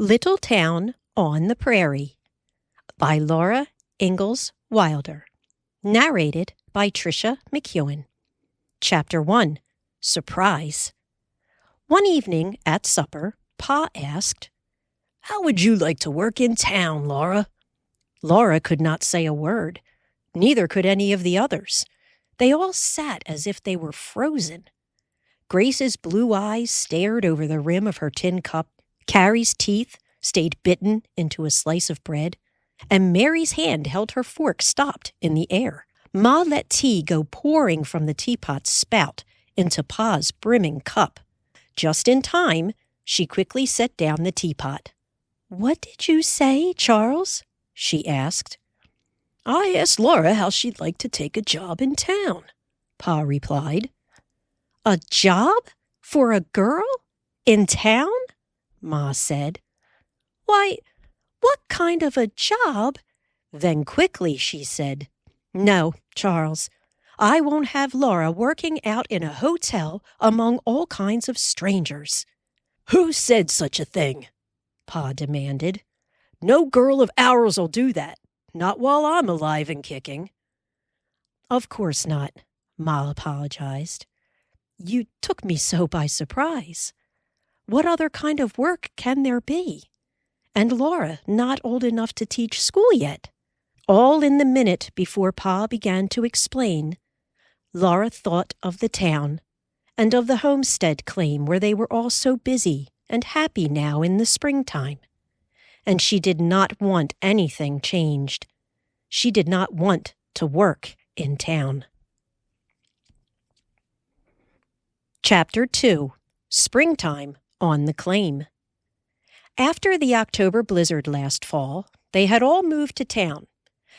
Little Town on the Prairie by Laura Ingalls Wilder. Narrated by Patricia McKeown. Chapter 1. Surprise. One evening at supper, Pa asked, "How would you like to work in town, Laura?" Laura could not say a word. Neither could any of the others. They all sat as if they were frozen. Grace's blue eyes stared over the rim of her tin cup. Carrie's teeth stayed bitten into a slice of bread, and Mary's hand held her fork stopped in the air. Ma let tea go pouring from the teapot's spout into Pa's brimming cup. Just in time, she quickly set down the teapot. "What did you say, Charles?" she asked. "I asked Laura how she'd like to take a job in town," Pa replied. "A job? For a girl? In town?" Ma said. "Why, what kind of a job?" Then quickly she said, "No, Charles, I won't have Laura working out in a hotel among all kinds of strangers." "Who said such a thing?" Pa demanded. "No girl of ours'll do that, not while I'm alive and kicking." "Of course not," Ma apologized. "You took me so by surprise. What other kind of work can there be? And Laura not old enough to teach school yet." All in the minute before Pa began to explain, Laura thought of the town and of the homestead claim where they were all so busy and happy now in the springtime. And she did not want anything changed. She did not want to work in town. Chapter 2. Springtime on the Claim. After the October blizzard last fall, they had all moved to town,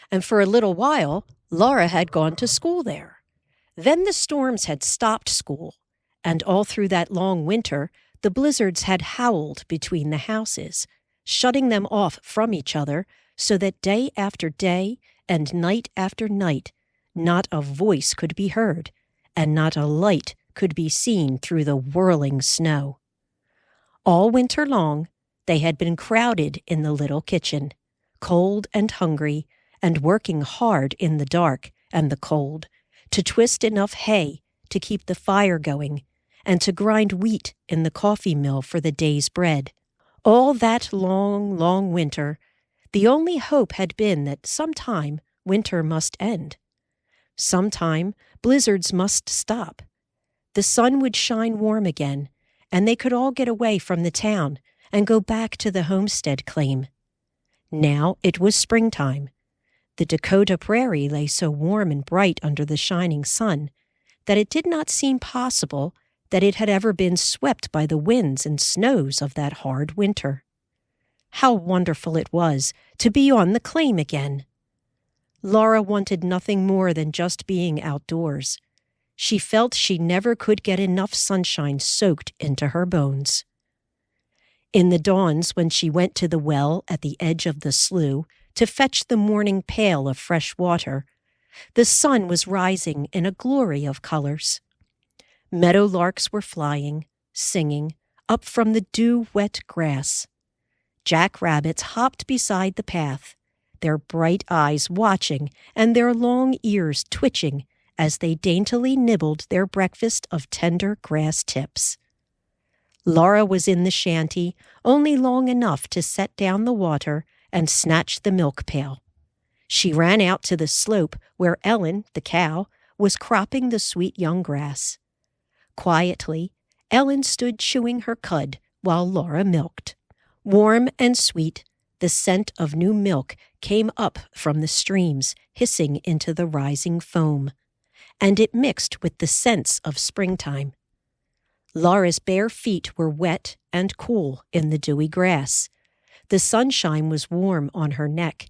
and for a little while, Laura had gone to school there. Then the storms had stopped school, and all through that long winter, the blizzards had howled between the houses, shutting them off from each other so that day after day and night after night, not a voice could be heard, and not a light could be seen through the whirling snow. All winter long, they had been crowded in the little kitchen, cold and hungry, and working hard in the dark and the cold to twist enough hay to keep the fire going and to grind wheat in the coffee mill for the day's bread. All that long, long winter, the only hope had been that sometime winter must end. Sometime blizzards must stop. The sun would shine warm again, and they could all get away from the town and go back to the homestead claim. Now it was springtime. The Dakota Prairie lay so warm and bright under the shining sun that it did not seem possible that it had ever been swept by the winds and snows of that hard winter. How wonderful it was to be on the claim again! Laura wanted nothing more than just being outdoors. She felt she never could get enough sunshine soaked into her bones. In the dawns when she went to the well at the edge of the slough to fetch the morning pail of fresh water, the sun was rising in a glory of colors. Meadowlarks were flying, singing, up from the dew-wet grass. Jackrabbits hopped beside the path, their bright eyes watching and their long ears twitching as they daintily nibbled their breakfast of tender grass tips. Laura was in the shanty only long enough to set down the water and snatch the milk pail. She ran out to the slope where Ellen, the cow, was cropping the sweet young grass. Quietly, Ellen stood chewing her cud while Laura milked. Warm and sweet, the scent of new milk came up from the streams, hissing into the rising foam, and it mixed with the scents of springtime. Laura's bare feet were wet and cool in the dewy grass. The sunshine was warm on her neck,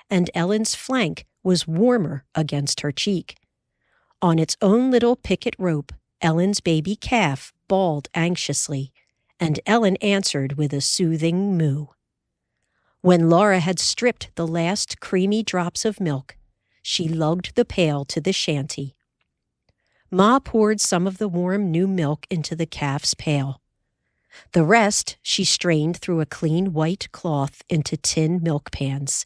and Ellen's flank was warmer against her cheek. On its own little picket rope, Ellen's baby calf bawled anxiously, and Ellen answered with a soothing moo. When Laura had stripped the last creamy drops of milk, she lugged the pail to the shanty. Ma poured some of the warm new milk into the calf's pail. The rest she strained through a clean white cloth into tin milk pans,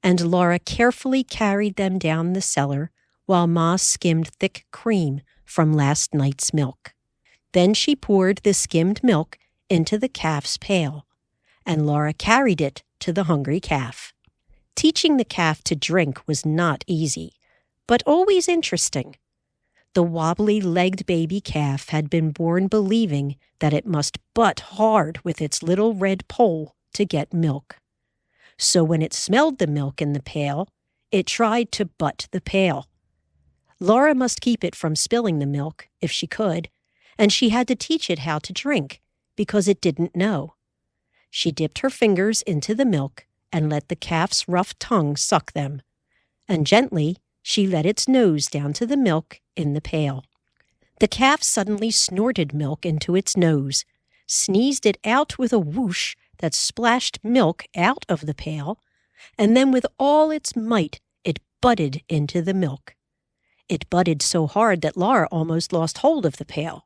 and Laura carefully carried them down the cellar while Ma skimmed thick cream from last night's milk. Then she poured the skimmed milk into the calf's pail, and Laura carried it to the hungry calf. Teaching the calf to drink was not easy, but always interesting. The wobbly-legged baby calf had been born believing that it must butt hard with its little red pole to get milk. So when it smelled the milk in the pail, it tried to butt the pail. Laura must keep it from spilling the milk, if she could, and she had to teach it how to drink, because it didn't know. She dipped her fingers into the milk and let the calf's rough tongue suck them, and gently she let its nose down to the milk in the pail. The calf suddenly snorted milk into its nose, sneezed it out with a whoosh that splashed milk out of the pail, and then with all its might it butted into the milk. It butted so hard that Laura almost lost hold of the pail.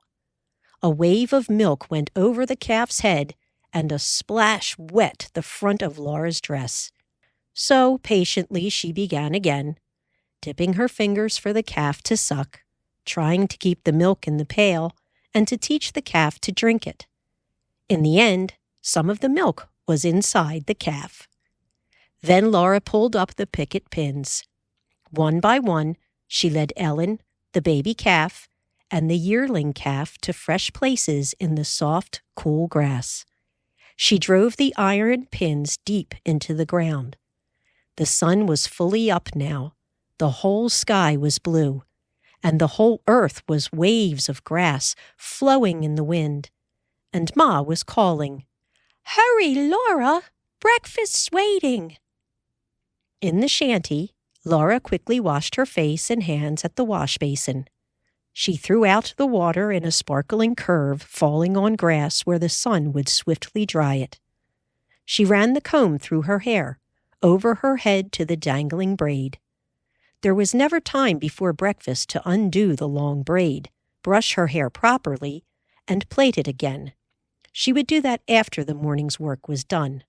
A wave of milk went over the calf's head, and a splash wet the front of Laura's dress. So patiently she began again, dipping her fingers for the calf to suck, trying to keep the milk in the pail, and to teach the calf to drink it. In the end, some of the milk was inside the calf. Then Laura pulled up the picket pins. One by one, she led Ellen, the baby calf, and the yearling calf to fresh places in the soft, cool grass. She drove the iron pins deep into the ground. The sun was fully up now. The whole sky was blue, and the whole earth was waves of grass flowing in the wind. And Ma was calling, "Hurry, Laura! Breakfast's waiting!" In the shanty, Laura quickly washed her face and hands at the wash basin. She threw out the water in a sparkling curve, falling on grass where the sun would swiftly dry it. She ran the comb through her hair, over her head to the dangling braid. There was never time before breakfast to undo the long braid, brush her hair properly, and plait it again. She would do that after the morning's work was done.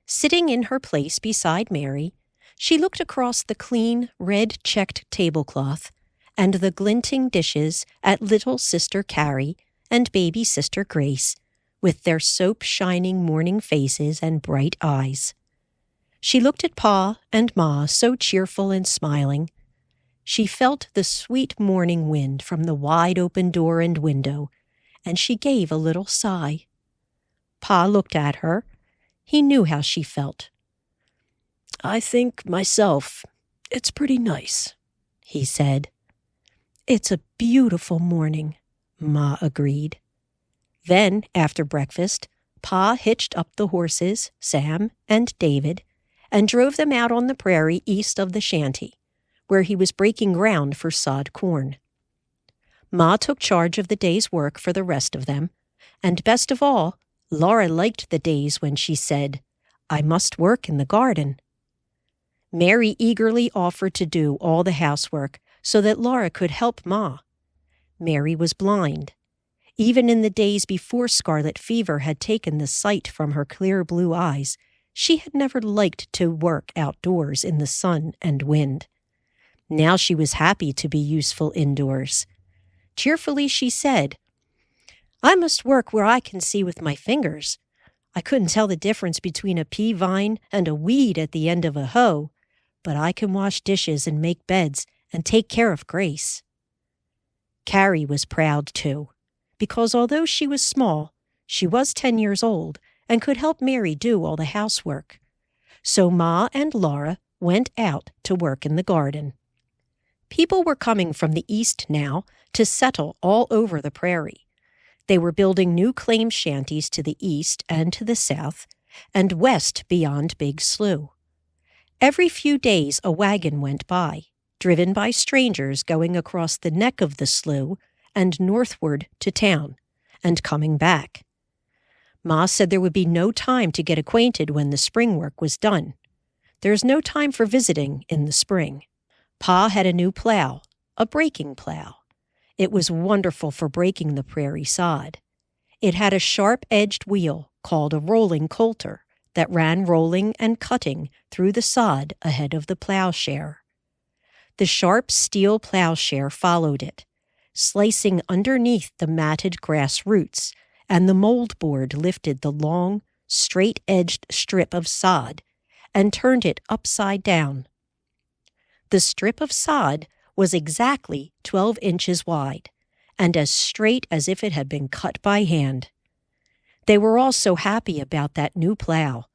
Sitting in her place beside Mary, she looked across the clean, red-checked tablecloth and the glinting dishes at little Sister Carrie and baby Sister Grace, with their soap-shining morning faces and bright eyes. She looked at Pa and Ma, so cheerful and smiling. She felt the sweet morning wind from the wide-open door and window, and she gave a little sigh. Pa looked at her. He knew how she felt. "I think, myself, it's pretty nice," he said. "It's a beautiful morning," Ma agreed. Then, after breakfast, Pa hitched up the horses, Sam and David, and drove them out on the prairie east of the shanty, where he was breaking ground for sod corn. Ma took charge of the day's work for the rest of them, and best of all, Laura liked the days when she said, "I must work in the garden." Mary eagerly offered to do all the housework so that Laura could help Ma. Mary was blind. Even in the days before scarlet fever had taken the sight from her clear blue eyes, she had never liked to work outdoors in the sun and wind. Now she was happy to be useful indoors. Cheerfully she said, "I must work where I can see with my fingers. I couldn't tell the difference between a pea vine and a weed at the end of a hoe, but I can wash dishes and make beds and take care of Grace." Carrie was proud, too, because although she was small, she was 10 years old and could help Mary do all the housework. So Ma and Laura went out to work in the garden. People were coming from the east now to settle all over the prairie. They were building new claim shanties to the east and to the south, and west beyond Big Slough. Every few days a wagon went by, driven by strangers going across the neck of the slough and northward to town, and coming back. Ma said there would be no time to get acquainted when the spring work was done. There's no time for visiting in the spring. Pa had a new plow, a breaking plow. It was wonderful for breaking the prairie sod. It had a sharp-edged wheel called a rolling coulter that ran rolling and cutting through the sod ahead of the plowshare. The sharp steel plowshare followed it, slicing underneath the matted grass roots, and the mold board lifted the long, straight-edged strip of sod and turned it upside down. The strip of sod was exactly 12 inches wide and as straight as if it had been cut by hand. They were all so happy about that new plow.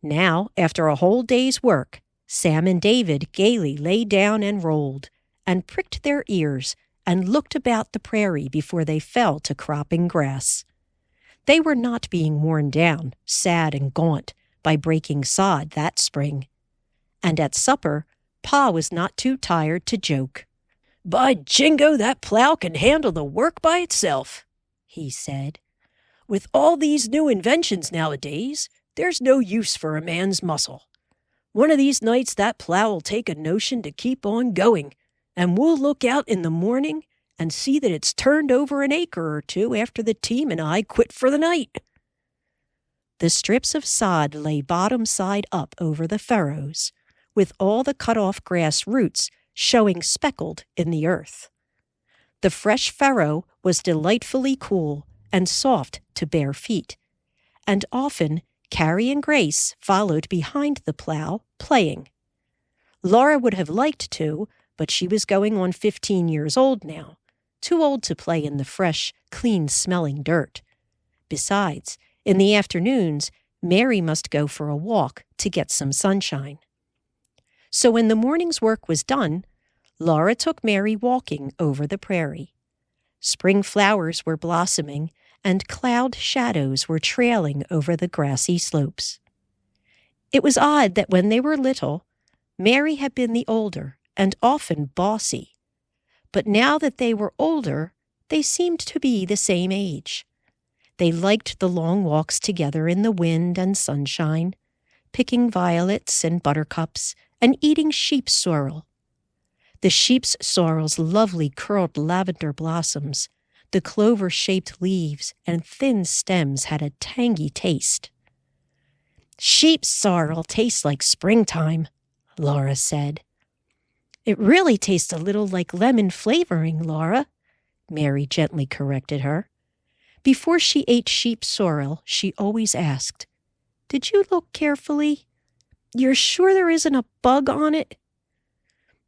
Now, after a whole day's work, Sam and David gaily lay down and rolled, and pricked their ears, and looked about the prairie before they fell to cropping grass. They were not being worn down, sad and gaunt, by breaking sod that spring. And at supper, Pa was not too tired to joke. "By jingo, that plow can handle the work by itself," he said. "With all these new inventions nowadays, there's no use for a man's muscle. One of these nights that plow will take a notion to keep on going, and we'll look out in the morning and see that it's turned over an acre or two after the team and I quit for the night." The strips of sod lay bottom side up over the furrows, with all the cut-off grass roots showing speckled in the earth. The fresh furrow was delightfully cool and soft to bare feet, and often Carrie and Grace followed behind the plow, playing. Laura would have liked to, but she was going on 15 years old now, too old to play in the fresh, clean-smelling dirt. Besides, in the afternoons, Mary must go for a walk to get some sunshine. So when the morning's work was done, Laura took Mary walking over the prairie. Spring flowers were blossoming, and cloud shadows were trailing over the grassy slopes. It was odd that when they were little, Mary had been the older and often bossy. But now that they were older, they seemed to be the same age. They liked the long walks together in the wind and sunshine, picking violets and buttercups and eating sheep sorrel. The sheep's sorrel's lovely curled lavender blossoms, the clover-shaped leaves and thin stems had a tangy taste. "Sheep sorrel tastes like springtime," Laura said. "It really tastes a little like lemon flavoring, Laura," Mary gently corrected her. Before she ate sheep sorrel, she always asked, "Did you look carefully? You're sure there isn't a bug on it?"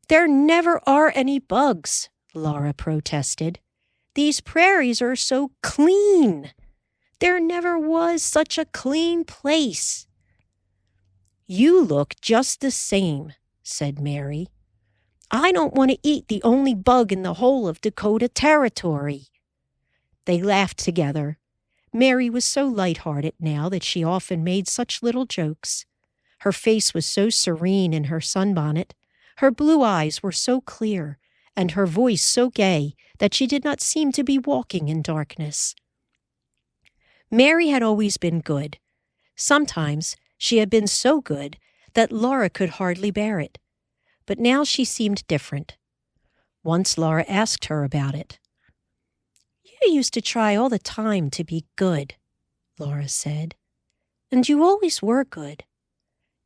"There never are any bugs," Laura protested. "These prairies are so clean. There never was such a clean place." "You look just the same," said Mary. "I don't want to eat the only bug in the whole of Dakota Territory." They laughed together. Mary was so light-hearted now that she often made such little jokes. Her face was so serene in her sunbonnet, her blue eyes were so clear, and her voice so gay that she did not seem to be walking in darkness. Mary had always been good. Sometimes she had been so good that Laura could hardly bear it. But now she seemed different. Once Laura asked her about it. "You used to try all the time to be good," Laura said. "And you always were good.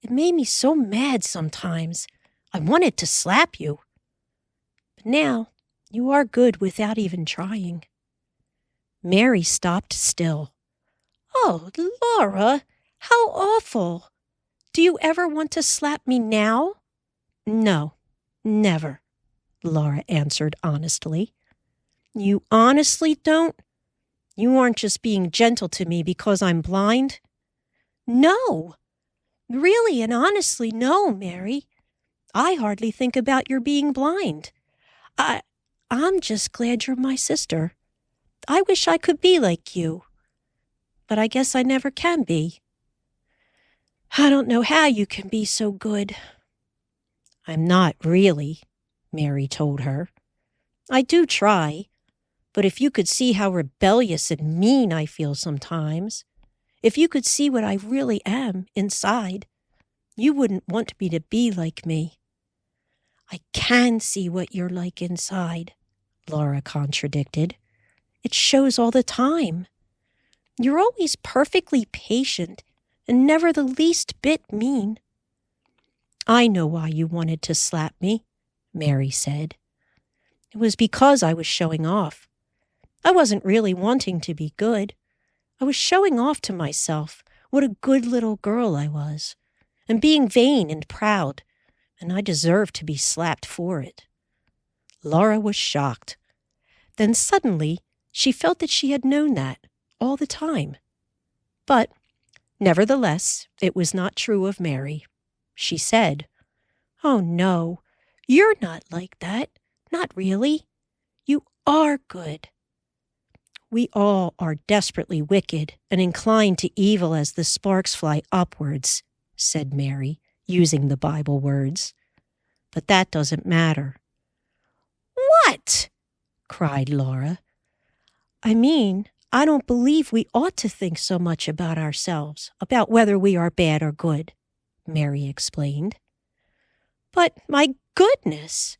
It made me so mad sometimes. I wanted to slap you. But now you are good without even trying." Mary stopped still. "Oh, Laura, how awful! Do you ever want to slap me now?" "No, never," Laura answered honestly. "You honestly don't? You aren't just being gentle to me because I'm blind?" "No, really and honestly, no, Mary. I hardly think about your being blind. I'm just glad you're my sister. I wish I could be like you, but I guess I never can be. I don't know how you can be so good." "I'm not really," Mary told her. "I do try, but if you could see how rebellious and mean I feel sometimes, if you could see what I really am inside, you wouldn't want me to be like me." "I can see what you're like inside," Laura contradicted. "It shows all the time. You're always perfectly patient and never the least bit mean." "I know why you wanted to slap me," Mary said. "It was because I was showing off. I wasn't really wanting to be good. I was showing off to myself what a good little girl I was, and being vain and proud, and I deserved to be slapped for it." Laura was shocked. Then suddenly she felt that she had known that all the time. But nevertheless, it was not true of Mary. She said, "Oh, no, you're not like that. Not really. You are good." "We all are desperately wicked and inclined to evil as the sparks fly upwards," said Mary, using the Bible words. "But that doesn't matter." "What?" cried Laura. "I mean, I don't believe we ought to think so much about ourselves, about whether we are bad or good," Mary explained. "But my goodness,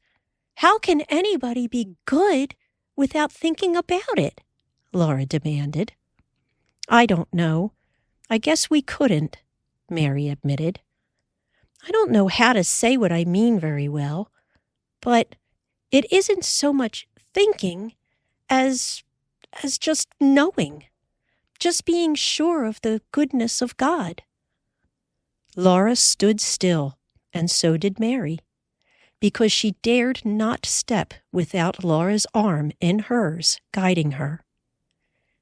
how can anybody be good without thinking about it?" Laura demanded. "I don't know. I guess we couldn't," Mary admitted. "I don't know how to say what I mean very well, but it isn't so much thinking as just knowing, just being sure of the goodness of God." Laura stood still, and so did Mary, because she dared not step without Laura's arm in hers, guiding her.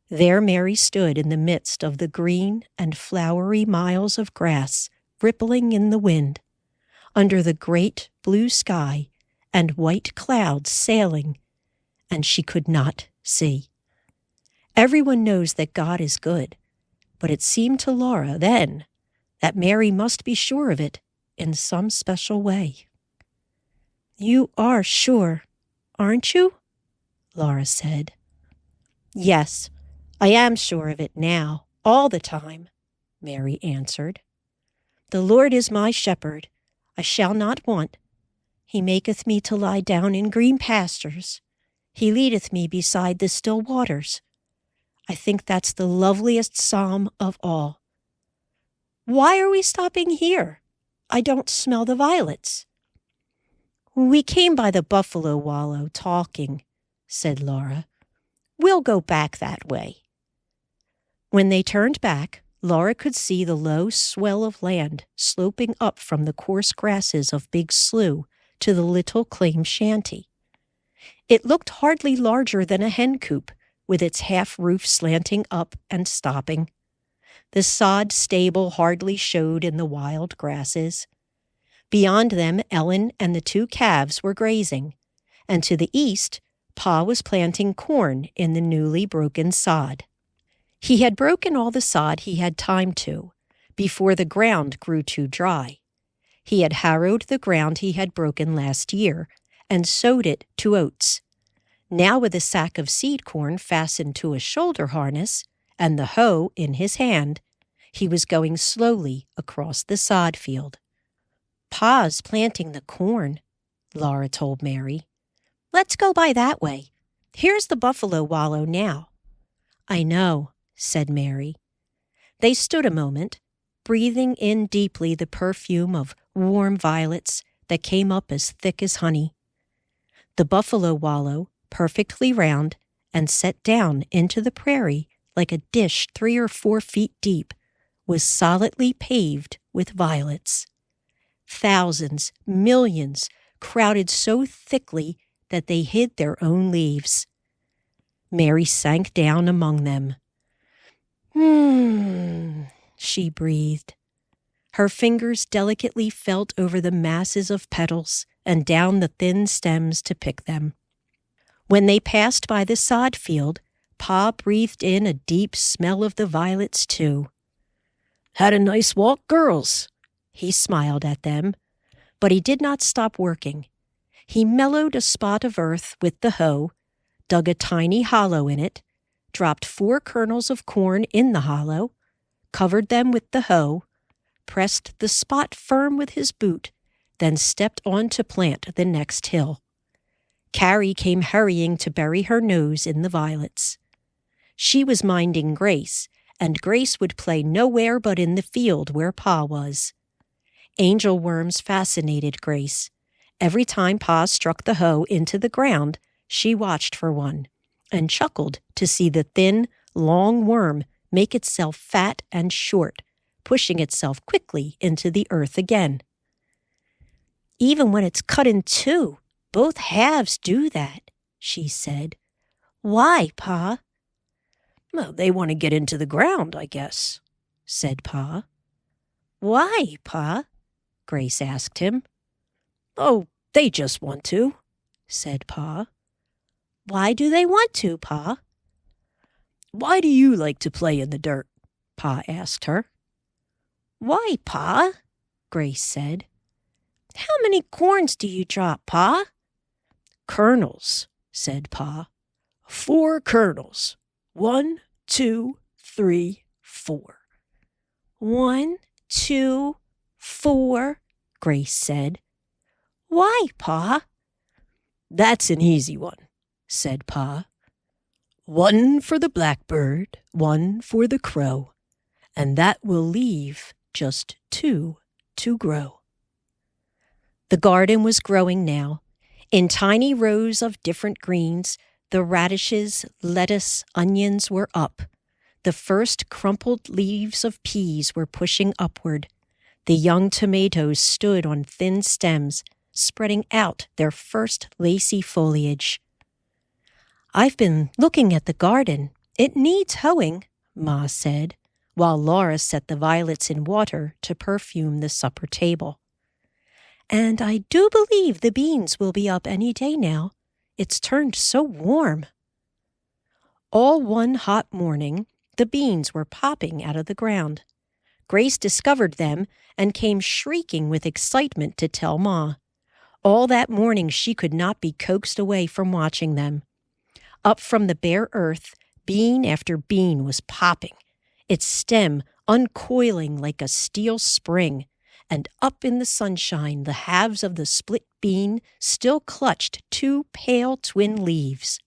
There Mary stood in the midst of the green and flowery miles of grass rippling in the wind, under the great blue sky and white clouds sailing, and she could not see. Everyone knows that God is good, but it seemed to Laura then that Mary must be sure of it in some special way. "You are sure, aren't you?" Laura said. "Yes, I am sure of it now, all the time," Mary answered. "The Lord is my shepherd, I shall not want. He maketh me to lie down in green pastures. He leadeth me beside the still waters. I think that's the loveliest psalm of all. Why are we stopping here? I don't smell the violets." "We came by the buffalo wallow talking," said Laura. "We'll go back that way." When they turned back, Laura could see the low swell of land sloping up from the coarse grasses of Big Slough to the little claim shanty. It looked hardly larger than a hen coop, with its half-roof slanting up and stopping. The sod stable hardly showed in the wild grasses. Beyond them, Ellen and the 2 calves were grazing, and to the east, Pa was planting corn in the newly broken sod. He had broken all the sod he had time to, before the ground grew too dry. He had harrowed the ground he had broken last year, and sowed it to oats. Now with a sack of seed corn fastened to a shoulder harness, and the hoe in his hand, he was going slowly across the sod field. "Pa's planting the corn," Laura told Mary. "Let's go by that way. Here's the buffalo wallow now." "I know," said Mary. They stood a moment, breathing in deeply the perfume of warm violets that came up as thick as honey. The buffalo wallow, perfectly round and set down into the prairie like a dish 3 or 4 feet deep, was solidly paved with violets. Thousands, millions, crowded so thickly that they hid their own leaves. Mary sank down among them. She breathed. Her fingers delicately felt over the masses of petals and down the thin stems to pick them. When they passed by the sod field, Pa breathed in a deep smell of the violets, too. "Had a nice walk, girls?" He smiled at them, but he did not stop working. He mellowed a spot of earth with the hoe, dug a tiny hollow in it, dropped 4 kernels of corn in the hollow, covered them with the hoe, pressed the spot firm with his boot, then stepped on to plant the next hill. Carrie came hurrying to bury her nose in the violets. She was minding Grace, and Grace would play nowhere but in the field where Pa was. Angel worms fascinated Grace. Every time Pa struck the hoe into the ground, she watched for one and chuckled to see the thin, long worm make itself fat and short, pushing itself quickly into the earth again. "Even when it's cut in two, both halves do that," she said. "Why, Pa?" "Well, they want to get into the ground, I guess," said Pa. "Why, Pa?" Grace asked him. "Oh, they just want to," said Pa. "Why do they want to, Pa?" "Why do you like to play in the dirt?" Pa asked her. "Why, Pa?" Grace said. "How many corns do you drop, Pa?" "Kernels," said Pa. "4 kernels. 1, 2, 3, 4. 1, 2, 4, Grace said. "Why, Pa?" "That's an easy one," said Pa. 1 for the blackbird, 1 for the crow, and that will leave just 2 to grow. The garden was growing now. In tiny rows of different greens, the radishes, lettuce, onions were up. The first crumpled leaves of peas were pushing upward. The young tomatoes stood on thin stems, spreading out their first lacy foliage. "I've been looking at the garden. It needs hoeing," Ma said, while Laura set the violets in water to perfume the supper table. "And I do believe the beans will be up any day now. It's turned so warm." All one hot morning, the beans were popping out of the ground. Grace discovered them and came shrieking with excitement to tell Ma. All that morning she could not be coaxed away from watching them. Up from the bare earth, bean after bean was popping, its stem uncoiling like a steel spring, and up in the sunshine the halves of the split bean still clutched 2 pale twin leaves.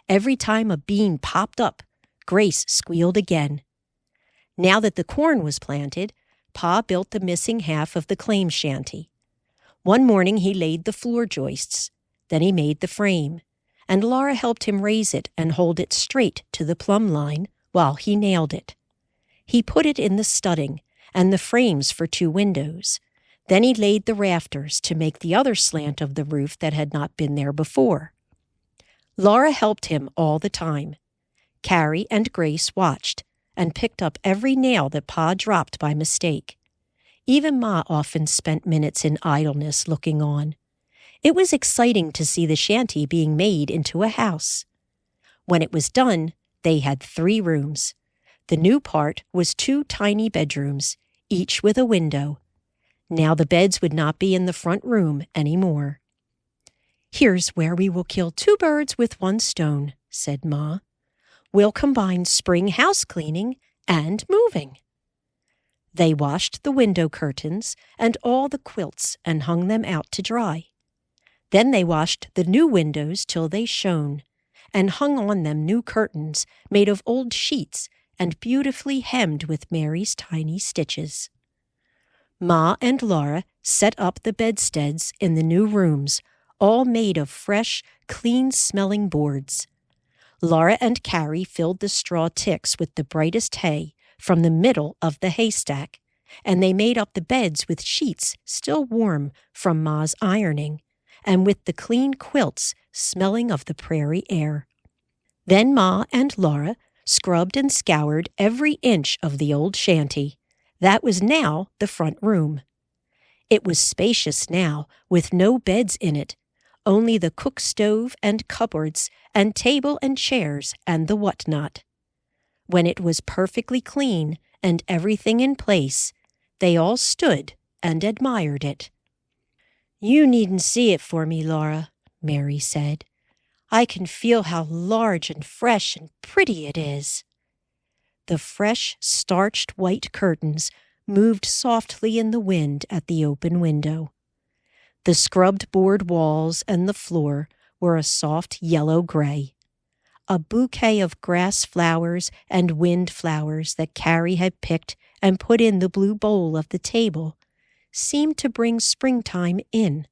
Every time a bean popped up, Grace squealed again. Now that the corn was planted, Pa built the missing half of the claim shanty. One morning he laid the floor joists, then he made the frame, and Laura helped him raise it and hold it straight to the plumb line while he nailed it. He put it in the studding and the frames for 2 windows. Then he laid the rafters to make the other slant of the roof that had not been there before. Laura helped him all the time. Carrie and Grace watched and picked up every nail that Pa dropped by mistake. Even Ma often spent minutes in idleness looking on. It was exciting to see the shanty being made into a house. When it was done, they had 3 rooms. The new part was 2 tiny bedrooms, each with a window. Now the beds would not be in the front room any more. "Here's where we will kill 2 birds with 1 stone," said Ma. "We'll combine spring house cleaning and moving." They washed the window curtains and all the quilts and hung them out to dry. Then they washed the new windows till they shone, and hung on them new curtains made of old sheets and beautifully hemmed with Mary's tiny stitches. Ma and Laura set up the bedsteads in the new rooms, all made of fresh, clean-smelling boards. Laura and Carrie filled the straw ticks with the brightest hay from the middle of the haystack, and they made up the beds with sheets still warm from Ma's ironing, and with the clean quilts smelling of the prairie air. Then Ma and Laura scrubbed and scoured every inch of the old shanty. That was now the front room. It was spacious now, with no beds in it, only the cook stove and cupboards and table and chairs and the whatnot. When it was perfectly clean and everything in place, they all stood and admired it. "You needn't see it for me, Laura," Mary said. "I can feel how large and fresh and pretty it is." The fresh, starched white curtains moved softly in the wind at the open window. The scrubbed board walls and the floor were a soft yellow gray. a bouquet of grass flowers and wind flowers that Carrie had picked and put in the blue bowl of the table, seemed to bring springtime in.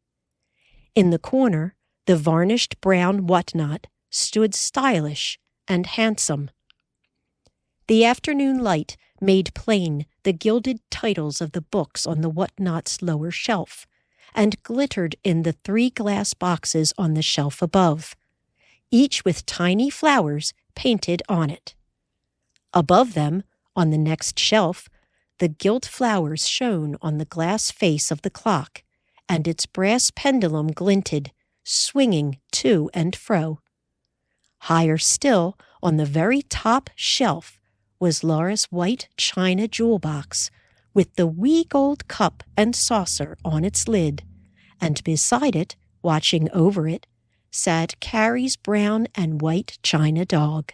In the corner, the varnished brown whatnot stood stylish and handsome. The afternoon light made plain the gilded titles of the books on the whatnot's lower shelf, and glittered in the 3 glass boxes on the shelf above, each with tiny flowers painted on it. Above them, on the next shelf, the gilt flowers shone on the glass face of the clock, and its brass pendulum glinted, swinging to and fro. Higher still, on the very top shelf, was Laura's white china jewel box, with the wee gold cup and saucer on its lid, and beside it, watching over it, sat Carrie's brown and white china dog.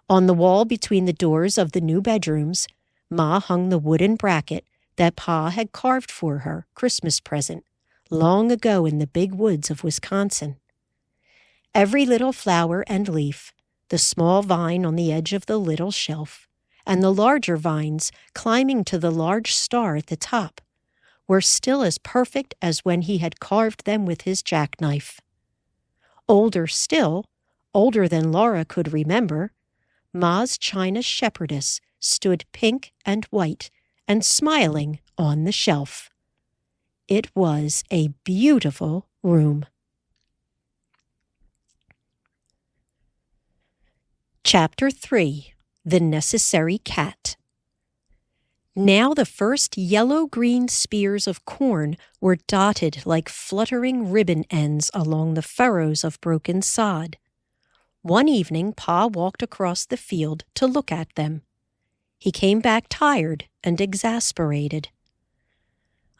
On the wall between the doors of the new bedrooms, Ma hung the wooden bracket that Pa had carved for her Christmas present long ago in the big woods of Wisconsin. Every little flower and leaf, the small vine on the edge of the little shelf, and the larger vines climbing to the large star at the top, were still as perfect as when he had carved them with his jackknife. Older still, older than Laura could remember, Ma's china shepherdess stood pink and white and smiling on the shelf. It was a beautiful room. Chapter 3. The Necessary Cat. Now the first yellow-green spears of corn were dotted like fluttering ribbon ends along the furrows of broken sod. One evening Pa walked across the field to look at them. He came back tired and exasperated.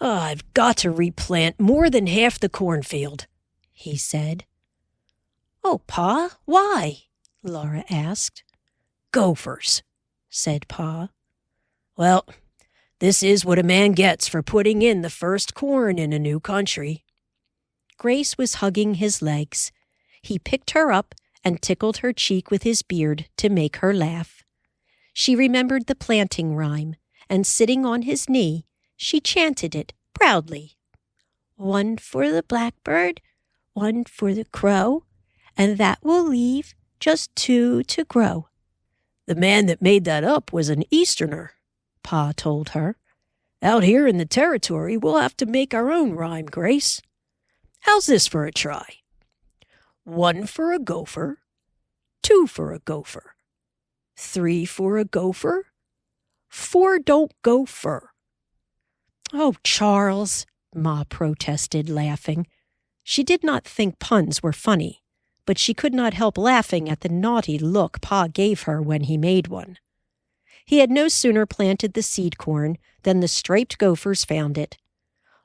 "I've got to replant more than half the cornfield," he said. "Oh, Pa, why?" Laura asked. "Gophers," said Pa. "Well, this is what a man gets for putting in the first corn in a new country." Grace was hugging his legs. He picked her up and tickled her cheek with his beard to make her laugh. She remembered the planting rhyme, and sitting on his knee, she chanted it proudly. "One for the blackbird, one for the crow, and that will leave just 2 to grow." "The man that made that up was an Easterner," Pa told her. "Out here in the Territory, we'll have to make our own rhyme, Grace. How's this for a try? 1 for a gopher, 2 for a gopher, 3 for a gopher, 4 don't go fur." "Oh, Charles," Ma protested, laughing. She did not think puns were funny, but she could not help laughing at the naughty look Pa gave her when he made one. He had no sooner planted the seed corn than the striped gophers found it.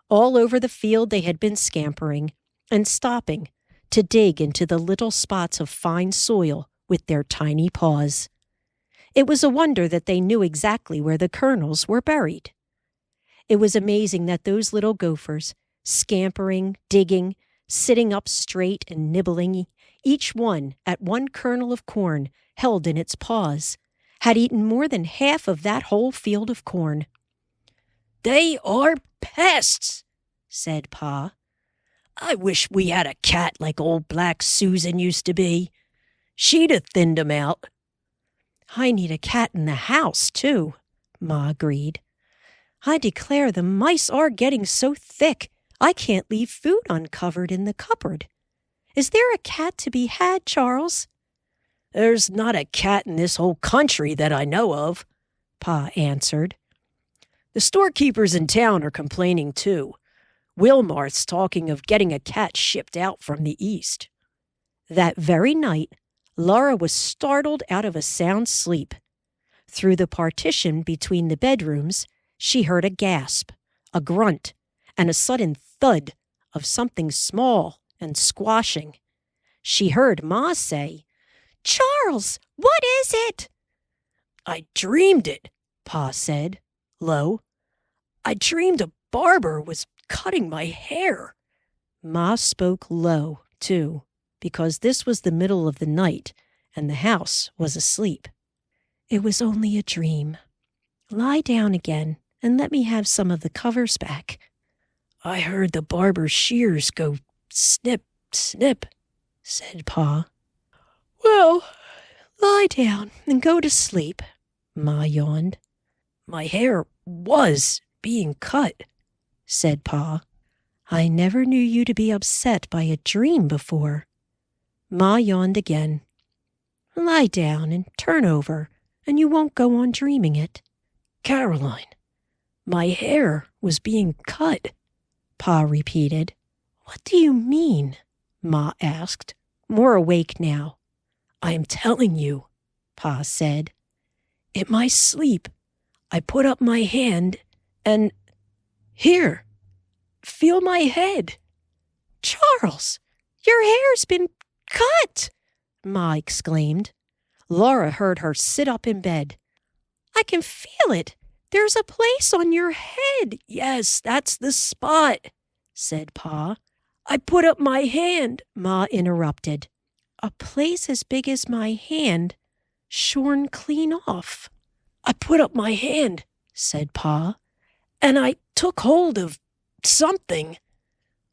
All over the field they had been scampering and stopping to dig into the little spots of fine soil with their tiny paws. It was a wonder that they knew exactly where the kernels were buried. It was amazing that those little gophers, scampering, digging, sitting up straight and nibbling, each one at one kernel of corn held in its paws, had eaten more than half of that whole field of corn. "They are pests," said Pa. "I wish we had a cat like old Black Susan used to be. She'd have thinned 'em out." "I need a cat in the house, too," Ma agreed. "I declare the mice are getting so thick I can't leave food uncovered in the cupboard. Is there a cat to be had, Charles?" "There's not a cat in this whole country that I know of," Pa answered. "The storekeepers in town are complaining too. Wilmarth's talking of getting a cat shipped out from the east." That very night, Laura was startled out of a sound sleep. Through the partition between the bedrooms, she heard a gasp, a grunt, and a sudden thud of something small and squashing. She heard Ma say, "Charles, what is it?" "I dreamed it," Pa said, low. "I dreamed a barber was cutting my hair." Ma spoke low, too, because this was the middle of the night, and the house was asleep. "It was only a dream. Lie down again and let me have some of the covers back." "I heard the barber's shears go snip, snip," said Pa. "Well, lie down and go to sleep," Ma yawned. "My hair was being cut," said Pa. "I never knew you to be upset by a dream before." Ma yawned again. "Lie down and turn over, and you won't go on dreaming it." "Caroline, my hair was being cut," Pa repeated. "What do you mean?" Ma asked, more awake now. "I am telling you," Pa said. "In my sleep, I put up my hand and... Here, feel my head." "Charles, your hair's been cut!" Ma exclaimed. Laura heard her sit up in bed. "I can feel it. There's a place on your head." "Yes, that's the spot," said Pa. "I put up my hand," Ma interrupted. "A place as big as my hand, shorn clean off." "I put up my hand," said Pa, "and I took hold of something."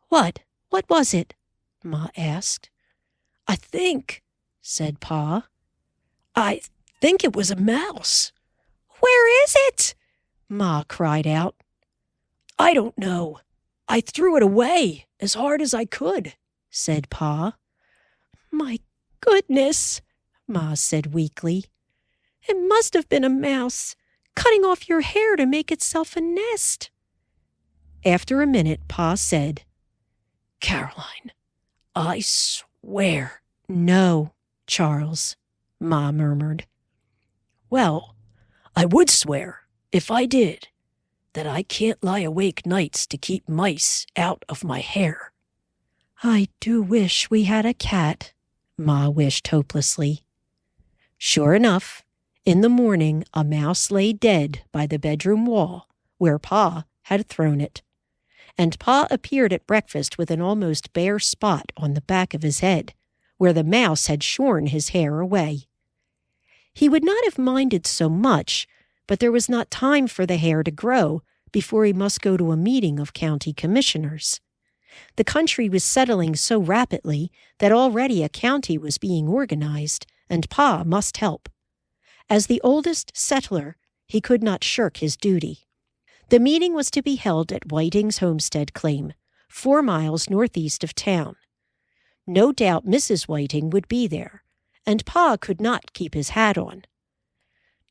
What was it?" Ma asked. "I think," said Pa, "I think it was a mouse." "Where is it?" Ma cried out. "I don't know. I threw it away as hard as I could," said Pa. "My goodness," Ma said weakly. "It must have been a mouse, cutting off your hair to make itself a nest." After a minute, Pa said, "Caroline, I swear." "No, Charles," Ma murmured. "Well, I would swear, if I did, that I can't lie awake nights to keep mice out of my hair." "I do wish we had a cat," Ma wished hopelessly. Sure enough, in the morning a mouse lay dead by the bedroom wall where Pa had thrown it, and Pa appeared at breakfast with an almost bare spot on the back of his head, where the mouse had shorn his hair away. He would not have minded so much, but there was not time for the hair to grow before he must go to a meeting of county commissioners. The country was settling so rapidly that already a county was being organized, and Pa must help. As the oldest settler, he could not shirk his duty. The meeting was to be held at Whiting's homestead claim, 4 miles northeast of town. No doubt Mrs. Whiting would be there, and Pa could not keep his hat on.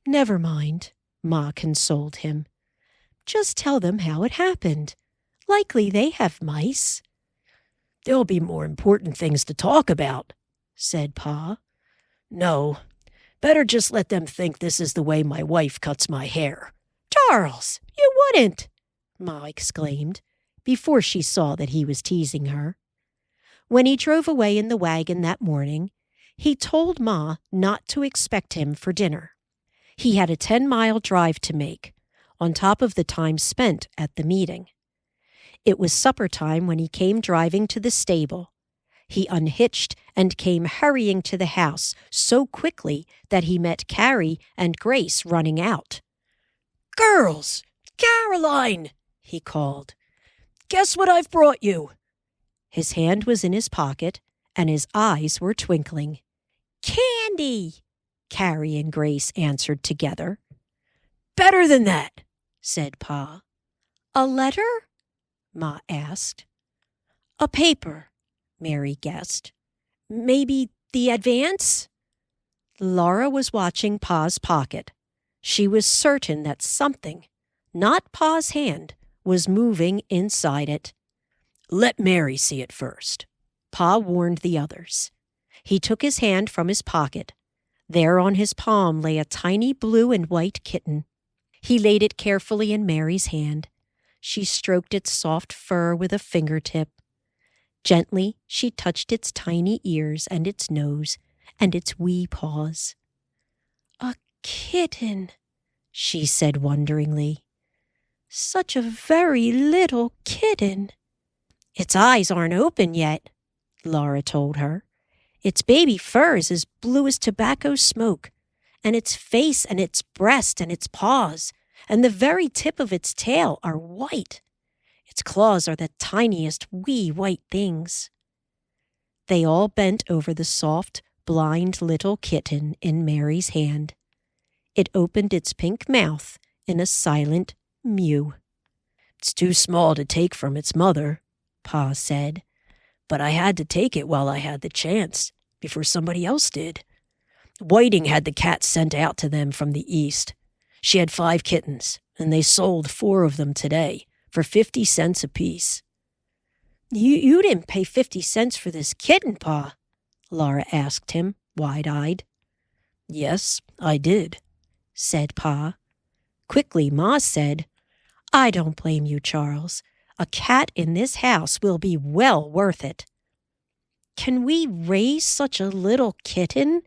"Never mind," Ma consoled him. "Just tell them how it happened. Likely they have mice." "There'll be more important things to talk about," said Pa. "No, better just let them think this is the way my wife cuts my hair." "Charles, you wouldn't!" Ma exclaimed, before she saw that he was teasing her. When he drove away in the wagon that morning, he told Ma not to expect him for dinner. He had a 10-mile drive to make, on top of the time spent at the meeting. It was supper time when he came driving to the stable. He unhitched and came hurrying to the house so quickly that he met Carrie and Grace running out. "Girls! Caroline!" he called. "Guess what I've brought you?" His hand was in his pocket, and his eyes were twinkling. "Candy!" Carrie and Grace answered together. "Better than that," said Pa. "A letter?" Ma asked. "A paper," Mary guessed. "Maybe the advance?" Laura was watching Pa's pocket. She was certain that something, not Pa's hand, was moving inside it. "Let Mary see it first," Pa warned the others. He took his hand from his pocket. There on his palm lay a tiny blue and white kitten. He laid it carefully in Mary's hand. She stroked its soft fur with a fingertip. Gently, she touched its tiny ears and its nose and its wee paws. "A kitten," she said wonderingly. "Such a very little kitten." "Its eyes aren't open yet," Laura told her. Its baby fur is as blue as tobacco smoke, and its face and its breast and its paws and the very tip of its tail are white. Its claws are the tiniest wee white things." They all bent over the soft, blind little kitten in Mary's hand. It opened its pink mouth in a silent mew. "It's too small to take from its mother," Pa said, "but I had to take it while I had the chance, before somebody else did. Whiting had the cat sent out to them from the east. She had 5 kittens, and they sold 4 of them today for 50 cents apiece." You didn't pay 50 cents for this kitten, Pa?" Laura asked him, wide-eyed. "Yes, I did," said Pa. Quickly, Ma said, "I don't blame you, Charles. A cat in this house will be well worth it." "Can we raise such a little kitten?"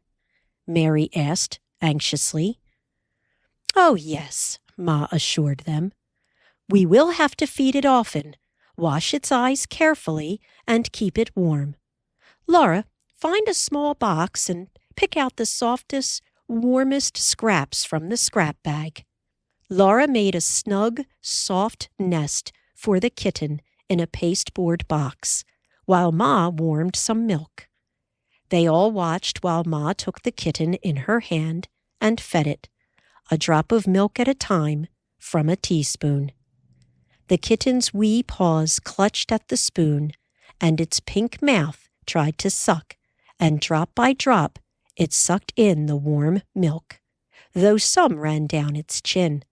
Mary asked anxiously. "Oh, yes," Ma assured them. "We will have to feed it often, wash its eyes carefully, and keep it warm. Laura, find a small box and pick out the softest, warmest scraps from the scrap bag." Laura made a snug, soft nest for the kitten in a pasteboard box, while Ma warmed some milk. They all watched while Ma took the kitten in her hand and fed it, a drop of milk at a time, from a teaspoon. The kitten's wee paws clutched at the spoon, and its pink mouth tried to suck, and drop by drop it sucked in the warm milk, though some ran down its chin.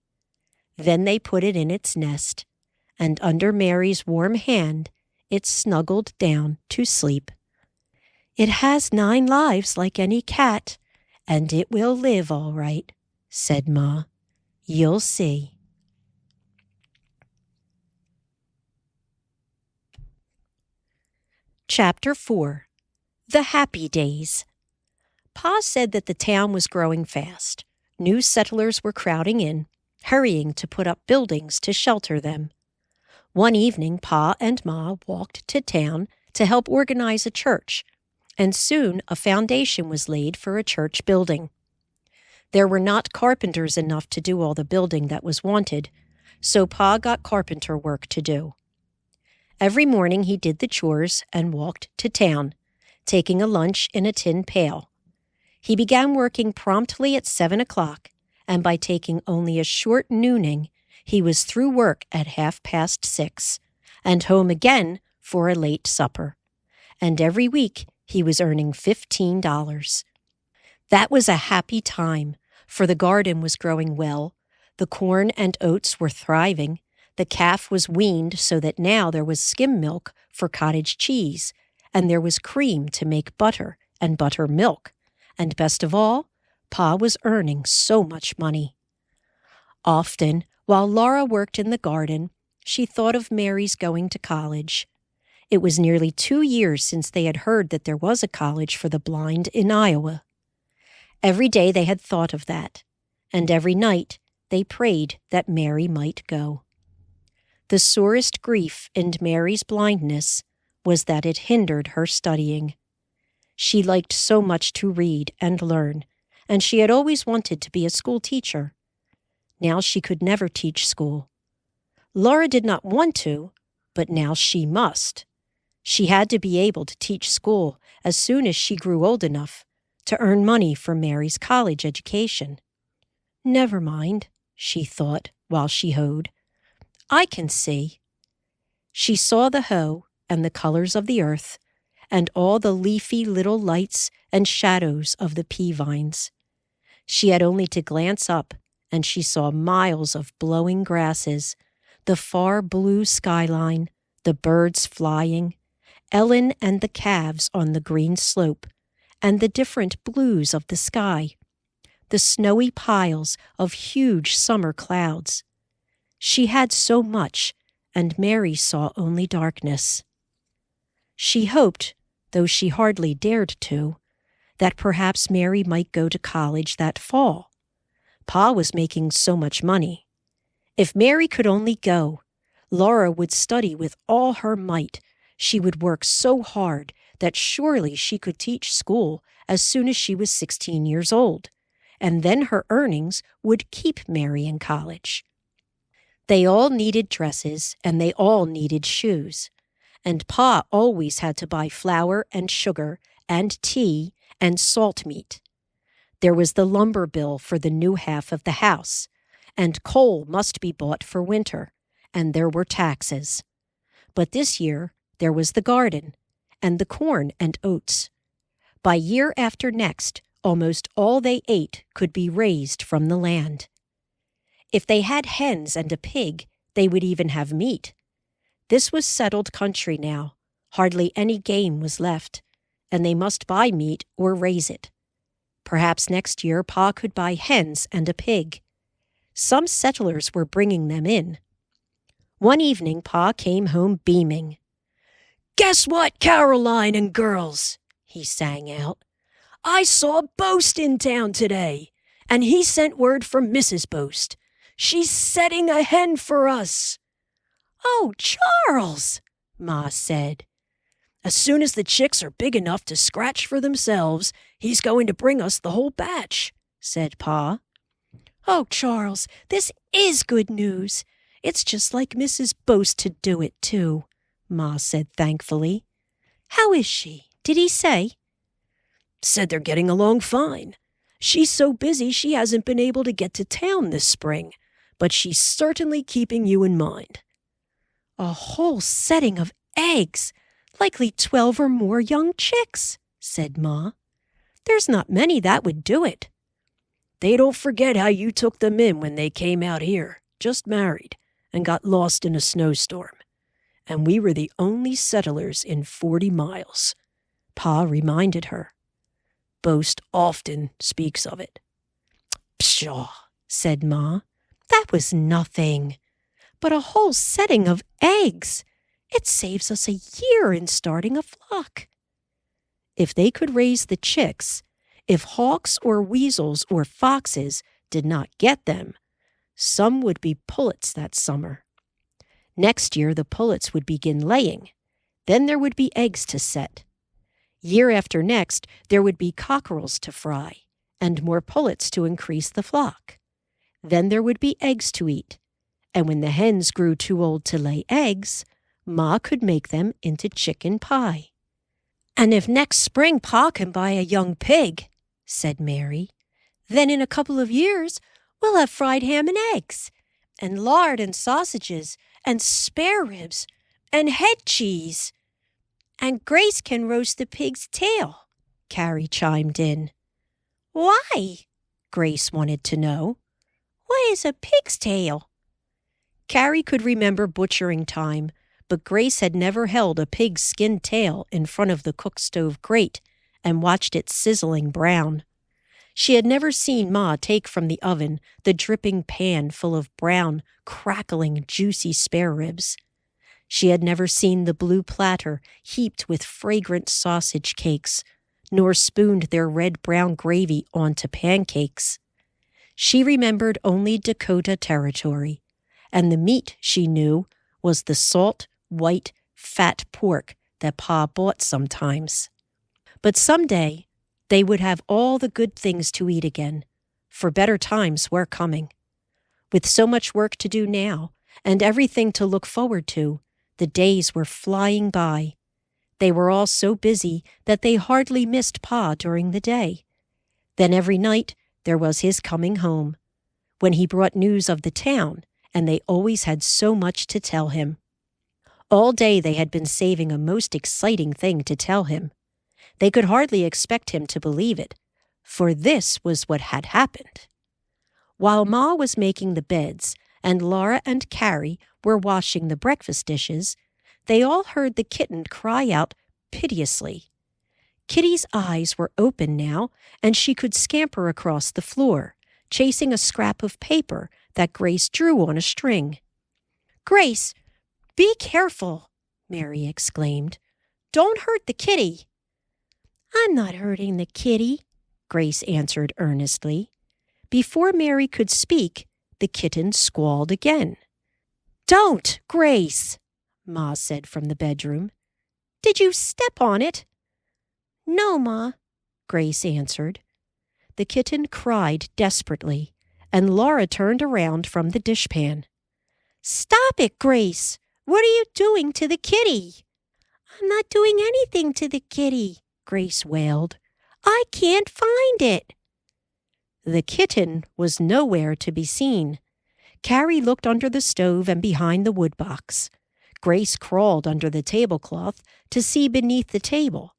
Then they put it in its nest, and under Mary's warm hand it snuggled down to sleep. "It has 9 lives like any cat, and it will live all right," said Ma. "You'll see." Chapter 4. The Happy Days. Pa said that the town was growing fast. New settlers were crowding in, hurrying to put up buildings to shelter them. One evening, Pa and Ma walked to town to help organize a church, and soon a foundation was laid for a church building. There were not carpenters enough to do all the building that was wanted, so Pa got carpenter work to do. Every morning he did the chores and walked to town, taking a lunch in a tin pail. He began working promptly at 7 o'clock, and by taking only a short nooning, he was through work at 6:30, and home again for a late supper. And every week he was earning $15. That was a happy time, for the garden was growing well, the corn and oats were thriving, the calf was weaned so that now there was skim milk for cottage cheese, and there was cream to make butter and buttermilk, and best of all, Pa was earning so much money. Often, while Laura worked in the garden, she thought of Mary's going to college. It was nearly 2 years since they had heard that there was a college for the blind in Iowa. Every day they had thought of that, and every night they prayed that Mary might go. The sorest grief in Mary's blindness was that it hindered her studying. She liked so much to read and learn, and she had always wanted to be a school teacher. Now she could never teach school. Laura did not want to, but now she must. She had to be able to teach school as soon as she grew old enough to earn money for Mary's college education. "Never mind," she thought while she hoed. "I can see." She saw the hoe and the colors of the earth, and all the leafy little lights and shadows of the pea vines. She had only to glance up, and she saw miles of blowing grasses, the far blue skyline, the birds flying, Ellen and the calves on the green slope, and the different blues of the sky, the snowy piles of huge summer clouds. She had so much, and Mary saw only darkness. She hoped, though she hardly dared to, that perhaps Mary might go to college that fall. Pa was making so much money. If Mary could only go, Laura would study with all her might. She would work so hard that surely she could teach school as soon as she was 16 years old, and then her earnings would keep Mary in college. They all needed dresses, and they all needed shoes, and Pa always had to buy flour and sugar and tea and salt meat. There was the lumber bill for the new half of the house, and coal must be bought for winter, and there were taxes. But this year there was the garden, and the corn and oats. By year after next, almost all they ate could be raised from the land. If they had hens and a pig, they would even have meat. This was settled country now. Hardly any game was left, and they must buy meat or raise it. Perhaps next year Pa could buy hens and a pig. Some settlers were bringing them in. One evening Pa came home beaming. "Guess what, Caroline and girls?" he sang out. "I saw Boast in town today, and he sent word from Mrs. Boast. She's setting a hen for us." "Oh, Charles," Ma said. "As soon as the chicks are big enough to scratch for themselves, he's going to bring us the whole batch," said Pa. "Oh, Charles, this is good news. It's just like Mrs. Boast to do it, too," Ma said thankfully. "How is she? Did he say?" "Said they're getting along fine. She's so busy she hasn't been able to get to town this spring, but she's certainly keeping you in mind." "A whole setting of eggs, likely 12 or more young chicks," said Ma. "There's not many that would do it." "They don't forget how you took them in when they came out here, just married, and got lost in a snowstorm. And we were the only settlers in 40 miles, Pa reminded her. Boast often speaks of it. "Pshaw," said Ma. "That was nothing. But a whole setting of eggs. It saves us a year in starting a flock." If they could raise the chicks, if hawks or weasels or foxes did not get them, some would be pullets that summer. Next year the pullets would begin laying. Then there would be eggs to set. Year after next there would be cockerels to fry, and more pullets to increase the flock. Then there would be eggs to eat, and when the hens grew too old to lay eggs, Ma could make them into chicken pie. "And if next spring Pa can buy a young pig," said Mary, "then in a couple of years we'll have fried ham and eggs, and lard and sausages, and spare ribs, and head cheese. And Grace can roast the pig's tail," Carrie chimed in. "Why?" Grace wanted to know. "What is a pig's tail?" Carrie could remember butchering time, but Grace had never held a pig's skinned tail in front of the cook stove grate and watched it sizzling brown. She had never seen Ma take from the oven the dripping pan full of brown, crackling, juicy spare ribs. She had never seen the blue platter heaped with fragrant sausage cakes, nor spooned their red-brown gravy onto pancakes. She remembered only Dakota Territory, and the meat, she knew, was the salt, white, fat pork that Pa bought sometimes. But someday they would have all the good things to eat again, for better times were coming. With so much work to do now, and everything to look forward to, the days were flying by. They were all so busy that they hardly missed Pa during the day. Then every night there was his coming home, when he brought news of the town, and they always had so much to tell him. All day they had been saving a most exciting thing to tell him. They could hardly expect him to believe it, for this was what had happened. While Ma was making the beds and Laura and Carrie were washing the breakfast dishes, they all heard the kitten cry out piteously. Kitty's eyes were open now, and she could scamper across the floor, chasing a scrap of paper that Grace drew on a string. "Grace, be careful," Mary exclaimed. "Don't hurt the kitty." "I'm not hurting the kitty," Grace answered earnestly. Before Mary could speak, the kitten squalled again. "Don't, Grace," Ma said from the bedroom. "Did you step on it?" No, Ma, Grace answered. The kitten cried desperately, and Laura turned around from the dishpan. Stop it, Grace! What are you doing to the kitty? I'm not doing anything to the kitty, Grace wailed. I can't find it. The kitten was nowhere to be seen. Carrie looked under the stove and behind the woodbox. Grace crawled under the tablecloth to see beneath the table.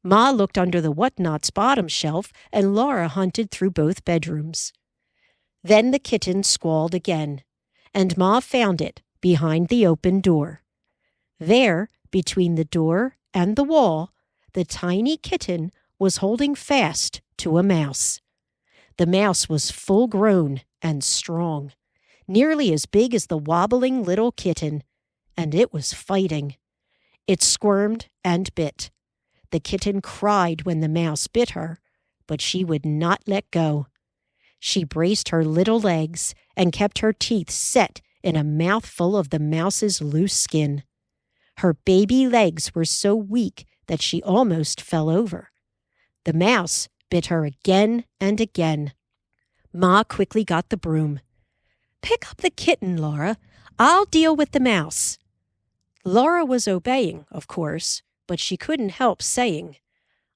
Ma looked under the whatnot's bottom shelf, and Laura hunted through both bedrooms. Then the kitten squalled again, and Ma found it behind the open door. There, between the door and the wall, the tiny kitten was holding fast to a mouse. The mouse was full-grown and strong, nearly as big as the wobbling little kitten, and it was fighting. It squirmed and bit. The kitten cried when the mouse bit her, but she would not let go. She braced her little legs and kept her teeth set in a mouthful of the mouse's loose skin. Her baby legs were so weak that she almost fell over. The mouse bit her again and again. Ma quickly got the broom. Pick up the kitten, Laura. I'll deal with the mouse. Laura was obeying, of course, but she couldn't help saying,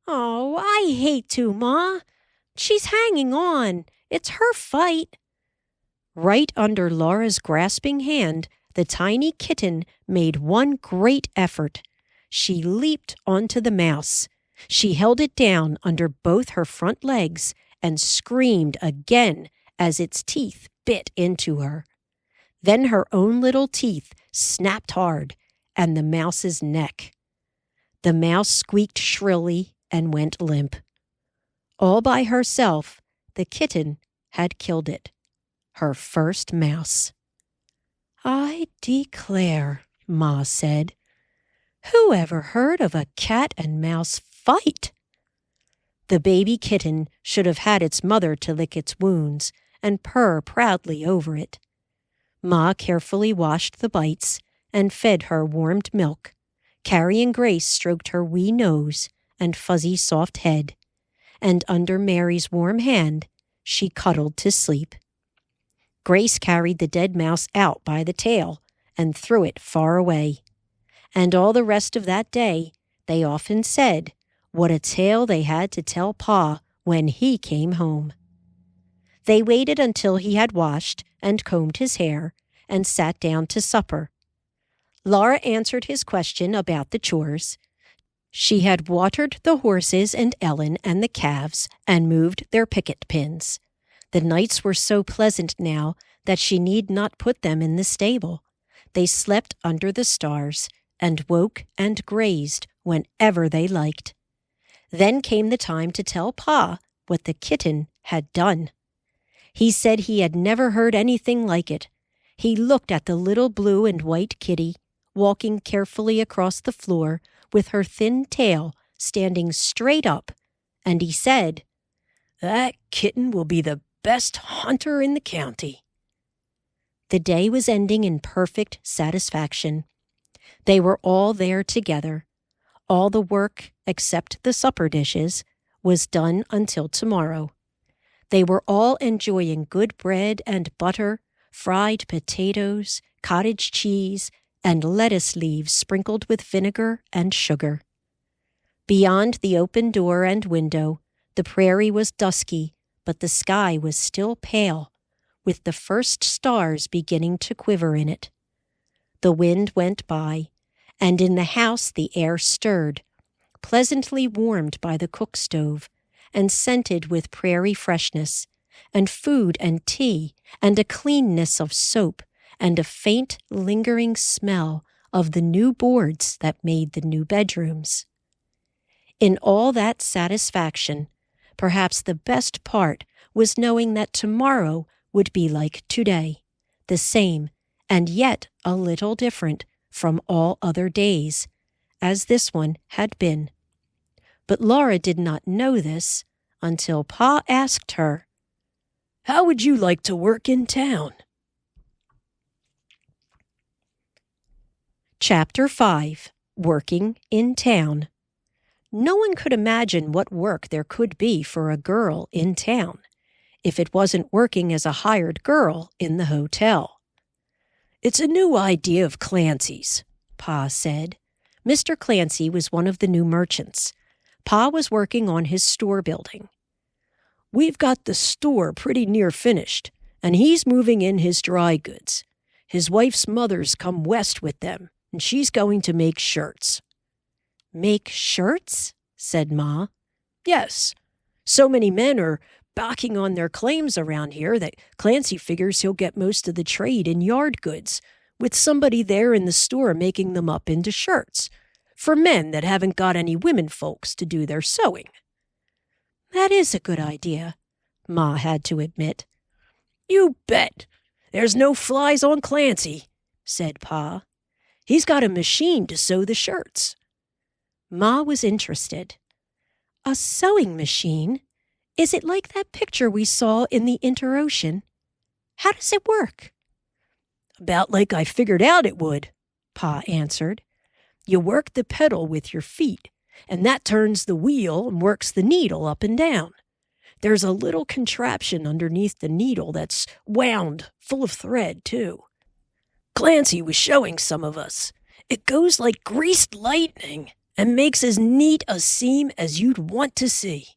Oh, I hate to, Ma. She's hanging on. It's her fight. Right under Laura's grasping hand, the tiny kitten made one great effort. She leaped onto the mouse. She held it down under both her front legs and screamed again as its teeth bit into her. Then her own little teeth snapped hard, and the mouse's neck. The mouse squeaked shrilly and went limp. All by herself, the kitten had killed it. Her first mouse. I declare, Ma said. Who ever heard of a cat and mouse fight? The baby kitten should have had its mother to lick its wounds and purr proudly over it. Ma carefully washed the bites and fed her warmed milk. Carrie and Grace stroked her wee nose and fuzzy soft head, and under Mary's warm hand, she cuddled to sleep. Grace carried the dead mouse out by the tail and threw it far away. And all the rest of that day, they often said what a tale they had to tell Pa when he came home. They waited until he had washed and combed his hair and sat down to supper. Laura answered his question about the chores. She had watered the horses and Ellen and the calves and moved their picket pins. The nights were so pleasant now that she need not put them in the stable. They slept under the stars and woke and grazed whenever they liked. Then came the time to tell Pa what the kitten had done. He said he had never heard anything like it. He looked at the little blue and white kitty, walking carefully across the floor with her thin tail standing straight up, and he said, That kitten will be the best hunter in the county. The day was ending in perfect satisfaction. They were all there together. All the work, except the supper dishes, was done until tomorrow. They were all enjoying good bread and butter, fried potatoes, cottage cheese, and lettuce leaves sprinkled with vinegar and sugar. Beyond the open door and window, the prairie was dusky, but the sky was still pale, with the first stars beginning to quiver in it. The wind went by, and in the house the air stirred, pleasantly warmed by the cook stove, and scented with prairie freshness, and food and tea, and a cleanness of soap, and a faint, lingering smell of the new boards that made the new bedrooms. In all that satisfaction, perhaps the best part was knowing that tomorrow would be like today, the same, and yet a little different from all other days, as this one had been. But Laura did not know this until Pa asked her, How would you like to work in town? Chapter 5, Working in Town. No one could imagine what work there could be for a girl in town if it wasn't working as a hired girl in the hotel. "It's a new idea of Clancy's," Pa said. Mr. Clancy was one of the new merchants. Pa was working on his store building. "We've got the store pretty near finished, and he's moving in his dry goods. His wife's mother's come west with them, and she's going to make shirts." "Make shirts?" said Ma. "Yes. So many men are backing on their claims around here that Clancy figures he'll get most of the trade in yard goods, with somebody there in the store making them up into shirts, for men that haven't got any women folks to do their sewing." "That is a good idea," Ma had to admit. "You bet. There's no flies on Clancy," said Pa. "He's got a machine to sew the shirts." Ma was interested. "A sewing machine? Is it like that picture we saw in the Interocean? How does it work?" "About like I figured out it would," Pa answered. "You work the pedal with your feet, and that turns the wheel and works the needle up and down. There's a little contraption underneath the needle that's wound, full of thread, too. Clancy was showing some of us. It goes like greased lightning and makes as neat a seam as you'd want to see."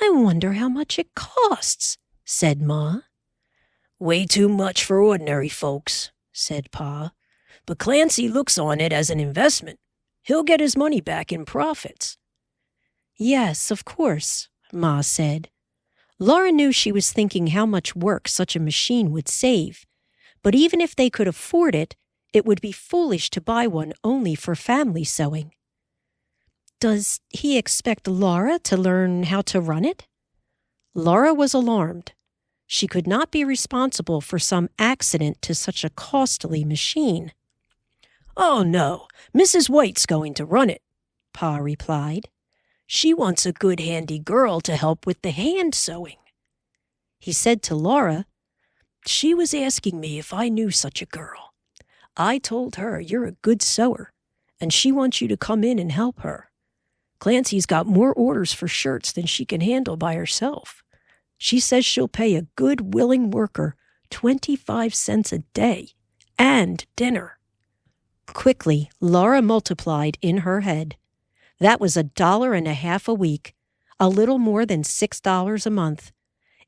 "I wonder how much it costs," said Ma. "Way too much for ordinary folks," said Pa. "But Clancy looks on it as an investment. He'll get his money back in profits." "Yes, of course," Ma said. Laura knew she was thinking how much work such a machine would save, but even if they could afford it, it would be foolish to buy one only for family sewing. "Does he expect Laura to learn how to run it?" Laura was alarmed. She could not be responsible for some accident to such a costly machine. "Oh, no, Mrs. White's going to run it," Pa replied. "She wants a good handy girl to help with the hand sewing." He said to Laura, "She was asking me if I knew such a girl. I told her you're a good sewer, and she wants you to come in and help her. Clancy's got more orders for shirts than she can handle by herself. She says she'll pay a good, willing worker 25 cents a day and dinner." Quickly, Laura multiplied in her head. That was $1.50 a week, a little more than $6 a month.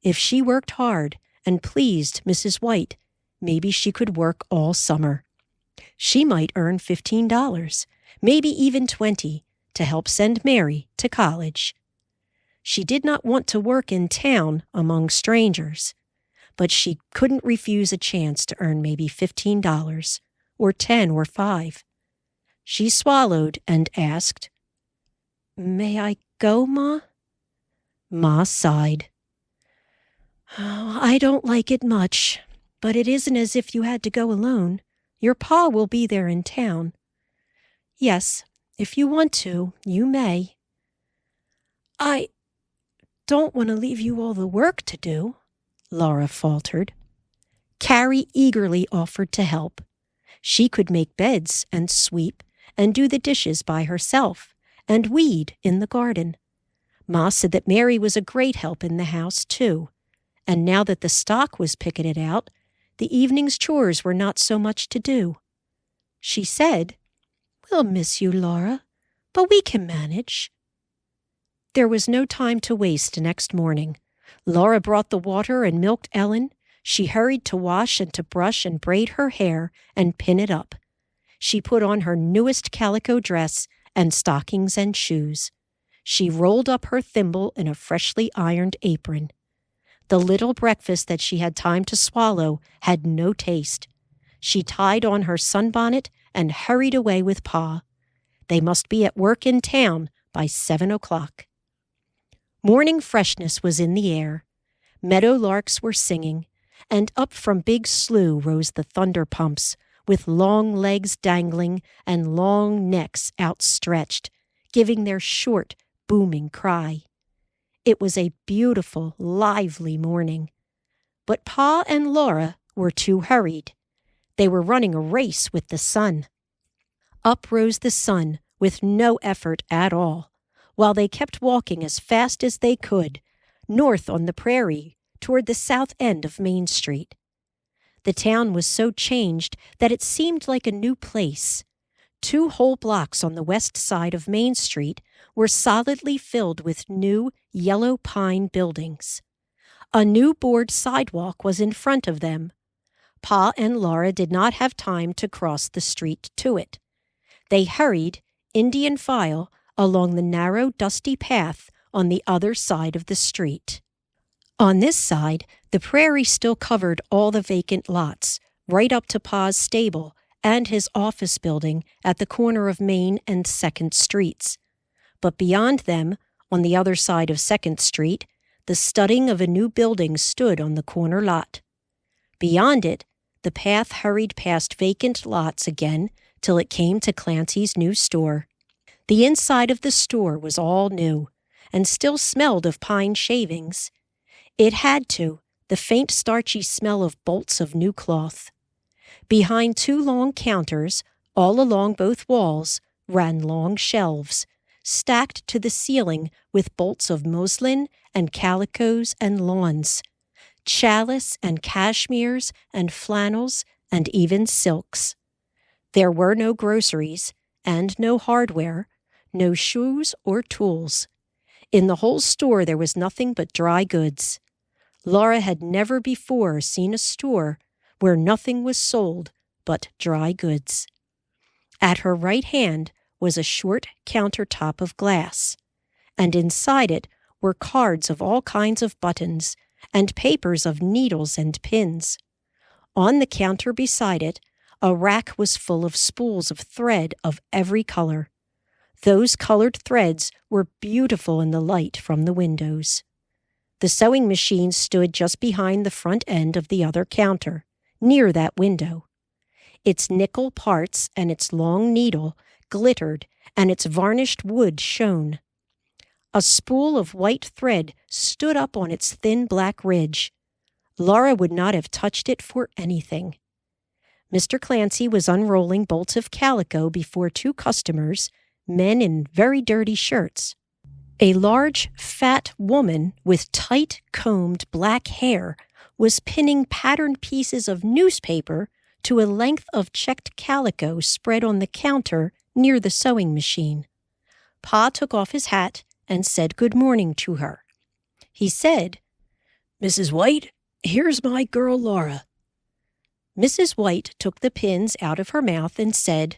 If she worked hard and pleased Mrs. White, maybe she could work all summer. She might earn $15, maybe even $20, to help send Mary to college. She did not want to work in town among strangers, but she couldn't refuse a chance to earn maybe $15, or $10 or $5. She swallowed and asked, "May I go, Ma?" Ma sighed. "Oh, I don't like it much, but it isn't as if you had to go alone. Your pa will be there in town. Yes, if you want to, you may." "I don't want to leave you all the work to do," Laura faltered. Carrie eagerly offered to help. She could make beds and sweep and do the dishes by herself and weed in the garden. Ma said that Mary was a great help in the house, too, and now that the stock was picketed out, the evening's chores were not so much to do. She said, "We'll miss you, Laura, but we can manage." There was no time to waste next morning. Laura brought the water and milked Ellen. She hurried to wash and to brush and braid her hair and pin it up. She put on her newest calico dress and stockings and shoes. She rolled up her thimble in a freshly ironed apron. The little breakfast that she had time to swallow had no taste. She tied on her sunbonnet and hurried away with Pa. They must be at work in town by 7 o'clock. Morning freshness was in the air. Meadow larks were singing, and up from Big Slough rose the thunder pumps, with long legs dangling and long necks outstretched, giving their short, booming cry. It was a beautiful, lively morning. But Pa and Laura were too hurried. They were running a race with the sun. Up rose the sun with no effort at all, while they kept walking as fast as they could, north on the prairie, toward the south end of Main Street. The town was so changed that it seemed like a new place. 2 whole blocks on the west side of Main Street were solidly filled with new yellow pine buildings. A new board sidewalk was in front of them. Pa and Laura did not have time to cross the street to it. They hurried, Indian file, along the narrow, dusty path on the other side of the street. On this side, the prairie still covered all the vacant lots, right up to Pa's stable and his office building at the corner of Main and 2nd Streets. But beyond them, on the other side of 2nd Street, the studding of a new building stood on the corner lot. Beyond it, the path hurried past vacant lots again till it came to Clancy's new store. The inside of the store was all new, and still smelled of pine shavings. It had to, the faint starchy smell of bolts of new cloth. Behind 2 long counters, all along both walls, ran long shelves, stacked to the ceiling with bolts of muslin and calicoes and lawns, chalice and cashmeres and flannels and even silks. There were no groceries and no hardware, no shoes or tools. In the whole store there was nothing but dry goods. Laura had never before seen a store where nothing was sold but dry goods. At her right hand was a short countertop of glass, and inside it were cards of all kinds of buttons and papers of needles and pins. On the counter beside it, a rack was full of spools of thread of every color. Those colored threads were beautiful in the light from the windows. The sewing machine stood just behind the front end of the other counter, near that window. Its nickel parts and its long needle glittered, and its varnished wood shone. A spool of white thread stood up on its thin black ridge. Laura would not have touched it for anything. Mr. Clancy was unrolling bolts of calico before 2 customers, men in very dirty shirts. A large, fat woman with tight, combed black hair was pinning patterned pieces of newspaper to a length of checked calico spread on the counter near the sewing machine. Pa took off his hat and said good morning to her. He said, "Mrs. White, here's my girl Laura." Mrs. White took the pins out of her mouth and said,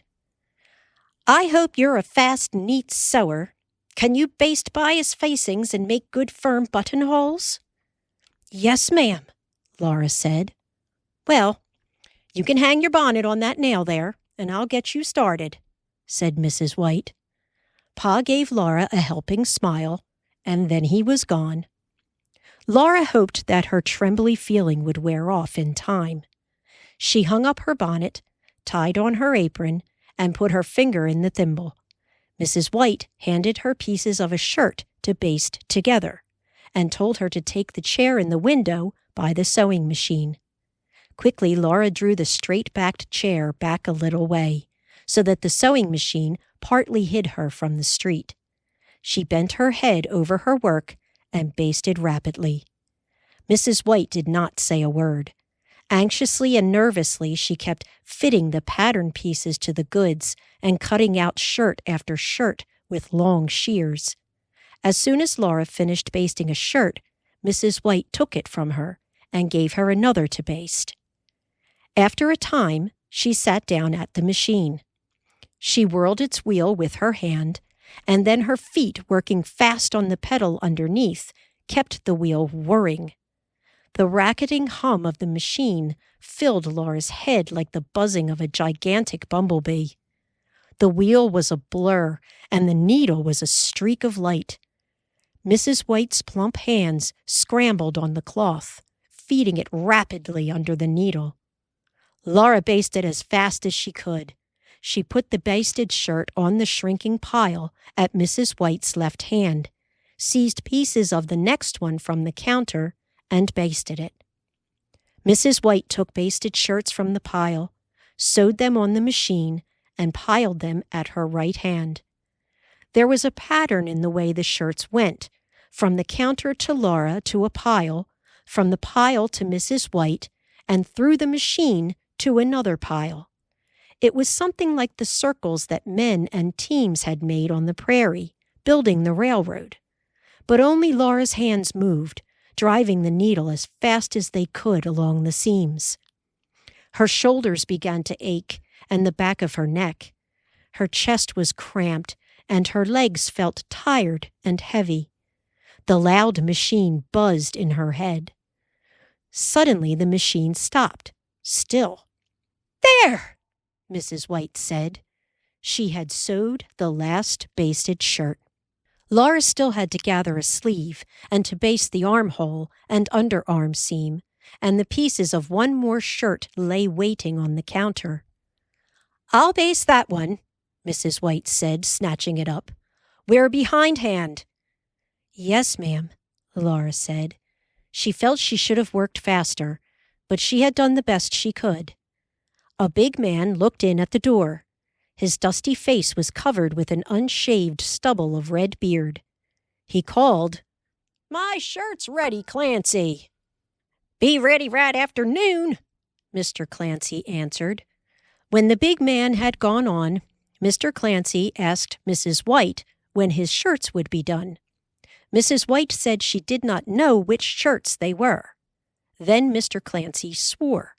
"I hope you're a fast, neat sewer. Can you baste bias facings and make good firm buttonholes?" "Yes, ma'am," Laura said. "Well, you can hang your bonnet on that nail there, and I'll get you started," said Mrs. White. Pa gave Laura a helping smile, and then he was gone. Laura hoped that her trembly feeling would wear off in time. She hung up her bonnet, tied on her apron, and put her finger in the thimble. Mrs. White handed her pieces of a shirt to baste together, and told her to take the chair in the window by the sewing machine. Quickly, Laura drew the straight-backed chair back a little way, so that the sewing machine partly hid her from the street. She bent her head over her work and basted rapidly. Mrs. White did not say a word. Anxiously and nervously, she kept fitting the pattern pieces to the goods and cutting out shirt after shirt with long shears. As soon as Laura finished basting a shirt, Mrs. White took it from her and gave her another to baste. After a time, she sat down at the machine. She whirled its wheel with her hand, and then her feet, working fast on the pedal underneath, kept the wheel whirring. The racketing hum of the machine filled Laura's head like the buzzing of a gigantic bumblebee. The wheel was a blur, and the needle was a streak of light. Mrs. White's plump hands scrambled on the cloth, feeding it rapidly under the needle. Laura basted as fast as she could. She put the basted shirt on the shrinking pile at Mrs. White's left hand, seized pieces of the next one from the counter, and basted it. Mrs. White took basted shirts from the pile, sewed them on the machine, and piled them at her right hand. There was a pattern in the way the shirts went, from the counter to Laura to a pile, from the pile to Mrs. White, and through the machine to another pile. It was something like the circles that men and teams had made on the prairie, building the railroad. But only Laura's hands moved, driving the needle as fast as they could along the seams. Her shoulders began to ache, and the back of her neck. Her chest was cramped, and her legs felt tired and heavy. The loud machine buzzed in her head. Suddenly the machine stopped, still. "There!" Mrs. White said. She had sewed the last basted shirt. Laura still had to gather a sleeve and to baste the armhole and underarm seam, and the pieces of one more shirt lay waiting on the counter. "I'll baste that one," Mrs. White said, snatching it up. "We're behindhand." "Yes, ma'am," Laura said. She felt she should have worked faster, but she had done the best she could. A big man looked in at the door. His dusty face was covered with an unshaved stubble of red beard. He called, "My shirt's ready, Clancy." "Be ready right after noon," Mr. Clancy answered. When the big man had gone on, Mr. Clancy asked Mrs. White when his shirts would be done. Mrs. White said she did not know which shirts they were. Then Mr. Clancy swore.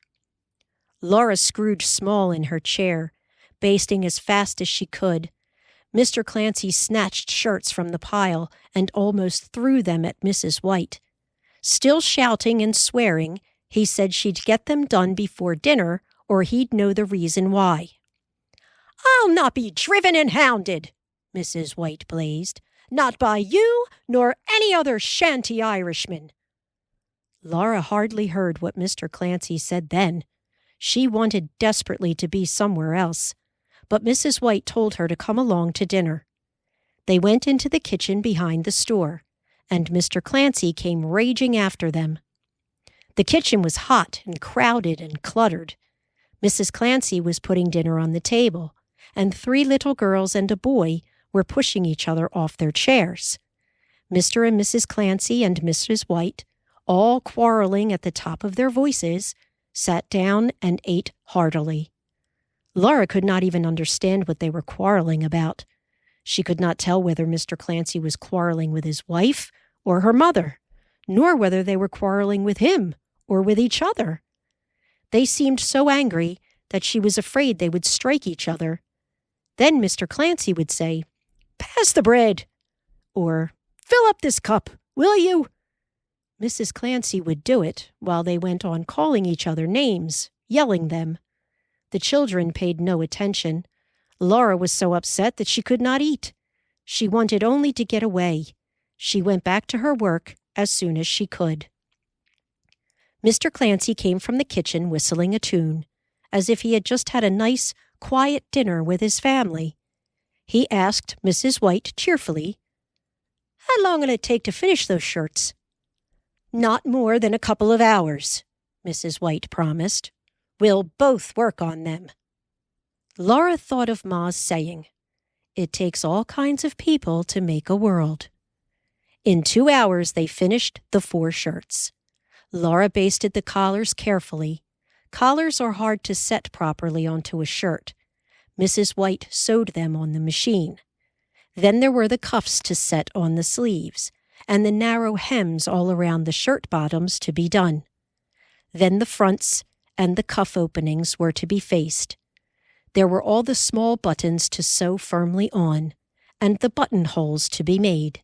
Laura screwed small in her chair, basting as fast as she could. Mr. Clancy snatched shirts from the pile and almost threw them at Mrs. White. Still shouting and swearing, he said she'd get them done before dinner or he'd know the reason why. "I'll not be driven and hounded," Mrs. White blazed. "Not by you nor any other shanty Irishman." Laura hardly heard what Mr. Clancy said then. She wanted desperately to be somewhere else, but Mrs. White told her to come along to dinner. They went into the kitchen behind the store, and Mr. Clancy came raging after them. The kitchen was hot and crowded and cluttered. Mrs. Clancy was putting dinner on the table, and 3 little girls and a boy were pushing each other off their chairs. Mr. and Mrs. Clancy and Mrs. White, all quarreling at the top of their voices, sat down and ate heartily. Laura could not even understand what they were quarreling about. She could not tell whether Mr. Clancy was quarreling with his wife or her mother, nor whether they were quarreling with him or with each other. They seemed so angry that she was afraid they would strike each other. Then Mr. Clancy would say, "Pass the bread," or "Fill up this cup, will you?" Mrs. Clancy would do it while they went on calling each other names, yelling them. The children paid no attention. Laura was so upset that she could not eat. She wanted only to get away. She went back to her work as soon as she could. Mr. Clancy came from the kitchen whistling a tune, as if he had just had a nice, quiet dinner with his family. He asked Mrs. White cheerfully, "How long will it take to finish those shirts?" "Not more than a couple of hours," Mrs. White promised. "We'll both work on them." Laura thought of Ma's saying, "It takes all kinds of people to make a world." In 2 hours they finished the 4 shirts. Laura basted the collars carefully. Collars are hard to set properly onto a shirt. Mrs. White sewed them on the machine. Then there were the cuffs to set on the sleeves, and the narrow hems all around the shirt bottoms to be done. Then the fronts and the cuff openings were to be faced. There were all the small buttons to sew firmly on, and the buttonholes to be made.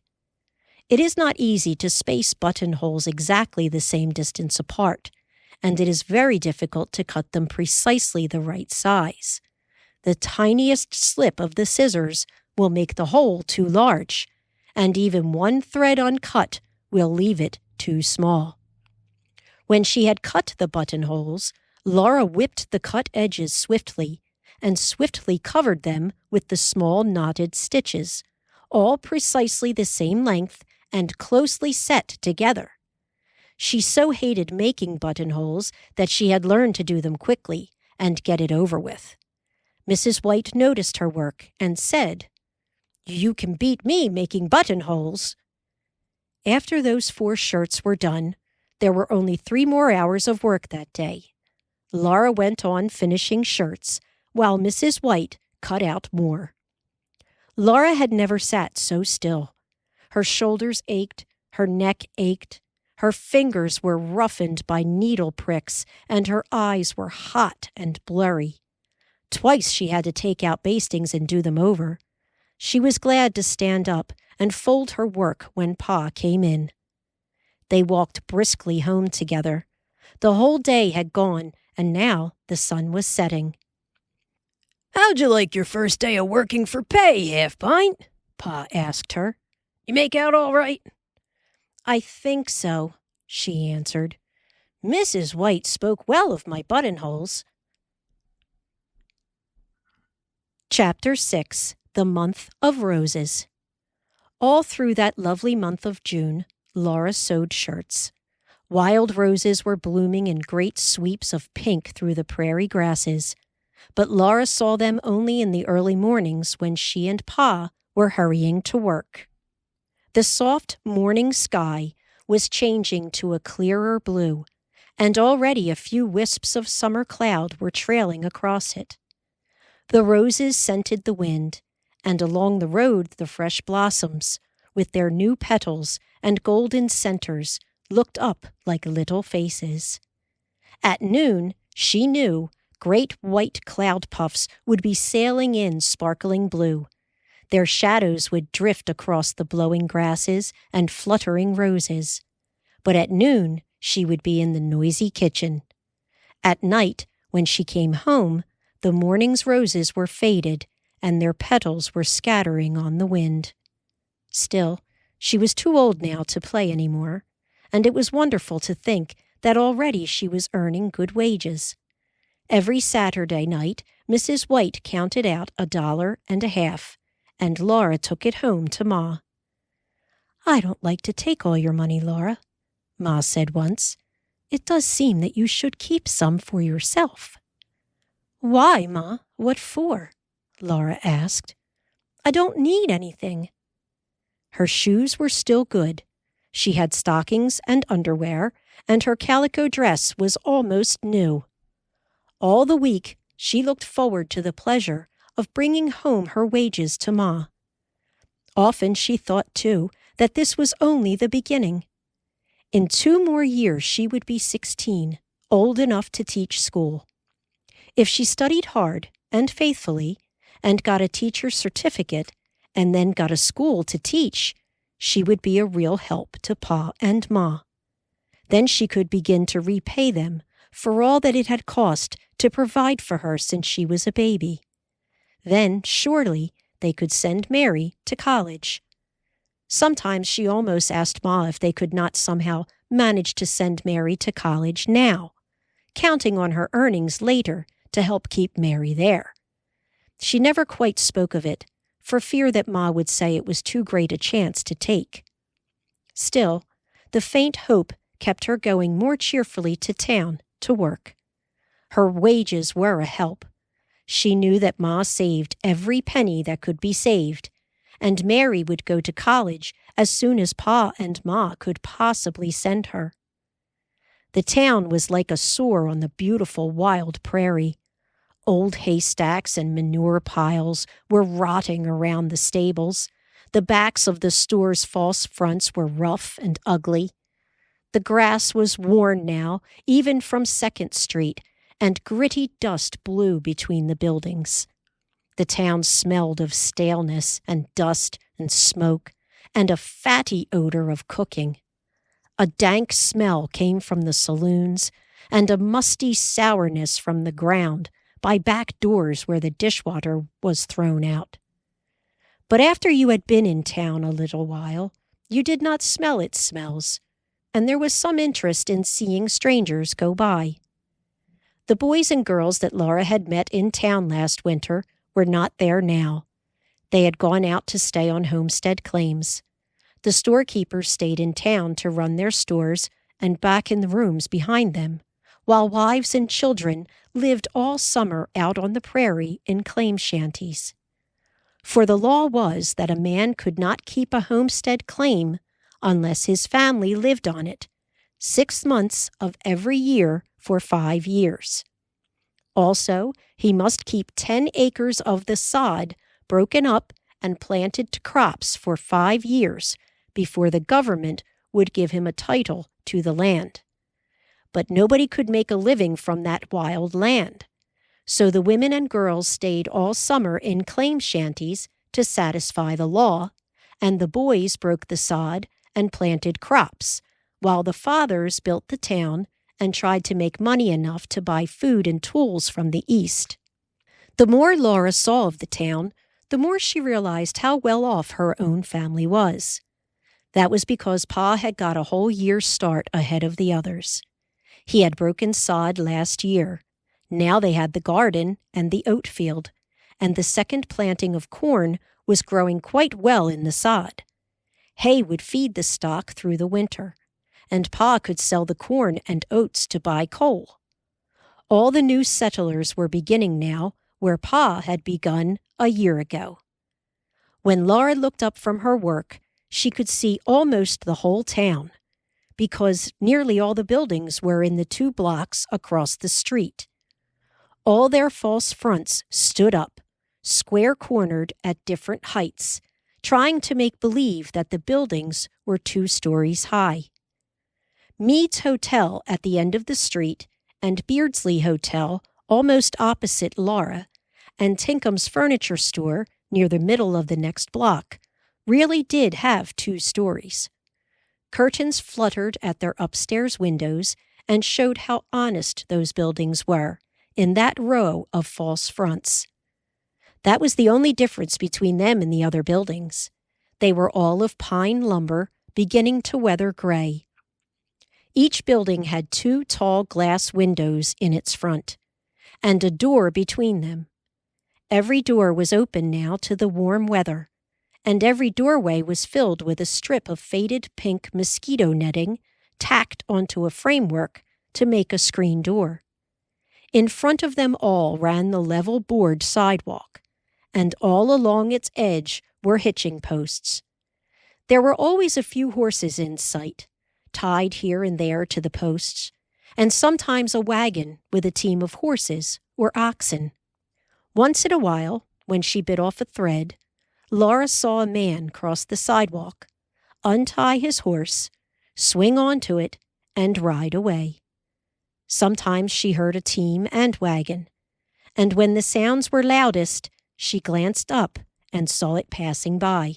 It is not easy to space buttonholes exactly the same distance apart, and it is very difficult to cut them precisely the right size. The tiniest slip of the scissors will make the hole too large, and even one thread uncut will leave it too small. When she had cut the buttonholes, Laura whipped the cut edges swiftly, and swiftly covered them with the small knotted stitches, all precisely the same length and closely set together. She so hated making buttonholes that she had learned to do them quickly and get it over with. Mrs. White noticed her work and said, You can beat me making buttonholes." After those 4 shirts were done, there were only 3 more hours of work that day. Laura went on finishing shirts, while Mrs. White cut out more. Laura had never sat so still. Her shoulders ached, her neck ached, her fingers were roughened by needle pricks, and her eyes were hot and blurry. Twice she had to take out bastings and do them over. She was glad to stand up and fold her work when Pa came in. They walked briskly home together. The whole day had gone, and now the sun was setting. "How'd you like your first day of working for pay, Half-Pint?" Pa asked her. "You make out all right?" "I think so," she answered. "Mrs. White spoke well of my buttonholes." Chapter 6. The Month of Roses. All through that lovely month of June, Laura sewed shirts. Wild roses were blooming in great sweeps of pink through the prairie grasses, but Laura saw them only in the early mornings when she and Pa were hurrying to work. The soft morning sky was changing to a clearer blue, and already a few wisps of summer cloud were trailing across it. The roses scented the wind, and along the road the fresh blossoms, with their new petals and golden centers, looked up like little faces. At noon, she knew, great white cloud puffs would be sailing in sparkling blue. Their shadows would drift across the blowing grasses and fluttering roses. But at noon, she would be in the noisy kitchen. At night, when she came home, the morning's roses were faded, and their petals were scattering on the wind. Still, she was too old now to play any more, and it was wonderful to think that already she was earning good wages. Every Saturday night, Mrs. White counted out $1.50, and Laura took it home to Ma. "I don't like to take all your money, Laura," Ma said once. "It does seem that you should keep some for yourself." "Why, Ma? What for?" Laura asked. "I don't need anything." Her shoes were still good. She had stockings and underwear, and her calico dress was almost new. All the week, she looked forward to the pleasure of bringing home her wages to Ma. Often she thought, too, that this was only the beginning. In 2 more years she would be 16, old enough to teach school. If she studied hard and faithfully, and got a teacher's certificate, and then got a school to teach, she would be a real help to Pa and Ma. Then she could begin to repay them for all that it had cost to provide for her since she was a baby. Then, surely, they could send Mary to college. Sometimes she almost asked Ma if they could not somehow manage to send Mary to college now, counting on her earnings later to help keep Mary there. She never quite spoke of it, for fear that Ma would say it was too great a chance to take. Still, the faint hope kept her going more cheerfully to town to work. Her wages were a help. She knew that Ma saved every penny that could be saved, and Mary would go to college as soon as Pa and Ma could possibly send her. The town was like a sore on the beautiful wild prairie. Old haystacks and manure piles were rotting around the stables. The backs of the store's false fronts were rough and ugly. The grass was worn now, even from 2nd Street, and gritty dust blew between the buildings. The town smelled of staleness and dust and smoke, and a fatty odor of cooking. A dank smell came from the saloons, and a musty sourness from the ground by back doors where the dishwater was thrown out. But after you had been in town a little while, you did not smell its smells, and there was some interest in seeing strangers go by. The boys and girls that Laura had met in town last winter were not there now. They had gone out to stay on homestead claims. The storekeepers stayed in town to run their stores and back in the rooms behind them, while wives and children lived all summer out on the prairie in claim shanties. For the law was that a man could not keep a homestead claim unless his family lived on it 6 months of every year for 5 years. Also, he must keep 10 acres of the sod broken up and planted to crops for 5 years before the government would give him a title to the land. But nobody could make a living from that wild land. So the women and girls stayed all summer in claim shanties to satisfy the law, and the boys broke the sod and planted crops, while the fathers built the town and tried to make money enough to buy food and tools from the east. The more Laura saw of the town, the more she realized how well off her own family was. That was because Pa had got a whole year's start ahead of the others. He had broken sod last year. Now they had the garden and the oat field, and the second planting of corn was growing quite well in the sod. Hay would feed the stock through the winter, and Pa could sell the corn and oats to buy coal. All the new settlers were beginning now where Pa had begun a year ago. When Laura looked up from her work, she could see almost the whole town, because nearly all the buildings were in the 2 blocks across the street. All their false fronts stood up, square-cornered at different heights, trying to make believe that the buildings were 2 stories high. Mead's Hotel at the end of the street, and Beardsley Hotel almost opposite Laura, and Tinkum's furniture store near the middle of the next block really did have 2 stories. Curtains fluttered at their upstairs windows and showed how honest those buildings were in that row of false fronts. That was the only difference between them and the other buildings. They were all of pine lumber, beginning to weather gray. Each building had 2 tall glass windows in its front, and a door between them. Every door was open now to the warm weather, and every doorway was filled with a strip of faded pink mosquito netting tacked onto a framework to make a screen door. In front of them all ran the level board sidewalk, and all along its edge were hitching posts. There were always a few horses in sight, tied here and there to the posts, and sometimes a wagon with a team of horses or oxen. Once in a while, when she bit off a thread, Laura saw a man cross the sidewalk, untie his horse, swing onto it, and ride away. Sometimes she heard a team and wagon, and when the sounds were loudest, she glanced up and saw it passing by.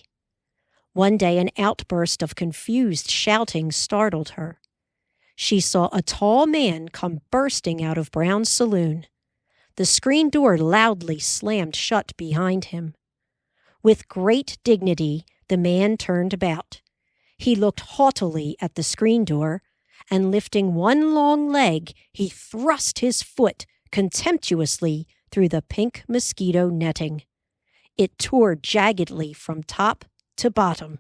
One day an outburst of confused shouting startled her. She saw a tall man come bursting out of Brown's saloon. The screen door loudly slammed shut behind him. With great dignity, the man turned about. He looked haughtily at the screen door, and lifting one long leg, he thrust his foot contemptuously through the pink mosquito netting. It tore jaggedly from top to bottom.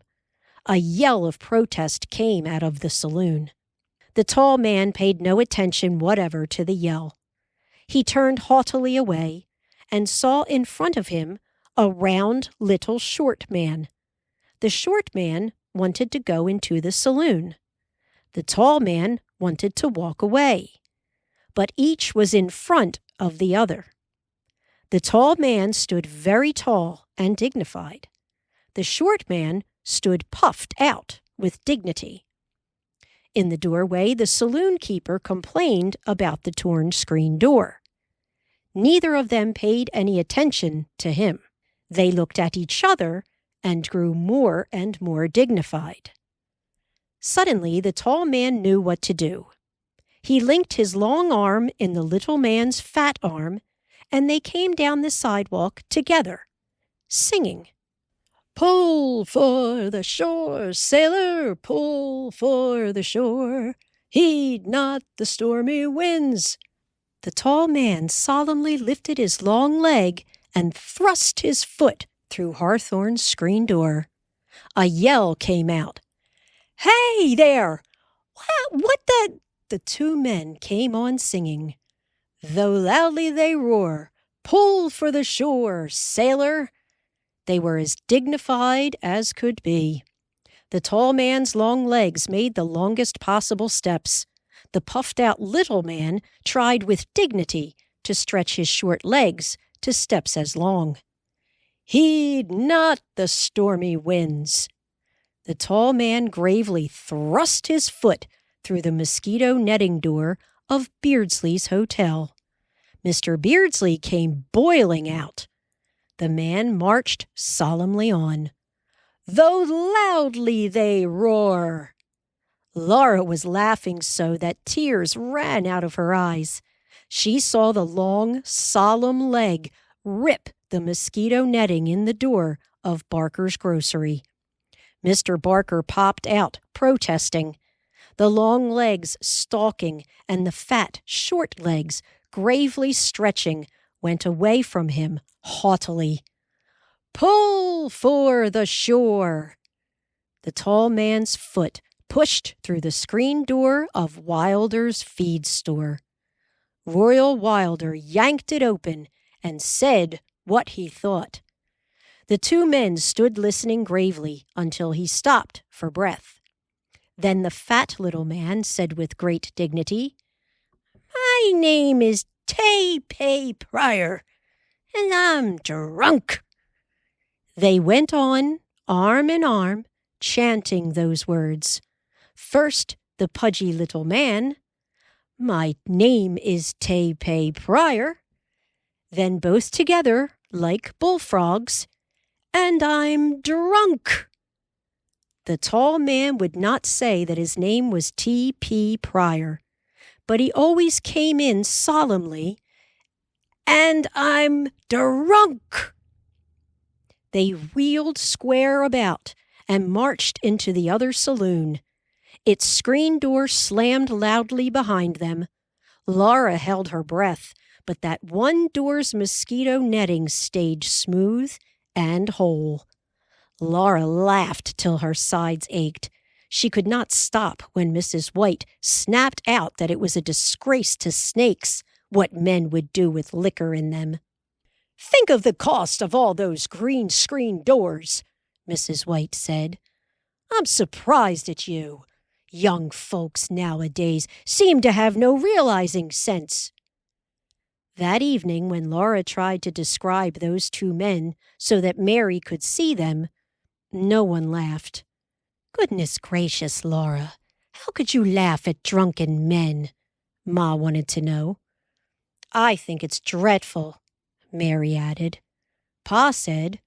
A yell of protest came out of the saloon. The tall man paid no attention whatever to the yell. He turned haughtily away and saw in front of him a round little short man. The short man wanted to go into the saloon. The tall man wanted to walk away, but each was in front of the other. The tall man stood very tall and dignified. The short man stood puffed out with dignity. In the doorway, the saloon keeper complained about the torn screen door. Neither of them paid any attention to him. They looked at each other and grew more and more dignified. Suddenly, the tall man knew what to do. He linked his long arm in the little man's fat arm, and they came down the sidewalk together, singing. Pull for the shore, sailor, pull for the shore. Heed not the stormy winds. The tall man solemnly lifted his long leg and thrust his foot through Hawthorne's screen door. A yell came out. Hey there! What the... The 2 men came on singing. Though loudly they roar, pull for the shore, sailor. They were as dignified as could be. The tall man's long legs made the longest possible steps. The puffed-out little man tried with dignity to stretch his short legs to steps as long. Heed not the stormy winds. The tall man gravely thrust his foot through the mosquito netting door of Beardsley's hotel. Mr. Beardsley came boiling out. The man marched solemnly on. Though loudly they roar. Laura was laughing so that tears ran out of her eyes. She saw the long, solemn leg rip the mosquito netting in the door of Barker's grocery. Mr. Barker popped out, protesting. The long legs stalking and the fat, short legs gravely stretching went away from him haughtily. Pull for the shore. The tall man's foot pushed through the screen door of Wilder's feed store. Royal Wilder yanked it open and said what he thought. The two men stood listening gravely until he stopped for breath. Then the fat little man said with great dignity, My name is Tay-Pay Prairie, and I'm drunk. They went on, arm in arm, chanting those words. First, the pudgy little man, My name is Tay-Pay Prairie. Then both together, like bullfrogs, And I'm drunk. The tall man would not say that his name was T.P. Prairie, but he always came in solemnly, And I'm drunk. They wheeled square about and marched into the other saloon. Its screen door slammed loudly behind them. Laura held her breath, but that one door's mosquito netting stayed smooth and whole. Laura laughed till her sides ached. She could not stop when Mrs. White snapped out that it was a disgrace to snakes what men would do with liquor in them. Think of the cost of all those green screen doors, Mrs. White said. I'm surprised at you. Young folks nowadays seem to have no realizing sense. That evening, when Laura tried to describe those two men so that Mary could see them, no one laughed. Goodness gracious, Laura, how could you laugh at drunken men? Ma wanted to know. I think it's dreadful, Mary added. Pa said,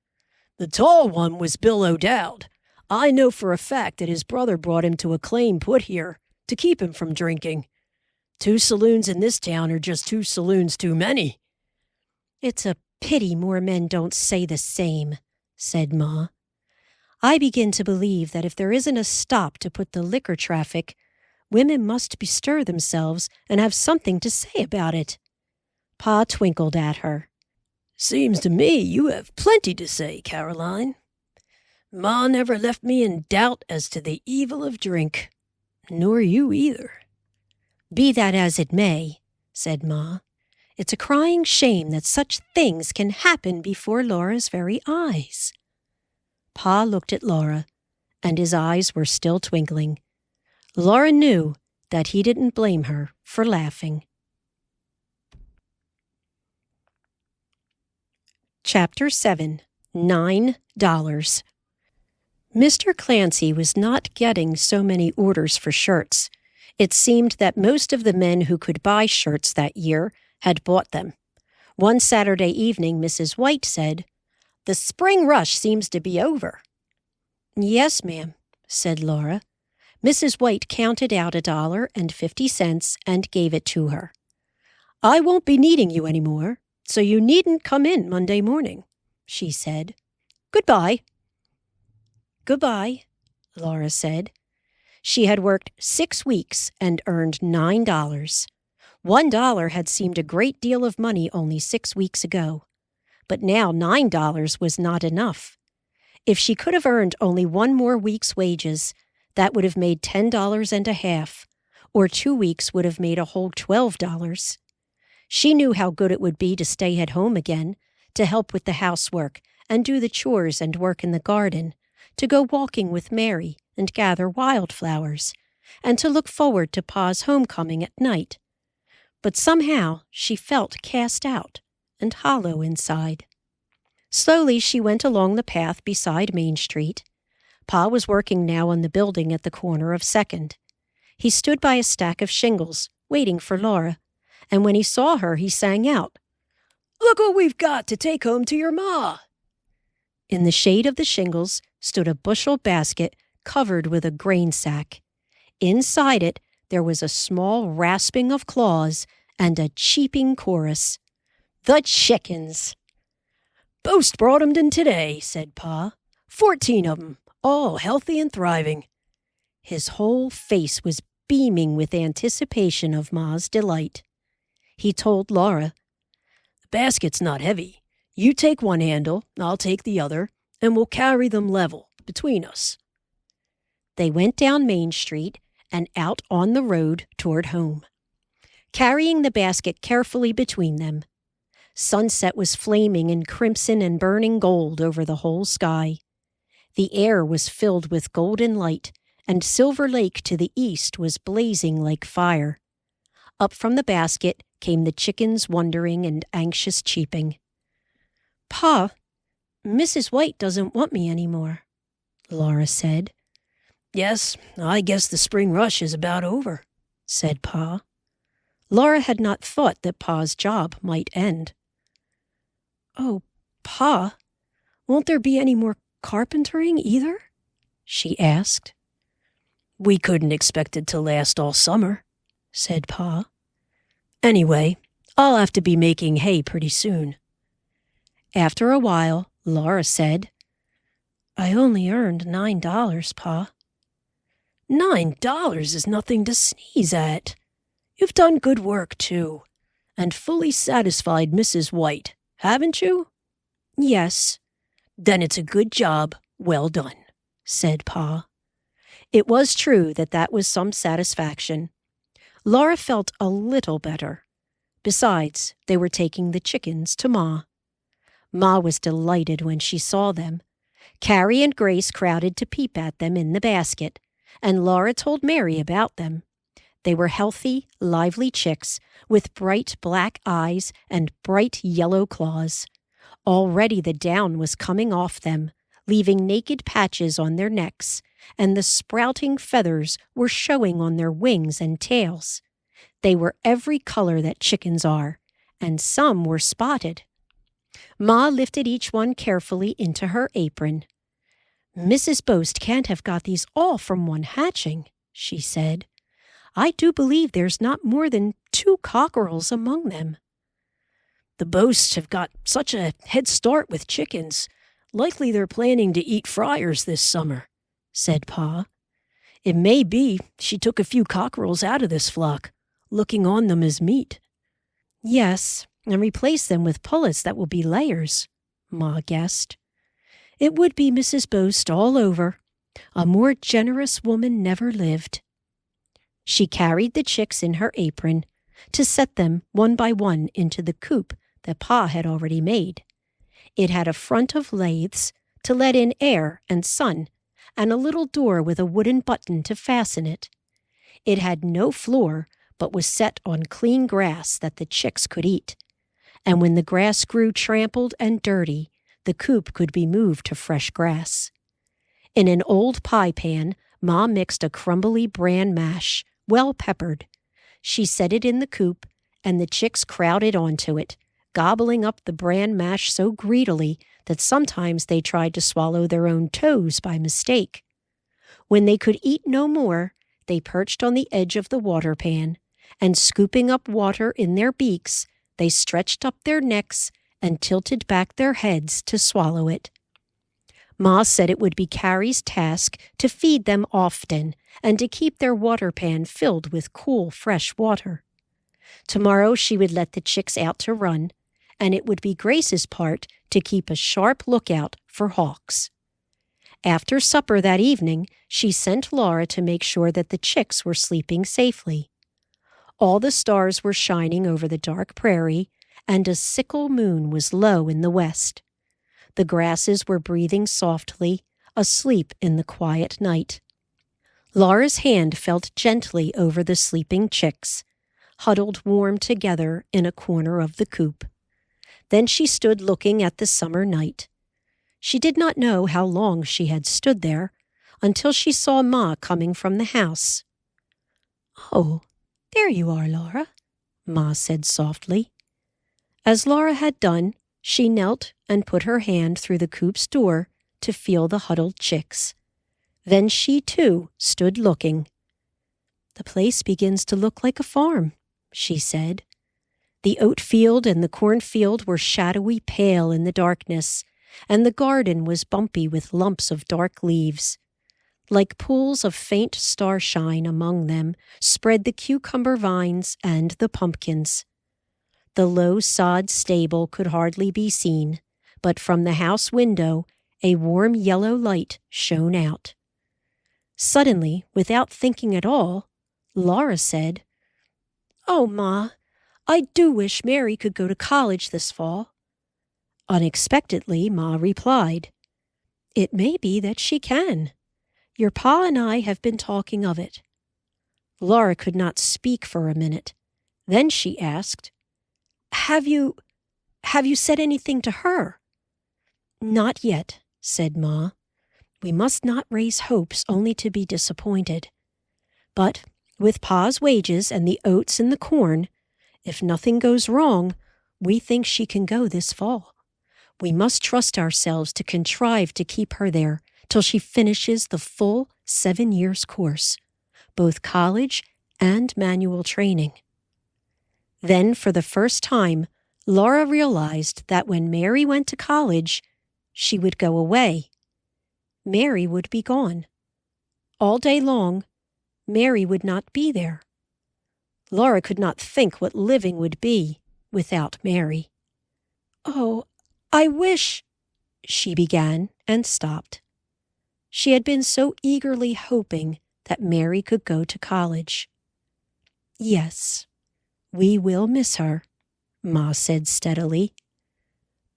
The tall one was Bill O'Dowd. I know for a fact that his brother brought him to a claim put here to keep him from drinking. 2 saloons in this town are just 2 saloons too many. It's a pity more men don't say the same, said Ma. I begin to believe that if there isn't a stop to put the liquor traffic, women must bestir themselves and have something to say about it. Pa twinkled at her. Seems to me you have plenty to say, Caroline. Ma never left me in doubt as to the evil of drink, nor you either. Be that as it may, said Ma, it's a crying shame that such things can happen before Laura's very eyes. Pa looked at Laura, and his eyes were still twinkling. Laura knew that he didn't blame her for laughing. Chapter 7. $9. Mr. Clancy was not getting so many orders for shirts. It seemed that most of the men who could buy shirts that year had bought them. One Saturday evening, Mrs. White said, The spring rush seems to be over. Yes, ma'am, said Laura. Mrs. White counted out $1.50 and gave it to her. I won't be needing you any more, so you needn't come in Monday morning, she said. Goodbye. Goodbye, Laura said. She had worked 6 weeks and earned $9. $1 had seemed a great deal of money only 6 weeks ago, but now $9 was not enough. If she could have earned only 1 more week's wages, that would have made $10.50, or 2 weeks would have made a whole $12. She knew how good it would be to stay at home again, to help with the housework, and do the chores and work in the garden, to go walking with Mary and gather wildflowers, and to look forward to Pa's homecoming at night. But somehow she felt cast out and hollow inside. Slowly she went along the path beside Main Street. Pa was working now on the building at the corner of 2nd. He stood by a stack of shingles, waiting for Laura, and when he saw her, he sang out, "Look what we've got to take home to your ma!" In the shade of the shingles stood a bushel basket covered with a grain sack. Inside it, there was a small rasping of claws and a cheeping chorus. "The chickens!" "Boast brought 'em in today," said Pa. 14 of 'em, all healthy and thriving." His whole face was beaming with anticipation of Ma's delight. He told Laura, "The basket's not heavy. You take one handle, I'll take the other, and we'll carry them level between us." They went down Main Street and out on the road toward home, carrying the basket carefully between them. Sunset was flaming in crimson and burning gold over the whole sky. The air was filled with golden light, and Silver Lake to the east was blazing like fire. Up from the basket came the chickens' wondering and anxious cheeping. "Pa, Mrs. White doesn't want me anymore," Laura said. "Yes, I guess the spring rush is about over," said Pa. Laura had not thought that Pa's job might end. "Oh, Pa, won't there be any more carpentering either?" she asked. "We couldn't expect it to last all summer," said Pa. "Anyway, I'll have to be making hay pretty soon." After a while, Laura said, "I only earned $9, Pa." $9 is nothing to sneeze at. You've done good work, too, and fully satisfied Mrs. White, haven't you?" "Yes." "Then it's a good job, well done," said Pa. It was true that was some satisfaction. Laura felt a little better. Besides, they were taking the chickens to Ma. Ma was delighted when she saw them. Carrie and Grace crowded to peep at them in the basket, and Laura told Mary about them. They were healthy, lively chicks with bright black eyes and bright yellow claws. Already the down was coming off them, leaving naked patches on their necks, and the sprouting feathers were showing on their wings and tails. They were every color that chickens are, and some were spotted. Ma lifted each one carefully into her apron. "Mrs. Boast can't have got these all from one hatching," she said. "I do believe there's not more than 2 cockerels among them." "The Boasts have got such a head start with chickens. Likely they're planning to eat fryers this summer," said Pa. "It may be she took a few cockerels out of this flock, looking on them as meat." "Yes, and replace them with pullets that will be layers," Ma guessed. It would be Mrs. Boast all over. A more generous woman never lived. She carried the chicks in her apron to set them one by one into the coop that Pa had already made. It had a front of lathes to let in air and sun, and a little door with a wooden button to fasten it. It had no floor, but was set on clean grass that the chicks could eat. And when the grass grew trampled and dirty, the coop could be moved to fresh grass. In an old pie pan, Ma mixed a crumbly bran mash, well peppered. She set it in the coop, and the chicks crowded onto it, gobbling up the bran mash so greedily that sometimes they tried to swallow their own toes by mistake. When they could eat no more, they perched on the edge of the water pan, and scooping up water in their beaks, they stretched up their necks and tilted back their heads to swallow it. Ma said it would be Carrie's task to feed them often and to keep their water pan filled with cool, fresh water. Tomorrow she would let the chicks out to run, and it would be Grace's part to keep a sharp lookout for hawks. After supper that evening, she sent Laura to make sure that the chicks were sleeping safely. All the stars were shining over the dark prairie, and a sickle moon was low in the west. The grasses were breathing softly, asleep in the quiet night. Laura's hand felt gently over the sleeping chicks, huddled warm together in a corner of the coop. Then she stood looking at the summer night. She did not know how long she had stood there until she saw Ma coming from the house. "Oh, there you are, Laura," Ma said softly. As Laura had done, she knelt and put her hand through the coop's door to feel the huddled chicks. Then she, too, stood looking. "The place begins to look like a farm," she said. The oat field and the cornfield were shadowy pale in the darkness, and the garden was bumpy with lumps of dark leaves. Like pools of faint starshine among them spread the cucumber vines and the pumpkins. The low sod stable could hardly be seen, but from the house window a warm yellow light shone out. Suddenly, without thinking at all, Laura said, "Oh, Ma, I do wish Mary could go to college this fall." Unexpectedly, Ma replied, "It may be that she can. Your pa and I have been talking of it." Laura could not speak for a minute. Then she asked, Have you said anything to her?" "Not yet," said Ma. "We must not raise hopes only to be disappointed. But with Pa's wages and the oats and the corn, if nothing goes wrong, we think she can go this fall. We must trust ourselves to contrive to keep her there till she finishes the full 7 years course, both college and manual training." Then, for the first time, Laura realized that when Mary went to college, she would go away. Mary would be gone. All day long, Mary would not be there. Laura could not think what living would be without Mary. "Oh, I wish," she began and stopped. She had been so eagerly hoping that Mary could go to college. "Yes, we will miss her," Ma said steadily.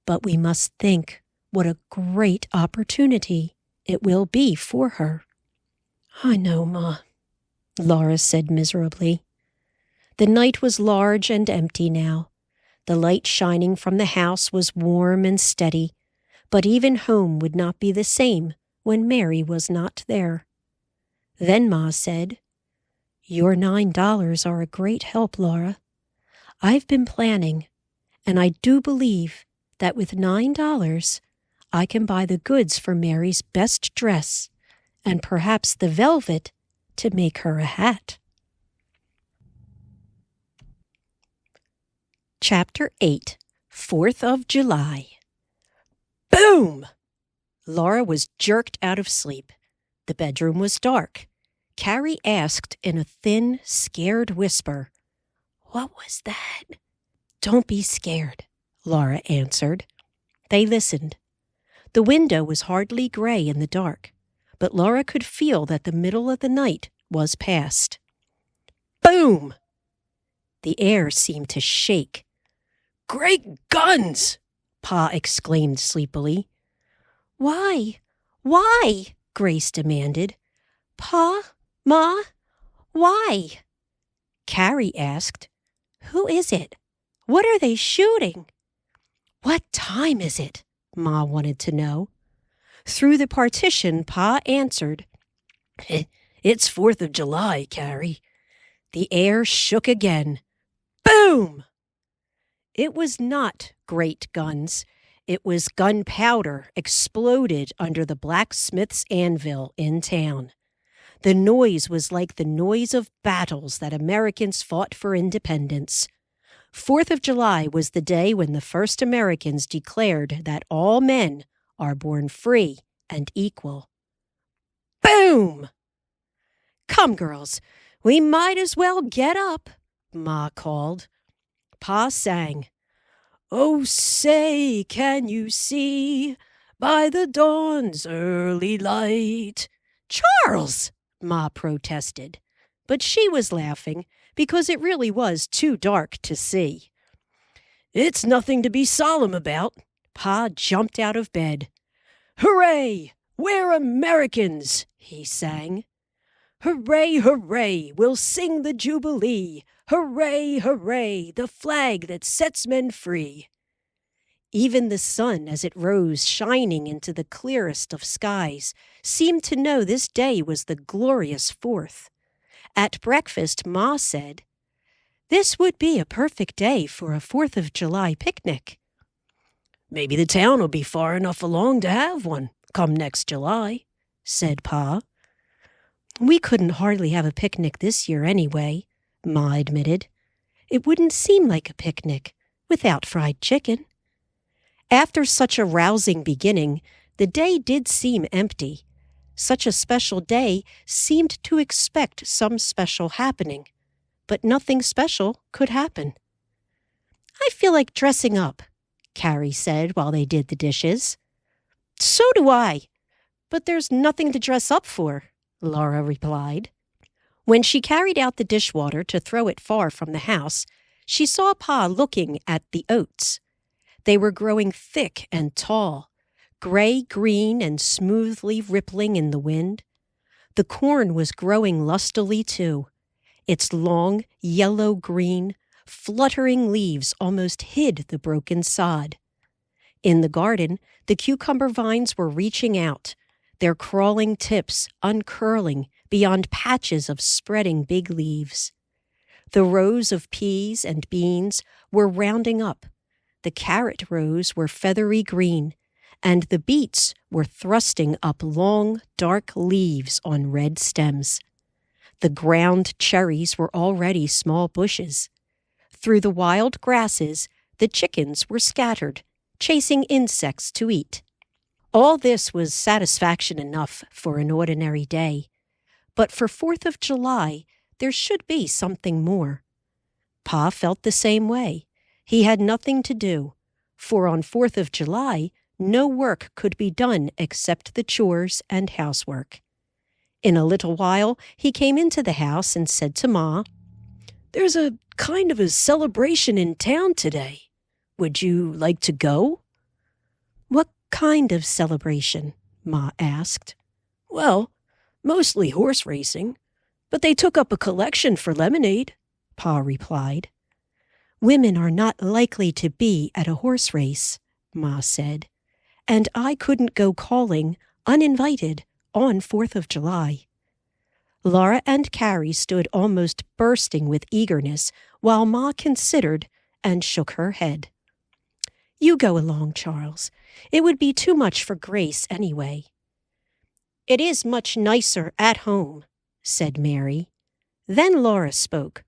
"But we must think what a great opportunity it will be for her." "I know, Ma," Laura said miserably. The night was large and empty now. The light shining from the house was warm and steady, but even home would not be the same when Mary was not there. Then Ma said, "Your $9 are a great help, Laura. I've been planning, and I do believe that with $9 I can buy the goods for Mary's best dress and perhaps the velvet to make her a hat." Chapter 8, 4th of July. Boom! Laura was jerked out of sleep. The bedroom was dark. Carrie asked in a thin, scared whisper, "What was that?" "Don't be scared," Laura answered. They listened. The window was hardly gray in the dark, but Laura could feel that the middle of the night was past. Boom! The air seemed to shake. "Great guns!" Pa exclaimed sleepily. "Why? Why?" Grace demanded. "Pa? Ma? Why?" Carrie asked, "Who is it? What are they shooting?" "What time is it?" Ma wanted to know. Through the partition, Pa answered, "It's 4th of July, Carrie." The air shook again. Boom! It was not great guns. It was gunpowder exploded under the blacksmith's anvil in town. The noise was like the noise of battles that Americans fought for independence. 4th of July was the day when the first Americans declared that all men are born free and equal. Boom! "Come, girls, we might as well get up," Ma called. Pa sang, "Oh, say, can you see by the dawn's early light?" "Charles!" Ma protested, but she was laughing because it really was too dark to see. "It's nothing to be solemn about," Pa jumped out of bed. "Hooray! We're Americans!" he sang. "Hooray, hooray! We'll sing the Jubilee! Hooray, hooray! The flag that sets men free!" Even the sun, as it rose shining into the clearest of skies, seemed to know this day was the glorious 4th. At breakfast, Ma said, "This would be a perfect day for a 4th of July picnic." "Maybe the town will be far enough along to have one come next July," said Pa. "We couldn't hardly have a picnic this year anyway," Ma admitted. "It wouldn't seem like a picnic without fried chicken." After such a rousing beginning, the day did seem empty. Such a special day seemed to expect some special happening, but nothing special could happen. "I feel like dressing up," Carrie said while they did the dishes. "So do I, but there's nothing to dress up for," Laura replied. When she carried out the dishwater to throw it far from the house, she saw Pa looking at the oats. They were growing thick and tall, gray-green and smoothly rippling in the wind. The corn was growing lustily, too. Its long, yellow-green, fluttering leaves almost hid the broken sod. In the garden, the cucumber vines were reaching out, their crawling tips uncurling beyond patches of spreading big leaves. The rows of peas and beans were rounding up. The carrot rows were feathery green, and the beets were thrusting up long, dark leaves on red stems. The ground cherries were already small bushes. Through the wild grasses, the chickens were scattered, chasing insects to eat. All this was satisfaction enough for an ordinary day. But for 4th of July, there should be something more. Pa felt the same way. He had nothing to do, for on 4th of July, no work could be done except the chores and housework. In a little while, he came into the house and said to Ma, "There's a kind of a celebration in town today. Would you like to go?" "What kind of celebration?" Ma asked. "Well, mostly horse racing, but they took up a collection for lemonade," Pa replied. "Women are not likely to be at a horse race," Ma said, "and I couldn't go calling, uninvited, on 4th of July." Laura and Carrie stood almost bursting with eagerness while Ma considered and shook her head. "You go along, Charles. It would be too much for Grace anyway." "It is much nicer at home," said Mary. Then Laura spoke.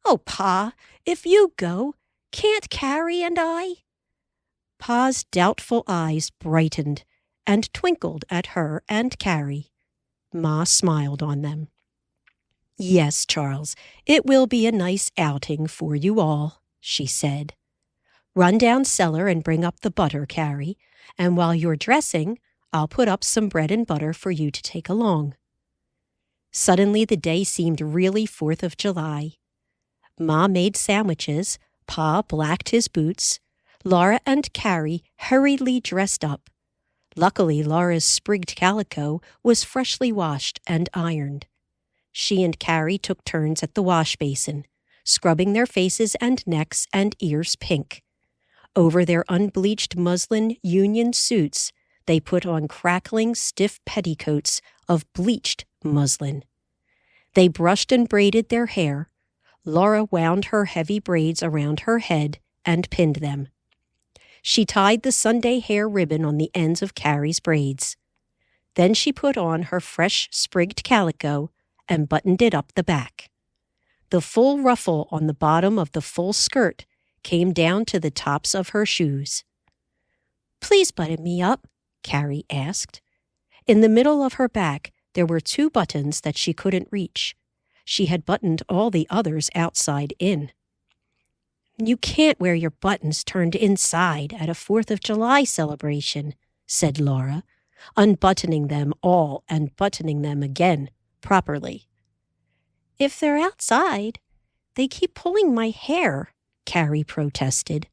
"Oh, Pa, if you go, can't Carrie and I?" Pa's doubtful eyes brightened and twinkled at her and Carrie. Ma smiled on them. "Yes, Charles, it will be a nice outing for you all," she said. "Run down cellar and bring up the butter, Carrie, and while you're dressing, I'll put up some bread and butter for you to take along." Suddenly the day seemed really 4th of July. Ma made sandwiches, Pa blacked his boots, Laura and Carrie hurriedly dressed up. Luckily, Laura's sprigged calico was freshly washed and ironed. She and Carrie took turns at the wash basin, scrubbing their faces and necks and ears pink. Over their unbleached muslin union suits, they put on crackling, stiff petticoats of bleached muslin. They brushed and braided their hair. Laura wound her heavy braids around her head and pinned them. She tied the Sunday hair ribbon on the ends of Carrie's braids. Then she put on her fresh sprigged calico and buttoned it up the back. The full ruffle on the bottom of the full skirt came down to the tops of her shoes. "Please button me up," Carrie asked. In the middle of her back, there were 2 buttons that she couldn't reach. She had buttoned all the others outside in. "You can't wear your buttons turned inside at a 4th of July celebration," said Laura, unbuttoning them all and buttoning them again properly. "If they're outside, they keep pulling my hair," Carrie protested.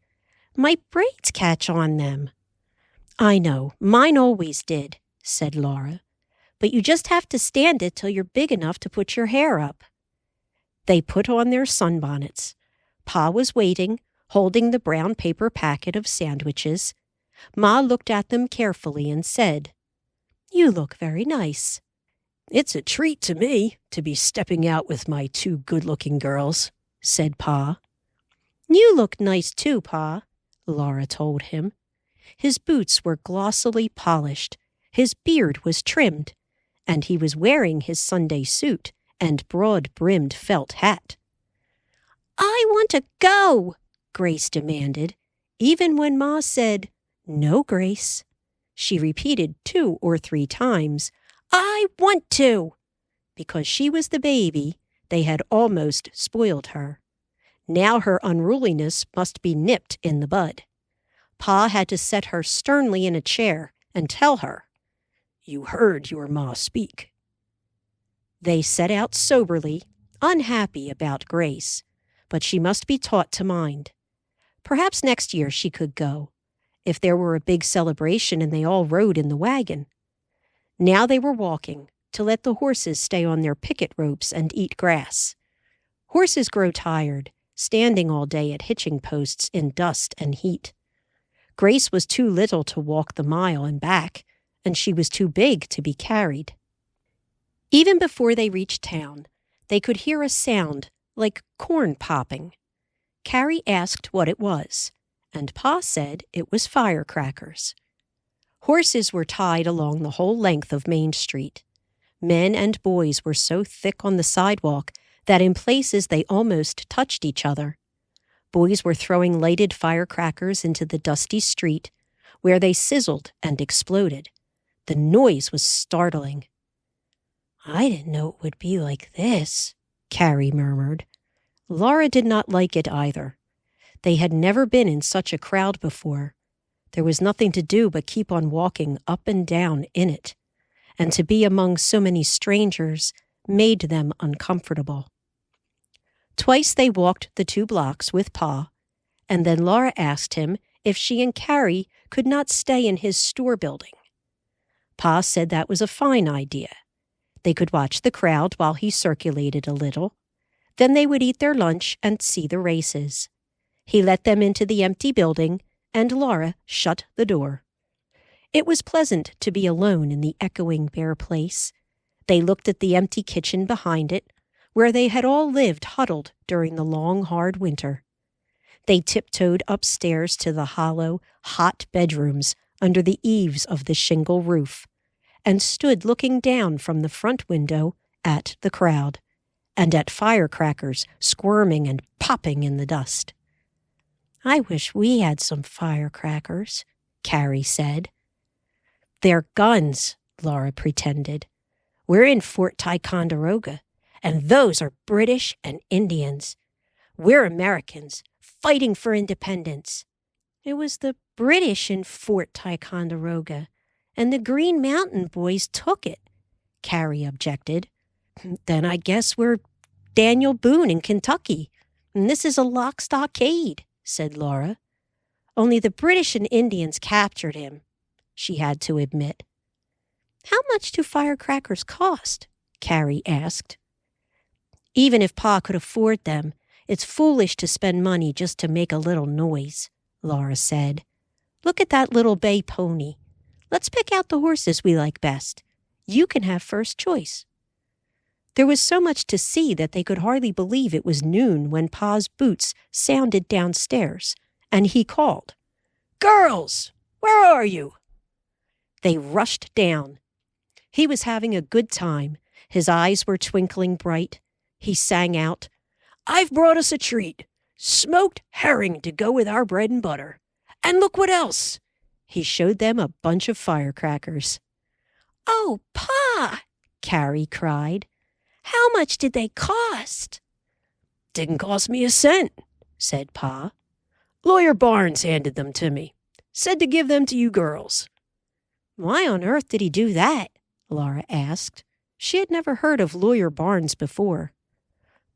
My braids catch on them." "I know, mine always did," said Laura. "But you just have to stand it till you're big enough to put your hair up." They put on their sunbonnets. Pa was waiting, holding the brown paper packet of sandwiches. Ma looked at them carefully and said, "You look very nice." "It's a treat to me to be stepping out with my two good-looking girls," said Pa. "You look nice too, Pa," Laura told him. His boots were glossily polished, his beard was trimmed, and he was wearing his Sunday suit and broad-brimmed felt hat. "I want to go," Grace demanded, even when Ma said, "No, Grace." She repeated 2 or 3 times, "I want to." Because she was the baby, they had almost spoiled her. Now her unruliness must be nipped in the bud. Pa had to set her sternly in a chair and tell her, "You heard your ma speak." They set out soberly, unhappy about Grace, but she must be taught to mind. Perhaps next year she could go, if there were a big celebration and they all rode in the wagon. Now they were walking to let the horses stay on their picket ropes and eat grass. Horses grow tired, standing all day at hitching posts in dust and heat. Grace was too little to walk the mile and back, and she was too big to be carried. Even before they reached town, they could hear a sound like corn popping. Carrie asked what it was, and Pa said it was firecrackers. Horses were tied along the whole length of Main Street. Men and boys were so thick on the sidewalk that in places they almost touched each other. Boys were throwing lighted firecrackers into the dusty street, where they sizzled and exploded. The noise was startling. "I didn't know it would be like this," Carrie murmured. Laura did not like it either. They had never been in such a crowd before. There was nothing to do but keep on walking up and down in it, and to be among so many strangers made them uncomfortable. Twice they walked the 2 blocks with Pa, and then Laura asked him if she and Carrie could not stay in his store building. Pa said that was a fine idea. They could watch the crowd while he circulated a little. Then they would eat their lunch and see the races. He let them into the empty building, and Laura shut the door. It was pleasant to be alone in the echoing bare place. They looked at the empty kitchen behind it, where they had all lived huddled during the long, hard winter. They tiptoed upstairs to the hollow, hot bedrooms under the eaves of the shingle roof, and stood looking down from the front window at the crowd, and at firecrackers squirming and popping in the dust. "I wish we had some firecrackers," Carrie said. "They're guns," Laura pretended. "We're in Fort Ticonderoga, and those are British and Indians. We're Americans, fighting for independence." "It was the British in Fort Ticonderoga, and the Green Mountain Boys took it," Carrie objected. "Then I guess we're Daniel Boone in Kentucky, and this is a lock stockade," said Laura. "Only the British and Indians captured him," she had to admit. "How much do firecrackers cost?" Carrie asked. "Even if Pa could afford them, it's foolish to spend money just to make a little noise," Laura said. "Look at that little bay pony. Let's pick out the horses we like best. You can have first choice." There was so much to see that they could hardly believe it was noon when Pa's boots sounded downstairs, and he called, "Girls, where are you?" They rushed down. He was having a good time. His eyes were twinkling bright. He sang out, "I've brought us a treat, smoked herring to go with our bread and butter. And look what else." He showed them a bunch of firecrackers. "Oh, Pa!" Carrie cried. "How much did they cost?" "Didn't cost me a cent," said Pa. "Lawyer Barnes handed them to me. Said to give them to you girls." "Why on earth did he do that?" Laura asked. She had never heard of Lawyer Barnes before.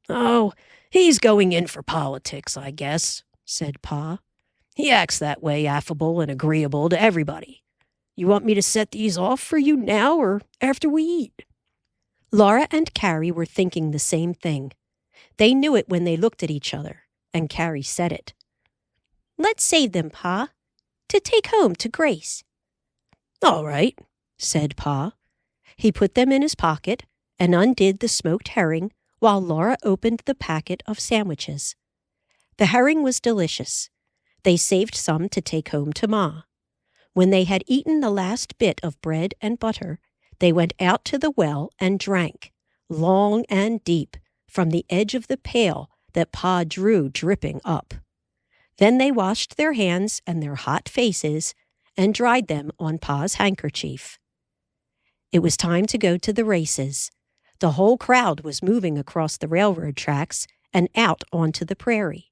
"Oh, he's going in for politics, I guess," said Pa. He acts that way, affable and agreeable to everybody. You want me to set these off for you now or after we eat?" Laura and Carrie were thinking the same thing. They knew it when they looked at each other, and Carrie said it. "Let's save them, Pa, to take home to Grace." "All right," said Pa. He put them in his pocket and undid the smoked herring while Laura opened the packet of sandwiches. The herring was delicious. They saved some to take home to Ma. When they had eaten the last bit of bread and butter, they went out to the well and drank, long and deep, from the edge of the pail that Pa drew dripping up. Then they washed their hands and their hot faces and dried them on Pa's handkerchief. It was time to go to the races. The whole crowd was moving across the railroad tracks and out onto the prairie.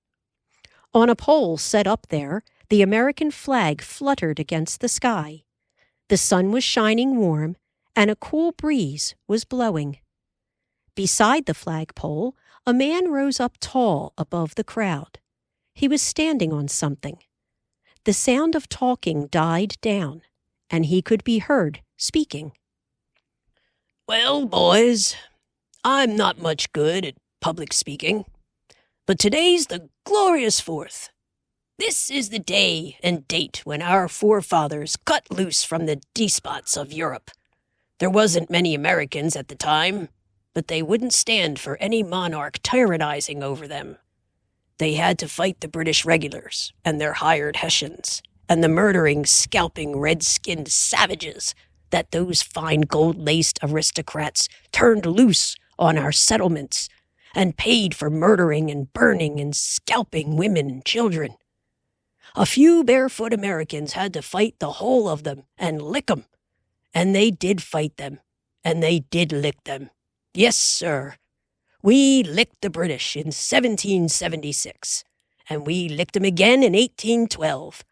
On a pole set up there, the American flag fluttered against the sky. The sun was shining warm, and a cool breeze was blowing. Beside the flagpole, a man rose up tall above the crowd. He was standing on something. The sound of talking died down, and he could be heard speaking. "Well, boys, I'm not much good at public speaking, but today's the glorious 4th. This is the day and date when our forefathers cut loose from the despots of Europe. There wasn't many Americans at the time, but they wouldn't stand for any monarch tyrannizing over them. They had to fight the British regulars and their hired Hessians and the murdering, scalping, red-skinned savages that those fine gold-laced aristocrats turned loose on our settlements and paid for murdering and burning and scalping women and children. A few barefoot Americans had to fight the whole of them and lick 'em. And they did fight them, and they did lick them. Yes, sir. We licked the British in 1776, and we licked 'em again in 1812,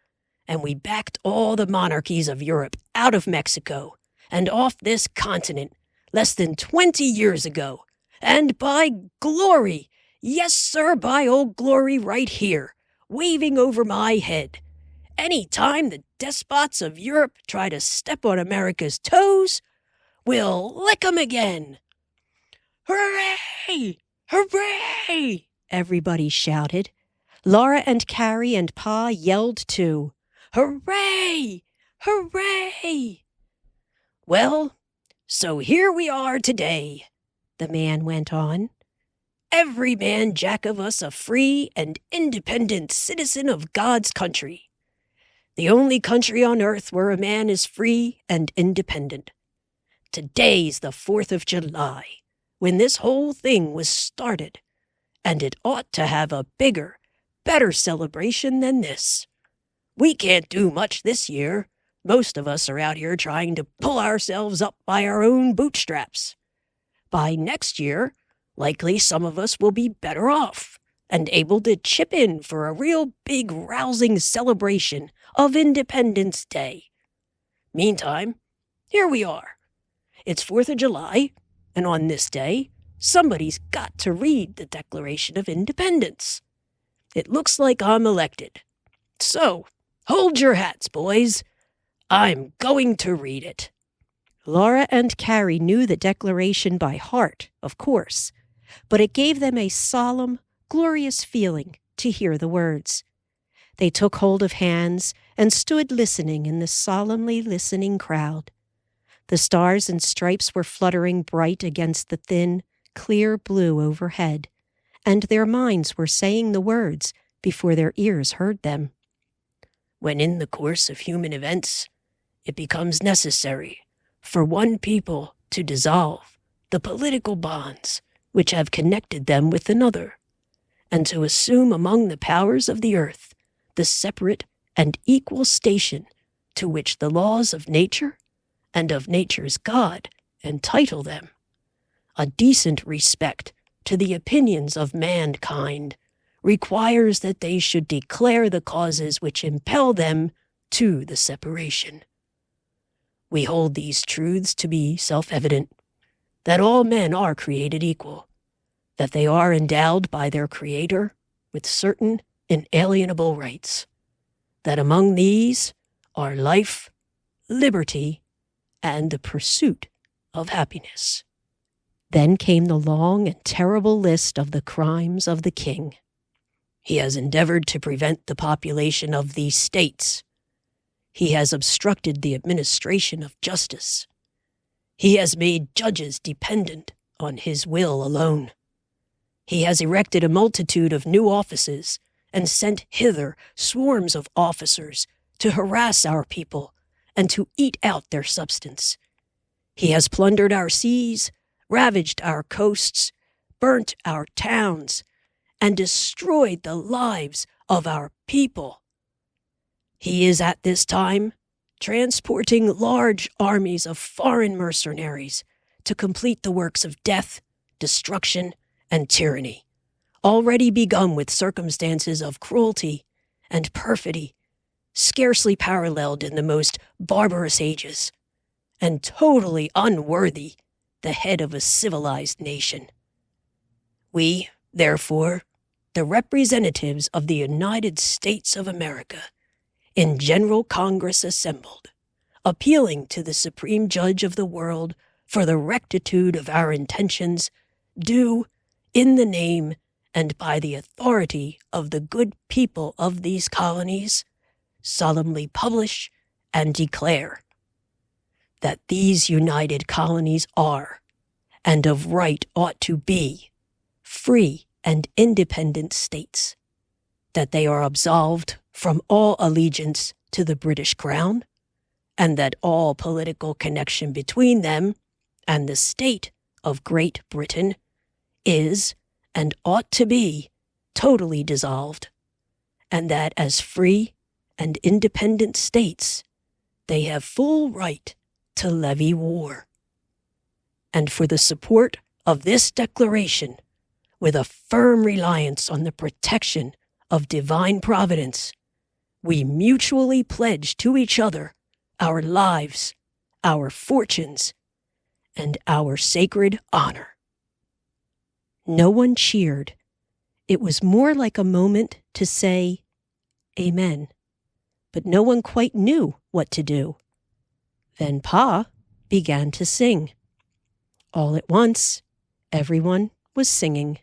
and we backed all the monarchies of Europe out of Mexico and off this continent less than 20 years ago. And by glory, yes, sir, by old glory right here, waving over my head. Any time the despots of Europe try to step on America's toes, we'll lick 'em again." "Hooray! Hooray!" everybody shouted. Laura and Carrie and Pa yelled too. "Hooray! Hooray!" "Well, so here we are today," the man went on. "Every man jack of us a free and independent citizen of God's country. The only country on earth where a man is free and independent. Today's the 4th of July, when this whole thing was started, and it ought to have a bigger, better celebration than this. We can't do much this year. Most of us are out here trying to pull ourselves up by our own bootstraps. By next year, likely some of us will be better off and able to chip in for a real big rousing celebration of Independence Day. Meantime, here we are. It's 4th of July, and on this day, somebody's got to read the Declaration of Independence. It looks like I'm elected. So, hold your hats, boys. I'm going to read it." Laura and Carrie knew the Declaration by heart, of course, but it gave them a solemn, glorious feeling to hear the words. They took hold of hands and stood listening in the solemnly listening crowd. The stars and stripes were fluttering bright against the thin, clear blue overhead, and their minds were saying the words before their ears heard them. "When in the course of human events, it becomes necessary for one people to dissolve the political bonds which have connected them with another, and to assume among the powers of the earth the separate and equal station to which the laws of nature and of nature's God entitle them, a decent respect to the opinions of mankind requires that they should declare the causes which impel them to the separation. We hold these truths to be self-evident, that all men are created equal, that they are endowed by their Creator with certain inalienable rights, that among these are life, liberty, and the pursuit of happiness." Then came the long and terrible list of the crimes of the king. "He has endeavored to prevent the population of these states. He has obstructed the administration of justice. He has made judges dependent on his will alone. He has erected a multitude of new offices and sent hither swarms of officers to harass our people and to eat out their substance. He has plundered our seas, ravaged our coasts, burnt our towns, and destroyed the lives of our people. He is at this time transporting large armies of foreign mercenaries to complete the works of death, destruction, and tyranny, already begun with circumstances of cruelty and perfidy, scarcely paralleled in the most barbarous ages, and totally unworthy the head of a civilized nation. We, therefore, the representatives of the United States of America, in General Congress assembled, appealing to the Supreme Judge of the world for the rectitude of our intentions, do, in the name and by the authority of the good people of these colonies, solemnly publish and declare that these united colonies are, and of right ought to be, free and independent states, that they are absolved from all allegiance to the British Crown, and that all political connection between them and the state of Great Britain is, and ought to be, totally dissolved, and that as free and independent states, they have full right to levy war. And for the support of this declaration, with a firm reliance on the protection of divine providence, we mutually pledge to each other our lives, our fortunes, and our sacred honor." No one cheered. It was more like a moment to say, "Amen," but no one quite knew what to do. Then Pa began to sing. All at once, everyone was singing,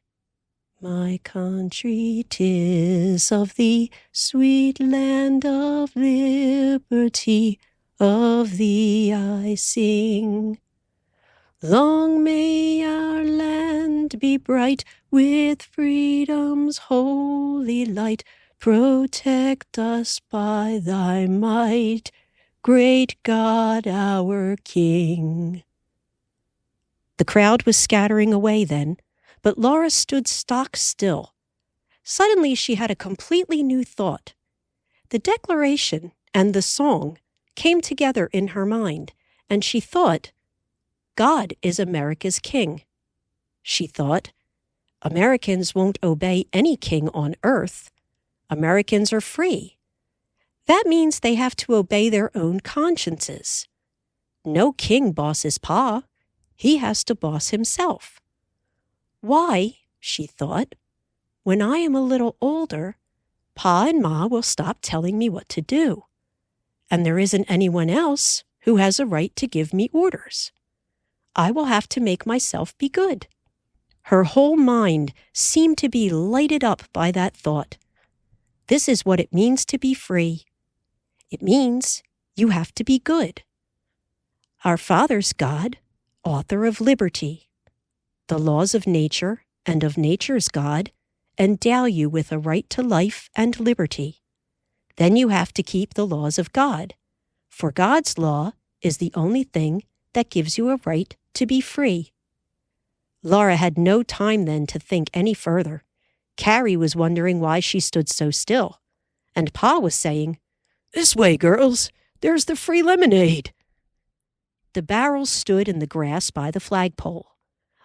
"My country, 'tis of thee, sweet land of liberty, of thee I sing. Long may our land be bright with freedom's holy light. Protect us by thy might, great God our King." The crowd was scattering away then, but Laura stood stock still. Suddenly she had a completely new thought. The declaration and the song came together in her mind, and she thought, God is America's king. She thought, Americans won't obey any king on earth. Americans are free. That means they have to obey their own consciences. No king bosses Pa. He has to boss himself. Why, she thought, when I am a little older, Pa and Ma will stop telling me what to do. And there isn't anyone else who has a right to give me orders. I will have to make myself be good. Her whole mind seemed to be lighted up by that thought. This is what it means to be free. It means you have to be good. Our Father's God, author of liberty. The laws of nature and of nature's God endow you with a right to life and liberty. Then you have to keep the laws of God, for God's law is the only thing that gives you a right to be free. Laura had no time then to think any further. Carrie was wondering why she stood so still, and Pa was saying, "This way, girls, there's the free lemonade." The barrels stood in the grass by the flagpole.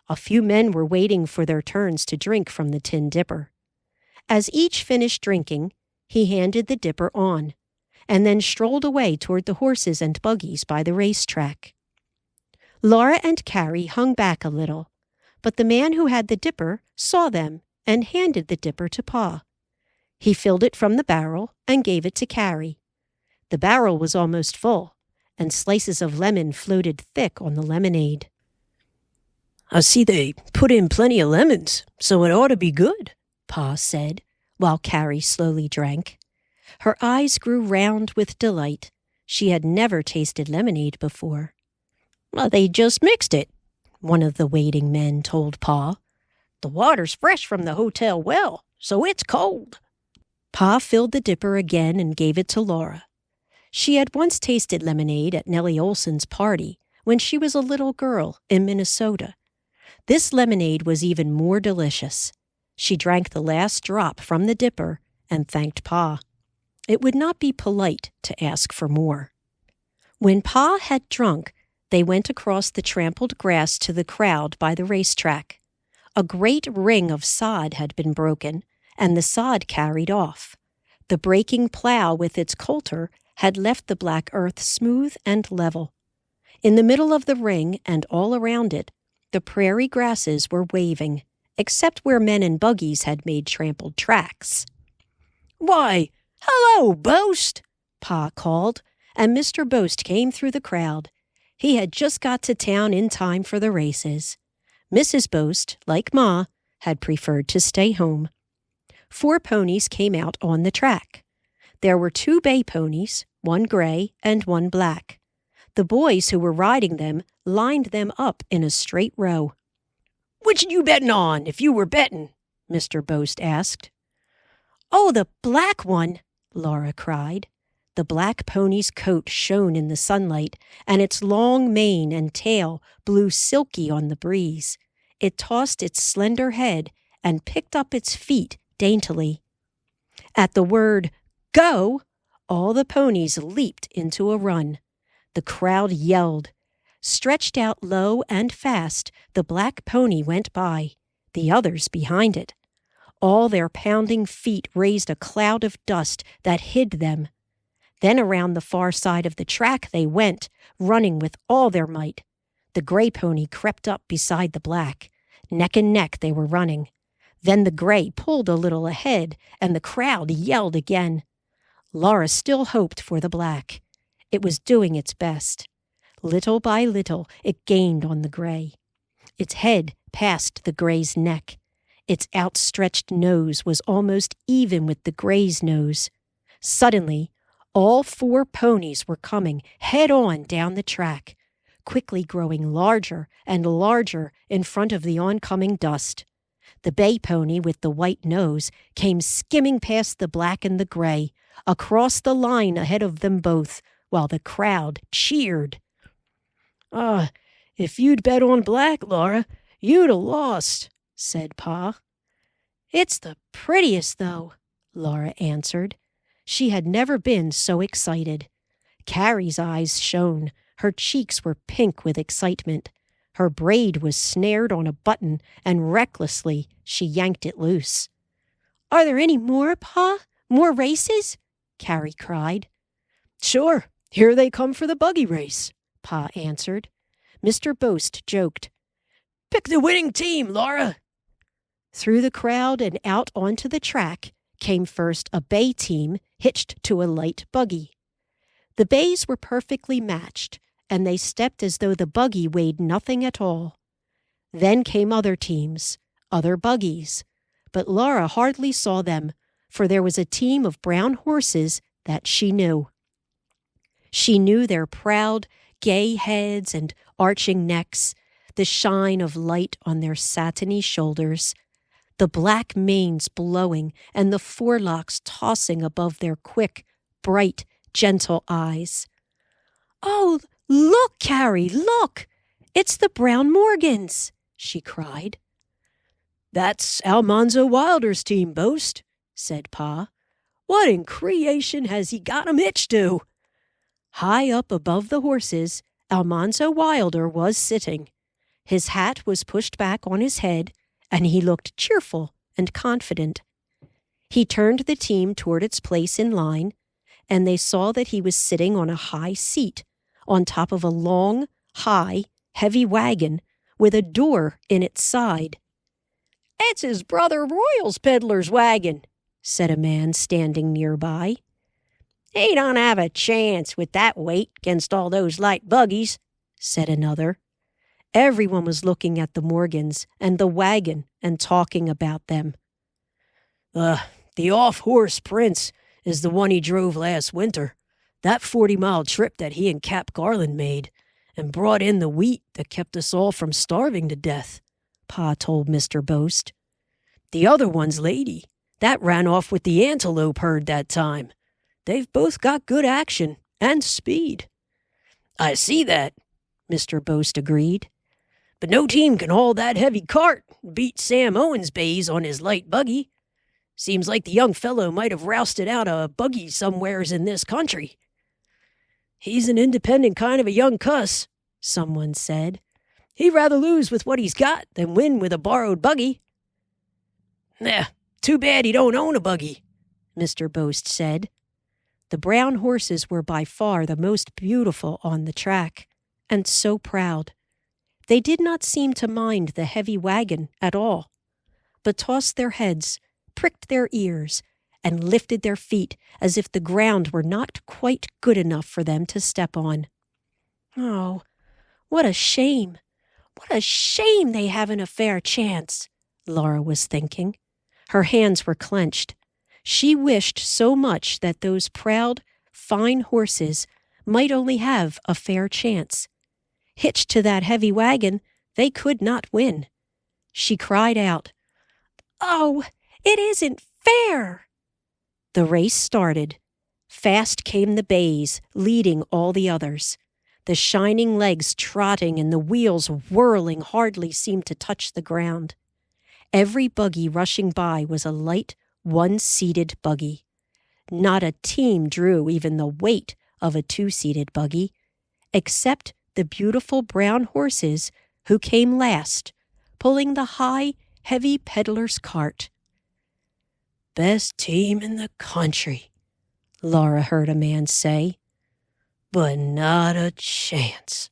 A few men were waiting for their turns to drink from the tin dipper. As each finished drinking, he handed the dipper on, and then strolled away toward the horses and buggies by the racetrack. Laura and Carrie hung back a little, but the man who had the dipper saw them and handed the dipper to Pa. He filled it from the barrel and gave it to Carrie. The barrel was almost full, and slices of lemon floated thick on the lemonade. "I see they put in plenty of lemons, so it ought to be good," Pa said, while Carrie slowly drank. Her eyes grew round with delight. She had never tasted lemonade before. "Well, they just mixed it," one of the waiting men told Pa. "The water's fresh from the hotel well, so it's cold." Pa filled the dipper again and gave it to Laura. She had once tasted lemonade at Nellie Olson's party when she was a little girl in Minnesota. This lemonade was even more delicious. She drank the last drop from the dipper and thanked Pa. It would not be polite to ask for more. When Pa had drunk, they went across the trampled grass to the crowd by the racetrack. A great ring of sod had been broken, and the sod carried off. The breaking plow with its coulter had left the black earth smooth and level. In the middle of the ring and all around it, the prairie grasses were waving, except where men and buggies had made trampled tracks. "Why, hello, Boast!" Pa called, and Mr. Boast came through the crowd. He had just got to town in time for the races. Mrs. Boast, like Ma, had preferred to stay home. 4 ponies came out on the track. There were 2 bay ponies, 1 gray and 1 black. The boys who were riding them lined them up in a straight row. "Which you bettin' on, if you were bettin'?" Mr. Boast asked. "Oh, the black one!" Laura cried. The black pony's coat shone in the sunlight, and its long mane and tail blew silky on the breeze. It tossed its slender head and picked up its feet daintily. At the word, "Go!" all the ponies leaped into a run. The crowd yelled. Stretched out low and fast, the black pony went by, the others behind it. All their pounding feet raised a cloud of dust that hid them. Then around the far side of the track they went, running with all their might. The gray pony crept up beside the black. Neck and neck they were running. Then the gray pulled a little ahead, and the crowd yelled again. Laura still hoped for the black. It was doing its best. Little by little, it gained on the gray. Its head passed the gray's neck. Its outstretched nose was almost even with the gray's nose. Suddenly, all 4 ponies were coming head-on down the track, quickly growing larger and larger in front of the oncoming dust. The bay pony with the white nose came skimming past the black and the gray, across the line ahead of them both, while the crowd cheered. If you'd bet on black, Laura, you'd have lost," said Pa. "It's the prettiest, though," Laura answered. She had never been so excited. Carrie's eyes shone. Her cheeks were pink with excitement. Her braid was snared on a button, and recklessly she yanked it loose. "Are there any more, Pa? More races?" Carrie cried. "Sure, here they come for the buggy race," Pa answered. Mr. Boast joked. "Pick the winning team, Laura." Through the crowd and out onto the track came first a bay team hitched to a light buggy. The bays were perfectly matched, and they stepped as though the buggy weighed nothing at all. Then came other teams, other buggies, but Laura hardly saw them, for there was a team of brown horses that she knew. She knew their proud, gay heads and arching necks, the shine of light on their satiny shoulders, the black manes blowing and the forelocks tossing above their quick, bright, gentle eyes. "Oh, look, Carrie, look! It's the Brown Morgans!" she cried. "That's Almanzo Wilder's team, Boast," said Pa. "What in creation has he got 'em hitched to?" High up above the horses, Almanzo Wilder was sitting. His hat was pushed back on his head, and he looked cheerful and confident. He turned the team toward its place in line, and they saw that he was sitting on a high seat, on top of a long, high, heavy wagon with a door in its side. "It's his brother Royal's peddler's wagon," said a man standing nearby. "He don't have a chance with that weight against all those light buggies," said another. Everyone was looking at the Morgans and the wagon and talking about them. The off-horse Prince is the one he drove last winter. That 40-mile trip that he and Cap Garland made, and brought in the wheat that kept us all from starving to death," Pa told Mr. Boast. "The other one's Lady. That ran off with the antelope herd that time. They've both got good action and speed." "I see that," Mr. Boast agreed. "But no team can haul that heavy cart and beat Sam Owens' bays on his light buggy. Seems like the young fellow might have rousted out a buggy somewheres in this country." "He's an independent kind of a young cuss," someone said. "He'd rather lose with what he's got than win with a borrowed buggy." Too bad he don't own a buggy," Mr. Boast said. The brown horses were by far the most beautiful on the track, and so proud. They did not seem to mind the heavy wagon at all, but tossed their heads, pricked their ears, and lifted their feet as if the ground were not quite good enough for them to step on. "Oh, what a shame! What a shame they haven't a fair chance," Laura was thinking. Her hands were clenched. She wished so much that those proud, fine horses might only have a fair chance. Hitched to that heavy wagon, they could not win. She cried out, "Oh, it isn't fair!" The race started. Fast came the bays, leading all the others. The shining legs trotting and the wheels whirling hardly seemed to touch the ground. Every buggy rushing by was a light, one-seated buggy. Not a team drew even the weight of a two-seated buggy, except the beautiful brown horses who came last, pulling the high, heavy peddler's cart. "Best team in the country," Laura heard a man say, "but not a chance."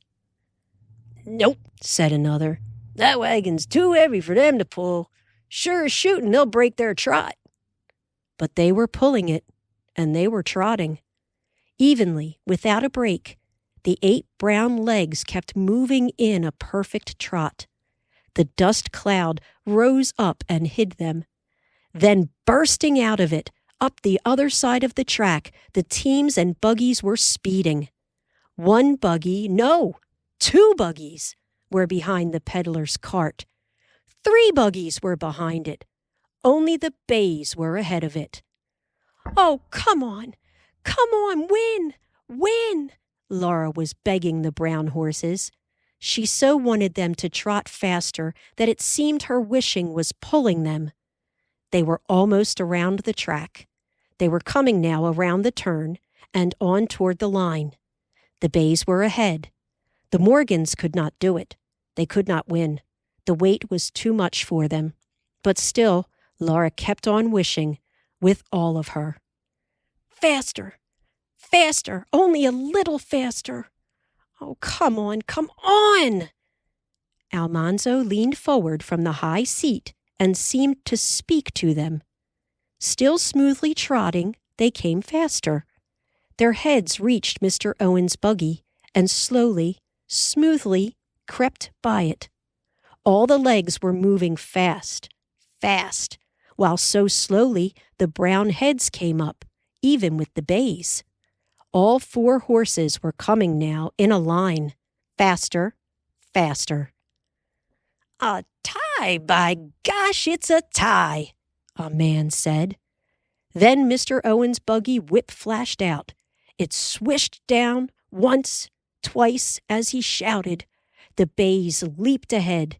"Nope," said another. "That wagon's too heavy for them to pull. Sure as shooting, they'll break their trot." But they were pulling it, and they were trotting. Evenly, without a break, the 8 brown legs kept moving in a perfect trot. The dust cloud rose up and hid them. Then, bursting out of it, up the other side of the track, the teams and buggies were speeding. 1 buggy, no, 2 buggies were behind the peddler's cart. 3 buggies were behind it. Only the bays were ahead of it. "Oh, come on, win, win!" Laura was begging the brown horses. She so wanted them to trot faster that it seemed her wishing was pulling them. They were almost around the track. They were coming now around the turn and on toward the line. The bays were ahead. The Morgans could not do it. They could not win. The weight was too much for them. But still, Laura kept on wishing with all of her. "Faster! Faster! Only a little faster! Oh, come on, come on!" Almanzo leaned forward from the high seat and seemed to speak to them. Still smoothly trotting, they came faster. Their heads reached Mr. Owen's buggy and slowly, smoothly crept by it. All the legs were moving fast, fast, while so slowly the brown heads came up, even with the bays. All 4 horses were coming now in a line, faster, faster. "A tie, by gosh, it's a tie," a man said. Then Mr. Owen's buggy whip flashed out. It swished down once, twice as he shouted. The bays leaped ahead.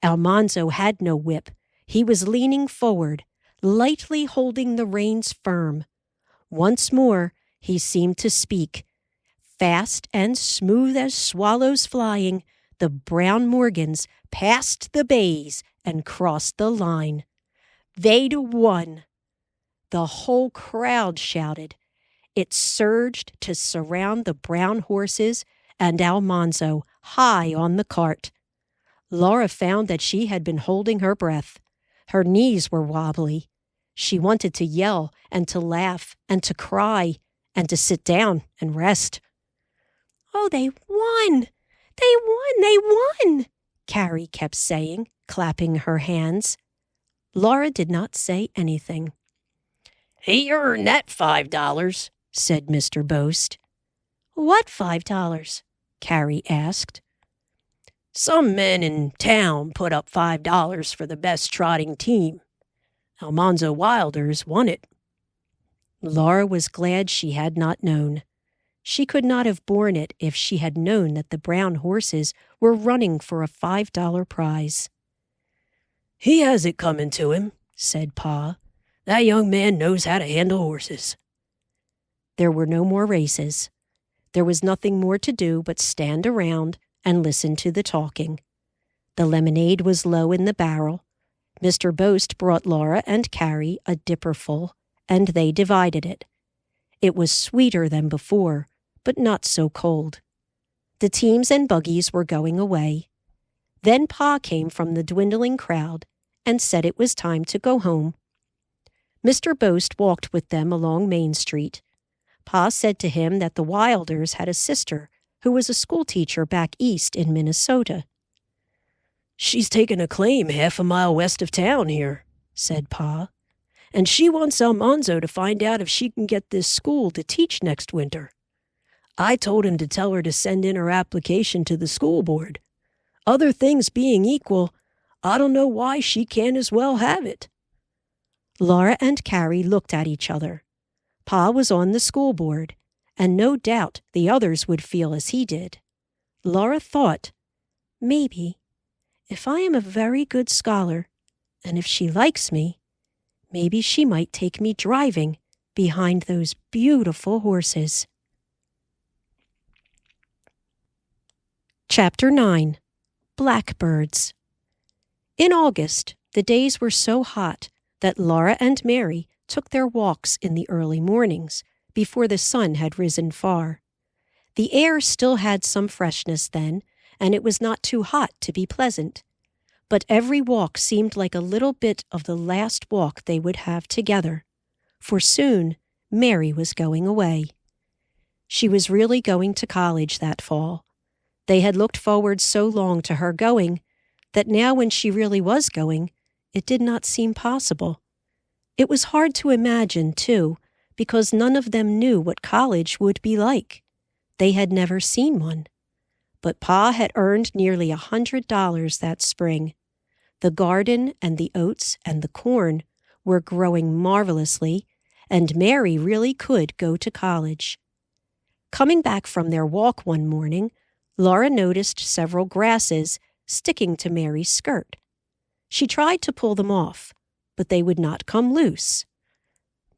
Almanzo had no whip. He was leaning forward, lightly holding the reins firm. Once more, he seemed to speak. Fast and smooth as swallows flying, the brown Morgans passed the bays and crossed the line. They'd won. The whole crowd shouted. It surged to surround the brown horses and Almanzo high on the cart. Laura found that she had been holding her breath. Her knees were wobbly. She wanted to yell and to laugh and to cry and to sit down and rest. "Oh, they won! They won! They won!" Carrie kept saying, clapping her hands. Laura did not say anything. "He earned that $5, said Mr. Boast. "What $5? Carrie asked. "Some men in town put up $5 for the best trotting team. Almanzo Wilder's won it." Laura was glad she had not known. She could not have borne it if she had known that the brown horses were running for a $5 prize. "He has it coming to him," said Pa. "That young man knows how to handle horses." There were no more races. There was nothing more to do but stand around and listen to the talking. The lemonade was low in the barrel. Mr. Boast brought Laura and Carrie a dipperful, and they divided it. It was sweeter than before, but not so cold. The teams and buggies were going away. Then Pa came from the dwindling crowd and said it was time to go home. Mr. Boast walked with them along Main Street. Pa said to him that the Wilders had a sister who was a schoolteacher back east in Minnesota. "She's taken a claim half a mile west of town here," said Pa, "and she wants Almanzo to find out if she can get this school to teach next winter. I told him to tell her to send in her application to the school board. Other things being equal, I don't know why she can't as well have it." Laura and Carrie looked at each other. Pa was on the school board, and no doubt the others would feel as he did. Laura thought, maybe, if I am a very good scholar, and if she likes me, maybe she might take me driving behind those beautiful horses. Chapter 9. Blackbirds. In August, the days were so hot that Laura and Mary took their walks in the early mornings, before the sun had risen far. The air still had some freshness then, and it was not too hot to be pleasant. But every walk seemed like a little bit of the last walk they would have together, for soon Mary was going away. She was really going to college that fall. They had looked forward so long to her going that now when she really was going, it did not seem possible. It was hard to imagine, too, because none of them knew what college would be like. They had never seen one. But Pa had earned nearly $100 that spring. The garden and the oats and the corn were growing marvelously, and Mary really could go to college. Coming back from their walk one morning, Laura noticed several grasses sticking to Mary's skirt. She tried to pull them off, but they would not come loose.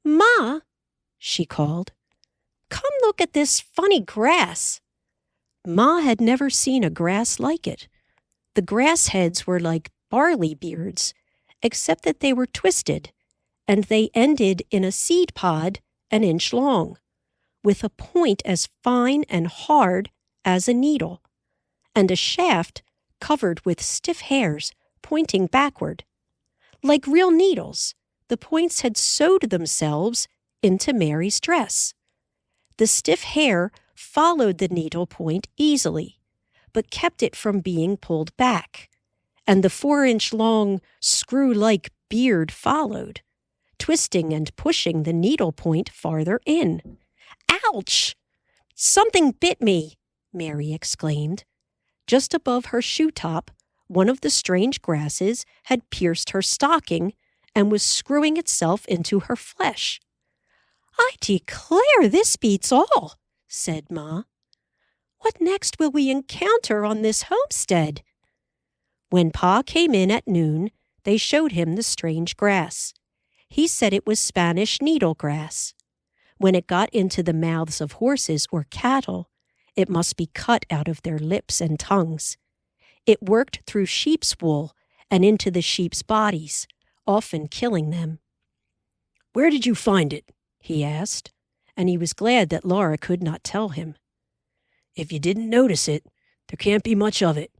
"Ma," she called, "come look at this funny grass." Ma had never seen a grass like it. The grass heads were like barley beards, except that they were twisted, and they ended in a seed pod an inch long, with a point as fine and hard as a needle, and a shaft covered with stiff hairs pointing backward. Like real needles, the points had sewed themselves into Mary's dress. The stiff hair followed the needle point easily, but kept it from being pulled back, and the 4-inch-long screw-like beard followed, twisting and pushing the needle point farther in. "Ouch! Something bit me!" Mary exclaimed. Just above her shoe top, one of the strange grasses had pierced her stocking and was screwing itself into her flesh. "I declare this beats all," said Ma. "What next will we encounter on this homestead?" When Pa came in at noon, they showed him the strange grass. He said it was Spanish needle grass. When it got into the mouths of horses or cattle, it must be cut out of their lips and tongues. It worked through sheep's wool and into the sheep's bodies, often killing them. "Where did you find it?" he asked, and he was glad that Laura could not tell him. "If you didn't notice it, there can't be much of it.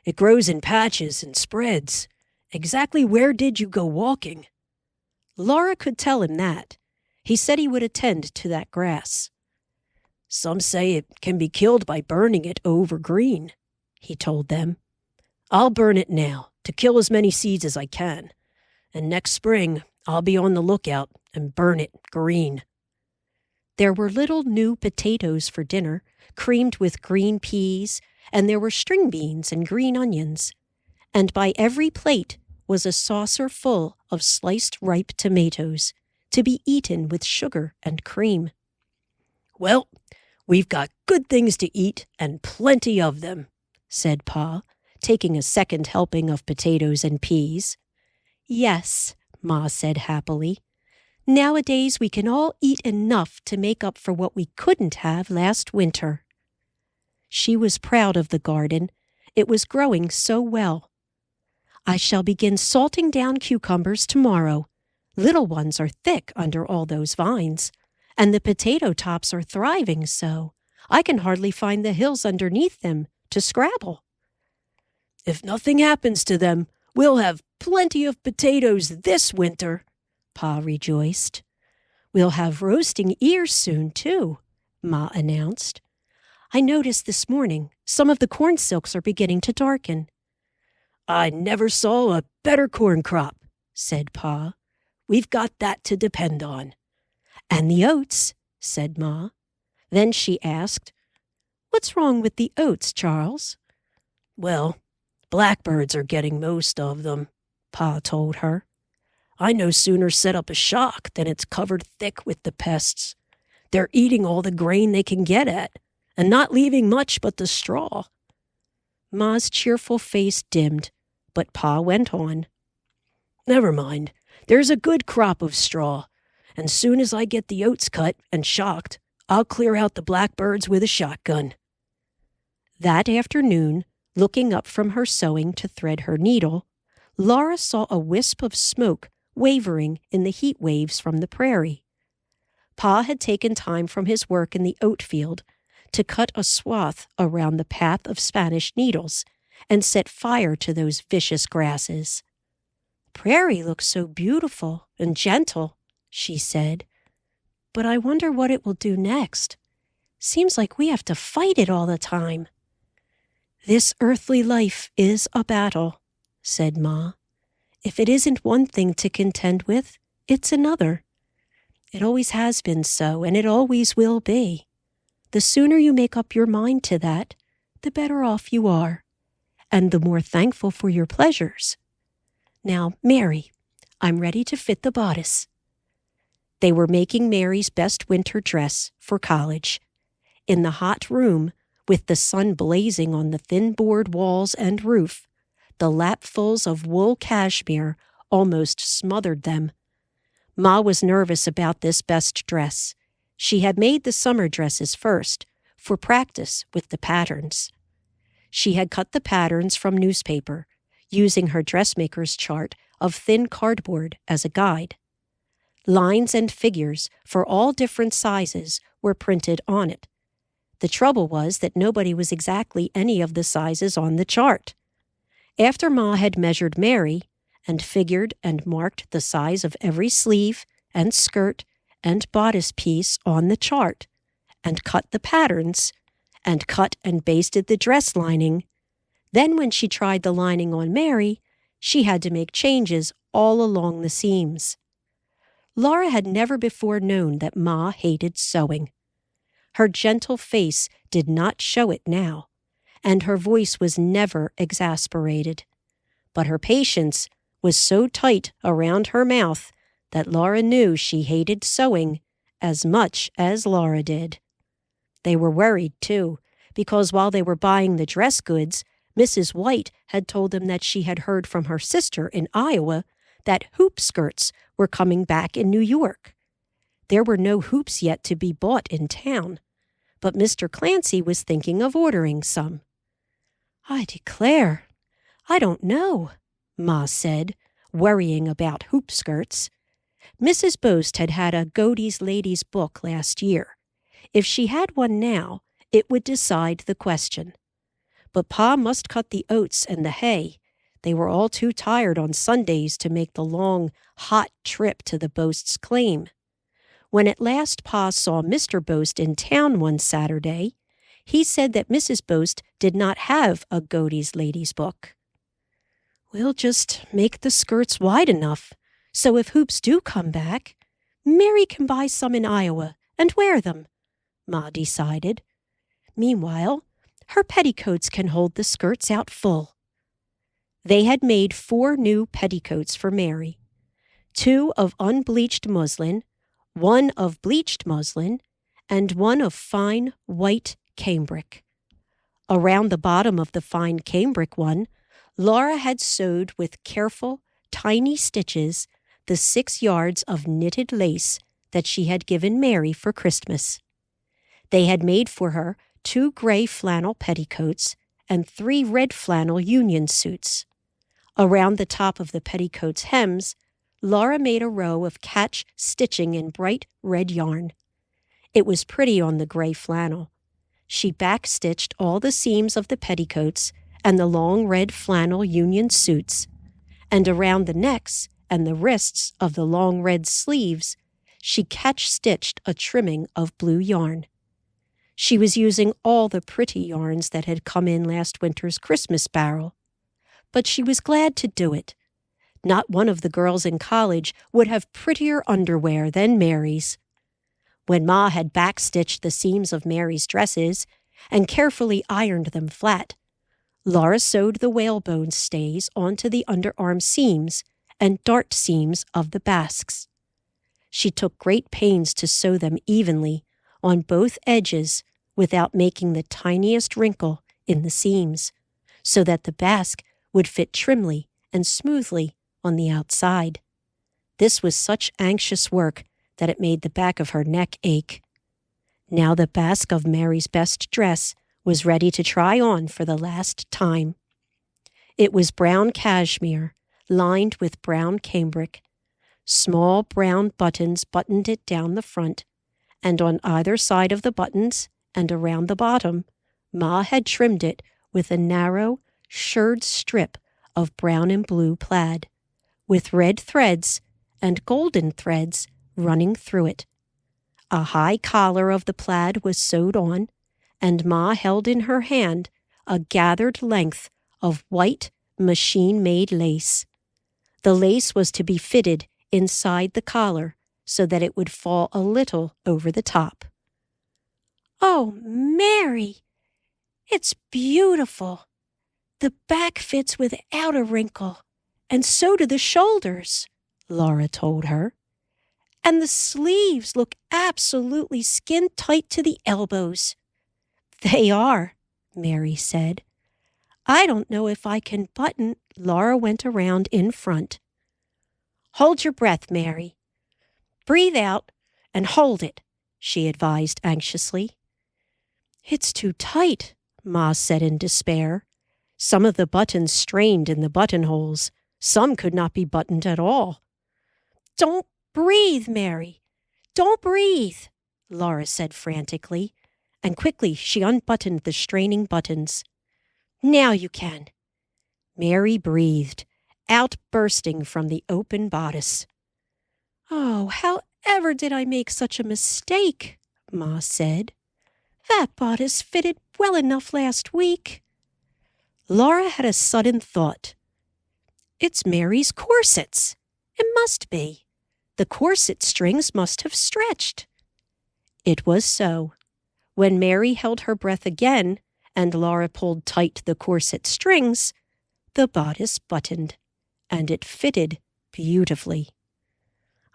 It grows in patches and spreads. Exactly where did you go walking?" Laura could tell him that. He said he would attend to that grass. Some say it can be killed by burning it over green, he told them. I'll burn it now to kill as many seeds as I can, and next spring I'll be on the lookout and burn it green. There were little new potatoes for dinner, creamed with green peas, and there were string beans and green onions. And by every plate was a saucer full of sliced ripe tomatoes, to be eaten with sugar and cream. Well, we've got good things to eat and plenty of them, said Pa, taking a second helping of potatoes and peas. Yes, Ma said happily. Nowadays we can all eat enough to make up for what we couldn't have last winter. She was proud of the garden. It was growing so well. I shall begin salting down cucumbers tomorrow. Little ones are thick under all those vines, and the potato tops are thriving so I can hardly find the hills underneath them to scrabble. If nothing happens to them, we'll have plenty of potatoes this winter, Pa rejoiced. We'll have roasting ears soon, too, Ma announced. I noticed this morning some of the corn silks are beginning to darken. I never saw a better corn crop, said Pa. We've got that to depend on. And the oats, said Ma. Then she asked, What's wrong with the oats, Charles? Well, blackbirds are getting most of them, Pa told her. I no sooner set up a shock than it's covered thick with the pests. They're eating all the grain they can get at, and not leaving much but the straw. Ma's cheerful face dimmed, but Pa went on. Never mind. There's a good crop of straw, and soon as I get the oats cut and shocked, I'll clear out the blackbirds with a shotgun. That afternoon, looking up from her sewing to thread her needle, Laura saw a wisp of smoke wavering in the heat waves from the prairie. Pa had taken time from his work in the oat field to cut a swath around the path of Spanish needles and set fire to those vicious grasses. Prairie looks so beautiful and gentle, she said, but I wonder what it will do next. Seems like we have to fight it all the time. This earthly life is a battle, said Ma. If it isn't one thing to contend with, it's another. It always has been so, and it always will be. The sooner you make up your mind to that, the better off you are, and the more thankful for your pleasures. Now, Mary, I'm ready to fit the bodice. They were making Mary's best winter dress for college. In the hot room, with the sun blazing on the thin board walls and roof, the lapfuls of wool cashmere almost smothered them. Ma was nervous about this best dress. She had made the summer dresses first, for practice with the patterns. She had cut the patterns from newspaper, using her dressmaker's chart of thin cardboard as a guide. Lines and figures for all different sizes were printed on it. The trouble was that nobody was exactly any of the sizes on the chart. After Ma had measured Mary and figured and marked the size of every sleeve and skirt and bodice piece on the chart, and cut the patterns, and cut and basted the dress lining, then when she tried the lining on Mary, she had to make changes all along the seams. Laura had never before known that Ma hated sewing. Her gentle face did not show it now, and her voice was never exasperated. But her patience was so tight around her mouth that Laura knew she hated sewing as much as Laura did. They were worried, too, because while they were buying the dress goods, Mrs. White had told them that she had heard from her sister in Iowa that hoop skirts were coming back in New York. There were no hoops yet to be bought in town, but Mr. Clancy was thinking of ordering some. I declare, I don't know, Ma said, worrying about hoop skirts. Mrs. Boast had had a Godey's Ladies book last year. If she had one now, it would decide the question. But Pa must cut the oats and the hay. They were all too tired on Sundays to make the long, hot trip to the Boast's claim. When at last Pa saw Mr. Boast in town one Saturday, he said that Mrs. Boast did not have a Godey's Ladies' Book. "We'll just make the skirts wide enough, so if hoops do come back, Mary can buy some in Iowa and wear them," Ma decided. "Meanwhile, her petticoats can hold the skirts out full." They had made 4 new petticoats for Mary, 2 of unbleached muslin, 1 of bleached muslin, and 1 of fine white cambric. Around the bottom of the fine cambric one, Laura had sewed with careful, tiny stitches the 6 yards of knitted lace that she had given Mary for Christmas. They had made for her 2 gray flannel petticoats and 3 red flannel union suits. Around the top of the petticoats' hems, Laura made a row of catch stitching in bright red yarn. It was pretty on the gray flannel. She backstitched all the seams of the petticoats and the long red flannel union suits, and around the necks and the wrists of the long red sleeves, she catch-stitched a trimming of blue yarn. She was using all the pretty yarns that had come in last winter's Christmas barrel, but she was glad to do it. Not one of the girls in college would have prettier underwear than Mary's. When Ma had backstitched the seams of Mary's dresses and carefully ironed them flat, Laura sewed the whalebone stays onto the underarm seams and dart seams of the basques. She took great pains to sew them evenly on both edges without making the tiniest wrinkle in the seams, so that the basque would fit trimly and smoothly on the outside. This was such anxious work that it made the back of her neck ache. Now the basque of Mary's best dress was ready to try on for the last time. It was brown cashmere, lined with brown cambric. Small brown buttons buttoned it down the front, and on either side of the buttons and around the bottom, Ma had trimmed it with a narrow, shirred strip of brown and blue plaid, with red threads and golden threads running through it. A high collar of the plaid was sewed on, and Ma held in her hand a gathered length of white machine-made lace. The lace was to be fitted inside the collar so that it would fall a little over the top. "Oh, Mary, it's beautiful. The back fits without a wrinkle, and so do the shoulders," Laura told her. "And the sleeves look absolutely skin-tight to the elbows." "They are," Mary said. "I don't know if I can button." Laura went around in front. "Hold your breath, Mary. Breathe out and hold it," she advised anxiously. "It's too tight," Ma said in despair. Some of the buttons strained in the buttonholes. Some could not be buttoned at all. "Don't breathe, Mary. Don't breathe," Laura said frantically, and quickly she unbuttoned the straining buttons. "Now you can." Mary breathed, outbursting from the open bodice. "Oh, however did I make such a mistake?" Ma said. "That bodice fitted well enough last week." Laura had a sudden thought. "It's Mary's corsets. It must be. The corset strings must have stretched." It was so. When Mary held her breath again and Laura pulled tight the corset strings, the bodice buttoned, and it fitted beautifully.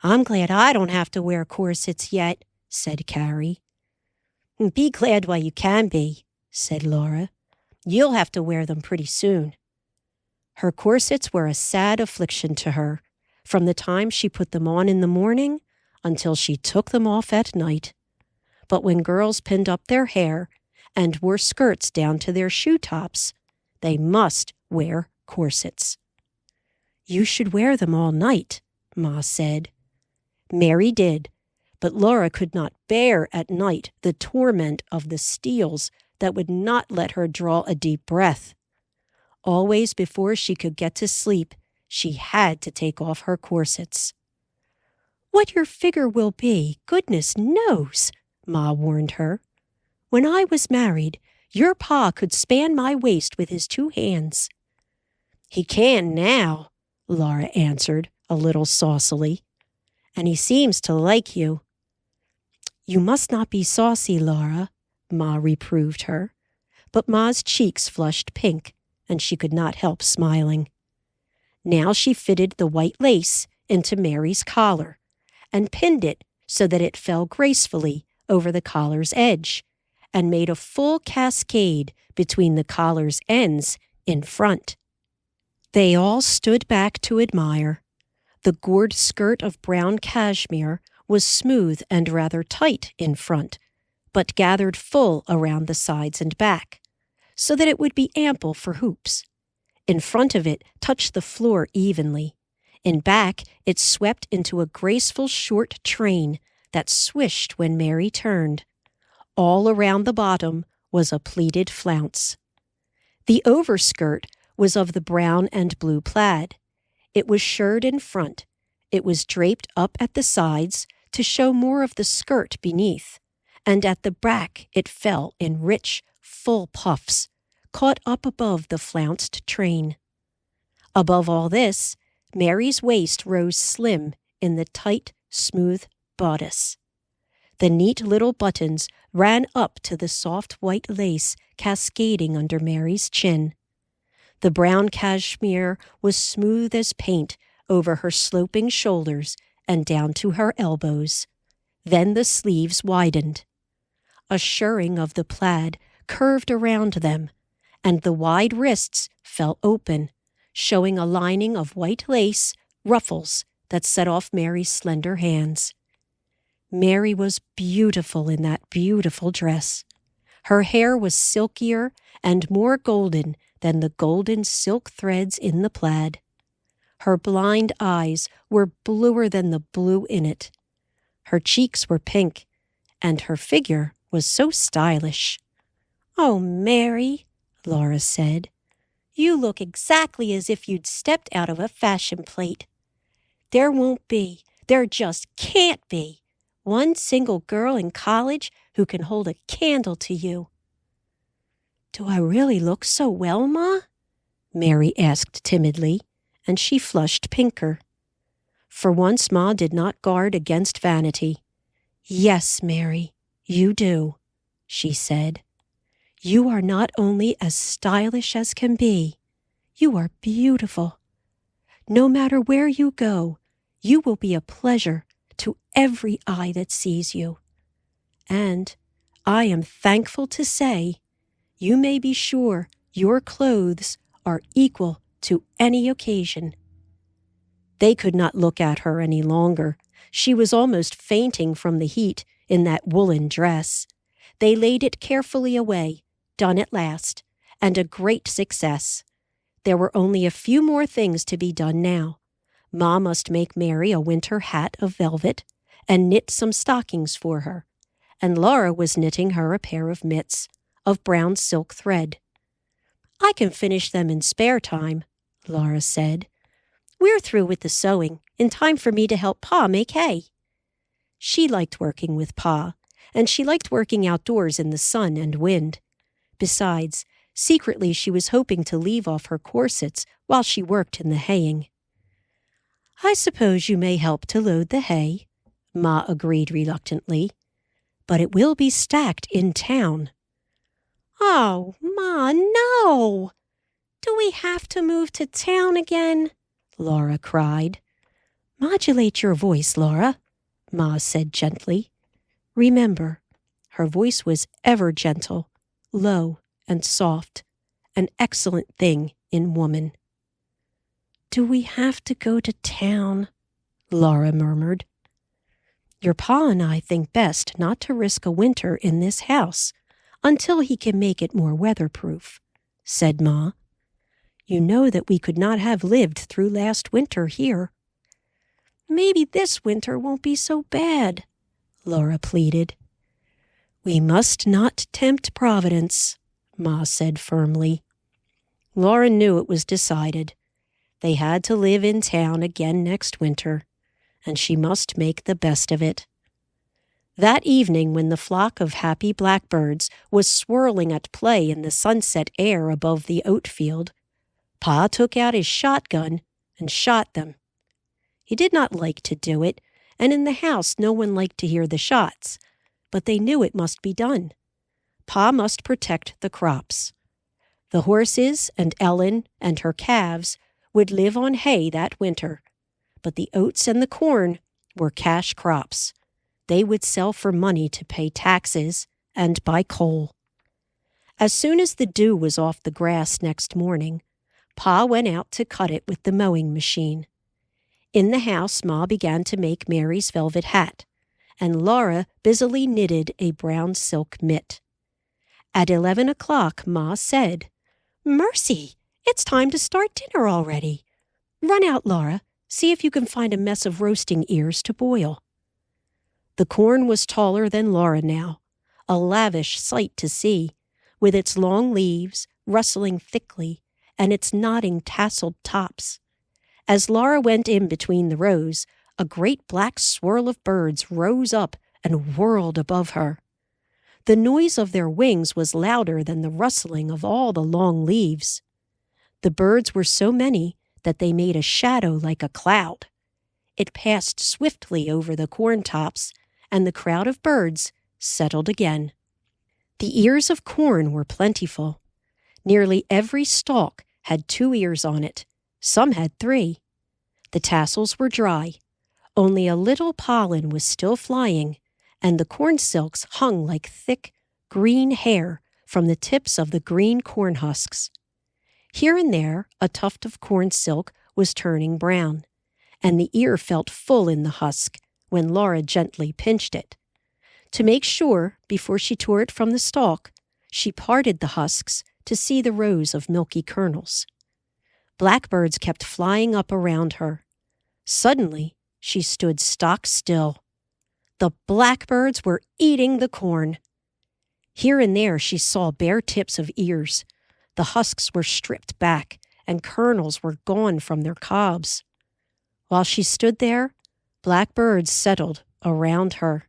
"I'm glad I don't have to wear corsets yet," said Carrie. "Be glad while you can be," said Laura. "You'll have to wear them pretty soon." Her corsets were a sad affliction to her, from the time she put them on in the morning until she took them off at night. But when girls pinned up their hair and wore skirts down to their shoe tops, they must wear corsets. "You should wear them all night," Ma said. Mary did, but Laura could not bear at night the torment of the steels that would not let her draw a deep breath. Always before she could get to sleep, she had to take off her corsets. "What your figure will be, goodness knows," Ma warned her. "When I was married, your pa could span my waist with his 2 hands." "He can now," Laura answered, a little saucily. "And he seems to like you." "You must not be saucy, Laura," Ma reproved her. But Ma's cheeks flushed pink, and she could not help smiling. Now she fitted the white lace into Mary's collar and pinned it so that it fell gracefully over the collar's edge and made a full cascade between the collar's ends in front. They all stood back to admire. The gored skirt of brown cashmere was smooth and rather tight in front, but gathered full around the sides and back, so that it would be ample for hoops. In front of it touched the floor evenly. In back, it swept into a graceful short train that swished when Mary turned. All around the bottom was a pleated flounce. The overskirt was of the brown and blue plaid. It was shirred in front. It was draped up at the sides to show more of the skirt beneath, and at the back it fell in rich, full puffs, caught up above the flounced train. Above all this, Mary's waist rose slim in the tight, smooth bodice. The neat little buttons ran up to the soft white lace cascading under Mary's chin. The brown cashmere was smooth as paint over her sloping shoulders and down to her elbows. Then the sleeves widened. A shirring of the plaid curved around them, and the wide wrists fell open, showing a lining of white lace ruffles that set off Mary's slender hands. Mary was beautiful in that beautiful dress. Her hair was silkier and more golden than the golden silk threads in the plaid. Her blind eyes were bluer than the blue in it. Her cheeks were pink, and her figure was so stylish. "Oh, Mary," Laura said, "you look exactly as if you'd stepped out of a fashion plate. There won't be, there just can't be, one single girl in college who can hold a candle to you." "Do I really look so well, Ma?" Mary asked timidly, and she flushed pinker. For once Ma did not guard against vanity. "Yes, Mary, you do," she said. "You are not only as stylish as can be, you are beautiful. No matter where you go, you will be a pleasure to every eye that sees you. And I am thankful to say, you may be sure your clothes are equal to any occasion." They could not look at her any longer. She was almost fainting from the heat in that woolen dress. They laid it carefully away, done at last, and a great success. There were only a few more things to be done now. Ma must make Mary a winter hat of velvet and knit some stockings for her, and Laura was knitting her a pair of mitts of brown silk thread. "I can finish them in spare time," Laura said. "We're through with the sewing, in time for me to help Pa make hay." She liked working with Pa, and she liked working outdoors in the sun and wind. Besides, secretly she was hoping to leave off her corsets while she worked in the haying. "I suppose you may help to load the hay," Ma agreed reluctantly, "but it will be stacked in town." "Oh, Ma, no! Do we have to move to town again?" Laura cried. "Modulate your voice, Laura," Ma said gently. Remember, her voice was ever gentle, low and soft, an excellent thing in woman. "Do we have to go to town?" Laura murmured. "Your pa and I think best not to risk a winter in this house until he can make it more weatherproof," said Ma. "You know that we could not have lived through last winter here." "Maybe this winter won't be so bad," Laura pleaded. "We must not tempt Providence," Ma said firmly. Laura knew it was decided. They had to live in town again next winter, and she must make the best of it. That evening, when the flock of happy blackbirds was swirling at play in the sunset air above the oat field, Pa took out his shotgun and shot them. He did not like to do it, and in the house no one liked to hear the shots, but they knew it must be done. Pa must protect the crops. The horses and Ellen and her calves would live on hay that winter, but the oats and the corn were cash crops. They would sell for money to pay taxes and buy coal. As soon as the dew was off the grass next morning, Pa went out to cut it with the mowing machine. In the house, Ma began to make Mary's velvet hat, and Laura busily knitted a brown silk mitt. At 11 o'clock, Ma said, "Mercy, it's time to start dinner already. Run out, Laura. See if you can find a mess of roasting ears to boil." The corn was taller than Laura now, a lavish sight to see, with its long leaves rustling thickly and its nodding tasseled tops. As Laura went in between the rows, a great black swirl of birds rose up and whirled above her. The noise of their wings was louder than the rustling of all the long leaves. The birds were so many that they made a shadow like a cloud. It passed swiftly over the corn tops, and the crowd of birds settled again. The ears of corn were plentiful. Nearly every stalk had 2 ears on it. Some had 3. The tassels were dry. Only a little pollen was still flying, and the corn silks hung like thick, green hair from the tips of the green corn husks. Here and there, a tuft of corn silk was turning brown, and the ear felt full in the husk when Laura gently pinched it. To make sure, before she tore it from the stalk, she parted the husks to see the rows of milky kernels. Blackbirds kept flying up around her. Suddenly, she stood stock still. The blackbirds were eating the corn. Here and there she saw bare tips of ears. The husks were stripped back, and kernels were gone from their cobs. While she stood there, blackbirds settled around her.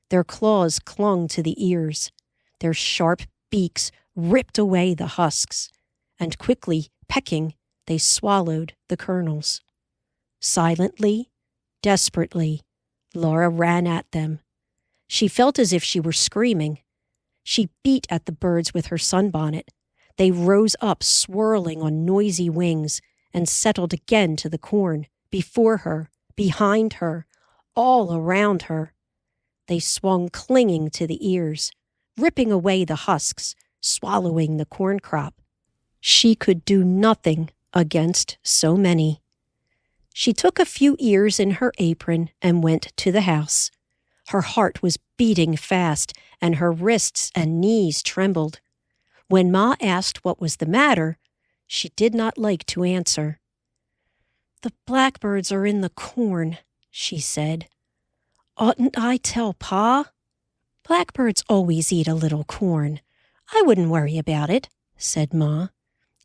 Their claws clung to the ears. Their sharp beaks ripped away the husks, and quickly, pecking, they swallowed the kernels. Silently, desperately, Laura ran at them. She felt as if she were screaming. She beat at the birds with her sunbonnet. They rose up, swirling on noisy wings, and settled again to the corn, before her, behind her, all around her. They swung clinging to the ears, ripping away the husks, swallowing the corn crop. She could do nothing against so many. She took a few ears in her apron and went to the house. Her heart was beating fast, and her wrists and knees trembled. When Ma asked what was the matter, she did not like to answer. "The blackbirds are in the corn," she said. "Oughtn't I tell Pa?" "Blackbirds always eat a little corn. I wouldn't worry about it," said Ma.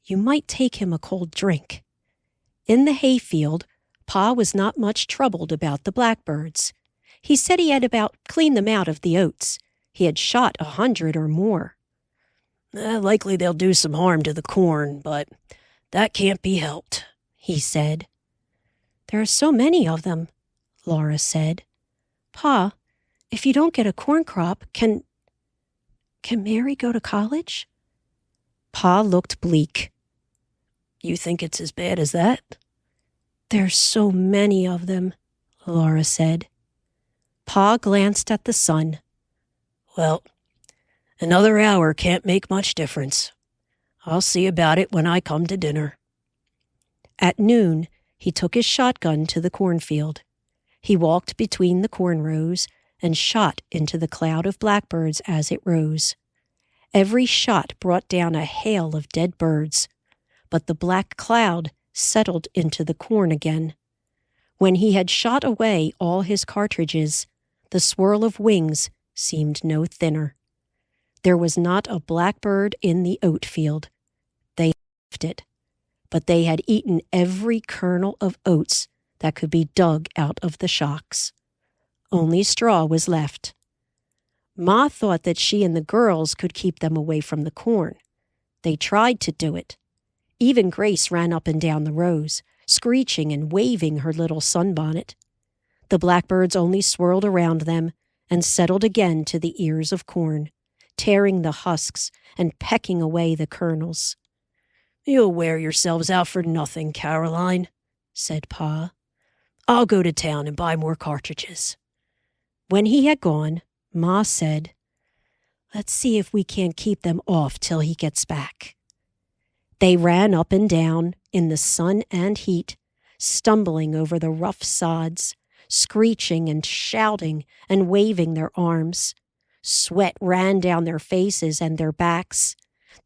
"You might take him a cold drink." In the hayfield, Pa was not much troubled about the blackbirds. He said he had about cleaned them out of the oats. He had shot 100 or more. "Likely they'll do some harm to the corn, but that can't be helped," he said. "There are so many of them," Laura said. "Pa, if you don't get a corn crop, can Mary go to college?" Pa looked bleak. "You think it's as bad as that?" "There's so many of them," Laura said. Pa glanced at the sun. "Well, another hour can't make much difference. I'll see about it when I come to dinner." At noon, he took his shotgun to the cornfield. He walked between the corn rows and shot into the cloud of blackbirds as it rose. Every shot brought down a hail of dead birds, but the black cloud settled into the corn again. When he had shot away all his cartridges, the swirl of wings seemed no thinner. There was not a blackbird in the oat field. They it, but they had eaten every kernel of oats that could be dug out of the shocks. Only straw was left. Ma thought that she and the girls could keep them away from the corn. They tried to do it. Even Grace ran up and down the rows, screeching and waving her little sunbonnet. The blackbirds only swirled around them and settled again to the ears of corn, tearing the husks and pecking away the kernels. "You'll wear yourselves out for nothing, Caroline," said Pa. "I'll go to town and buy more cartridges." When he had gone, Ma said, "Let's see if we can't keep them off till he gets back." They ran up and down in the sun and heat, stumbling over the rough sods, screeching and shouting and waving their arms. Sweat ran down their faces and their backs.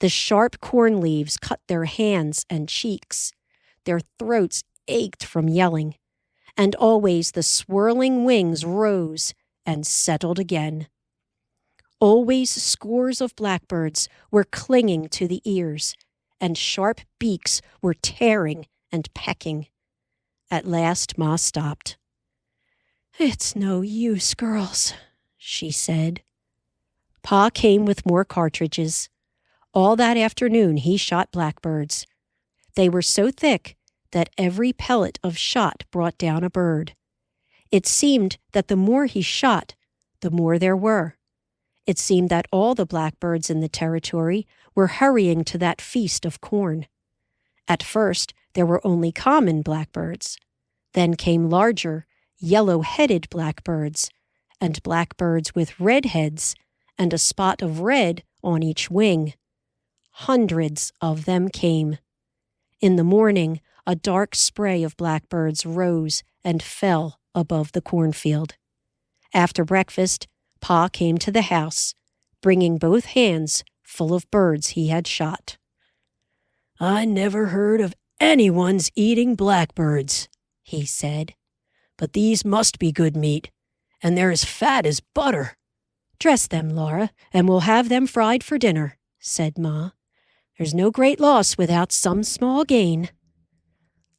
The sharp corn leaves cut their hands and cheeks. Their throats ached from yelling, and always the swirling wings rose and settled again. Always scores of blackbirds were clinging to the ears, and sharp beaks were tearing and pecking. At last Ma stopped. "It's no use, girls," she said. Pa came with more cartridges. All that afternoon he shot blackbirds. They were so thick that every pellet of shot brought down a bird. It seemed that the more he shot, the more there were. It seemed that all the blackbirds in the territory were hurrying to that feast of corn. At first, there were only common blackbirds. Then came larger, yellow-headed blackbirds, and blackbirds with red heads and a spot of red on each wing. Hundreds of them came. In the morning, a dark spray of blackbirds rose and fell above the cornfield. After breakfast, Pa came to the house, bringing both hands full of birds he had shot. "I never heard of anyone's eating blackbirds," he said. "But these must be good meat, and they're as fat as butter." "Dress them, Laura, and we'll have them fried for dinner," said Ma. "There's no great loss without some small gain."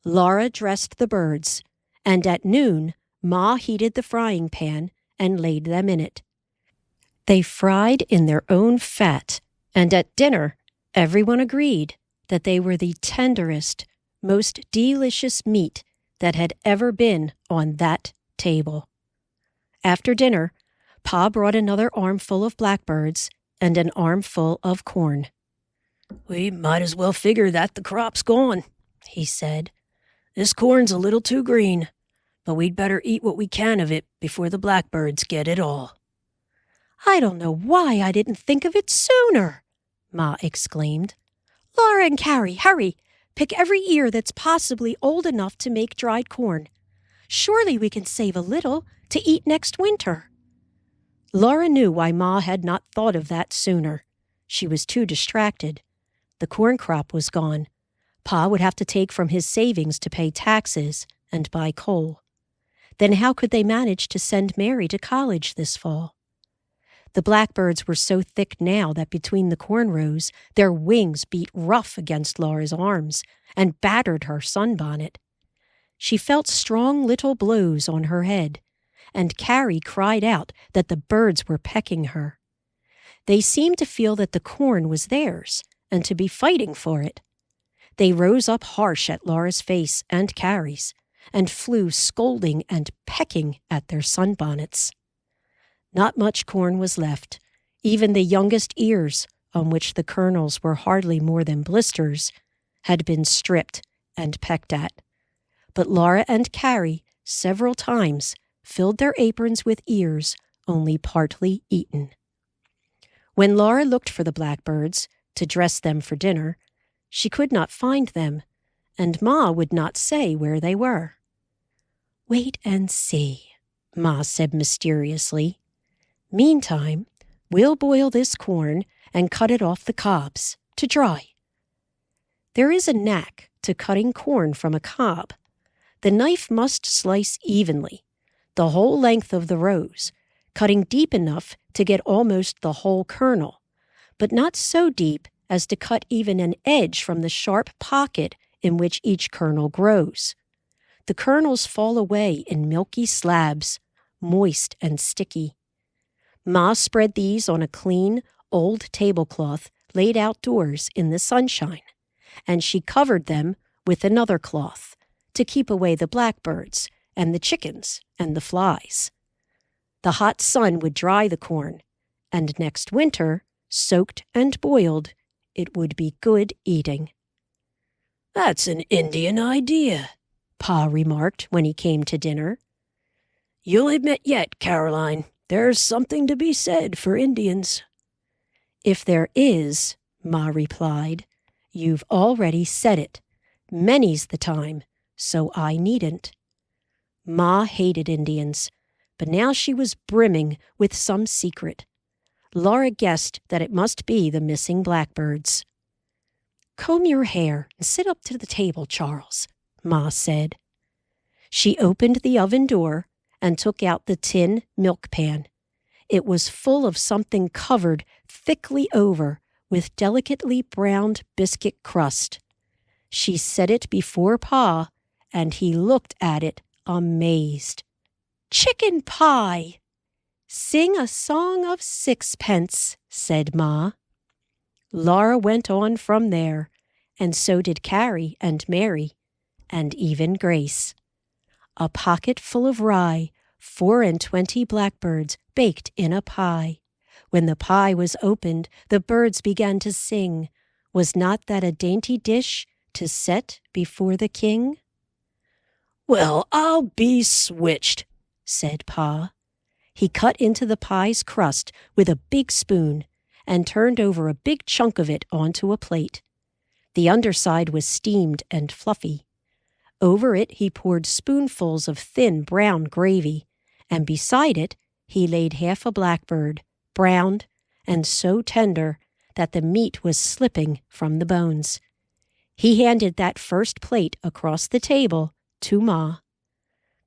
Laura dressed the birds, and at noon Ma heated the frying pan and laid them in it. They fried in their own fat, and at dinner everyone agreed that they were the tenderest, most delicious meat that had ever been on that table. After dinner, Pa brought another armful of blackbirds and an armful of corn. "We might as well figure that the crop's gone," he said. "This corn's a little too green, but we'd better eat what we can of it before the blackbirds get it all." "I don't know why I didn't think of it sooner," Ma exclaimed. "Laura and Carrie, hurry! Pick every ear that's possibly old enough to make dried corn. Surely we can save a little to eat next winter." Laura knew why Ma had not thought of that sooner. She was too distracted. The corn crop was gone. Pa would have to take from his savings to pay taxes and buy coal. Then how could they manage to send Mary to college this fall? The blackbirds were so thick now that between the corn rows, their wings beat rough against Laura's arms and battered her sunbonnet. She felt strong little blows on her head, and Carrie cried out that the birds were pecking her. They seemed to feel that the corn was theirs and to be fighting for it. They rose up harsh at Laura's face and Carrie's, and flew scolding and pecking at their sunbonnets. Not much corn was left. Even the youngest ears, on which the kernels were hardly more than blisters, had been stripped and pecked at. But Laura and Carrie, several times, filled their aprons with ears only partly eaten. When Laura looked for the blackbirds to dress them for dinner, she could not find them, and Ma would not say where they were. "Wait and see," Ma said mysteriously. "Meantime, we'll boil this corn and cut it off the cobs to dry." There is a knack to cutting corn from a cob. The knife must slice evenly, the whole length of the rows, cutting deep enough to get almost the whole kernel, but not so deep as to cut even an edge from the sharp pocket in which each kernel grows. The kernels fall away in milky slabs, moist and sticky. Ma spread these on a clean, old tablecloth laid outdoors in the sunshine, and she covered them with another cloth to keep away the blackbirds and the chickens and the flies. The hot sun would dry the corn, and next winter, soaked and boiled, it would be good eating. "That's an Indian idea," Pa remarked when he came to dinner. "You'll admit yet, Caroline, there's something to be said for Indians." "If there is," Ma replied, "you've already said it. Many's the time, so I needn't." Ma hated Indians, but now she was brimming with some secret. Laura guessed that it must be the missing blackbirds. "Comb your hair and sit up to the table, Charles," Ma said. She opened the oven door and took out the tin milk pan. It was full of something covered thickly over with delicately browned biscuit crust. She set it before Pa, and he looked at it amazed. "Chicken pie!" "Sing a song of sixpence," said Ma. Laura went on from there, and so did Carrie and Mary, and even Grace. A pocket full of rye, 24 blackbirds baked in a pie. When the pie was opened, the birds began to sing. Was not that a dainty dish to set before the king? "Well, I'll be switched," said Pa. He cut into the pie's crust with a big spoon and turned over a big chunk of it onto a plate. The underside was steamed and fluffy. Over it he poured spoonfuls of thin brown gravy, and beside it he laid half a blackbird, browned and so tender that the meat was slipping from the bones. He handed that first plate across the table to Ma.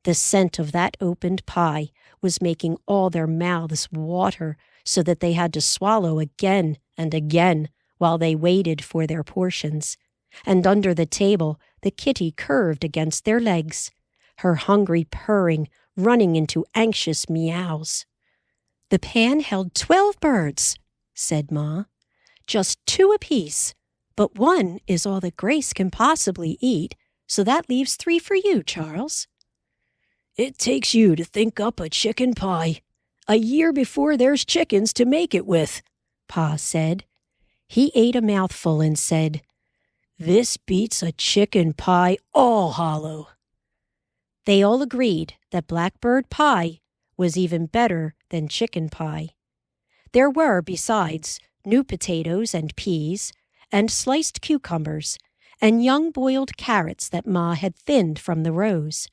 The scent of that opened pie was making all their mouths water so that they had to swallow again and again while they waited for their portions. And under the table, the kitty curved against their legs, her hungry purring running into anxious meows. "The pan held 12 birds," said Ma. "Just 2 apiece, but 1 is all that Grace can possibly eat, so that leaves 3 for you, Charles." "It takes you to think up a chicken pie, a year before there's chickens to make it with," Pa said. He ate a mouthful and said, "This beats a chicken pie all hollow." They all agreed that blackbird pie was even better than chicken pie. There were, besides, new potatoes and peas, and sliced cucumbers, and young boiled carrots that Ma had thinned from the rows,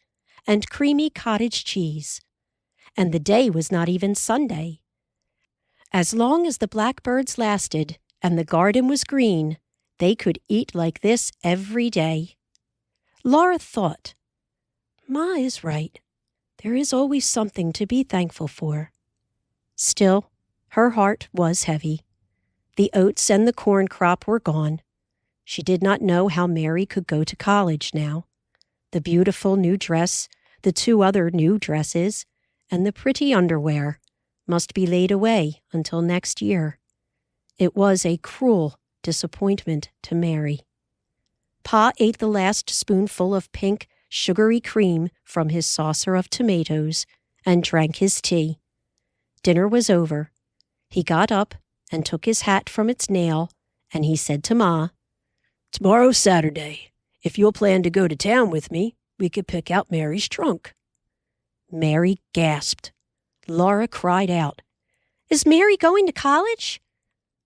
and creamy cottage cheese. And the day was not even Sunday. As long as the blackbirds lasted and the garden was green, they could eat like this every day. Laura thought, "Ma is right. There is always something to be thankful for." Still, her heart was heavy. The oats and the corn crop were gone. She did not know how Mary could go to college now. The beautiful new dress, the 2 other new dresses, and the pretty underwear must be laid away until next year. It was a cruel disappointment to Mary. Pa ate the last spoonful of pink, sugary cream from his saucer of tomatoes and drank his tea. Dinner was over. He got up and took his hat from its nail, and he said to Ma, "Tomorrow's Saturday. If you'll plan to go to town with me, we could pick out Mary's trunk." Mary gasped. Laura cried out, "Is Mary going to college?"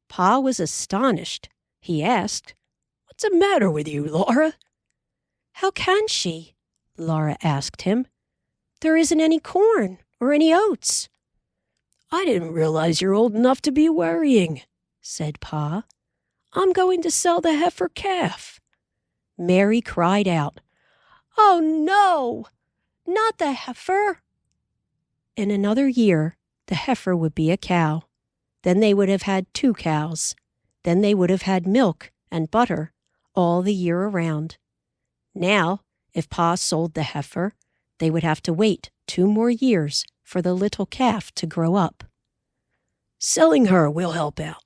Pa was astonished. He asked, "What's the matter with you, Laura?" "How can she?" Laura asked him. "There isn't any corn or any oats." "I didn't realize you're old enough to be worrying," said Pa. "I'm going to sell the heifer calf." Mary cried out, "Oh, no, not the heifer." In another year, the heifer would be a cow. Then they would have had 2 cows. Then they would have had milk and butter all the year around. Now, if Pa sold the heifer, they would have to wait 2 more years for the little calf to grow up. "Selling her will help out,"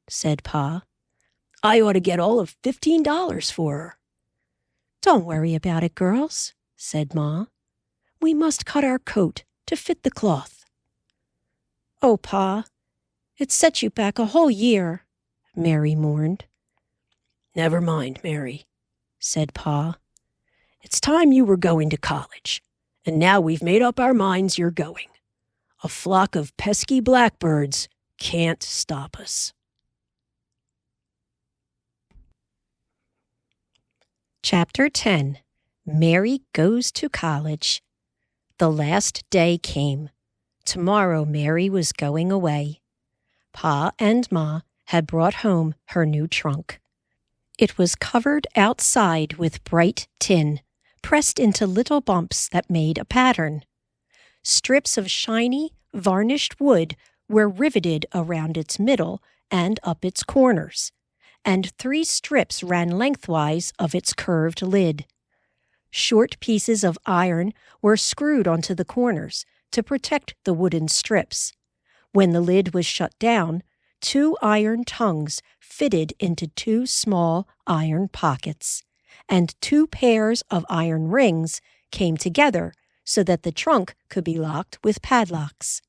said Pa. "I ought to get all of $15 for her." "Don't worry about it, girls," said Ma. "We must cut our coat to fit the cloth." "Oh, Pa, it set you back a whole year," Mary mourned. "Never mind, Mary," said Pa. "It's time you were going to college, and now we've made up our minds you're going. A flock of pesky blackbirds can't stop us." Chapter 10. Mary Goes to College. The last day came. Tomorrow Mary was going away. Pa and Ma had brought home her new trunk. It was covered outside with bright tin, pressed into little bumps that made a pattern. Strips of shiny, varnished wood were riveted around its middle and up its corners, and 3 strips ran lengthwise of its curved lid. Short pieces of iron were screwed onto the corners to protect the wooden strips. When the lid was shut down, 2 iron tongues fitted into 2 small iron pockets, and 2 pairs of iron rings came together so that the trunk could be locked with padlocks.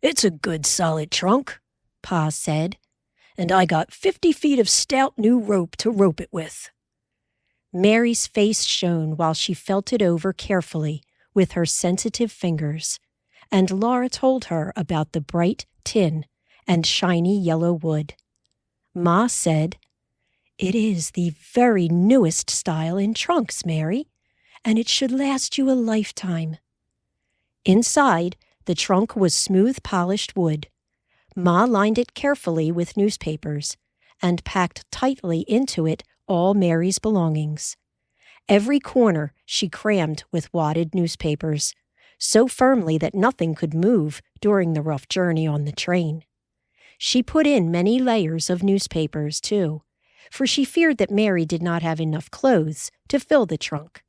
"It's a good solid trunk," Pa said, "and I got 50 feet of stout new rope to rope it with." Mary's face shone while she felt it over carefully with her sensitive fingers, and Laura told her about the bright tin and shiny yellow wood. Ma said, "It is the very newest style in trunks, Mary, and it should last you a lifetime." Inside, the trunk was smooth polished wood. Ma lined it carefully with newspapers and packed tightly into it all Mary's belongings. Every corner she crammed with wadded newspapers, so firmly that nothing could move during the rough journey on the train. She put in many layers of newspapers, too, for she feared that Mary did not have enough clothes to fill the trunk.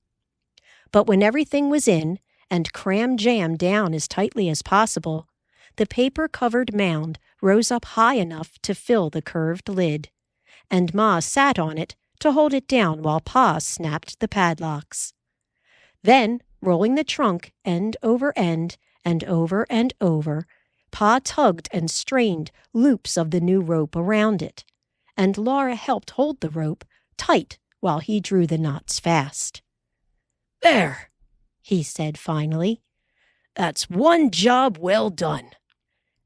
But when everything was in and crammed jam down as tightly as possible, the paper-covered mound rose up high enough to fill the curved lid, and Ma sat on it to hold it down while Pa snapped the padlocks. Then, rolling the trunk end over end and over and over, Pa tugged and strained loops of the new rope around it, and Laura helped hold the rope tight while he drew the knots fast. "There," he said finally. "That's one job well done."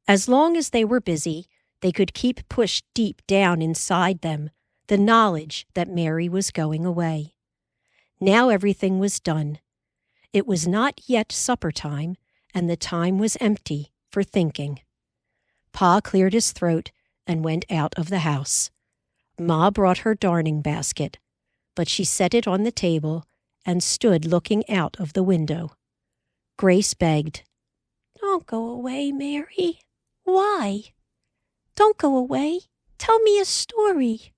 As long as they were busy, they could keep pushed deep down inside them the knowledge that Mary was going away. Now everything was done. It was not yet supper time, and the time was empty for thinking. Pa cleared his throat and went out of the house. Ma brought her darning basket, but she set it on the table and stood looking out of the window. Grace begged, "Don't go away, Mary." "Why?" "Don't go away. Tell me a story."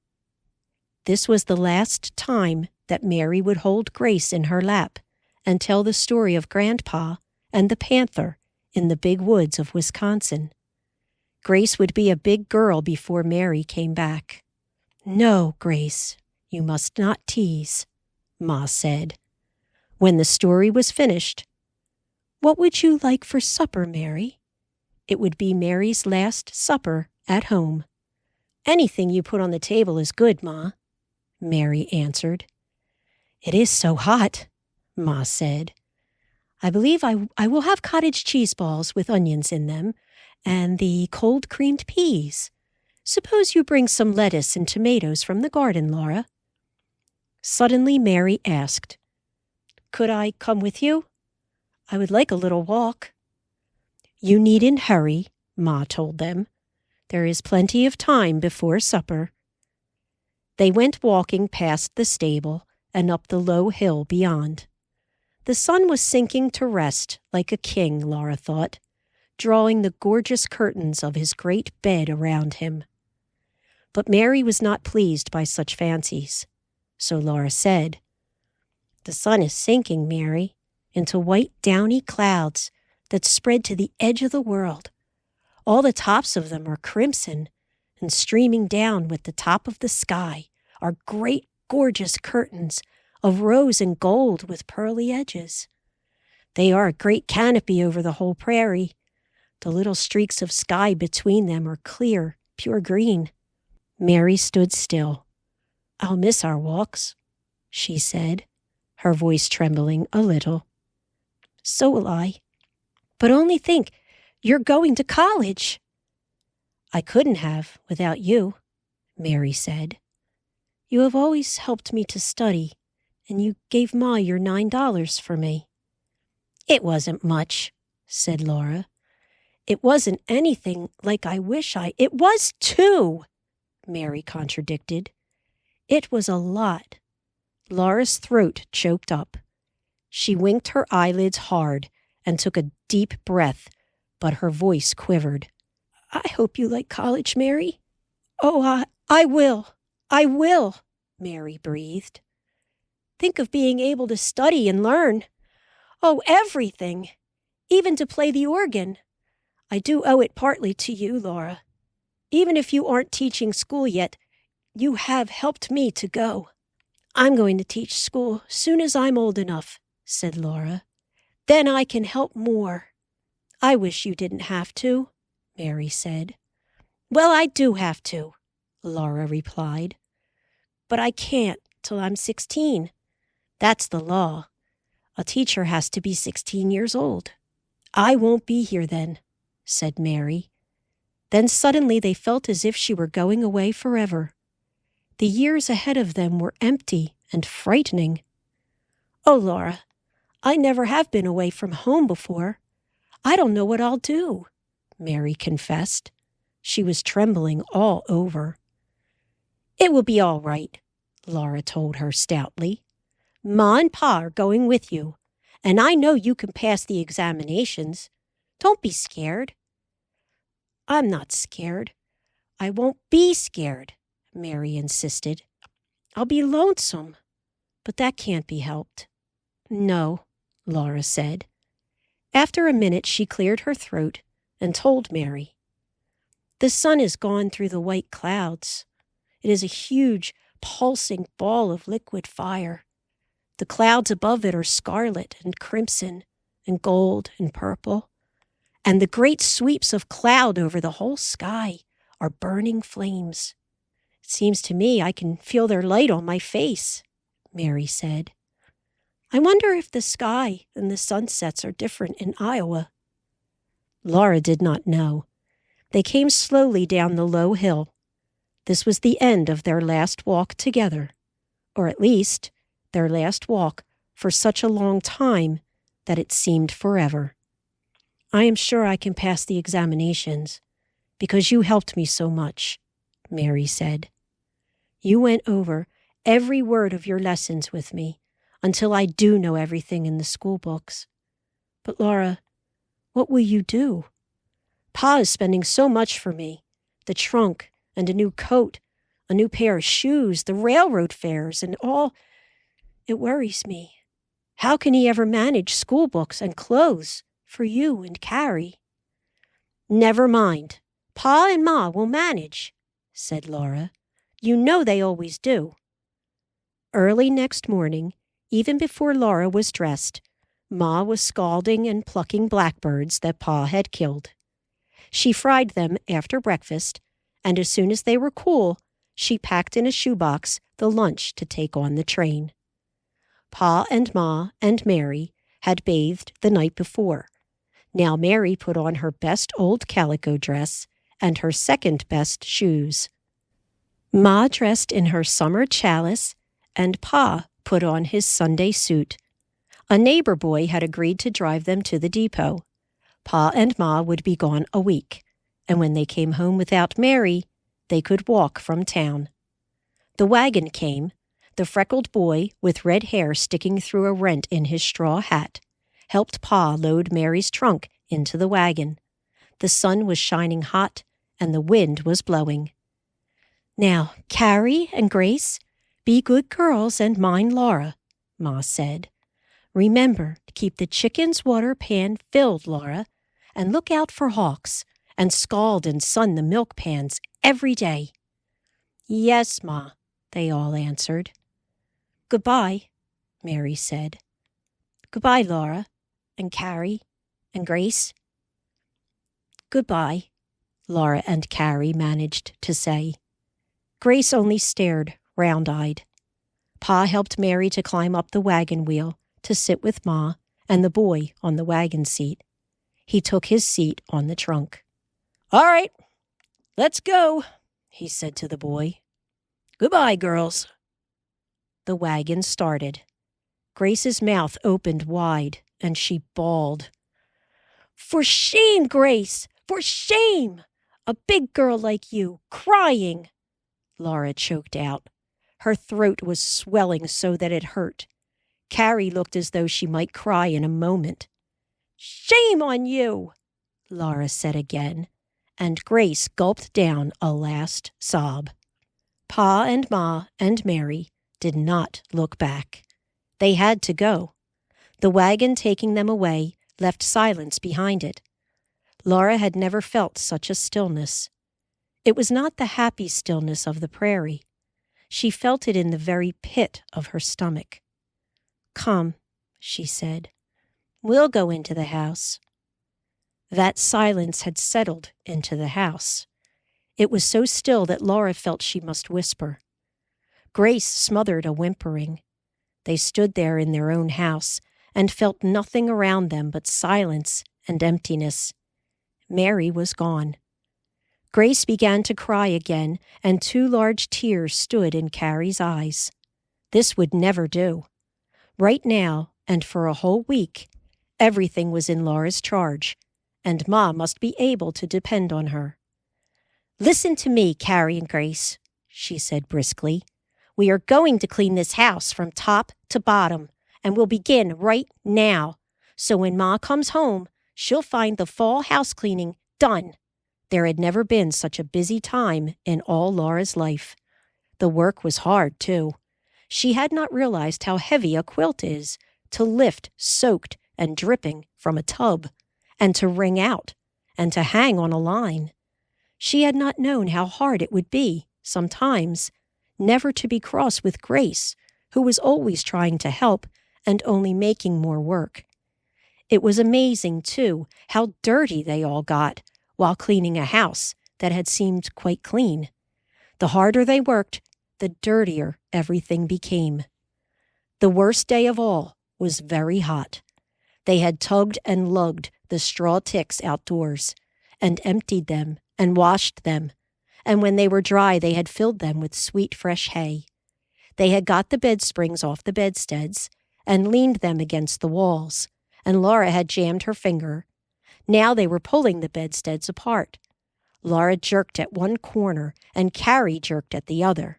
This was the last time that Mary would hold Grace in her lap and tell the story of Grandpa and the panther in the big woods of Wisconsin. Grace would be a big girl before Mary came back. "No, Grace, you must not tease," Ma said. When the story was finished, "What would you like for supper, Mary?" It would be Mary's last supper at home. "Anything you put on the table is good, Ma," Mary answered. "It is so hot," Ma said. "I believe I will have cottage cheese balls with onions in them, and the cold creamed peas. Suppose you bring some lettuce and tomatoes from the garden, Laura." Suddenly Mary asked, "Could I come with you? I would like a little walk." "You needn't hurry," Ma told them. "There is plenty of time before supper." They went walking past the stable and up the low hill beyond. The sun was sinking to rest like a king, Laura thought, drawing the gorgeous curtains of his great bed around him. But Mary was not pleased by such fancies. So Laura said, "The sun is sinking, Mary, into white downy clouds that spread to the edge of the world. All the tops of them are crimson, and streaming down with the top of the sky are great gorgeous curtains of rose and gold with pearly edges. They are a great canopy over the whole prairie. The little streaks of sky between them are clear, pure green." Mary stood still. "I'll miss our walks," she said, her voice trembling a little. "So will I. But only think, you're going to college." "I couldn't have without you," Mary said. "You have always helped me to study, and you gave Ma your $9 for me." "It wasn't much," said Laura. "It wasn't anything like I wish It was too," Mary contradicted. "It was a lot." Laura's throat choked up. She winked her eyelids hard and took a deep breath, but her voice quivered. "I hope you like college, Mary." "Oh, I will. I will," Mary breathed. "Think of being able to study and learn. Oh, everything. Even to play the organ. I do owe it partly to you, Laura. Even if you aren't teaching school yet, you have helped me to go." "I'm going to teach school soon as I'm old enough," said Laura. "Then I can help more." "I wish you didn't have to," Mary said. "Well, I do have to," Laura replied. "But I can't till I'm 16. That's the law. A teacher has to be 16 years old." "I won't be here then," said Mary. Then suddenly they felt as if she were going away forever. The years ahead of them were empty and frightening. "Oh, Laura, I never have been away from home before. I don't know what I'll do," Mary confessed. She was trembling all over. "It will be all right," Laura told her stoutly. "Ma and Pa are going with you, and I know you can pass the examinations. Don't be scared." "I'm not scared. I won't be scared," Mary insisted. "I'll be lonesome, but that can't be helped." "No," Laura said. After a minute, she cleared her throat and told Mary. "The sun has gone through the white clouds. It is a huge, pulsing ball of liquid fire. The clouds above it are scarlet and crimson and gold and purple, and the great sweeps of cloud over the whole sky are burning flames. It seems to me I can feel their light on my face," Mary said. "I wonder if the sky and the sunsets are different in Iowa." Laura did not know. They came slowly down the low hill. This was the end of their last walk together, or at least their last walk for such a long time that it seemed forever. "I am sure I can pass the examinations, because you helped me so much," Mary said. "You went over every word of your lessons with me until I do know everything in the school books. But Laura, what will you do? Pa is spending so much for me, the trunk and a new coat, a new pair of shoes, the railroad fares, and all. It worries me. How can he ever manage school books and clothes for you and Carrie?" "Never mind. Pa and Ma will manage," said Laura. "You know they always do." Early next morning, even before Laura was dressed, Ma was scalding and plucking blackbirds that Pa had killed. She fried them after breakfast, and as soon as they were cool, she packed in a shoebox the lunch to take on the train. Pa and Ma and Mary had bathed the night before. Now Mary put on her best old calico dress and her second best shoes. Ma dressed in her summer chalice, and Pa put on his Sunday suit. A neighbor boy had agreed to drive them to the depot. Pa and Ma would be gone a week, and when they came home without Mary, they could walk from town. The wagon came. The freckled boy, with red hair sticking through a rent in his straw hat, helped Pa load Mary's trunk into the wagon. The sun was shining hot, and the wind was blowing. Now, Carrie and Grace, be good girls and mind Laura, Ma said. Remember to keep the chicken's water pan filled, Laura, and look out for hawks, and scald and sun the milk pans every day. Yes, Ma, they all answered. Goodbye, Mary said. Goodbye, Laura, and Carrie, and Grace. Goodbye, Laura and Carrie managed to say. Grace only stared, round-eyed. Pa helped Mary to climb up the wagon wheel to sit with Ma and the boy on the wagon seat. He took his seat on the trunk. All right, let's go, he said to the boy. Goodbye, girls. The wagon started. Grace's mouth opened wide, and she bawled. For shame, Grace! For shame! A big girl like you, crying! Laura choked out. Her throat was swelling so that it hurt. Carrie looked as though she might cry in a moment. Shame on you, Laura said again, and Grace gulped down a last sob. Pa and Ma and Mary did not look back. They had to go. The wagon taking them away left silence behind it. Laura had never felt such a stillness. It was not the happy stillness of the prairie. She felt it in the very pit of her stomach. Come, she said. We'll go into the house. That silence had settled into the house. It was so still that Laura felt she must whisper. Grace smothered a whimpering. They stood there in their own house and felt nothing around them but silence and emptiness. Mary was gone. Grace began to cry again, and 2 large tears stood in Carrie's eyes. This would never do. Right now, and for a whole week, everything was in Laura's charge, and Ma must be able to depend on her. Listen to me, Carrie and Grace, she said briskly. We are going to clean this house from top to bottom, and we'll begin right now. So when Ma comes home, she'll find the fall house cleaning done. There had never been such a busy time in all Laura's life. The work was hard, too. She had not realized how heavy a quilt is, to lift soaked and dripping from a tub, and to wring out, and to hang on a line. She had not known how hard it would be, sometimes, never to be cross with Grace, who was always trying to help and only making more work. It was amazing, too, how dirty they all got while cleaning a house that had seemed quite clean. The harder they worked, the dirtier everything became. The worst day of all was very hot. They had tugged and lugged the straw ticks outdoors, and emptied them and washed them, and when they were dry they had filled them with sweet fresh hay. They had got the bed springs off the bedsteads and leaned them against the walls, and Laura had jammed her finger. Now they were pulling the bedsteads apart. Laura jerked at one corner, and Carrie jerked at the other.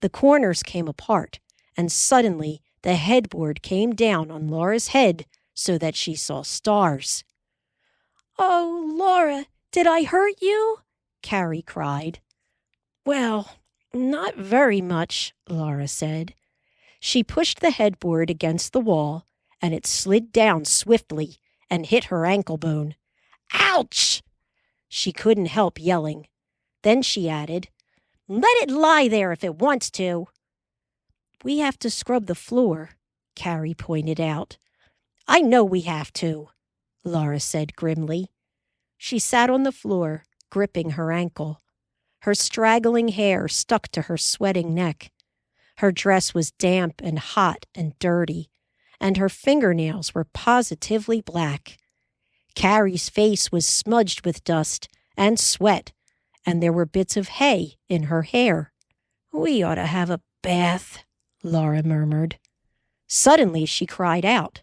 The corners came apart, and suddenly the headboard came down on Laura's head so that she saw stars. Oh, Laura, did I hurt you? Carrie cried. Well, not very much, Laura said. She pushed the headboard against the wall, and it slid down swiftly and hit her ankle bone. Ouch! She couldn't help yelling. Then she added, Let it lie there if it wants to. We have to scrub the floor, Carrie pointed out. I know we have to, Laura said grimly. She sat on the floor, gripping her ankle. Her straggling hair stuck to her sweating neck. Her dress was damp and hot and dirty, and her fingernails were positively black. Carrie's face was smudged with dust and sweat, and there were bits of hay in her hair. We ought to have a bath, Laura murmured. Suddenly she cried out,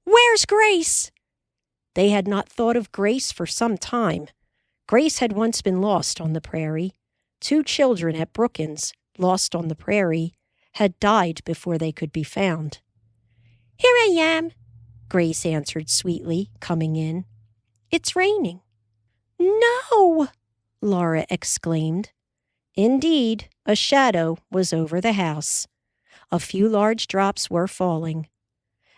Where's Grace? They had not thought of Grace for some time. Grace had once been lost on the prairie. 2 children at Brookins, lost on the prairie, had died before they could be found. Here I am, Grace answered sweetly, coming in. It's raining. No, Laura exclaimed. Indeed, a shadow was over the house. A few large drops were falling.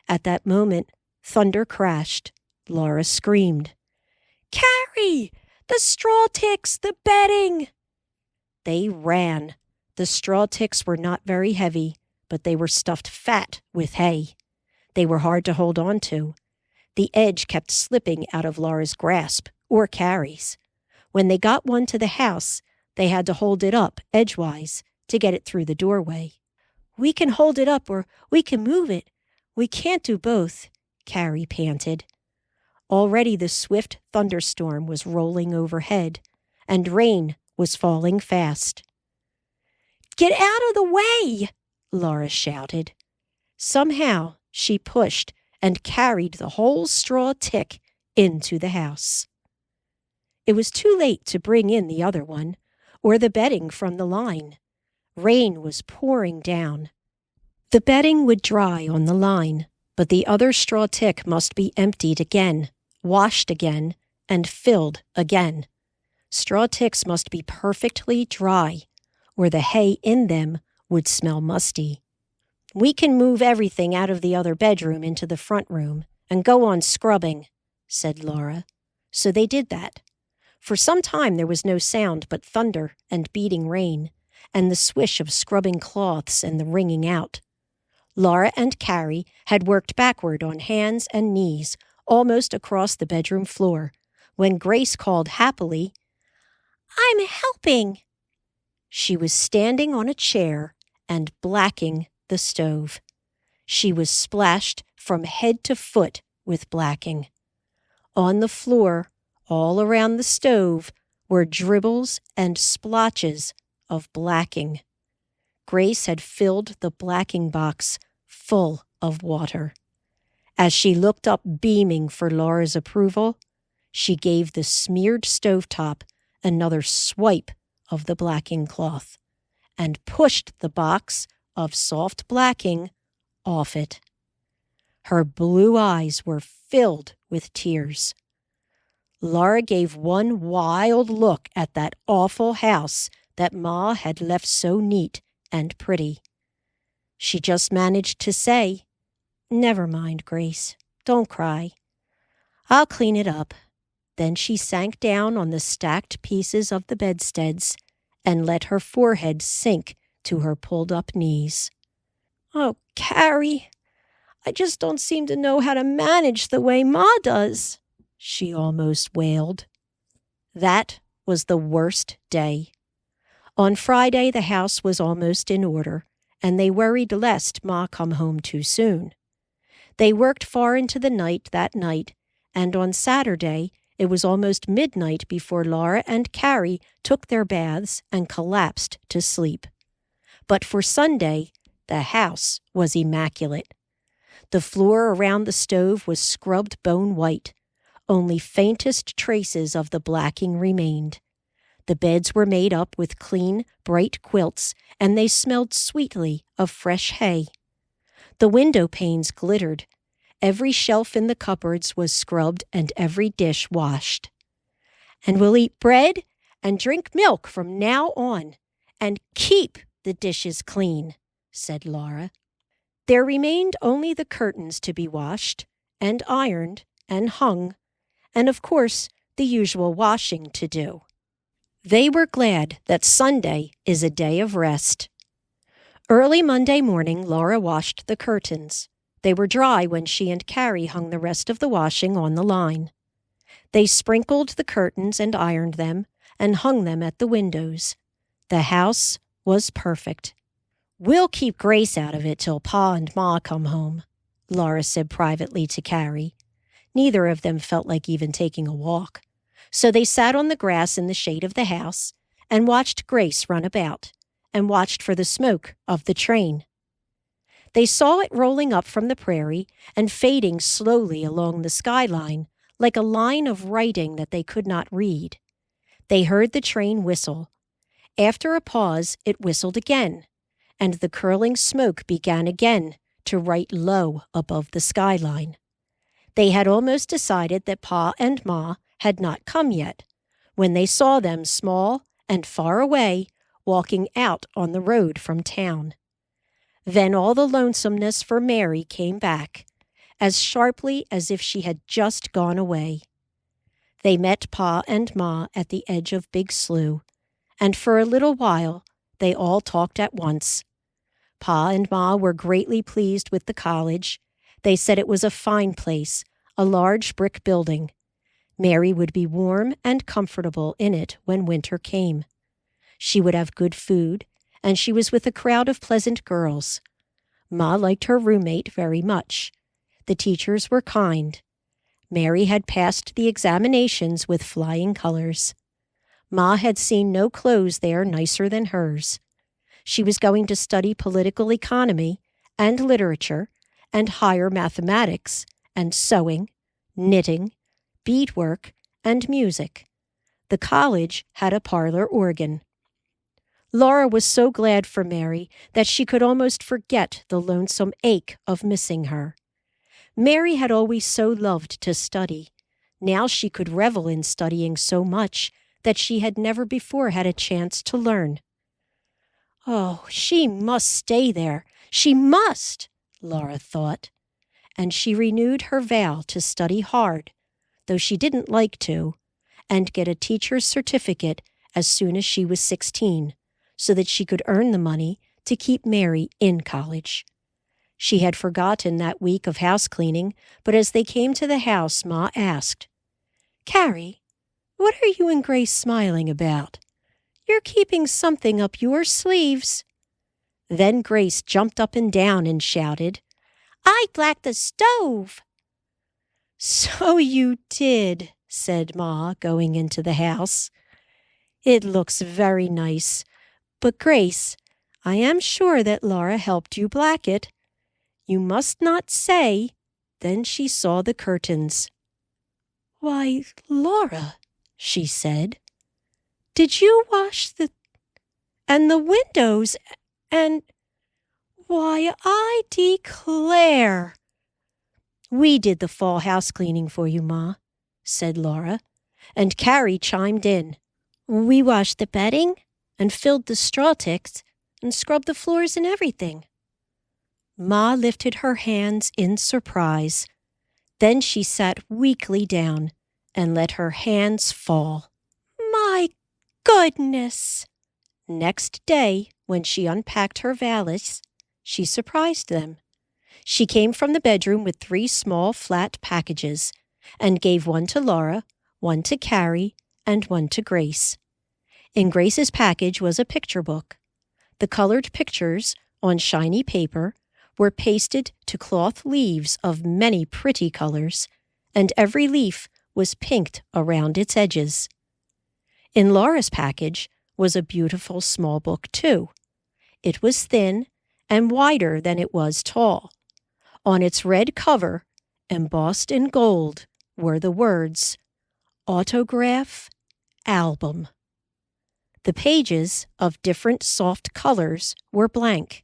At that moment, thunder crashed. Laura screamed, "Carrie! The straw ticks! The bedding!" They ran. The straw ticks were not very heavy, but they were stuffed fat with hay. They were hard to hold on to. The edge kept slipping out of Laura's grasp, or Carrie's. When they got one to the house, they had to hold it up edgewise to get it through the doorway. "We can hold it up or we can move it. We can't do both," Carrie panted. Already the swift thunderstorm was rolling overhead, and rain was falling fast. "Get out of the way!" Laura shouted. Somehow she pushed and carried the whole straw tick into the house. It was too late to bring in the other one, or the bedding from the line. Rain was pouring down. The bedding would dry on the line, but the other straw tick must be emptied again, washed again, and filled again. Straw ticks must be perfectly dry, or the hay in them would smell musty. "We can move everything out of the other bedroom into the front room and go on scrubbing," said Laura. So they did that. For some time there was no sound but thunder and beating rain, and the swish of scrubbing cloths and the wringing out. Laura and Carrie had worked backward on hands and knees almost across the bedroom floor, when Grace called happily, "I'm helping." She was standing on a chair and blacking the stove. She was splashed from head to foot with blacking. On the floor, all around the stove, were dribbles and splotches of blacking. Grace had filled the blacking box full of water. As she looked up beaming for Laura's approval, she gave the smeared stovetop another swipe of the blacking cloth and pushed the box of soft blacking off it. Her blue eyes were filled with tears. Laura gave one wild look at that awful house that Ma had left so neat and pretty. She just managed to say, "Never mind, Grace. Don't cry. I'll clean it up." Then she sank down on the stacked pieces of the bedsteads and let her forehead sink to her pulled-up knees. "Oh, Carrie, I just don't seem to know how to manage the way Ma does," she almost wailed. That was the worst day. On Friday, the house was almost in order, and they worried lest Ma come home too soon. They worked far into the night that night, and on Saturday, it was almost midnight before Laura and Carrie took their baths and collapsed to sleep. But for Sunday, the house was immaculate. The floor around the stove was scrubbed bone white. Only faintest traces of the blacking remained. The beds were made up with clean, bright quilts, and they smelled sweetly of fresh hay. The window panes glittered. Every shelf in the cupboards was scrubbed and every dish washed. "And we'll eat bread and drink milk from now on, and keep the dishes clean," said Laura. There remained only the curtains to be washed, and ironed, and hung, and of course the usual washing to do. They were glad that Sunday is a day of rest. Early Monday morning, Laura washed the curtains. They were dry when she and Carrie hung the rest of the washing on the line. They sprinkled the curtains and ironed them and hung them at the windows. The house was perfect. "We'll keep Grace out of it till Pa and Ma come home," Laura said privately to Carrie. Neither of them felt like even taking a walk. So they sat on the grass in the shade of the house and watched Grace run about and watched for the smoke of the train. They saw it rolling up from the prairie and fading slowly along the skyline like a line of writing that they could not read. They heard the train whistle. After a pause, it whistled again, and the curling smoke began again to write low above the skyline. They had almost decided that Pa and Ma had not come yet, when they saw them small and far away, walking out on the road from town. Then all the lonesomeness for Mary came back, as sharply as if she had just gone away. They met Pa and Ma at the edge of Big Slough, and for a little while they all talked at once. Pa and Ma were greatly pleased with the college. They said it was a fine place, a large brick building. Mary would be warm and comfortable in it when winter came. She would have good food, and she was with a crowd of pleasant girls. Ma liked her roommate very much. The teachers were kind. Mary had passed the examinations with flying colors. Ma had seen no clothes there nicer than hers. She was going to study political economy and literature and higher mathematics and sewing, knitting, beadwork, and music. The college had a parlor organ. Laura was so glad for Mary that she could almost forget the lonesome ache of missing her. Mary had always so loved to study. Now she could revel in studying so much that she had never before had a chance to learn. Oh, she must stay there. She must, Laura thought. And she renewed her vow to study hard, though she didn't like to, and get a teacher's certificate as soon as she was 16, so that she could earn the money to keep Mary in college. She had forgotten that week of house cleaning, but as they came to the house, Ma asked, "Carrie, what are you and Grace smiling about? You're keeping something up your sleeves." Then Grace jumped up and down and shouted, "I blacked the stove!" "So you did," said Ma, going into the house. "It looks very nice. But Grace, I am sure that Laura helped you black it. You must not say." Then she saw the curtains. "Why, Laura," she said, "did you wash and the windows, and why, I declare." "We did the fall house cleaning for you, Ma," said Laura, and Carrie chimed in. "We washed the bedding and filled the straw ticks and scrubbed the floors and everything." Ma lifted her hands in surprise. Then she sat weakly down and let her hands fall. "My goodness!" Next day, when she unpacked her valise, she surprised them. She came from the bedroom with 3 small flat packages and gave one to Laura, one to Carrie, and one to Grace. In Grace's package was a picture book. The colored pictures, on shiny paper, were pasted to cloth leaves of many pretty colors, and every leaf was pinked around its edges. In Laura's package was a beautiful small book, too. It was thin and wider than it was tall. On its red cover, embossed in gold, were the words, "Autograph Album." The pages, of different soft colors, were blank.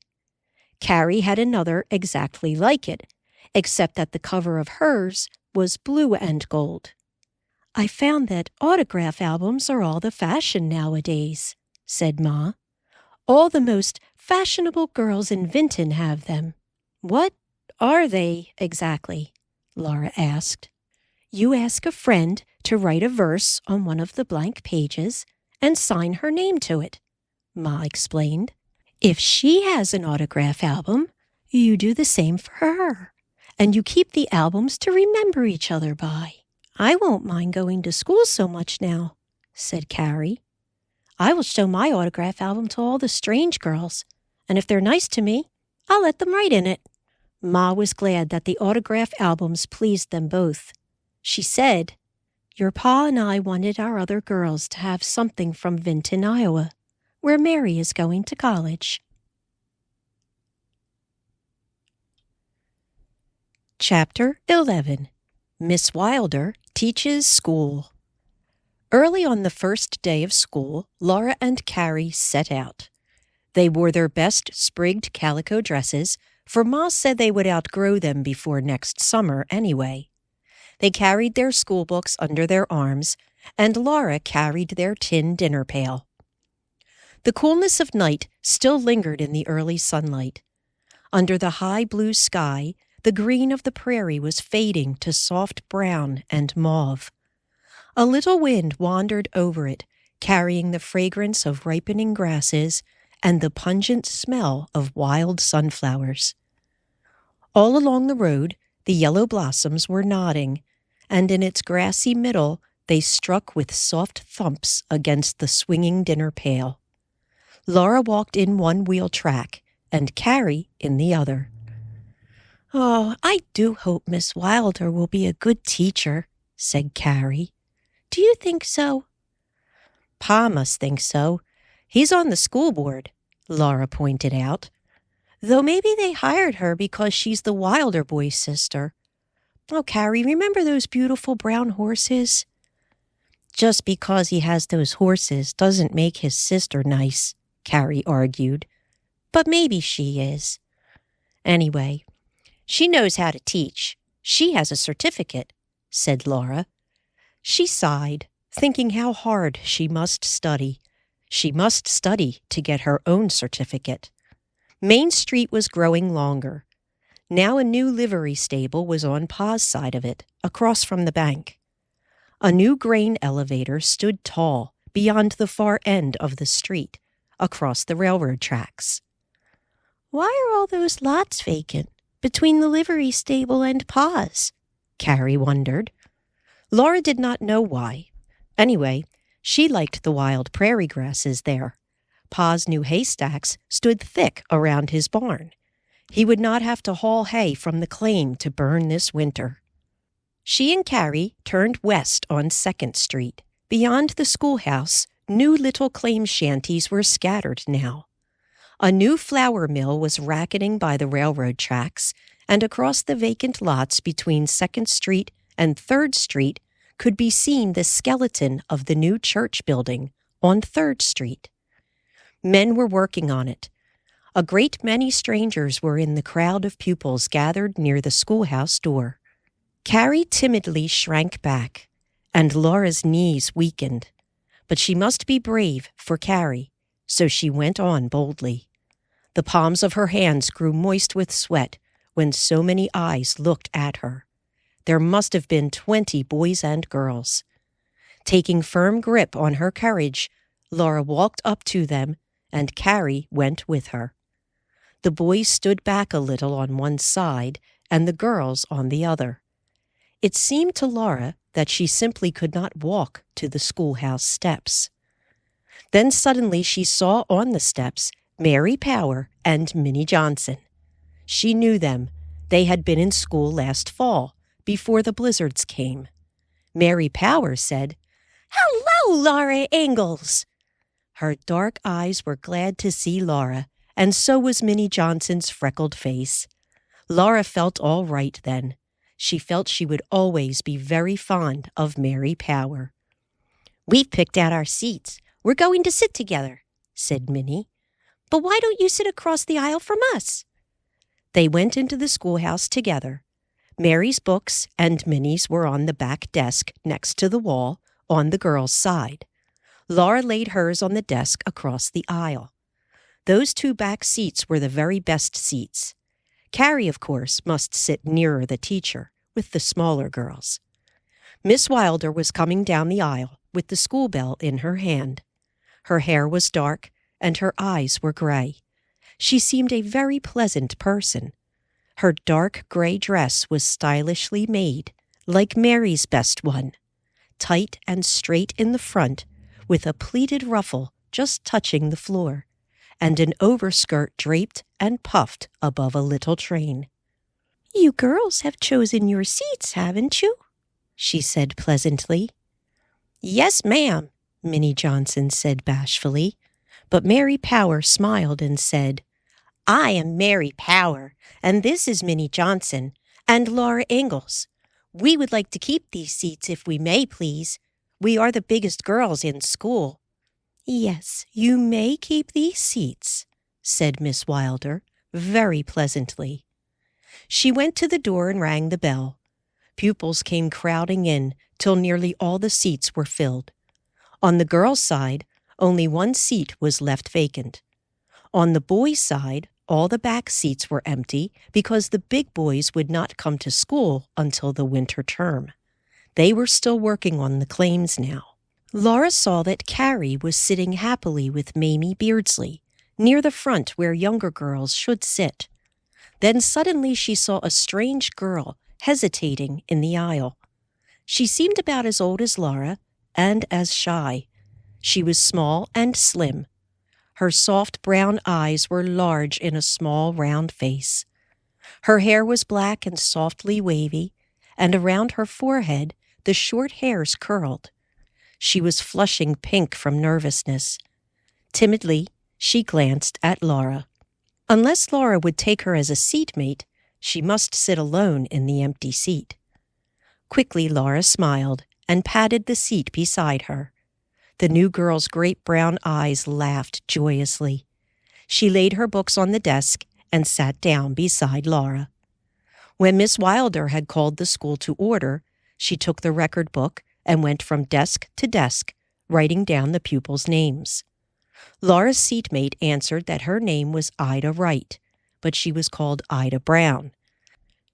Carrie had another exactly like it, except that the cover of hers was blue and gold. "I found that autograph albums are all the fashion nowadays," said Ma. "All the most fashionable girls in Vinton have them." "What are they exactly?" Laura asked. "You ask a friend to write a verse on one of the blank pages and sign her name to it," Ma explained. "If she has an autograph album, you do the same for her, and you keep the albums to remember each other by." "I won't mind going to school so much now," said Carrie. "I will show my autograph album to all the strange girls, and if they're nice to me, I'll let them write in it." Ma was glad that the autograph albums pleased them both. She said, "Your pa and I wanted our other girls to have something from Vinton, Iowa, where Mary is going to college." Chapter 11. Miss Wilder Teaches School. Early on the first day of school, Laura and Carrie set out. They wore their best sprigged calico dresses, for Ma said they would outgrow them before next summer anyway. They carried their school books under their arms, and Laura carried their tin dinner pail. The coolness of night still lingered in the early sunlight. Under the high blue sky, the green of the prairie was fading to soft brown and mauve. A little wind wandered over it, carrying the fragrance of ripening grasses and the pungent smell of wild sunflowers. All along the road, the yellow blossoms were nodding, and in its grassy middle they struck with soft thumps against the swinging dinner pail. Laura walked in one wheel track, and Carrie in the other. "Oh, I do hope Miss Wilder will be a good teacher," said Carrie. "Do you think so?" "Pa must think so. He's on the school board," Laura pointed out. "Though maybe they hired her because she's the Wilder boy's sister. Oh, Carrie, remember those beautiful brown horses?" "Just because he has those horses doesn't make his sister nice," Carrie argued. "But maybe she is. Anyway, she knows how to teach. She has a certificate," said Laura. She sighed, thinking how hard she must study. She must study to get her own certificate. Main Street was growing longer. Now a new livery stable was on Pa's side of it, across from the bank. A new grain elevator stood tall beyond the far end of the street, across the railroad tracks. "Why are all those lots vacant between the livery stable and Pa's?" Carrie wondered. Laura did not know why. Anyway, she liked the wild prairie grasses there. Pa's new haystacks stood thick around his barn. He would not have to haul hay from the claim to burn this winter. She and Carrie turned west on 2nd Street. Beyond the schoolhouse, new little claim shanties were scattered now. A new flour mill was racketing by the railroad tracks, and across the vacant lots between 2nd Street and 3rd Street could be seen the skeleton of the new church building on 3rd Street. Men were working on it. A great many strangers were in the crowd of pupils gathered near the schoolhouse door. Carrie timidly shrank back, and Laura's knees weakened. But she must be brave for Carrie, so she went on boldly. The palms of her hands grew moist with sweat when so many eyes looked at her. There must have been 20 boys and girls. Taking firm grip on her courage, Laura walked up to them, and Carrie went with her. The boys stood back a little on one side, and the girls on the other. It seemed to Laura that she simply could not walk to the schoolhouse steps. Then suddenly she saw on the steps Mary Power and Minnie Johnson. She knew them. They had been in school last fall, before the blizzards came. Mary Power said, "Hello, Laura Ingalls." Her dark eyes were glad to see Laura, and so was Minnie Johnson's freckled face. Laura felt all right then. She felt she would always be very fond of Mary Power. "We've picked out our seats. We're going to sit together," said Minnie. "But why don't you sit across the aisle from us?" They went into the schoolhouse together. Mary's books and Minnie's were on the back desk next to the wall on the girls' side. Laura laid hers on the desk across the aisle. Those 2 back seats were the very best seats. Carrie, of course, must sit nearer the teacher, with the smaller girls. Miss Wilder was coming down the aisle with the school bell in her hand. Her hair was dark, and her eyes were gray. She seemed a very pleasant person. Her dark gray dress was stylishly made, like Mary's best one, tight and straight in the front, with a pleated ruffle just touching the floor, and an overskirt draped and puffed above a little train. "You girls have chosen your seats, haven't you?" she said pleasantly. "Yes, ma'am," Minnie Johnson said bashfully, but Mary Power smiled and said, "I am Mary Power, and this is Minnie Johnson, and Laura Ingalls. We would like to keep these seats if we may, please. We are the biggest girls in school." "Yes, you may keep these seats," said Miss Wilder, very pleasantly. She went to the door and rang the bell. Pupils came crowding in till nearly all the seats were filled. On the girls' side, Only one seat was left vacant. On the boys' side, all the back seats were empty because the big boys would not come to school until the winter term. They were still working on the claims now. Laura saw that Carrie was sitting happily with Mamie Beardsley, near the front where younger girls should sit. Then suddenly she saw a strange girl hesitating in the aisle. She seemed about as old as Laura and as shy. She was small and slim. Her soft brown eyes were large in a small round face. Her hair was black and softly wavy, and around her forehead the short hairs curled. She was flushing pink from nervousness. Timidly, she glanced at Laura. Unless Laura would take her as a seatmate, she must sit alone in the empty seat. Quickly Laura smiled and patted the seat beside her. The new girl's great brown eyes laughed joyously. She laid her books on the desk and sat down beside Laura. When Miss Wilder had called the school to order, she took the record book and went from desk to desk, writing down the pupils' names. Laura's seatmate answered that her name was Ida Wright, but she was called Ida Brown.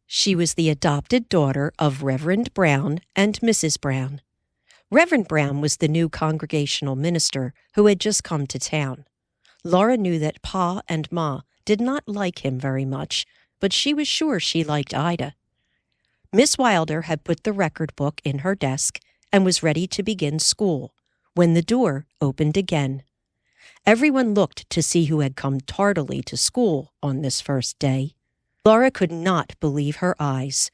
She was the adopted daughter of Reverend Brown and Mrs. Brown. Reverend Brown was the new congregational minister who had just come to town. Laura knew that Pa and Ma did not like him very much, but she was sure she liked Ida. Miss Wilder had put the record book in her desk and was ready to begin school when the door opened again. Everyone looked to see who had come tardily to school on this first day. Laura could not believe her eyes.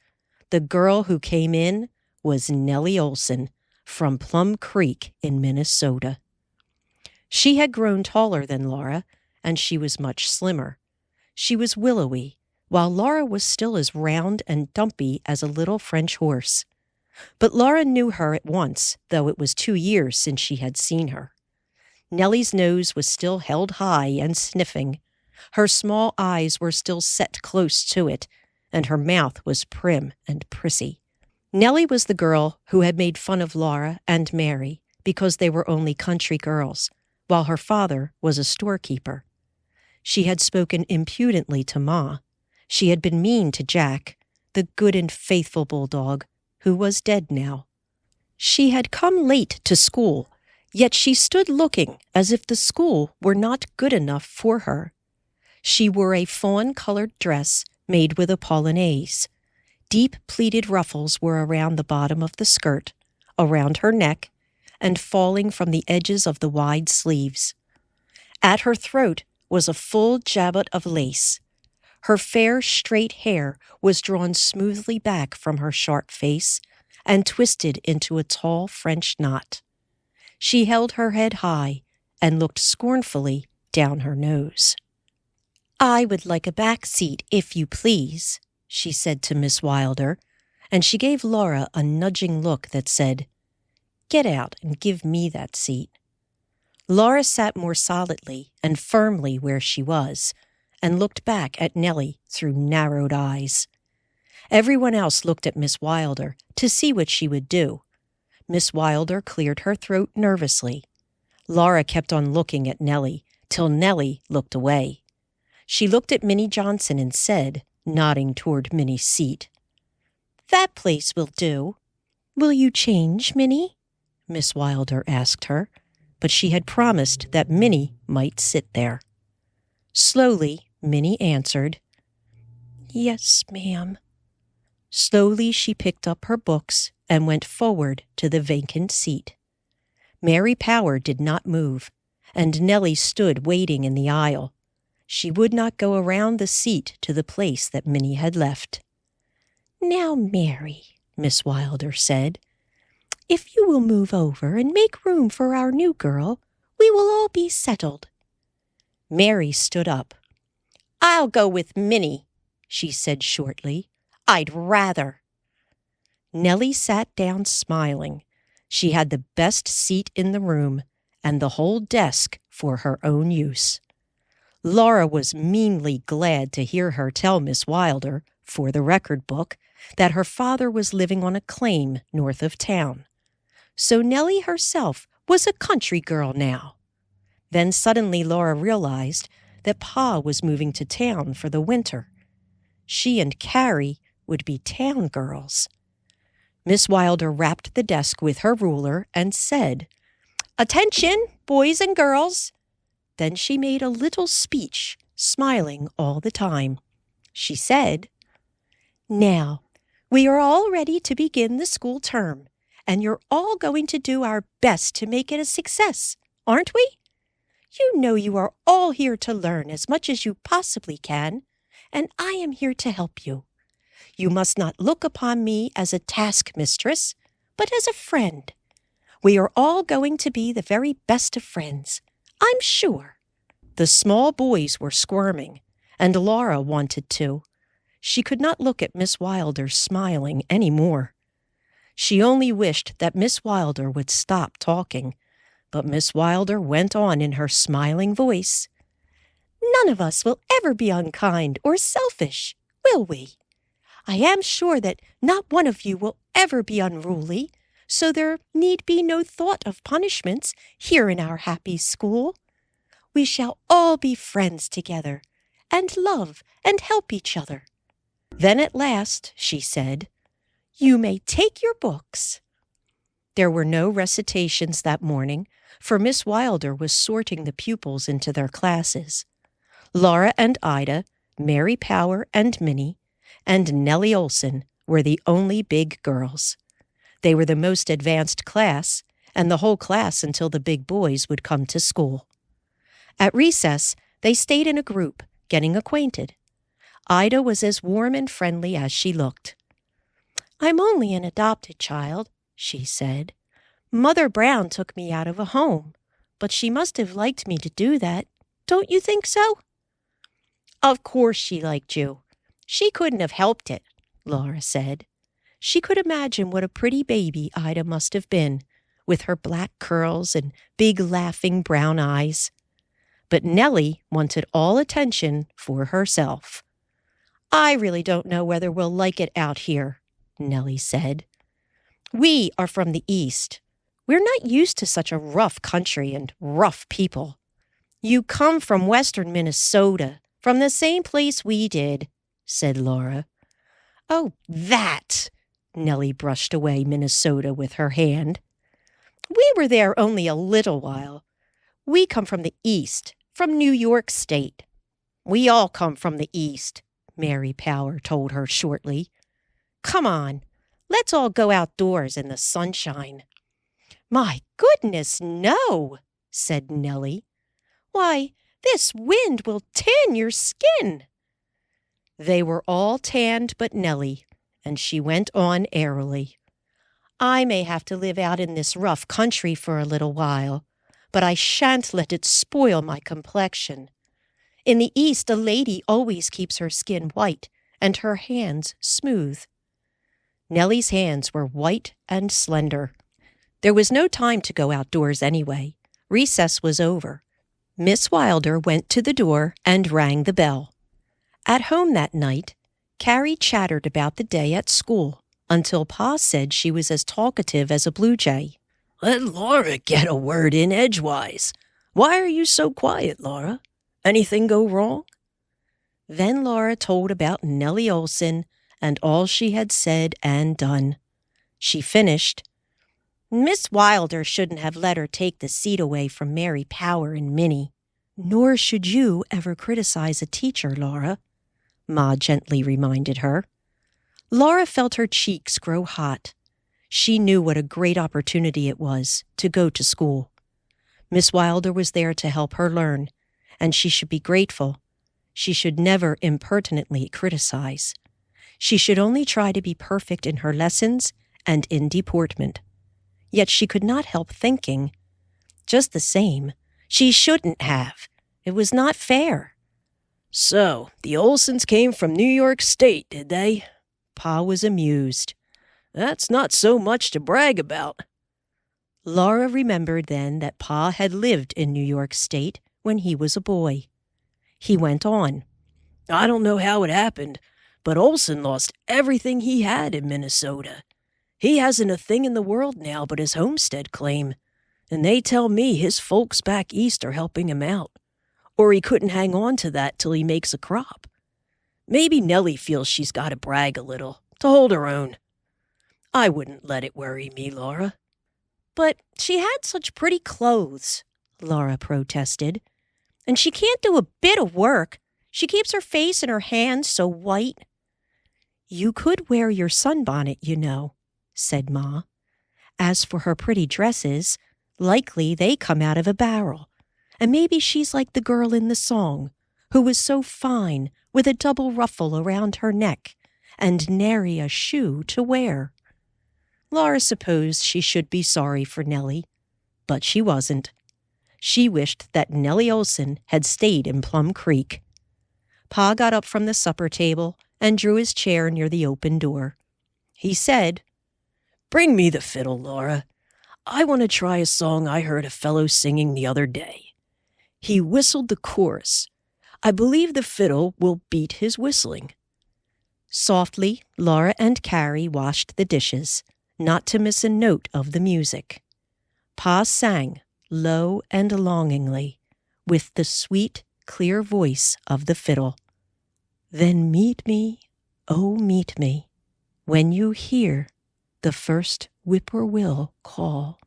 The girl who came in was Nellie Olson from Plum Creek in Minnesota. She had grown taller than Laura, and she was much slimmer. She was willowy, while Laura was still as round and dumpy as a little French horse. But Laura knew her at once, though it was 2 years since she had seen her. Nellie's nose was still held high and sniffing. Her small eyes were still set close to it, and her mouth was prim and prissy. Nellie was the girl who had made fun of Laura and Mary because they were only country girls, while her father was a storekeeper. She had spoken impudently to Ma. She had been mean to Jack, the good and faithful bulldog, who was dead now. She had come late to school, yet she stood looking as if the school were not good enough for her. She wore a fawn-colored dress made with a polonaise. Deep pleated ruffles were around the bottom of the skirt, around her neck, and falling from the edges of the wide sleeves. At her throat was a full jabot of lace. Her fair, straight hair was drawn smoothly back from her sharp face and twisted into a tall French knot. She held her head high and looked scornfully down her nose. "I would like a back seat, if you please," she said to Miss Wilder, and she gave Laura a nudging look that said, "Get out and give me that seat." Laura sat more solidly and firmly where she was, and looked back at Nellie through narrowed eyes. Everyone else looked at Miss Wilder to see what she would do. Miss Wilder cleared her throat nervously. Laura kept on looking at Nellie till Nellie looked away. She looked at Minnie Johnson and said, nodding toward Minnie's seat, "That place will do." "Will you change, Minnie?" Miss Wilder asked her, but she had promised that Minnie might sit there. Slowly, Minnie answered, "Yes, ma'am." Slowly she picked up her books and went forward to the vacant seat. Mary Power did not move, and Nellie stood waiting in the aisle. She would not go around the seat to the place that Minnie had left. "Now, Mary," Miss Wilder said, "if you will move over and make room for our new girl, we will all be settled." Mary stood up. "I'll go with Minnie," she said shortly. "I'd rather." Nellie sat down smiling. She had the best seat in the room and the whole desk for her own use. Laura was meanly glad to hear her tell Miss Wilder, for the record book, that her father was living on a claim north of town. So Nellie herself was a country girl now. Then suddenly Laura realized that Pa was moving to town for the winter. She and Carrie would be town girls. Miss Wilder rapped the desk with her ruler and said, "Attention, boys and girls." Then she made a little speech, smiling all the time. She said, "Now, we are all ready to begin the school term, and you're all going to do our best to make it a success, aren't we? You know you are all here to learn as much as you possibly can, and I am here to help you. You must not look upon me as a taskmistress, but as a friend. We are all going to be the very best of friends, I'm sure." The small boys were squirming, and Laura wanted to. She could not look at Miss Wilder smiling any more. She only wished that Miss Wilder would stop talking, but Miss Wilder went on in her smiling voice. "None of us will ever be unkind or selfish, will we? I am sure that not one of you will ever be unruly, so there need be no thought of punishments here in our happy school. We shall all be friends together, and love and help each other." Then at last she said, "You may take your books." There were no recitations that morning, for Miss Wilder was sorting the pupils into their classes. Laura and Ida, Mary Power and Minnie, and Nellie Olson were the only big girls. They were the most advanced class, and the whole class until the big boys would come to school. At recess, they stayed in a group, getting acquainted. Ida was as warm and friendly as she looked. "I'm only an adopted child," she said. "Mother Brown took me out of a home, but she must have liked me to do that. Don't you think so?" "Of course she liked you. She couldn't have helped it," Laura said. She could imagine what a pretty baby Ida must have been, with her black curls and big laughing brown eyes. But Nellie wanted all attention for herself. "I really don't know whether we'll like it out here," Nellie said. "We are from the East. We're not used to such a rough country and rough people. You come from western Minnesota, from the same place we did," said Laura. "Oh, that!" Nellie brushed away Minnesota with her hand. "We were there only a little while. We come from the East, from New York State." "We all come from the East," Mary Power told her shortly. "Come on, let's all go outdoors in the sunshine." "My goodness, no," said Nellie. "Why, this wind will tan your skin." They were all tanned but Nellie, and she went on airily. "I may have to live out in this rough country for a little while, but I shan't let it spoil my complexion. In the East, a lady always keeps her skin white and her hands smooth." Nellie's hands were white and slender. There was no time to go outdoors anyway. Recess was over. Miss Wilder went to the door and rang the bell. At home that night, Carrie chattered about the day at school until Pa said she was as talkative as a blue jay. "Let Laura get a word in edgewise. Why are you so quiet, Laura? Anything go wrong?" Then Laura told about Nellie Olson and all she had said and done. She finished, "Miss Wilder shouldn't have let her take the seat away from Mary Power and Minnie." "Nor should you ever criticize a teacher, Laura," Ma gently reminded her. Laura felt her cheeks grow hot. She knew what a great opportunity it was to go to school. Miss Wilder was there to help her learn, and she should be grateful. She should never impertinently criticize. She should only try to be perfect in her lessons and in deportment. Yet she could not help thinking, just the same, she shouldn't have. It was not fair. "So, the Olsons came from New York State, did they?" Pa was amused. "That's not so much to brag about." Laura remembered then that Pa had lived in New York State when he was a boy. He went on, "I don't know how it happened, but Olson lost everything he had in Minnesota. He hasn't a thing in the world now but his homestead claim. and they tell me his folks back east are helping him out, or he couldn't hang on to that till he makes a crop. Maybe Nellie feels she's got to brag a little, to hold her own. I wouldn't let it worry me, Laura." "But she had such pretty clothes," Laura protested. "And she can't do a bit of work. She keeps her face and her hands so white." "You could wear your sunbonnet, you know," said Ma. "As for her pretty dresses, likely they come out of a barrel. And maybe she's like the girl in the song, who was so fine with a double ruffle around her neck and nary a shoe to wear." Laura supposed she should be sorry for Nellie, but she wasn't. She wished that Nellie Olson had stayed in Plum Creek. Pa got up from the supper table and drew his chair near the open door. He said, "Bring me the fiddle, Laura. I want to try a song I heard a fellow singing the other day. He whistled the chorus. I believe the fiddle will beat his whistling." Softly, Laura and Carrie washed the dishes, not to miss a note of the music. Pa sang, low and longingly, with the sweet, clear voice of the fiddle. "Then meet me, oh meet me, when you hear the first whippoorwill call."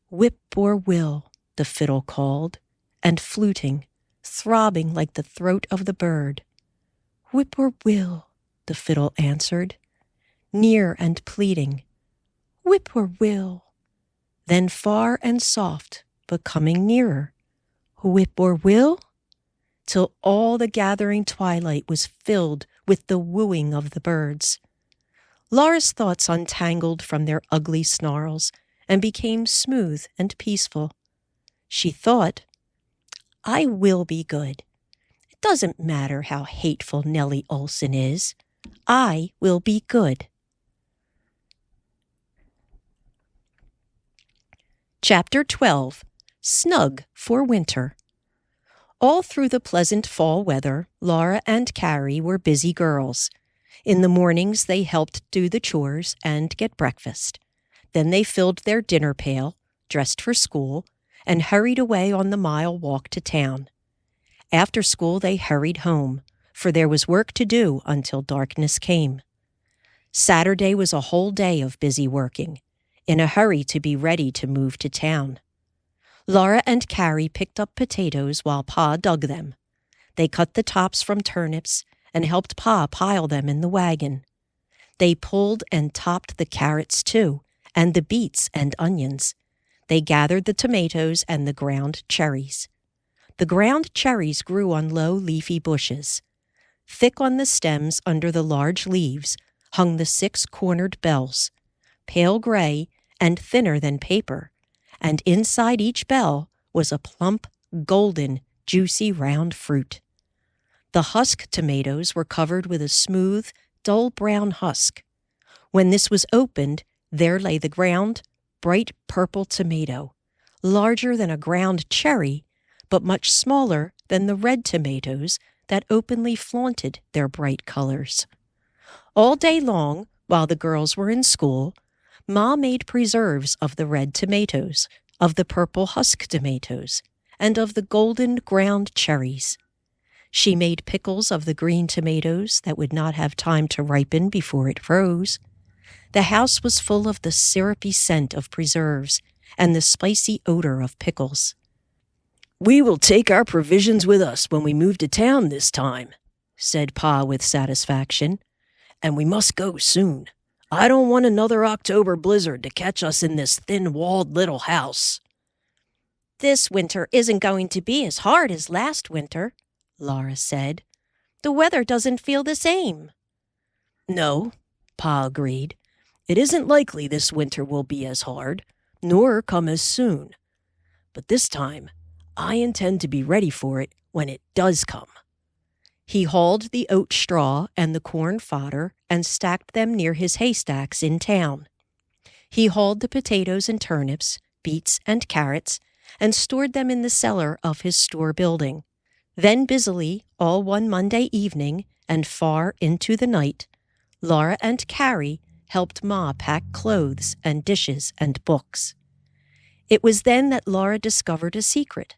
"Whip-poor-will," the fiddle called, and fluting, throbbing like the throat of the bird. "Whip-poor-will," the fiddle answered, near and pleading. "Whip-poor-will," then far and soft, but coming nearer. "Whip-poor-will," till all the gathering twilight was filled with the wooing of the birds. Laura's thoughts untangled from their ugly snarls and became smooth and peaceful. She thought, "I will be good. It doesn't matter how hateful Nellie Olson is. I will be good." Chapter 12. Snug for Winter. All through the pleasant fall weather, Laura and Carrie were busy girls. In the mornings, they helped do the chores and get breakfast. Then they filled their dinner pail, dressed for school, and hurried away on the mile walk to town. After school, they hurried home, for there was work to do until darkness came. Saturday was a whole day of busy working, in a hurry to be ready to move to town. Laura and Carrie picked up potatoes while Pa dug them. They cut the tops from turnips and helped Pa pile them in the wagon. They pulled and topped the carrots, too, and the beets and onions. They gathered the tomatoes and the ground cherries. The ground cherries grew on low, leafy bushes. Thick on the stems under the large leaves hung the 6-cornered bells, pale gray and thinner than paper, and inside each bell was a plump, golden, juicy round fruit. The husk tomatoes were covered with a smooth, dull brown husk. When this was opened, there lay the ground, bright purple tomato, larger than a ground cherry, but much smaller than the red tomatoes that openly flaunted their bright colors. All day long, while the girls were in school, Ma made preserves of the red tomatoes, of the purple husk tomatoes, and of the golden ground cherries. She made pickles of the green tomatoes that would not have time to ripen before it froze. The house was full of the syrupy scent of preserves and the spicy odor of pickles. "We will take our provisions with us when we move to town this time," said Pa with satisfaction. "And we must go soon. I don't want another October blizzard to catch us in this thin-walled little house." "This winter isn't going to be as hard as last winter," Laura said. "The weather doesn't feel the same." "No," Pa agreed. "It isn't likely this winter will be as hard, nor come as soon. But this time, I intend to be ready for it when it does come." He hauled the oat straw and the corn fodder and stacked them near his haystacks in town. He hauled the potatoes and turnips, beets and carrots, and stored them in the cellar of his store building. Then busily, all one Monday evening and far into the night, Laura and Carrie helped Ma pack clothes and dishes and books. It was then that Laura discovered a secret.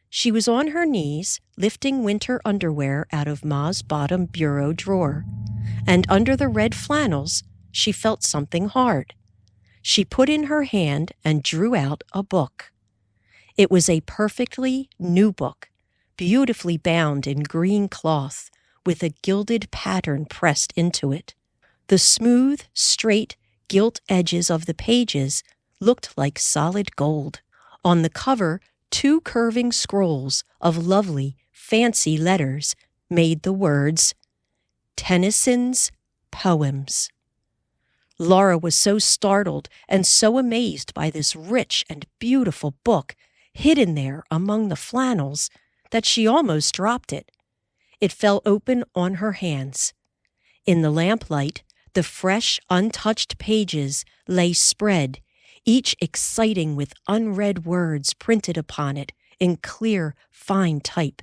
She was on her knees, lifting winter underwear out of Ma's bottom bureau drawer, and under the red flannels, she felt something hard. She put in her hand and drew out a book. It was a perfectly new book, beautifully bound in green cloth, with a gilded pattern pressed into it. The smooth, straight, gilt edges of the pages looked like solid gold. On the cover, 2 curving scrolls of lovely, fancy letters made the words, Tennyson's Poems. Laura was so startled and so amazed by this rich and beautiful book hidden there among the flannels that she almost dropped it. It fell open on her hands. In the lamplight, the fresh, untouched pages lay spread, each exciting with unread words printed upon it in clear, fine type.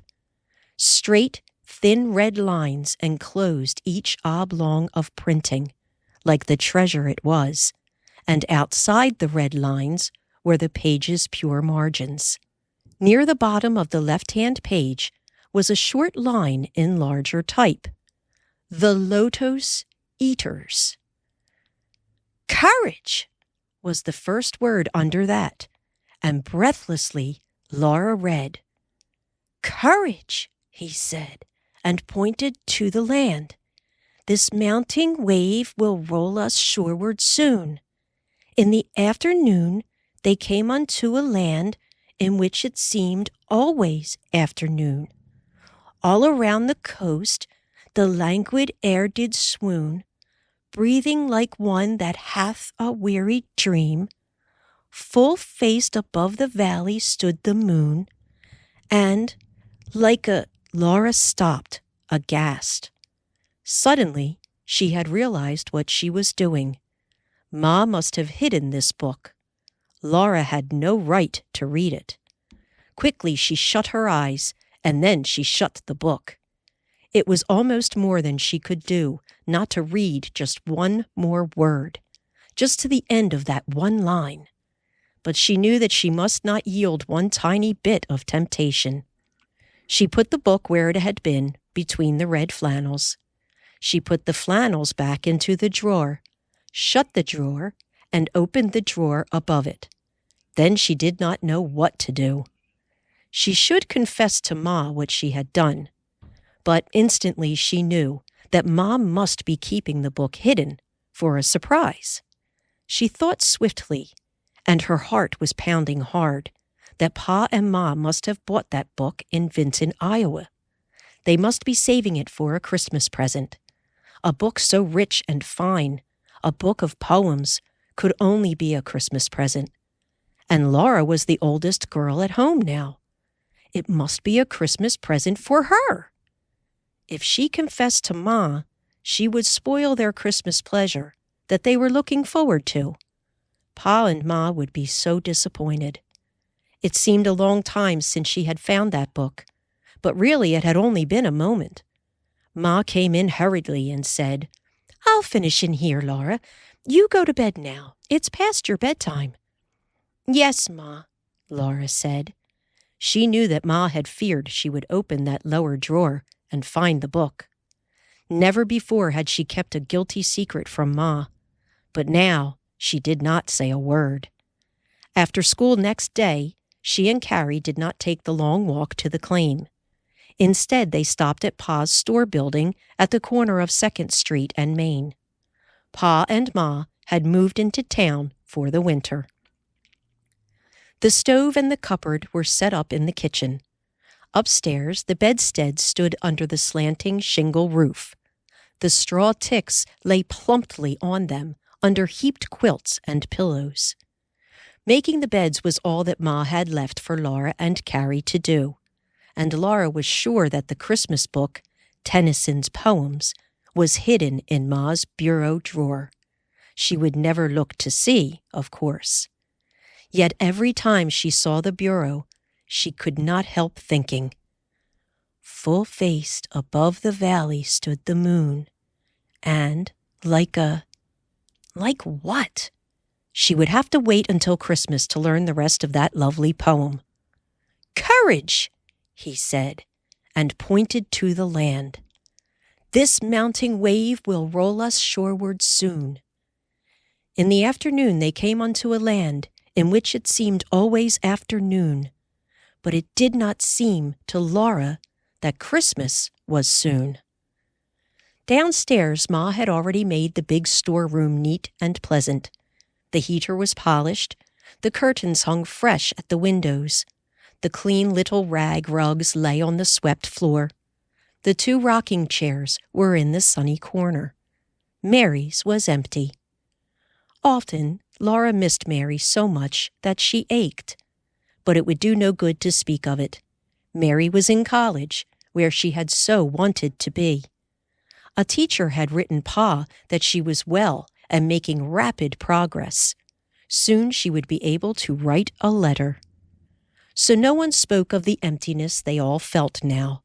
Straight, thin red lines enclosed each oblong of printing, like the treasure it was, and outside the red lines were the page's pure margins. Near the bottom of the left-hand page was a short line in larger type. The Lotos Eaters. Courage was the first word under that, and breathlessly Laura read. Courage, he said, and pointed to the land. This mounting wave will roll us shoreward soon. In the afternoon they came unto a land in which it seemed always afternoon. All around the coast the languid air did swoon, breathing like one that hath a weary dream. Full-faced above the valley stood the moon, and like a... Laura stopped, aghast. Suddenly, she had realized what she was doing. Ma must have hidden this book. Laura had no right to read it. Quickly she shut her eyes, and then she shut the book. It was almost more than she could do not to read just one more word, just to the end of that one line. But she knew that she must not yield one tiny bit of temptation. She put the book where it had been, between the red flannels. She put the flannels back into the drawer, shut the drawer, and opened the drawer above it. Then she did not know what to do. She should confess to Ma what she had done, but instantly she knew that Ma must be keeping the book hidden for a surprise. She thought swiftly, and her heart was pounding hard, that Pa and Ma must have bought that book in Vinton, Iowa. They must be saving it for a Christmas present. A book so rich and fine, a book of poems, could only be a Christmas present. And Laura was the oldest girl at home now. It must be a Christmas present for her. If she confessed to Ma, she would spoil their Christmas pleasure that they were looking forward to. Pa and Ma would be so disappointed. It seemed a long time since she had found that book, but really it had only been a moment. Ma came in hurriedly and said, I'll finish in here, Laura. You go to bed now. It's past your bedtime. Yes, Ma, Laura said. She knew that Ma had feared she would open that lower drawer and find the book. Never before had she kept a guilty secret from Ma, but now she did not say a word. After school next day, she and Carrie did not take the long walk to the claim. Instead, they stopped at Pa's store building at the corner of 2nd Street and Main. Pa and Ma had moved into town for the winter. The stove and the cupboard were set up in the kitchen. Upstairs, the bedstead stood under the slanting shingle roof. The straw ticks lay plumply on them under heaped quilts and pillows. Making the beds was all that Ma had left for Laura and Carrie to do, and Laura was sure that the Christmas book, Tennyson's Poems, was hidden in Ma's bureau drawer. She would never look to see, of course. Yet every time she saw the bureau, she could not help thinking, full-faced above the valley stood the moon, and like what? She would have to wait until Christmas to learn the rest of that lovely poem. "Courage," he said, and pointed to the land. "This mounting wave will roll us shoreward soon." In the afternoon they came unto a land in which it seemed always afternoon, but it did not seem to Laura that Christmas was soon. Downstairs, Ma had already made the big storeroom neat and pleasant. The heater was polished, the curtains hung fresh at the windows, the clean little rag rugs lay on the swept floor. The 2 rocking chairs were in the sunny corner. Mary's was empty. Often, Laura missed Mary so much that she ached. But it would do no good to speak of it. Mary was in college, where she had so wanted to be. A teacher had written Pa that she was well and making rapid progress. Soon she would be able to write a letter. So no one spoke of the emptiness they all felt now.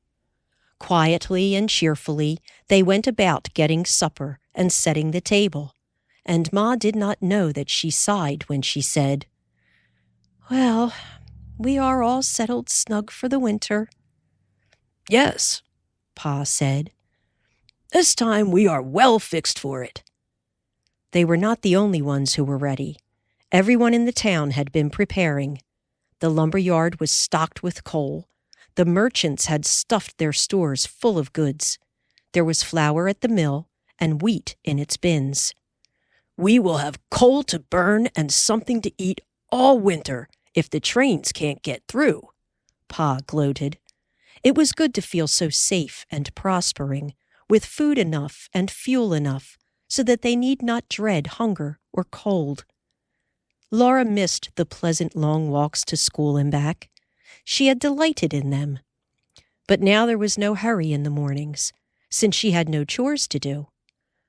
Quietly and cheerfully, they went about getting supper and setting the table, and Ma did not know that she sighed when she said, "Well, we are all settled snug for the winter." "Yes," Pa said. "This time we are well fixed for it." They were not the only ones who were ready. Everyone in the town had been preparing. The lumber yard was stocked with coal. The merchants had stuffed their stores full of goods. There was flour at the mill and wheat in its bins. "We will have coal to burn and something to eat all winter if the trains can't get through," Pa gloated. It was good to feel so safe and prospering, with food enough and fuel enough, so that they need not dread hunger or cold. Laura missed the pleasant long walks to school and back. She had delighted in them. But now there was no hurry in the mornings, since she had no chores to do.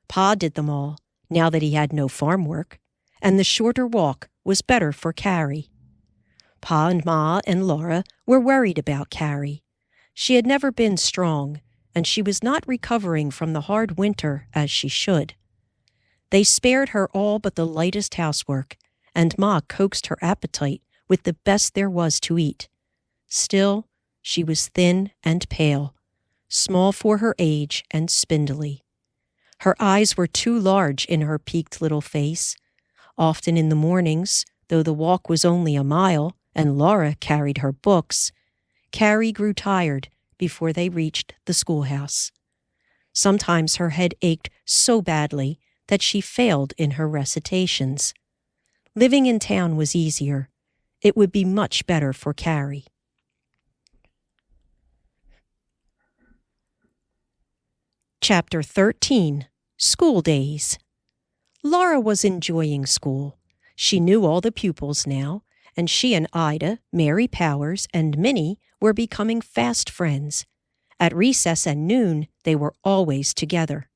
Pa did them all, now that he had no farm work, and the shorter walk was better for Carrie. Pa and Ma and Laura were worried about Carrie. She had never been strong, and she was not recovering from the hard winter as she should. They spared her all but the lightest housework, and Ma coaxed her appetite with the best there was to eat. Still, she was thin and pale, small for her age and spindly. Her eyes were too large in her peaked little face. Often in the mornings, though the walk was only a mile and Laura carried her books, Carrie grew tired before they reached the schoolhouse. Sometimes her head ached so badly that she failed in her recitations. Living in town was easier. It would be much better for Carrie. Chapter 13. School Days. Laura was enjoying school. She knew all the pupils now, and she and Ida, Mary Powers, and Minnie were becoming fast friends. At recess and noon, they were always together.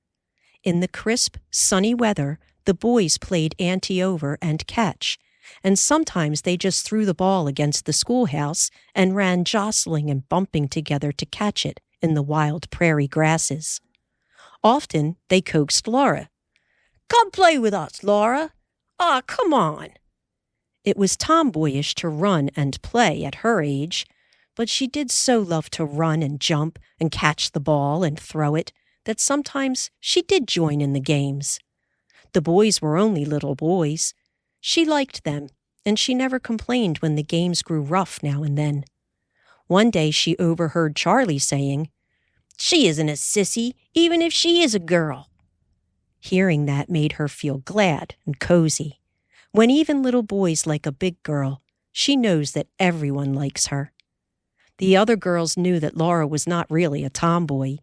In the crisp, sunny weather, the boys played ante-over and catch, and sometimes they just threw the ball against the schoolhouse and ran jostling and bumping together to catch it in the wild prairie grasses. Often they coaxed Laura. "Come play with us, Laura. Come on." It was tomboyish to run and play at her age, but she did so love to run and jump and catch the ball and throw it that sometimes she did join in the games. The boys were only little boys. She liked them, and she never complained when the games grew rough now and then. One day she overheard Charlie saying, "She isn't a sissy, even if she is a girl." Hearing that made her feel glad and cozy. When even little boys like a big girl, she knows that everyone likes her. The other girls knew that Laura was not really a tomboy,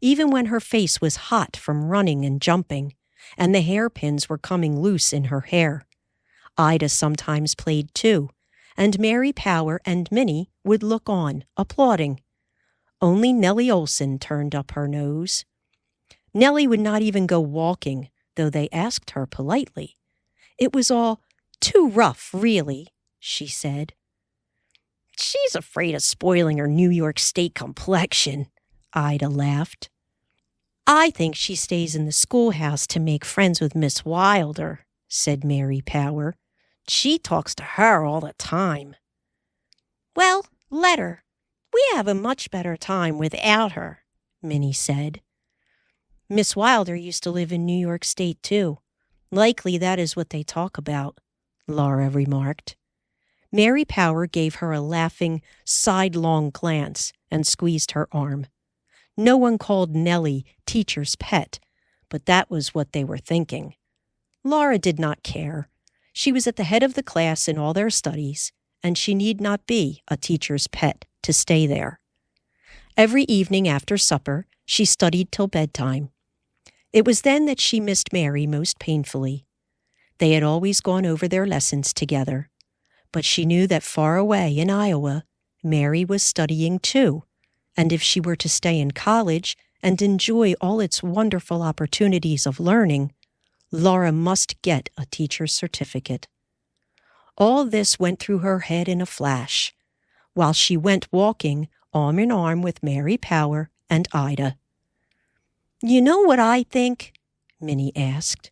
even when her face was hot from running and jumping, and the hairpins were coming loose in her hair. Ida sometimes played too, and Mary Power and Minnie would look on, applauding. Only Nellie Olson turned up her nose. Nellie would not even go walking, though they asked her politely. It was all too rough, really, she said. "She's afraid of spoiling her New York State complexion," Ida laughed. "I think she stays in the schoolhouse to make friends with Miss Wilder," said Mary Power. She talks to her all the time." "Well, let her. We have a much better time without her," Minnie said. "Miss Wilder used to live in New York State, too. Likely that is what they talk about," Laura remarked. Mary Power gave her a laughing, sidelong glance and squeezed her arm. No one called Nellie teacher's pet, but that was what they were thinking. Laura did not care. She was at the head of the class in all their studies, and she need not be a teacher's pet to stay there. Every evening after supper, she studied till bedtime. It was then that she missed Mary most painfully. They had always gone over their lessons together, but she knew that far away in Iowa, Mary was studying too, and if she were to stay in college and enjoy all its wonderful opportunities of learning, Laura must get a teacher's certificate. All this went through her head in a flash, while she went walking arm in arm with Mary Power and Ida. "You know what I think?" Minnie asked.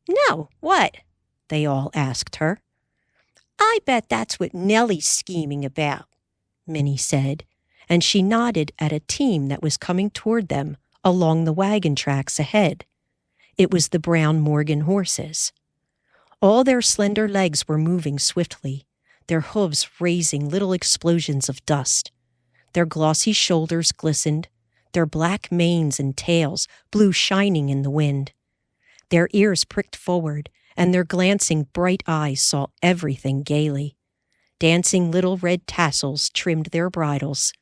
"No, what?" they all asked her. "I bet that's what Nellie's scheming about," Minnie said, and she nodded at a team that was coming toward them along the wagon tracks ahead. It was the brown Morgan horses. All their slender legs were moving swiftly, their hooves raising little explosions of dust. Their glossy shoulders glistened, their black manes and tails blew shining in the wind. Their ears pricked forward, and their glancing bright eyes saw everything gaily. Dancing little red tassels trimmed their bridles.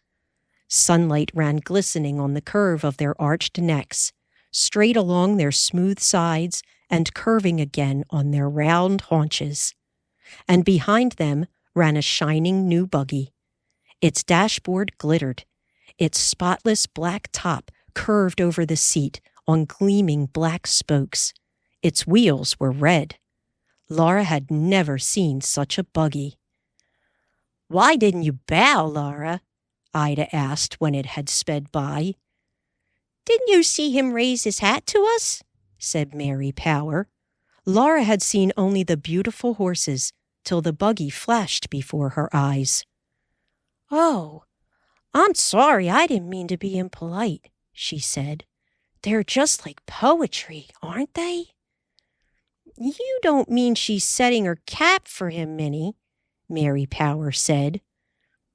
Sunlight ran glistening on the curve of their arched necks, straight along their smooth sides and curving again on their round haunches. And behind them ran a shining new buggy. Its dashboard glittered. Its spotless black top curved over the seat on gleaming black spokes. Its wheels were red. Laura had never seen such a buggy. "Why didn't you bow, Laura?" Ida asked when it had sped by. "Didn't you see him raise his hat to us?" said Mary Power. Laura had seen only the beautiful horses till the buggy flashed before her eyes. "Oh, I'm sorry, I didn't mean to be impolite," she said. "They're just like poetry, aren't they?" "You don't mean she's setting her cap for him, Minnie," Mary Power said.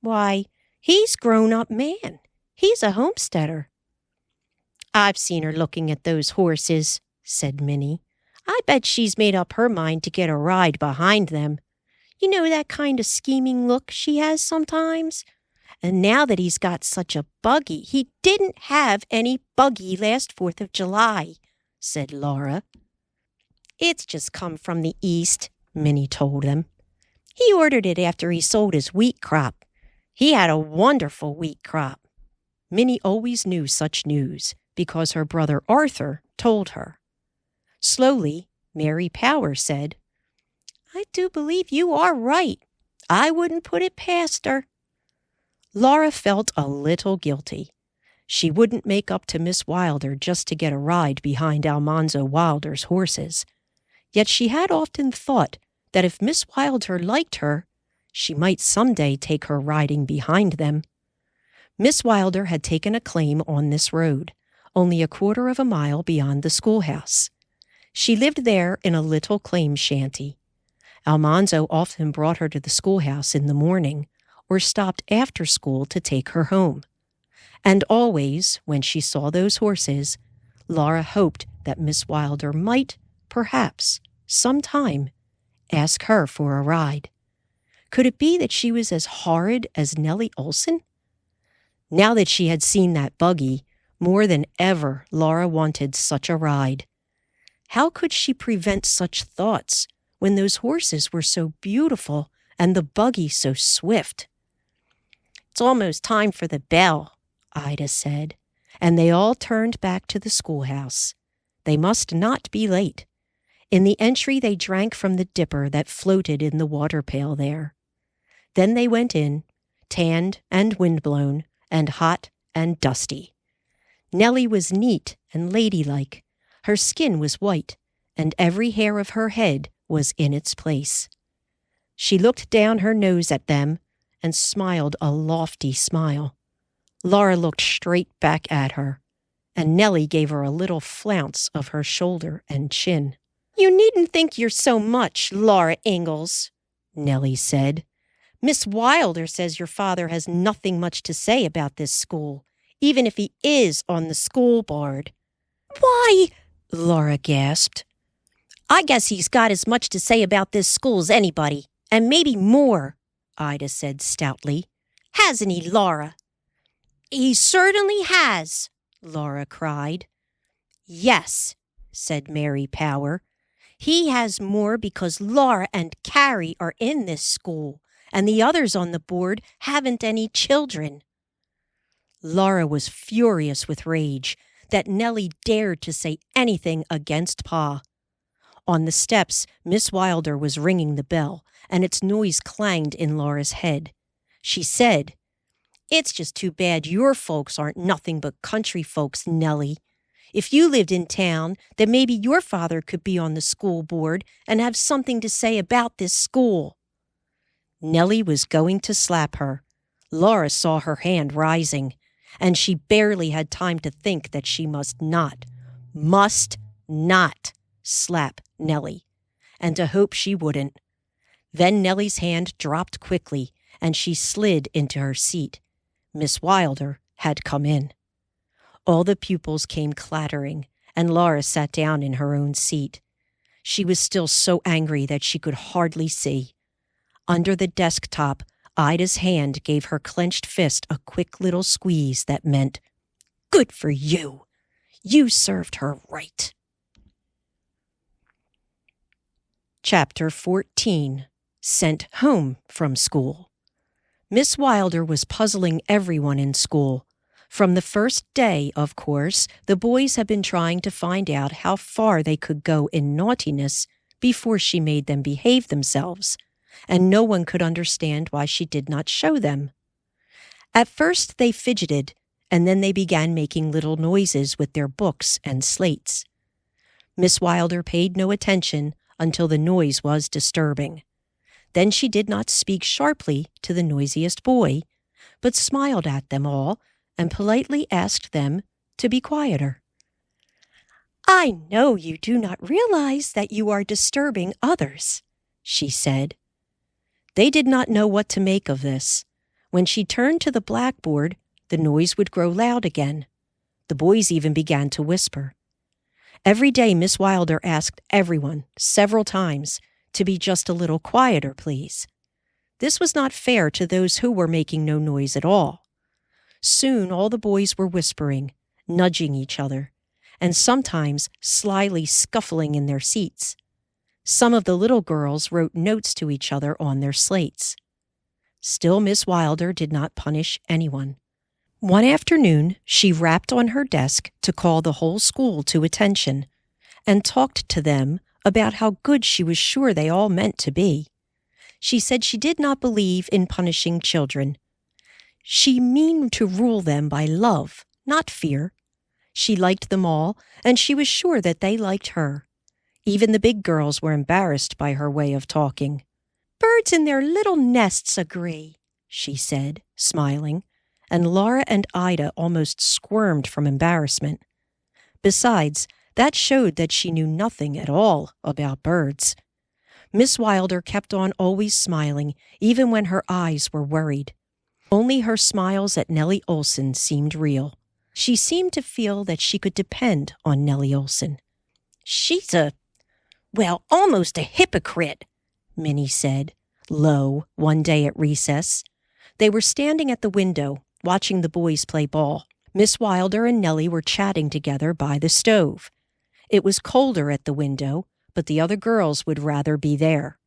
"Why, he's grown-up man. He's a homesteader." "I've seen her looking at those horses," said Minnie. "I bet she's made up her mind to get a ride behind them. You know that kind of scheming look she has sometimes? And now that he's got such a buggy, he didn't have any buggy last 4th of July, said Laura. It's just come from the East, Minnie told them. He ordered it after he sold his wheat crop. He had a wonderful wheat crop. Minnie always knew such news because her brother Arthur told her. Slowly, Mary Power said, I do believe you are right. I wouldn't put it past her. Laura felt a little guilty. She wouldn't make up to Miss Wilder just to get a ride behind Almanzo Wilder's horses. Yet she had often thought that if Miss Wilder liked her, she might someday take her riding behind them. Miss Wilder had taken a claim on this road, only a quarter of a mile beyond the schoolhouse. She lived there in a little claim shanty. Almanzo often brought her to the schoolhouse in the morning, or stopped after school to take her home. And always, when she saw those horses, Laura hoped that Miss Wilder might, perhaps, sometime, ask her for a ride. Could it be that she was as horrid as Nellie Olson? Now that she had seen that buggy, more than ever Laura wanted such a ride. How could she prevent such thoughts when those horses were so beautiful and the buggy so swift? It's almost time for the bell, Ida said, and they all turned back to the schoolhouse. They must not be late. In the entry they drank from the dipper that floated in the water pail there. Then they went in, tanned and windblown, and hot and dusty. Nellie was neat and ladylike. Her skin was white, and every hair of her head was in its place. She looked down her nose at them and smiled a lofty smile. Laura looked straight back at her, and Nellie gave her a little flounce of her shoulder and chin. "You needn't think you're so much, Laura Ingalls," Nellie said. "Miss Wilder says your father has nothing much to say about this school, even if he is on the school board." "Why," Laura gasped. "I guess he's got as much to say about this school as anybody, and maybe more," Ida said stoutly. "Hasn't he, Laura?" "He certainly has," Laura cried. "Yes," said Mary Power. "He has more because Laura and Carrie are in this school, and the others on the board haven't any children." Laura was furious with rage that Nellie dared to say anything against Pa. On the steps, Miss Wilder was ringing the bell, and its noise clanged in Laura's head. She said, "It's just too bad your folks aren't nothing but country folks, Nellie. If you lived in town, then maybe your father could be on the school board and have something to say about this school." Nellie was going to slap her. Laura saw her hand rising, and she barely had time to think that she must not slap Nellie, and to hope she wouldn't. Then Nellie's hand dropped quickly, and she slid into her seat. Miss Wilder had come in. All the pupils came clattering, and Laura sat down in her own seat. She was still so angry that she could hardly see. Under the desktop, Ida's hand gave her clenched fist a quick little squeeze that meant, "Good for you. You served her right." Chapter 14. Sent Home from School. Miss Wilder was puzzling everyone in school. From the first day, of course, the boys had been trying to find out how far they could go in naughtiness before she made them behave themselves, and no one could understand why she did not show them. At first they fidgeted, and then they began making little noises with their books and slates. Miss Wilder paid no attention until the noise was disturbing. Then she did not speak sharply to the noisiest boy, but smiled at them all and politely asked them to be quieter. "I know you do not realize that you are disturbing others," she said. They did not know what to make of this. When she turned to the blackboard, the noise would grow loud again. The boys even began to whisper. Every day Miss Wilder asked everyone, several times, to be just a little quieter, please. This was not fair to those who were making no noise at all. Soon all the boys were whispering, nudging each other, and sometimes slyly scuffling in their seats. Some of the little girls wrote notes to each other on their slates. Still, Miss Wilder did not punish anyone. One afternoon, she rapped on her desk to call the whole school to attention and talked to them about how good she was sure they all meant to be. She said she did not believe in punishing children. She meant to rule them by love, not fear. She liked them all, and she was sure that they liked her. Even the big girls were embarrassed by her way of talking. "Birds in their little nests agree," she said, smiling, and Laura and Ida almost squirmed from embarrassment. Besides, that showed that she knew nothing at all about birds. Miss Wilder kept on always smiling, even when her eyes were worried. Only her smiles at Nellie Olson seemed real. She seemed to feel that she could depend on Nellie Olson. "She's almost a hypocrite," Minnie said, low, one day at recess. They were standing at the window, watching the boys play ball. Miss Wilder and Nellie were chatting together by the stove. It was colder at the window, but the other girls would rather be there.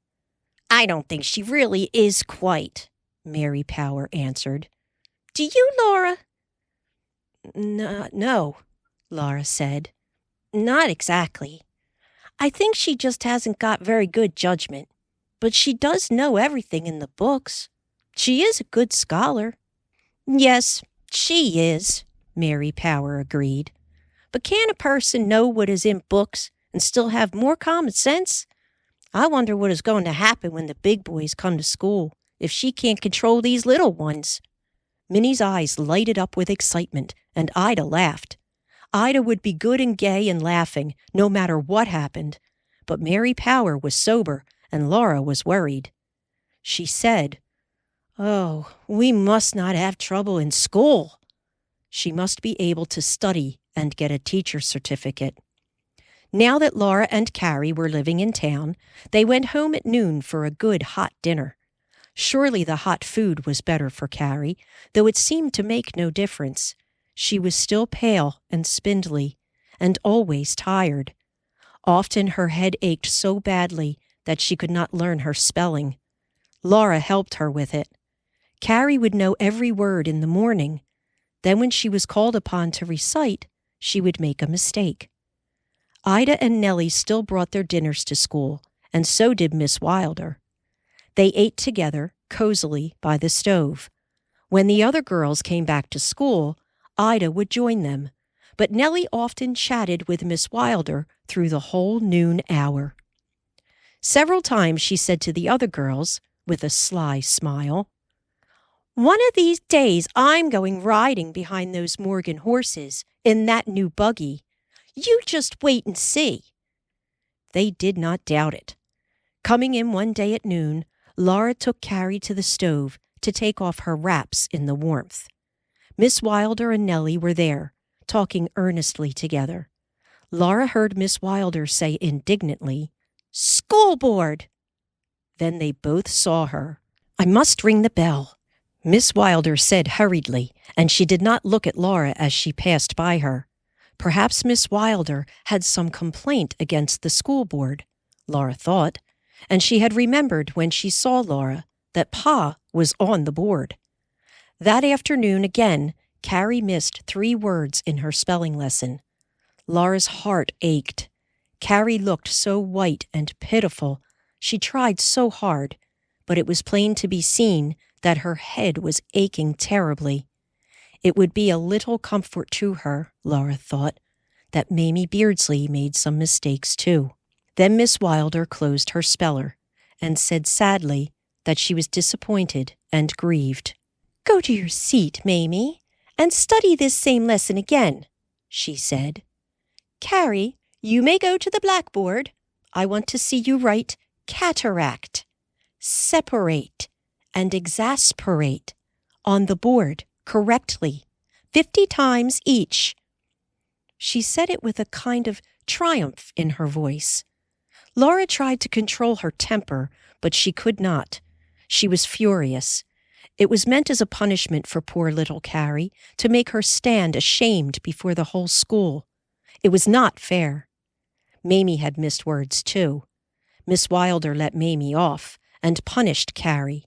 "I don't think she really is quite," Mary Power answered. "Do you, Laura?" No, Laura said. "Not exactly. I think she just hasn't got very good judgment, but she does know everything in the books. She is a good scholar." "Yes, she is," Mary Power agreed. "But can a person know what is in books and still have more common sense? I wonder what is going to happen when the big boys come to school, if she can't control these little ones." Minnie's eyes lighted up with excitement, and Ida laughed. Ida would be good and gay and laughing, no matter what happened. But Mary Power was sober, and Laura was worried. She said, "Oh, we must not have trouble in school." She must be able to study and get a teacher's certificate. Now that Laura and Carrie were living in town, they went home at noon for a good hot dinner. Surely the hot food was better for Carrie, though it seemed to make no difference. She was still pale and spindly, and always tired. Often her head ached so badly that she could not learn her spelling. Laura helped her with it. Carrie would know every word in the morning. Then when she was called upon to recite, she would make a mistake. Ida and Nellie still brought their dinners to school, and so did Miss Wilder. They ate together, cozily, by the stove. When the other girls came back to school, Ida would join them, but Nellie often chatted with Miss Wilder through the whole noon hour. Several times she said to the other girls, with a sly smile, "One of these days I'm going riding behind those Morgan horses in that new buggy. You just wait and see." They did not doubt it. Coming in one day at noon, Laura took Carrie to the stove to take off her wraps in the warmth. Miss Wilder and Nellie were there, talking earnestly together. Laura heard Miss Wilder say indignantly, "School board!" Then they both saw her. "I must ring the bell," Miss Wilder said hurriedly, and she did not look at Laura as she passed by her. Perhaps Miss Wilder had some complaint against the school board, Laura thought, and she had remembered when she saw Laura that Pa was on the board. That afternoon again, Carrie missed 3 words in her spelling lesson. Laura's heart ached. Carrie looked so white and pitiful. She tried so hard, but it was plain to be seen that her head was aching terribly. It would be a little comfort to her, Laura thought, that Mamie Beardsley made some mistakes too. Then Miss Wilder closed her speller and said sadly that she was disappointed and grieved. "Go to your seat, Mamie, and study this same lesson again," she said. "Carrie, you may go to the blackboard. I want to see you write cataract, separate, and exasperate on the board correctly, 50 times each." She said it with a kind of triumph in her voice. Laura tried to control her temper, but she could not. She was furious. It was meant as a punishment for poor little Carrie, to make her stand ashamed before the whole school. It was not fair. Mamie had missed words too. Miss Wilder let Mamie off and punished Carrie.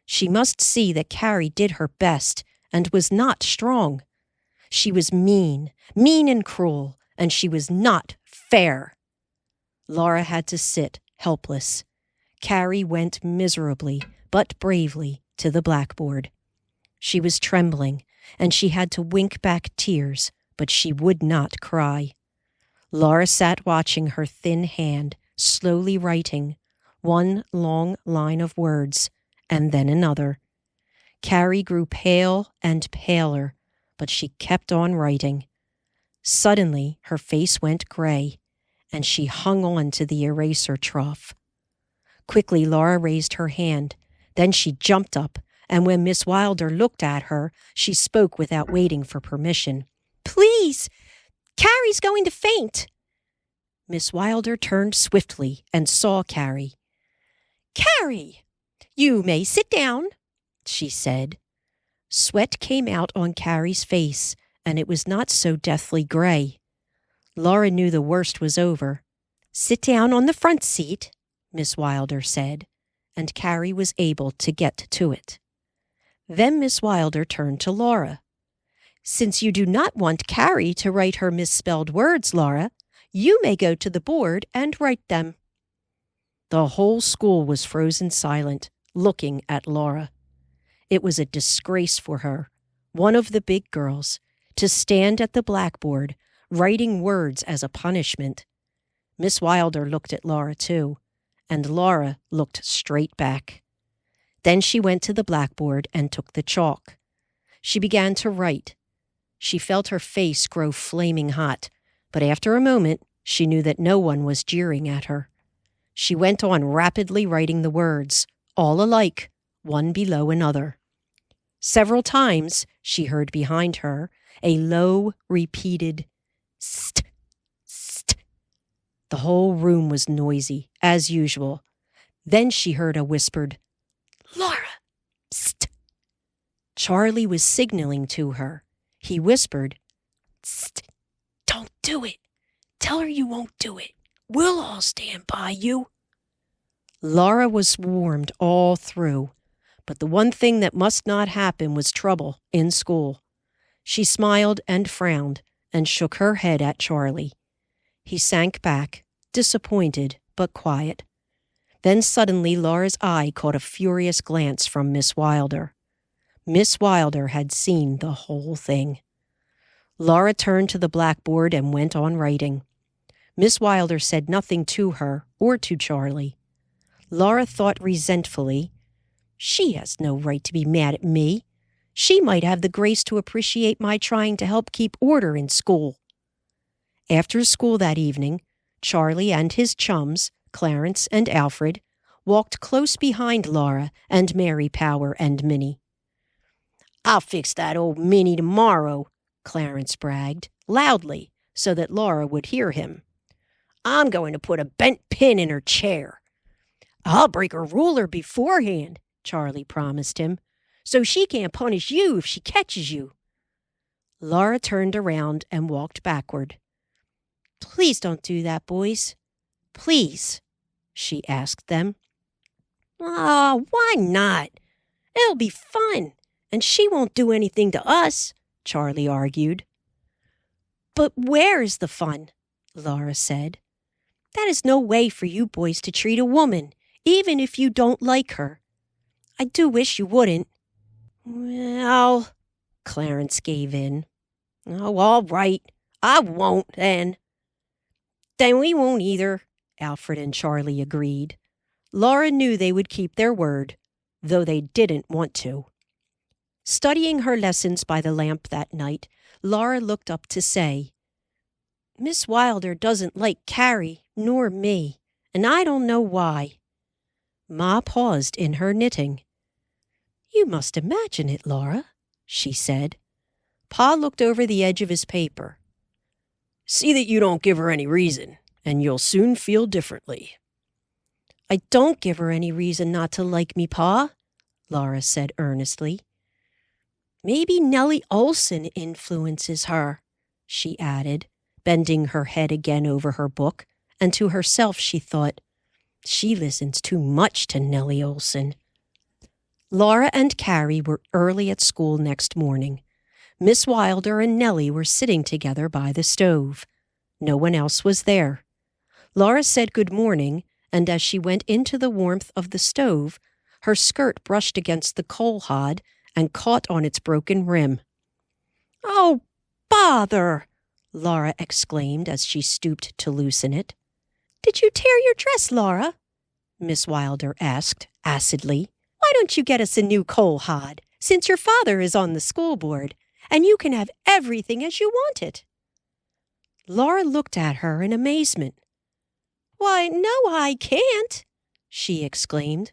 She must see that Carrie did her best and was not strong. She was mean and cruel, and she was not fair. Laura had to sit helpless. Carrie went miserably, but bravely, to the blackboard. She was trembling, and she had to wink back tears, but she would not cry. Laura sat watching her thin hand, slowly writing, one long line of words, and then another. Carrie grew pale and paler, but she kept on writing. Suddenly, her face went gray, and she hung on to the eraser trough. Quickly, Laura raised her hand. Then she jumped up, and when Miss Wilder looked at her, she spoke without waiting for permission. "Please! Carrie's going to faint!" Miss Wilder turned swiftly and saw Carrie. "Carrie, you may sit down," she said. Sweat came out on Carrie's face, and it was not so deathly gray. Laura knew the worst was over. "Sit down on the front seat," Miss Wilder said, and Carrie was able to get to it. Then Miss Wilder turned to Laura. "Since you do not want Carrie to write her misspelled words, Laura, you may go to the board and write them." The whole school was frozen silent, looking at Laura. It was a disgrace for her, one of the big girls, to stand at the blackboard, writing words as a punishment. Miss Wilder looked at Laura, too, and Laura looked straight back. Then she went to the blackboard and took the chalk. She began to write. She felt her face grow flaming hot, but after a moment, she knew that no one was jeering at her. She went on rapidly writing the words, all alike, one below another. Several times she heard behind her a low, repeated st, st. The whole room was noisy, as usual. Then she heard a whispered, "Laura, st." Charlie was signaling to her. He whispered, "St, don't do it. Tell her you won't do it. We'll all stand by you." Laura was warmed all through, but the one thing that must not happen was trouble in school. She smiled and frowned and shook her head at Charlie. He sank back, disappointed but quiet. Then suddenly Laura's eye caught a furious glance from Miss Wilder. Miss Wilder had seen the whole thing. Laura turned to the blackboard and went on writing. Miss Wilder said nothing to her or to Charlie. Laura thought resentfully, "She has no right to be mad at me. She might have the grace to appreciate my trying to help keep order in school." After school that evening, Charlie and his chums, Clarence and Alfred, walked close behind Laura and Mary Power and Minnie. "I'll fix that old Minnie tomorrow," Clarence bragged, loudly, so that Laura would hear him. "I'm going to put a bent pin in her chair." "I'll break her ruler beforehand," Charlie promised him, "so she can't punish you if she catches you." Laura turned around and walked backward. "Please don't do that, boys. Please," she asked them. "Oh, why not? It'll be fun, and she won't do anything to us," Charlie argued. "But where is the fun?" Laura said. "That is no way for you boys to treat a woman, even if you don't like her. I do wish you wouldn't." "Well," Clarence gave in. "Oh, all right. I won't, then." "Then we won't either," Alfred and Charlie agreed. Laura knew they would keep their word, though they didn't want to. Studying her lessons by the lamp that night, Laura looked up to say, "Miss Wilder doesn't like Carrie nor me, and I don't know why." Ma paused in her knitting. "You must imagine it, Laura," she said. Pa looked over the edge of his paper. "See that you don't give her any reason, and you'll soon feel differently." "I don't give her any reason not to like me, Pa," Laura said earnestly. "Maybe Nellie Olson influences her," she added, bending her head again over her book, and to herself she thought, "She listens too much to Nellie Olson." Laura and Carrie were early at school next morning. Miss Wilder and Nellie were sitting together by the stove. No one else was there. Laura said good morning, and as she went into the warmth of the stove, her skirt brushed against the coal hod and caught on its broken rim. "Oh, bother!" Laura exclaimed as she stooped to loosen it. "Did you tear your dress, Laura?" Miss Wilder asked acidly. "Why don't you get us a new coal hod, since your father is on the school board, and you can have everything as you want it?" Laura looked at her in amazement. "Why, no, I can't," she exclaimed.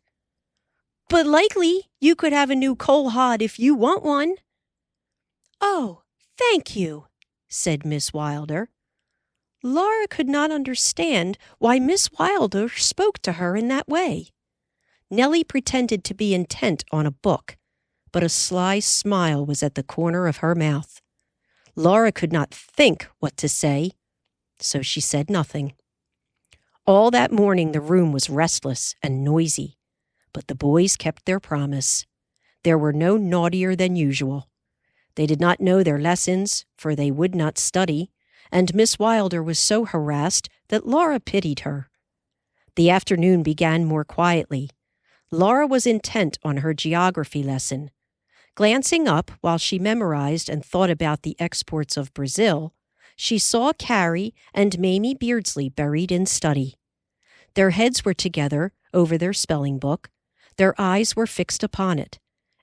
"But likely you could have a new coal hod if you want one." "Oh, thank you," said Miss Wilder. Laura could not understand why Miss Wilder spoke to her in that way. Nellie pretended to be intent on a book, but a sly smile was at the corner of her mouth. Laura could not think what to say, so she said nothing. All that morning the room was restless and noisy, but the boys kept their promise. There were no naughtier than usual. They did not know their lessons, for they would not study, and Miss Wilder was so harassed that Laura pitied her. The afternoon began more quietly. Laura was intent on her geography lesson. Glancing up while she memorized and thought about the exports of Brazil, she saw Carrie and Mamie Beardsley buried in study. Their heads were together over their spelling book, their eyes were fixed upon it,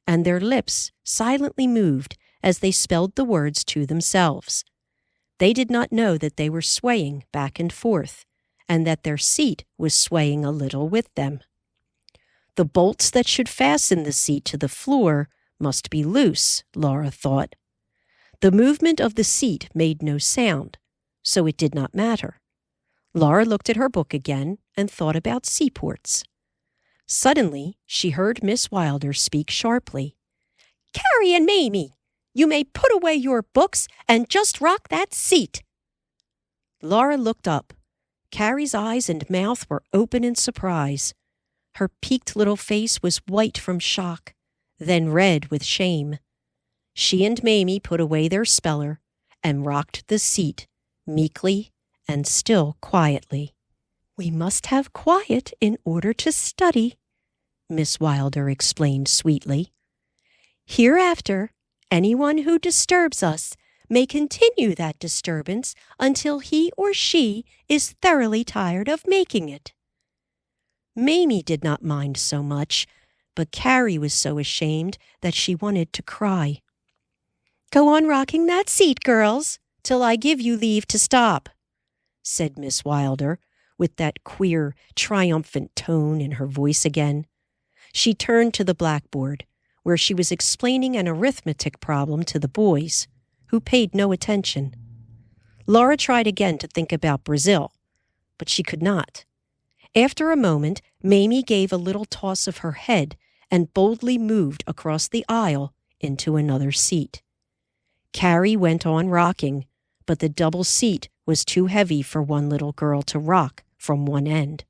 and their lips silently moved as they spelled the words to themselves. They did not know that they were swaying back and forth, and that their seat was swaying a little with them. The bolts that should fasten the seat to the floor must be loose, Laura thought. The movement of the seat made no sound, so it did not matter. Laura looked at her book again and thought about seaports. Suddenly, she heard Miss Wilder speak sharply. "Carrie and Mamie, you may put away your books and just rock that seat." Laura looked up. Carrie's eyes and mouth were open in surprise. Her peaked little face was white from shock, then red with shame. She and Mamie put away their speller and rocked the seat, meekly and still quietly. "We must have quiet in order to study," Miss Wilder explained sweetly. "Hereafter, anyone who disturbs us may continue that disturbance until he or she is thoroughly tired of making it." Mamie did not mind so much, but Carrie was so ashamed that she wanted to cry. "Go on rocking that seat, girls, till I give you leave to stop," said Miss Wilder, with that queer, triumphant tone in her voice again. She turned to the blackboard, where she was explaining an arithmetic problem to the boys, who paid no attention. Laura tried again to think about Brazil, but she could not. After a moment, Mamie gave a little toss of her head and boldly moved across the aisle into another seat. Carrie went on rocking, but the double seat was too heavy for one little girl to rock from one end.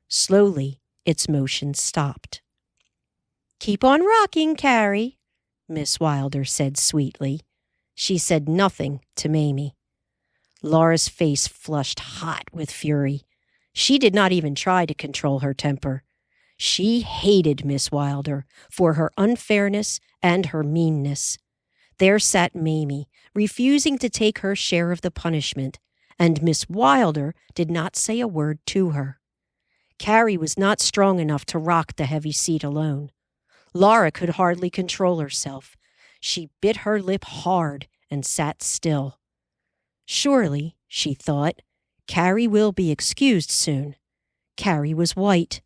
Slowly, its motion stopped. "Keep on rocking, Carrie," Miss Wilder said sweetly. She said nothing to Mamie. Laura's face flushed hot with fury. She did not even try to control her temper. She hated Miss Wilder for her unfairness and her meanness. There sat Mamie, refusing to take her share of the punishment, and Miss Wilder did not say a word to her. Carrie was not strong enough to rock the heavy seat alone. Laura could hardly control herself. She bit her lip hard and sat still. Surely, she thought, Carrie will be excused soon. Carrie was white.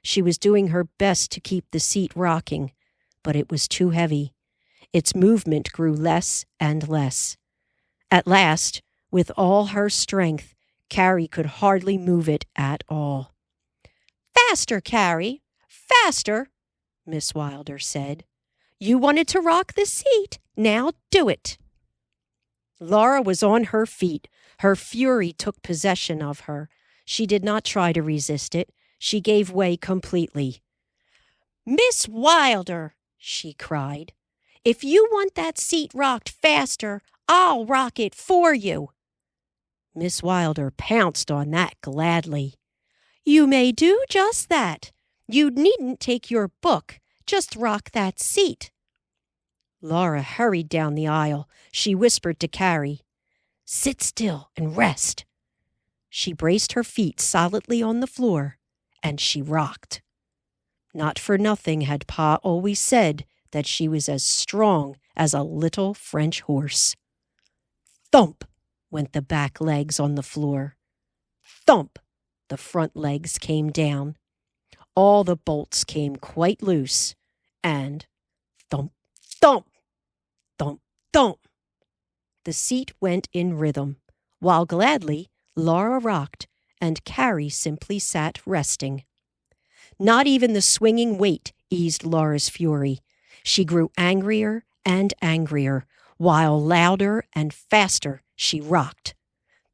She was doing her best to keep the seat rocking, but it was too heavy. Its movement grew less and less. At last, with all her strength, Carrie could hardly move it at all. "Faster, Carrie, faster," Miss Wilder said. "You wanted to rock the seat. Now do it." Laura was on her feet. Her fury took possession of her. She did not try to resist it. She gave way completely. "Miss Wilder," she cried, "if you want that seat rocked faster, I'll rock it for you." Miss Wilder pounced on that gladly. "You may do just that. You needn't take your book. Just rock that seat." Laura hurried down the aisle. She whispered to Carrie, "Sit still and rest." She braced her feet solidly on the floor, and she rocked. Not for nothing had Pa always said that she was as strong as a little French horse. Thump went the back legs on the floor. Thump, the front legs came down. All the bolts came quite loose, and thump, thump, thump, thump. The seat went in rhythm, while gladly Laura rocked and Carrie simply sat resting. Not even the swinging weight eased Laura's fury. She grew angrier and angrier, while louder and faster she rocked.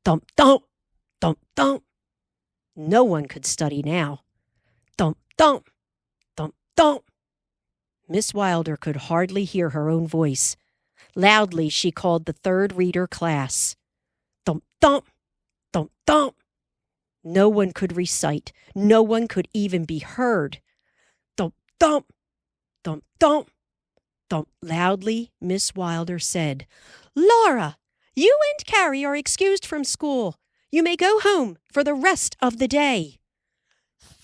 Thump, thump, thump, thump. No one could study now. Thump, thump, thump, thump. Miss Wilder could hardly hear her own voice. Loudly she called the third reader class. Thump, thump, thump, thump. No one could recite. No one could even be heard. Thump, thump, thump, thump, thump. Loudly, Miss Wilder said, "Laura, you and Carrie are excused from school. You may go home for the rest of the day."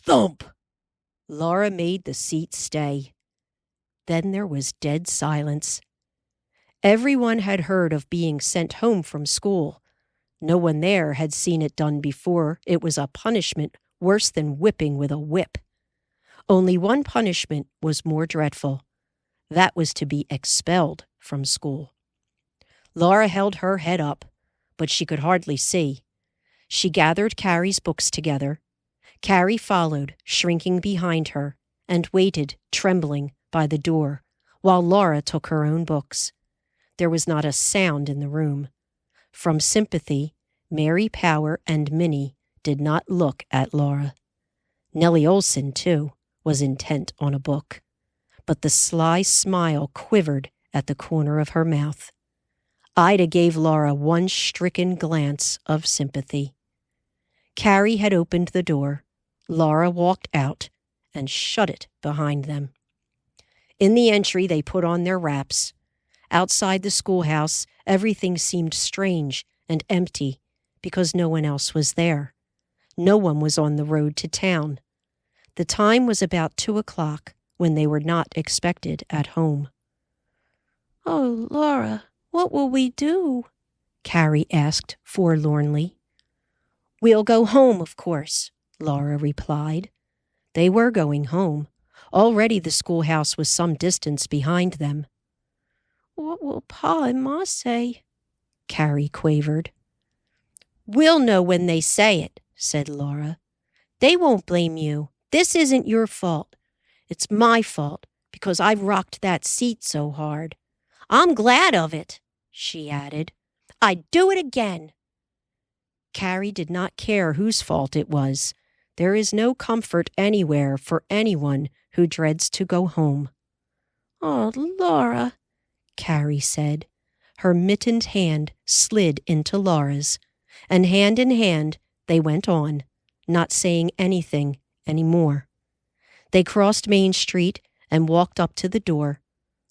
Thump! Laura made the seat stay. Then there was dead silence. Everyone had heard of being sent home from school. No one there had seen it done before. It was a punishment worse than whipping with a whip. Only one punishment was more dreadful. That was to be expelled from school. Laura held her head up, but she could hardly see. She gathered Carrie's books together. Carrie followed, shrinking behind her, and waited, trembling, by the door, while Laura took her own books. There was not a sound in the room. From sympathy, Mary Power and Minnie did not look at Laura. Nellie Olson, too, was intent on a book, but the sly smile quivered at the corner of her mouth. Ida gave Laura one stricken glance of sympathy. Carrie had opened the door. Laura walked out and shut it behind them. In the entry, they put on their wraps. Outside the schoolhouse, everything seemed strange and empty because no one else was there. No one was on the road to town. The time was about 2:00 when they were not expected at home. "Oh, Laura, what will we do?" Carrie asked forlornly. "We'll go home, of course," Laura replied. They were going home. Already the schoolhouse was some distance behind them. "What will Pa and Ma say?" Carrie quavered. "We'll know when they say it," said Laura. "They won't blame you. This isn't your fault. It's my fault because I rocked that seat so hard. I'm glad of it," she added. "I'd do it again." Carrie did not care whose fault it was. There is no comfort anywhere for anyone who dreads to go home. "Oh, Laura," Carrie said. Her mittened hand slid into Laura's, and hand in hand they went on, not saying anything any more. They crossed Main Street and walked up to the door.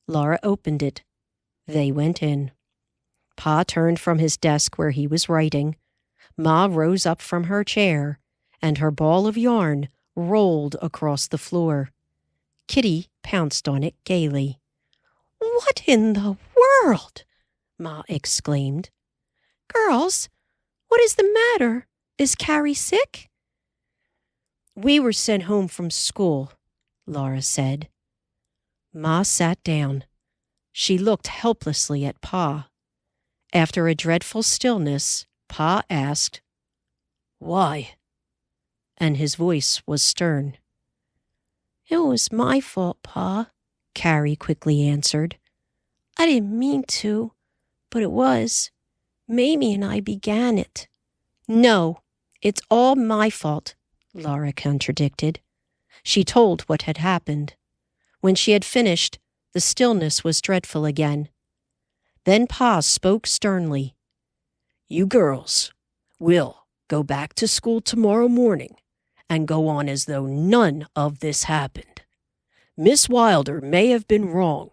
Laura opened it. They went in. Pa turned from his desk where he was writing. Ma rose up from her chair, and her ball of yarn rolled across the floor. Kitty pounced on it gaily. "What in the world?" Ma exclaimed. "Girls, what is the matter? Is Carrie sick?" "We were sent home from school," Laura said. Ma sat down. She looked helplessly at Pa. After a dreadful stillness, Pa asked, "Why?" And his voice was stern. "It was my fault, Pa," Carrie quickly answered. "I didn't mean to, but it was. Mamie and I began it." "No, it's all my fault," Laura contradicted. She told what had happened. When she had finished, the stillness was dreadful again. Then Pa spoke sternly. "You girls will go back to school tomorrow morning and go on as though none of this happened. Miss Wilder may have been wrong,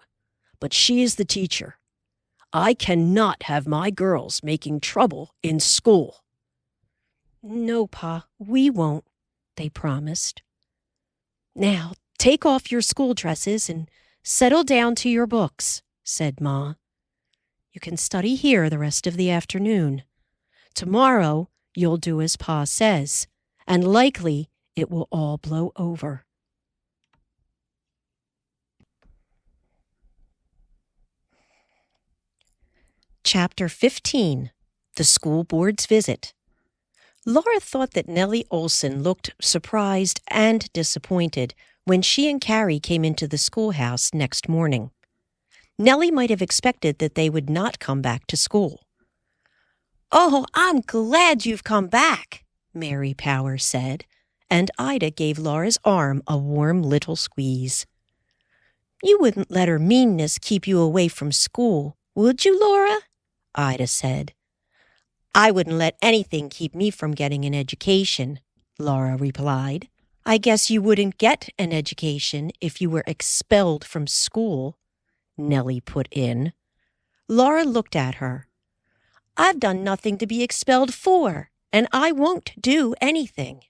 but she is the teacher. I cannot have my girls making trouble in school." "No, Pa, we won't," they promised. "Now, take off your school dresses and settle down to your books," said Ma. "You can study here the rest of the afternoon. Tomorrow, you'll do as Pa says, and likely it will all blow over." Chapter 15. The School Board's Visit. Laura thought that Nellie Olson looked surprised and disappointed when she and Carrie came into the schoolhouse next morning. Nellie might have expected that they would not come back to school. "Oh, I'm glad you've come back," Mary Power said, and Ida gave Laura's arm a warm little squeeze. "You wouldn't let her meanness keep you away from school, would you, Laura?" Ida said. "I wouldn't let anything keep me from getting an education," Laura replied. "I guess you wouldn't get an education if you were expelled from school," Nellie put in. Laura looked at her. "I've done nothing to be expelled for, and I won't do anything."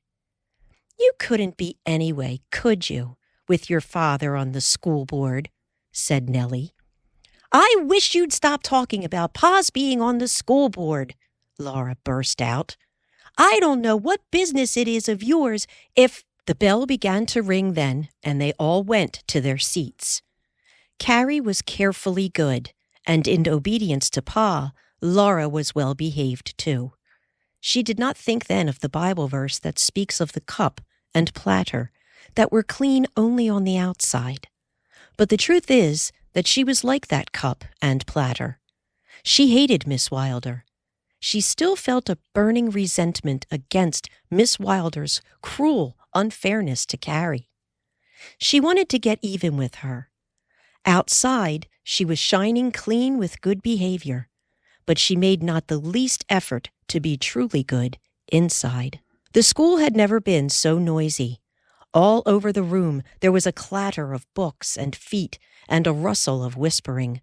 You couldn't be anyway, could you, with your father on the school board, said Nellie. I wish you'd stop talking about Pa's being on the school board, Laura burst out. I don't know what business it is of yours if— The bell began to ring then, and they all went to their seats. Carrie was carefully good, and in obedience to Pa, Laura was well behaved too. She did not think then of the Bible verse that speaks of the cup and platter that were clean only on the outside. But the truth is that she was like that cup and platter. She hated Miss Wilder. She still felt a burning resentment against Miss Wilder's cruel unfairness to Carrie. She wanted to get even with her. Outside, she was shining clean with good behavior, but she made not the least effort to be truly good inside. The school had never been so noisy. All over the room there was a clatter of books and feet and a rustle of whispering.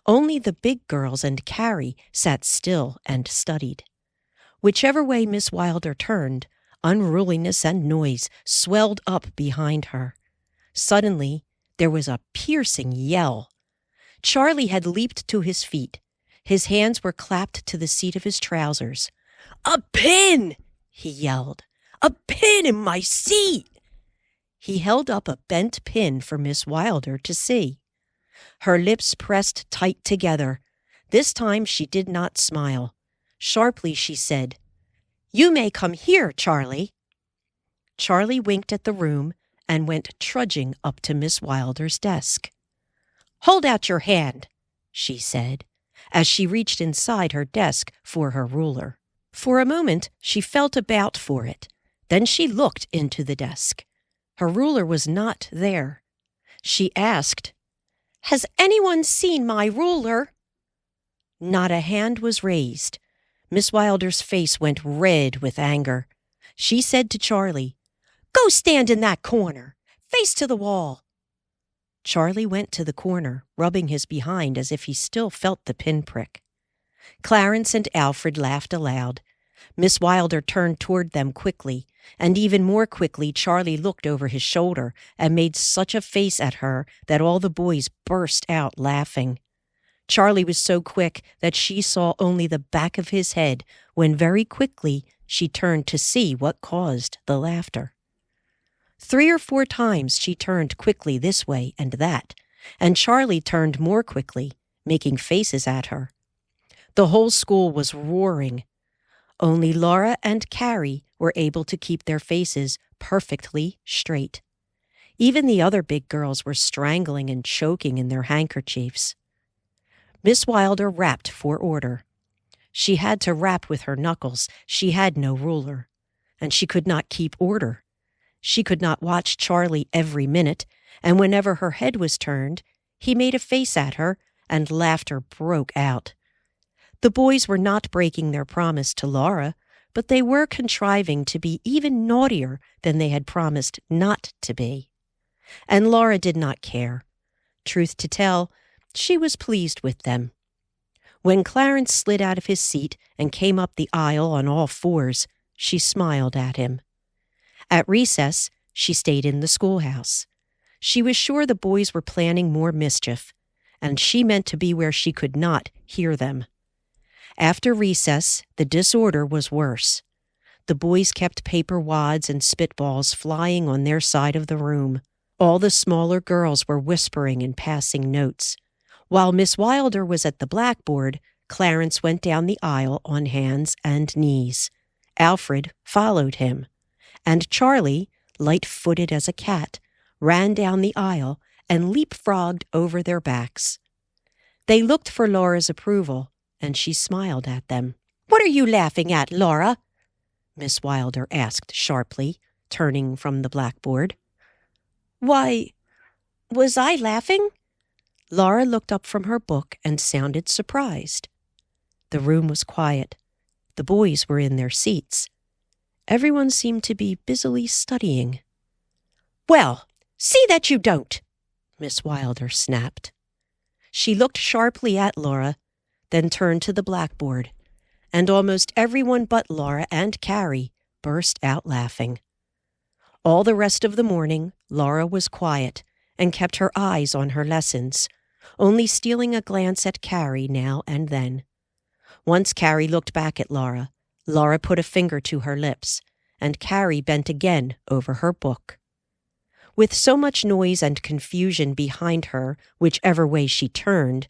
Only the big girls and Carrie sat still and studied. Whichever way Miss Wilder turned, unruliness and noise swelled up behind her. Suddenly, there was a piercing yell. Charlie had leaped to his feet. His hands were clapped to the seat of his trousers. "A pin!" he yelled. "A pin in my seat!" He held up a bent pin for Miss Wilder to see. Her lips pressed tight together. This time she did not smile. Sharply she said, "You may come here, Charlie." Charlie winked at the room and went trudging up to Miss Wilder's desk. "Hold out your hand," she said, as she reached inside her desk for her ruler. For a moment she felt about for it. Then she looked into the desk. Her ruler was not there. She asked, "Has anyone seen my ruler?" Not a hand was raised. Miss Wilder's face went red with anger. She said to Charlie, "Go stand in that corner, face to the wall." Charlie went to the corner, rubbing his behind as if he still felt the pinprick. Clarence and Alfred laughed aloud. Miss Wilder turned toward them quickly, and even more quickly Charlie looked over his shoulder and made such a face at her that all the boys burst out laughing. Charlie was so quick that she saw only the back of his head when very quickly she turned to see what caused the laughter. 3 or 4 times she turned quickly this way and that, and Charlie turned more quickly, making faces at her. The whole school was roaring. Only Laura and Carrie were able to keep their faces perfectly straight. Even the other big girls were strangling and choking in their handkerchiefs. Miss Wilder rapped for order. She had to rap with her knuckles. She had no ruler. And she could not keep order. She could not watch Charlie every minute, and whenever her head was turned, he made a face at her, and laughter broke out. The boys were not breaking their promise to Laura, but they were contriving to be even naughtier than they had promised not to be. And Laura did not care. Truth to tell, she was pleased with them. When Clarence slid out of his seat and came up the aisle on all 4s, she smiled at him. At recess, she stayed in the schoolhouse. She was sure the boys were planning more mischief, and she meant to be where she could not hear them. After recess, the disorder was worse. The boys kept paper wads and spitballs flying on their side of the room. All the smaller girls were whispering and passing notes. While Miss Wilder was at the blackboard, Clarence went down the aisle on hands and knees. Alfred followed him. And Charlie, light-footed as a cat, ran down the aisle and leapfrogged over their backs. They looked for Laura's approval, and she smiled at them. "What are you laughing at, Laura?" Miss Wilder asked sharply, turning from the blackboard. "Why, was I laughing?" Laura looked up from her book and sounded surprised. The room was quiet. The boys were in their seats. Everyone seemed to be busily studying. "Well, see that you don't," Miss Wilder snapped. She looked sharply at Laura, then turned to the blackboard, and almost everyone but Laura and Carrie burst out laughing. All the rest of the morning, Laura was quiet and kept her eyes on her lessons, only stealing a glance at Carrie now and then. Once Carrie looked back at Laura. Laura put a finger to her lips, and Carrie bent again over her book. With so much noise and confusion behind her, whichever way she turned,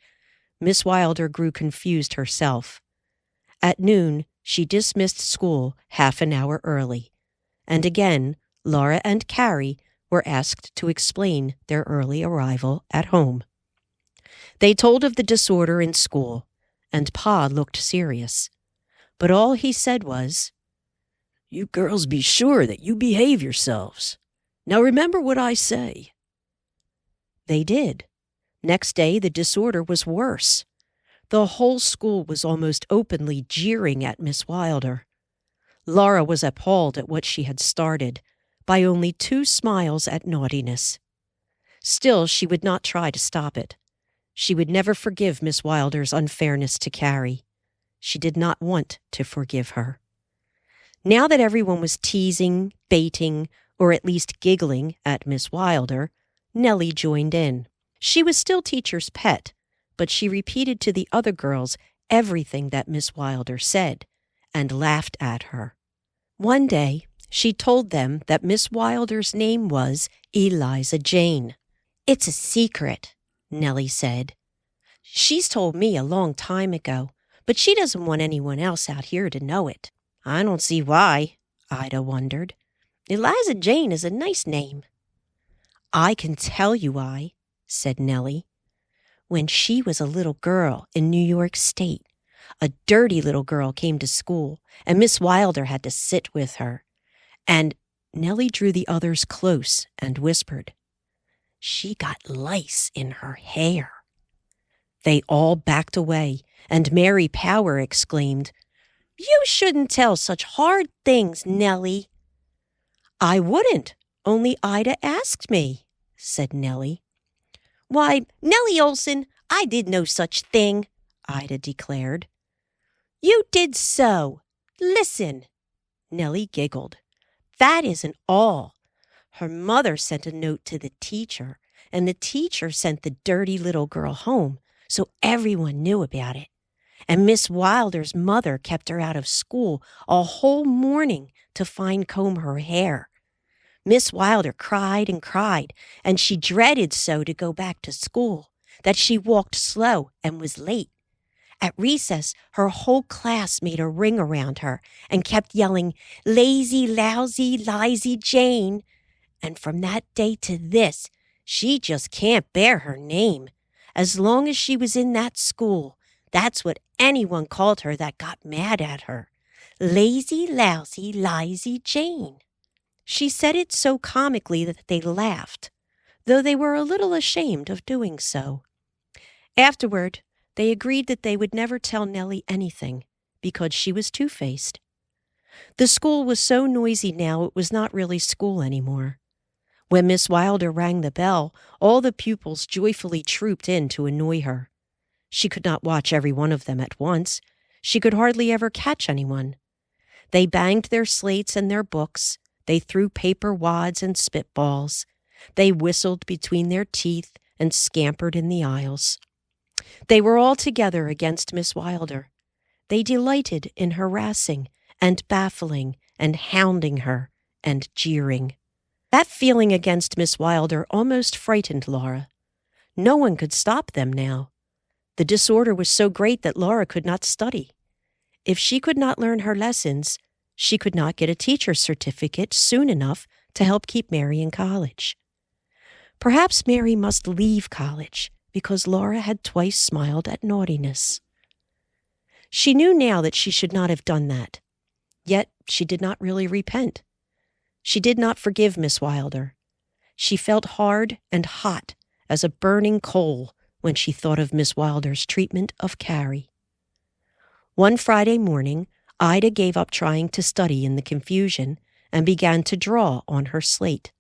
Miss Wilder grew confused herself. At noon, she dismissed school half an hour early, and again, Laura and Carrie were asked to explain their early arrival at home. They told of the disorder in school, and Pa looked serious. But all he said was, "You girls be sure that you behave yourselves. Now remember what I say." They did. Next day, the disorder was worse. The whole school was almost openly jeering at Miss Wilder. Laura was appalled at what she had started, by only 2 smiles at naughtiness. Still, she would not try to stop it. She would never forgive Miss Wilder's unfairness to Carrie. She did not want to forgive her. Now that everyone was teasing, baiting, or at least giggling at Miss Wilder, Nellie joined in. She was still teacher's pet, but she repeated to the other girls everything that Miss Wilder said, and laughed at her. One day, she told them that Miss Wilder's name was Eliza Jane. "It's a secret," Nellie said. "She's told me a long time ago, but she doesn't want anyone else out here to know it." "I don't see why," Ida wondered. "Eliza Jane is a nice name." "I can tell you why," said Nellie. "When she was a little girl in New York State, a dirty little girl came to school, and Miss Wilder had to sit with her. And," Nellie drew the others close and whispered, "she got lice in her hair." They all backed away, and Mary Power exclaimed, "You shouldn't tell such hard things, Nellie." "I wouldn't, only Ida asked me," said Nellie. "Why, Nellie Olson, I did no such thing," Ida declared. "You did so. Listen." Nellie giggled. "That isn't all. Her mother sent a note to the teacher, and the teacher sent the dirty little girl home, so everyone knew about it. And Miss Wilder's mother kept her out of school a whole morning to fine-comb her hair. Miss Wilder cried and cried, and she dreaded so to go back to school that she walked slow and was late. At recess, her whole class made a ring around her and kept yelling, 'Lazy, lousy, lizy Jane.' And from that day to this, she just can't bear her name. As long as she was in that school, that's what anyone called her that got mad at her. 'Lazy, lousy, lizy Jane.'" She said it so comically that they laughed, though they were a little ashamed of doing so. Afterward, they agreed that they would never tell Nellie anything, because she was two-faced. The school was so noisy now it was not really school anymore. When Miss Wilder rang the bell, all the pupils joyfully trooped in to annoy her. She could not watch every one of them at once. She could hardly ever catch anyone. They banged their slates and their books. They threw paper wads and spitballs. They whistled between their teeth and scampered in the aisles. They were all together against Miss Wilder. They delighted in harassing and baffling and hounding her and jeering. That feeling against Miss Wilder almost frightened Laura. No one could stop them now. The disorder was so great that Laura could not study. If she could not learn her lessons, she could not get a teacher's certificate soon enough to help keep Mary in college. Perhaps Mary must leave college, because Laura had twice smiled at naughtiness. She knew now that she should not have done that. Yet she did not really repent. She did not forgive Miss Wilder. She felt hard and hot as a burning coal when she thought of Miss Wilder's treatment of Carrie. One Friday morning, Ida gave up trying to study in the confusion and began to draw on her slate.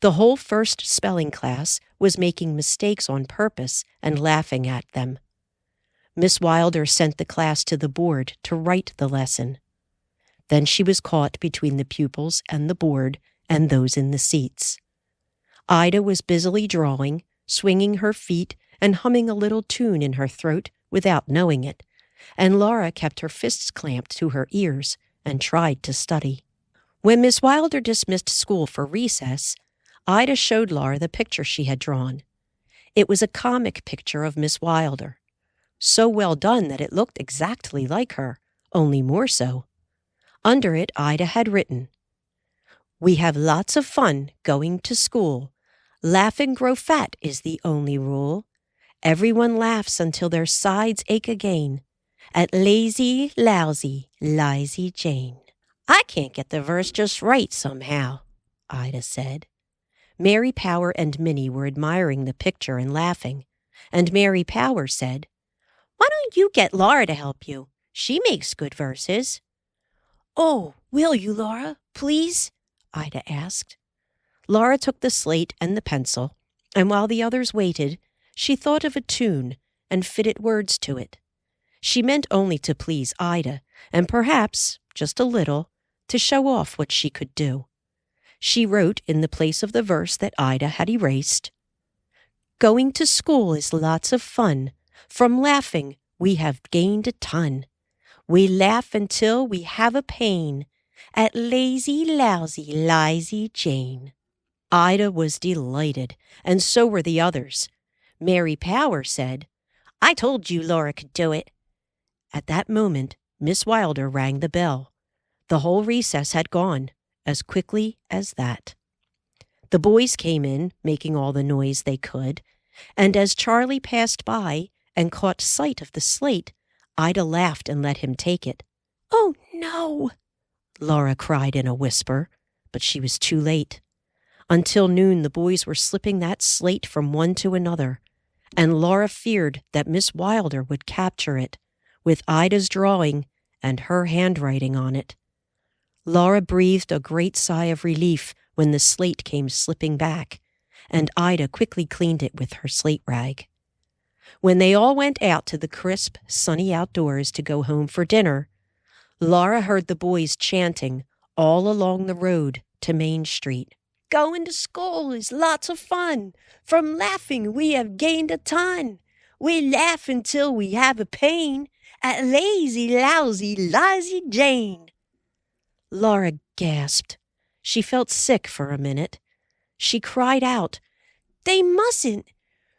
The whole first spelling class was making mistakes on purpose and laughing at them. Miss Wilder sent the class to the board to write the lesson. Then she was caught between the pupils and the board and those in the seats. Ida was busily drawing, swinging her feet and humming a little tune in her throat without knowing it, and Laura kept her fists clamped to her ears and tried to study. When Miss Wilder dismissed school for recess, Ida showed Laura the picture she had drawn. It was a comic picture of Miss Wilder, so well done that it looked exactly like her, only more so. Under it, Ida had written, "We have lots of fun going to school. Laugh and grow fat is the only rule. Everyone laughs until their sides ache again. At lazy, lousy, lizy Jane." "I can't get the verse just right somehow," Ida said. Mary Power and Minnie were admiring the picture and laughing, and Mary Power said, "Why don't you get Laura to help you? She makes good verses." "Oh, will you, Laura, please?" Ida asked. Laura took the slate and the pencil, and while the others waited, she thought of a tune and fitted words to it. She meant only to please Ida, and perhaps, just a little, to show off what she could do. She wrote in the place of the verse that Ida had erased, "Going to school is lots of fun. From laughing we have gained a ton. We laugh until we have a pain. At lazy, lousy, lizy Jane." Ida was delighted, and so were the others. Mary Power said, "I told you Laura could do it." At that moment, Miss Wilder rang the bell. The whole recess had gone, as quickly as that. The boys came in, making all the noise they could, and as Charlie passed by and caught sight of the slate, Ida laughed and let him take it. "Oh, no!" Laura cried in a whisper, but she was too late. Until noon, the boys were slipping that slate from one to another, and Laura feared that Miss Wilder would capture it, with Ida's drawing and her handwriting on it. Laura breathed a great sigh of relief when the slate came slipping back, and Ida quickly cleaned it with her slate rag. When they all went out to the crisp, sunny outdoors to go home for dinner, Laura heard the boys chanting all along the road to Main Street. "Going to school is lots of fun. From laughing we have gained a ton. We laugh until we have a pain. At lazy, lousy, lizy Jane." Laura gasped. She felt sick for a minute. She cried out, "They mustn't!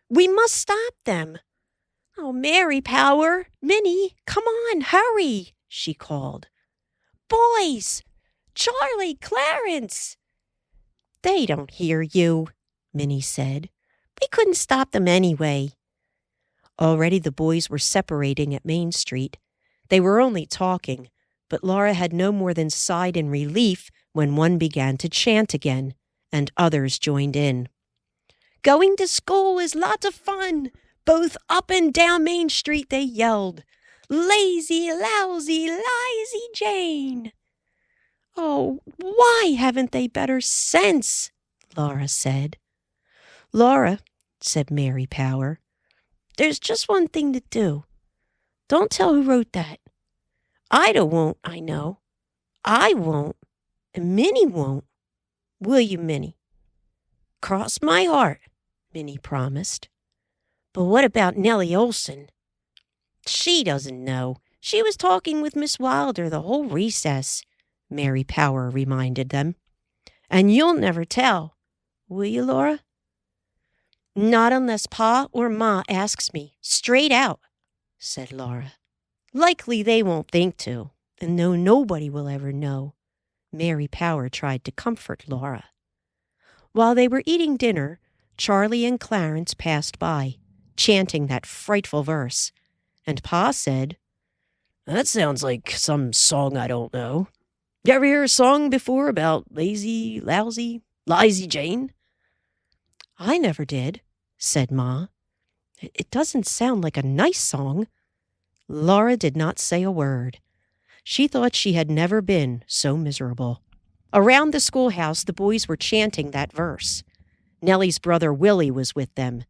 We must stop them!" "Oh, Mary Power, Minnie, come on, hurry!" she called. "Boys! Charlie, Clarence!" "They don't hear you," Minnie said. "We couldn't stop them anyway." Already the boys were separating at Main Street. They were only talking, but Laura had no more than sighed in relief when one began to chant again, and others joined in. "Going to school is lots of fun." Both up and down Main Street they yelled, "Lazy, lousy, lizy Jane." "Oh, why haven't they better sense?" Laura said. "Laura," said Mary Power, "there's just one thing to do. Don't tell who wrote that. Ida won't, I know. I won't, and Minnie won't. Will you, Minnie?" "Cross my heart," Minnie promised. "But what about Nellie Olson?" "She doesn't know. She was talking with Miss Wilder the whole recess," Mary Power reminded them. "And you'll never tell, will you, Laura?" "Not unless Pa or Ma asks me, straight out," said Laura. "Likely they won't think to, and though nobody will ever know," Mary Power tried to comfort Laura. While they were eating dinner, Charlie and Clarence passed by, chanting that frightful verse, and Pa said, "That sounds like some song I don't know. You ever hear a song before about lazy, lousy, lizy Jane?" "I never did," said Ma. "It doesn't sound like a nice song." Laura did not say a word. She thought she had never been so miserable. Around the schoolhouse, the boys were chanting that verse. Nellie's brother Willie was with them.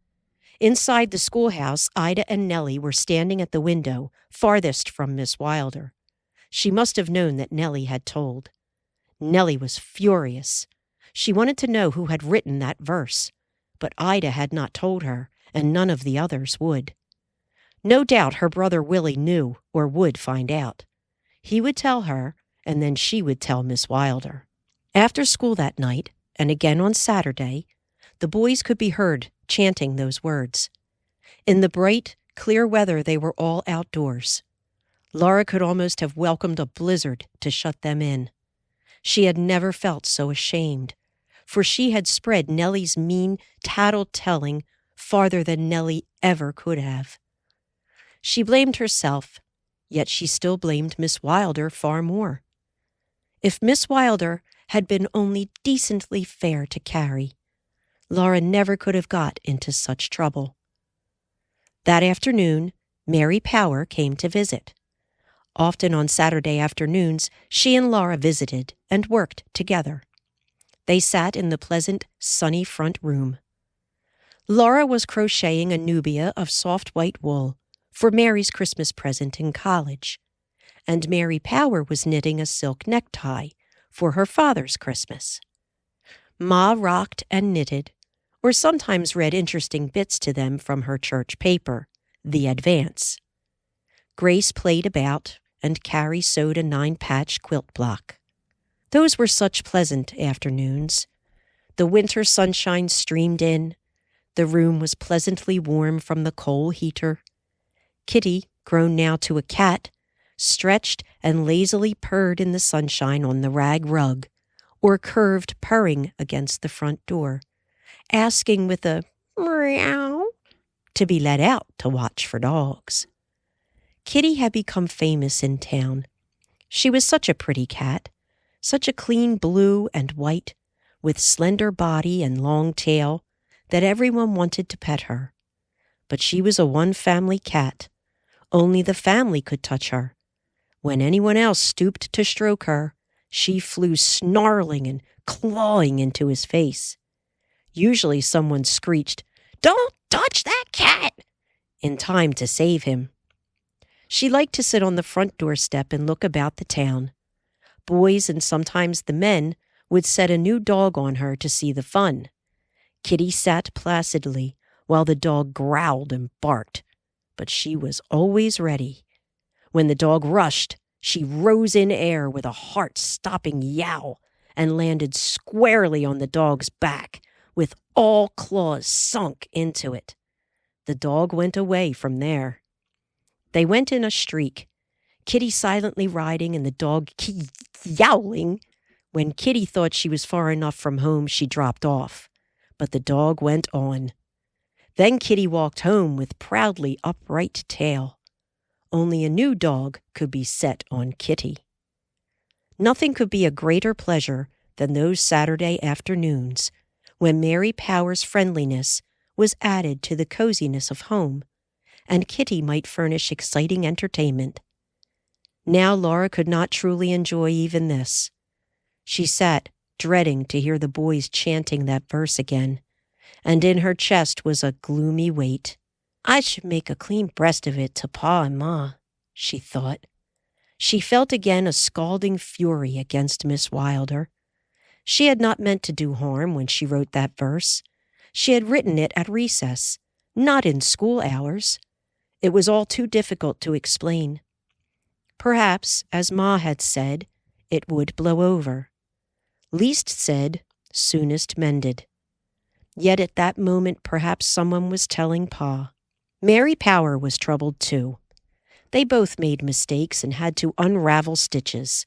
Inside the schoolhouse, Ida and Nellie were standing at the window, farthest from Miss Wilder. She must have known that Nellie had told. Nellie was furious. She wanted to know who had written that verse, but Ida had not told her, and none of the others would. No doubt her brother Willie knew or would find out. He would tell her, and then she would tell Miss Wilder. After school that night, and again on Saturday, the boys could be heard chanting those words. In the bright, clear weather, they were all outdoors. Laura could almost have welcomed a blizzard to shut them in. She had never felt so ashamed, for she had spread Nellie's mean tattle-telling farther than Nellie ever could have. She blamed herself, yet she still blamed Miss Wilder far more. If Miss Wilder had been only decently fair to Carrie, Laura never could have got into such trouble. That afternoon, Mary Power came to visit. Often on Saturday afternoons, she and Laura visited and worked together. They sat in the pleasant, sunny front room. Laura was crocheting a nubia of soft white wool for Mary's Christmas present in college, and Mary Power was knitting a silk necktie for her father's Christmas. Ma rocked and knitted, or sometimes read interesting bits to them from her church paper, The Advance. Grace played about, and Carrie sewed a 9-patch quilt block. Those were such pleasant afternoons. The winter sunshine streamed in. The room was pleasantly warm from the coal heater. Kitty, grown now to a cat, stretched and lazily purred in the sunshine on the rag rug, or curved purring against the front door, asking with a meow to be let out to watch for dogs. Kitty had become famous in town. She was such a pretty cat, such a clean blue and white, with slender body and long tail, that everyone wanted to pet her. But she was a one-family cat. Only the family could touch her. When anyone else stooped to stroke her, she flew snarling and clawing into his face. Usually someone screeched, "Don't touch that cat!" in time to save him. She liked to sit on the front doorstep and look about the town. Boys and sometimes the men would set a new dog on her to see the fun. Kitty sat placidly while the dog growled and barked, but she was always ready. When the dog rushed, she rose in air with a heart-stopping yowl and landed squarely on the dog's back, with all claws sunk into it. The dog went away from there. They went in a streak, Kitty silently riding and the dog yowling. When Kitty thought she was far enough from home, she dropped off, but the dog went on. Then Kitty walked home with proudly upright tail. Only a new dog could be set on Kitty. Nothing could be a greater pleasure than those Saturday afternoons when Mary Power's friendliness was added to the coziness of home, and Kitty might furnish exciting entertainment. Now Laura could not truly enjoy even this. She sat, dreading to hear the boys chanting that verse again, and in her chest was a gloomy weight. I should make a clean breast of it to Pa and Ma, she thought. She felt again a scalding fury against Miss Wilder. She had not meant to do harm when she wrote that verse. She had written it at recess, not in school hours. It was all too difficult to explain. Perhaps, as Ma had said, it would blow over. Least said, soonest mended. Yet at that moment perhaps someone was telling Pa. Mary Power was troubled too. They both made mistakes and had to unravel stitches.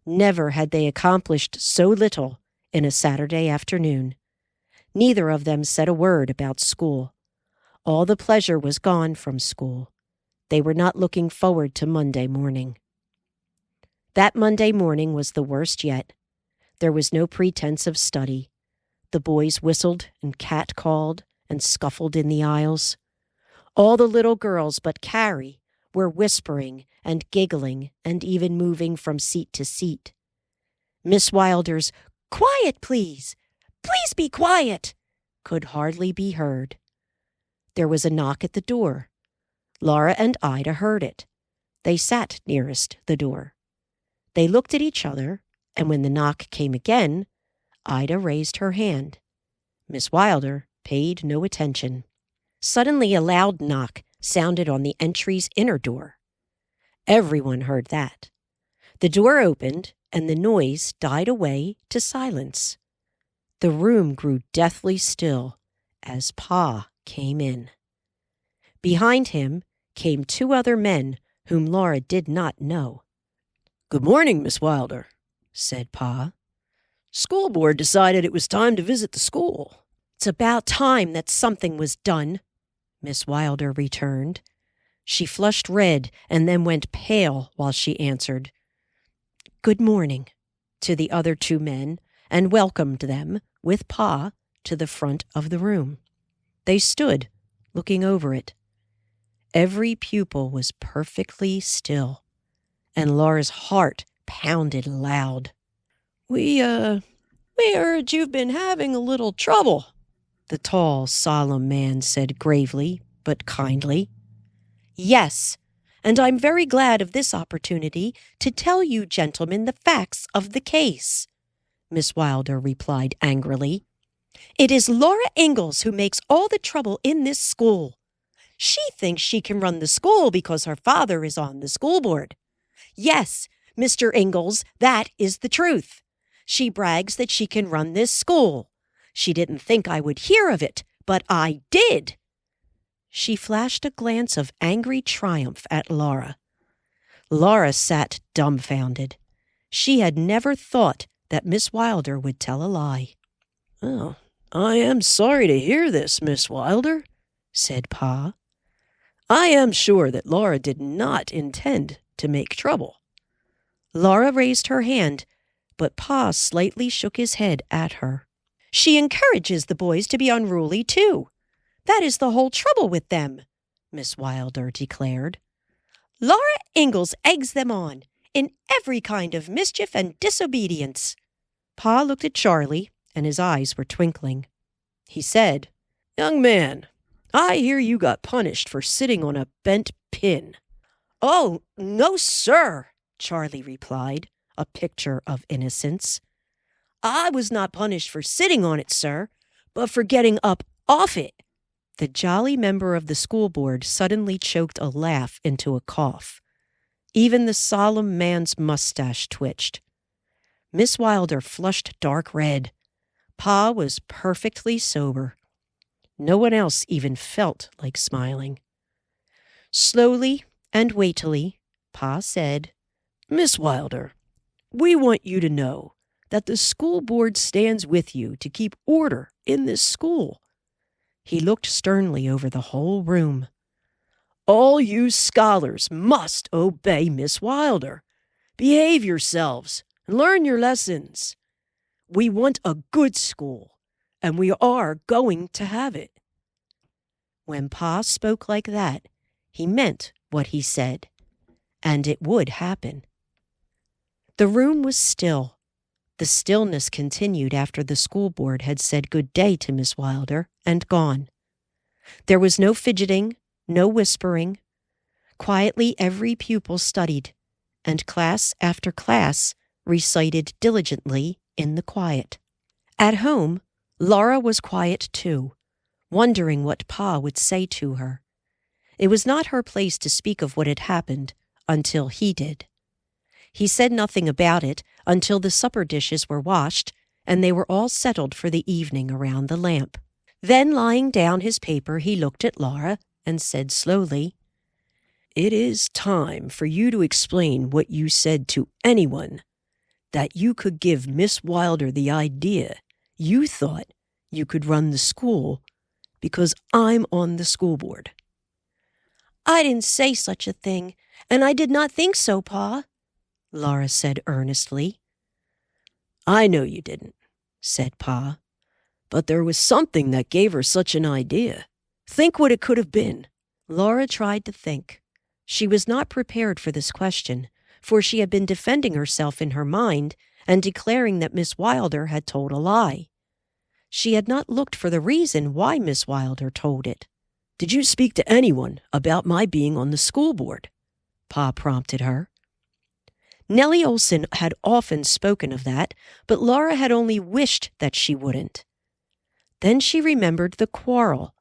Never had they accomplished so little in a Saturday afternoon. Neither of them said a word about school. All the pleasure was gone from school. They were not looking forward to Monday morning. That Monday morning was the worst yet. There was no pretense of study. The boys whistled and cat-called and scuffled in the aisles. All the little girls but Carrie were whispering and giggling and even moving from seat to seat. Miss Wilder's "Quiet, please! Please be quiet!" could hardly be heard. There was a knock at the door. Laura and Ida heard it. They sat nearest the door. They looked at each other, and when the knock came again, Ida raised her hand. Miss Wilder paid no attention. Suddenly a loud knock sounded on the entry's inner door. Everyone heard that. The door opened, and the noise died away to silence. The room grew deathly still as Pa came in. Behind him came two other men whom Laura did not know. "Good morning, Miss Wilder," said Pa. "School board decided it was time to visit the school." "It's about time that something was done," Miss Wilder returned. She flushed red and then went pale while she answered, "Good morning," to the other two men, and welcomed them, with Pa, to the front of the room. They stood, looking over it. Every pupil was perfectly still, and Laura's heart pounded loud. We heard you've been having a little trouble," the tall, solemn man said gravely but kindly. "Yes, and I'm very glad of this opportunity to tell you gentlemen the facts of the case," Miss Wilder replied angrily. "It is Laura Ingalls who makes all the trouble in this school. She thinks she can run the school because her father is on the school board. Yes, Mr. Ingalls, that is the truth. She brags that she can run this school. She didn't think I would hear of it, but I did." She flashed a glance of angry triumph at Laura. Laura sat dumbfounded. She had never thought that Miss Wilder would tell a lie. "Oh, I am sorry to hear this, Miss Wilder," said Pa. "I am sure that Laura did not intend to make trouble." Laura raised her hand, but Pa slightly shook his head at her. "She encourages the boys to be unruly, too. That is the whole trouble with them," Miss Wilder declared. "Laura Ingalls eggs them on in every kind of mischief and disobedience." Pa looked at Charlie, and his eyes were twinkling. He said, "Young man, I hear you got punished for sitting on a bent pin." "Oh, no, sir," Charlie replied, a picture of innocence. "I was not punished for sitting on it, sir, but for getting up off it." The jolly member of the school board suddenly choked a laugh into a cough. Even the solemn man's mustache twitched. Miss Wilder flushed dark red. Pa was perfectly sober. No one else even felt like smiling. Slowly and weightily, Pa said, "Miss Wilder, we want you to know that the school board stands with you to keep order in this school." He looked sternly over the whole room. "All you scholars must obey Miss Wilder. Behave yourselves and learn your lessons. We want a good school, and we are going to have it." When Pa spoke like that, he meant what he said, and it would happen. The room was still. The stillness continued after the school board had said good day to Miss Wilder and gone. There was no fidgeting, no whispering. Quietly every pupil studied, and class after class recited diligently in the quiet. At home, Laura was quiet too, wondering what Pa would say to her. It was not her place to speak of what had happened until he did. He said nothing about it until the supper dishes were washed and they were all settled for the evening around the lamp. Then, laying down his paper, he looked at Laura and said slowly, "It is time for you to explain what you said to anyone, that you could give Miss Wilder the idea you thought you could run the school because I'm on the school board." "I didn't say such a thing, and I did not think so, Pa," Laura said earnestly. "I know you didn't," said Pa, "but there was something that gave her such an idea. Think what it could have been." Laura tried to think. She was not prepared for this question, for she had been defending herself in her mind and declaring that Miss Wilder had told a lie. She had not looked for the reason why Miss Wilder told it. "Did you speak to anyone about my being on the school board?" Pa prompted her. Nellie Olson had often spoken of that, but Laura had only wished that she wouldn't. Then she remembered the quarrel.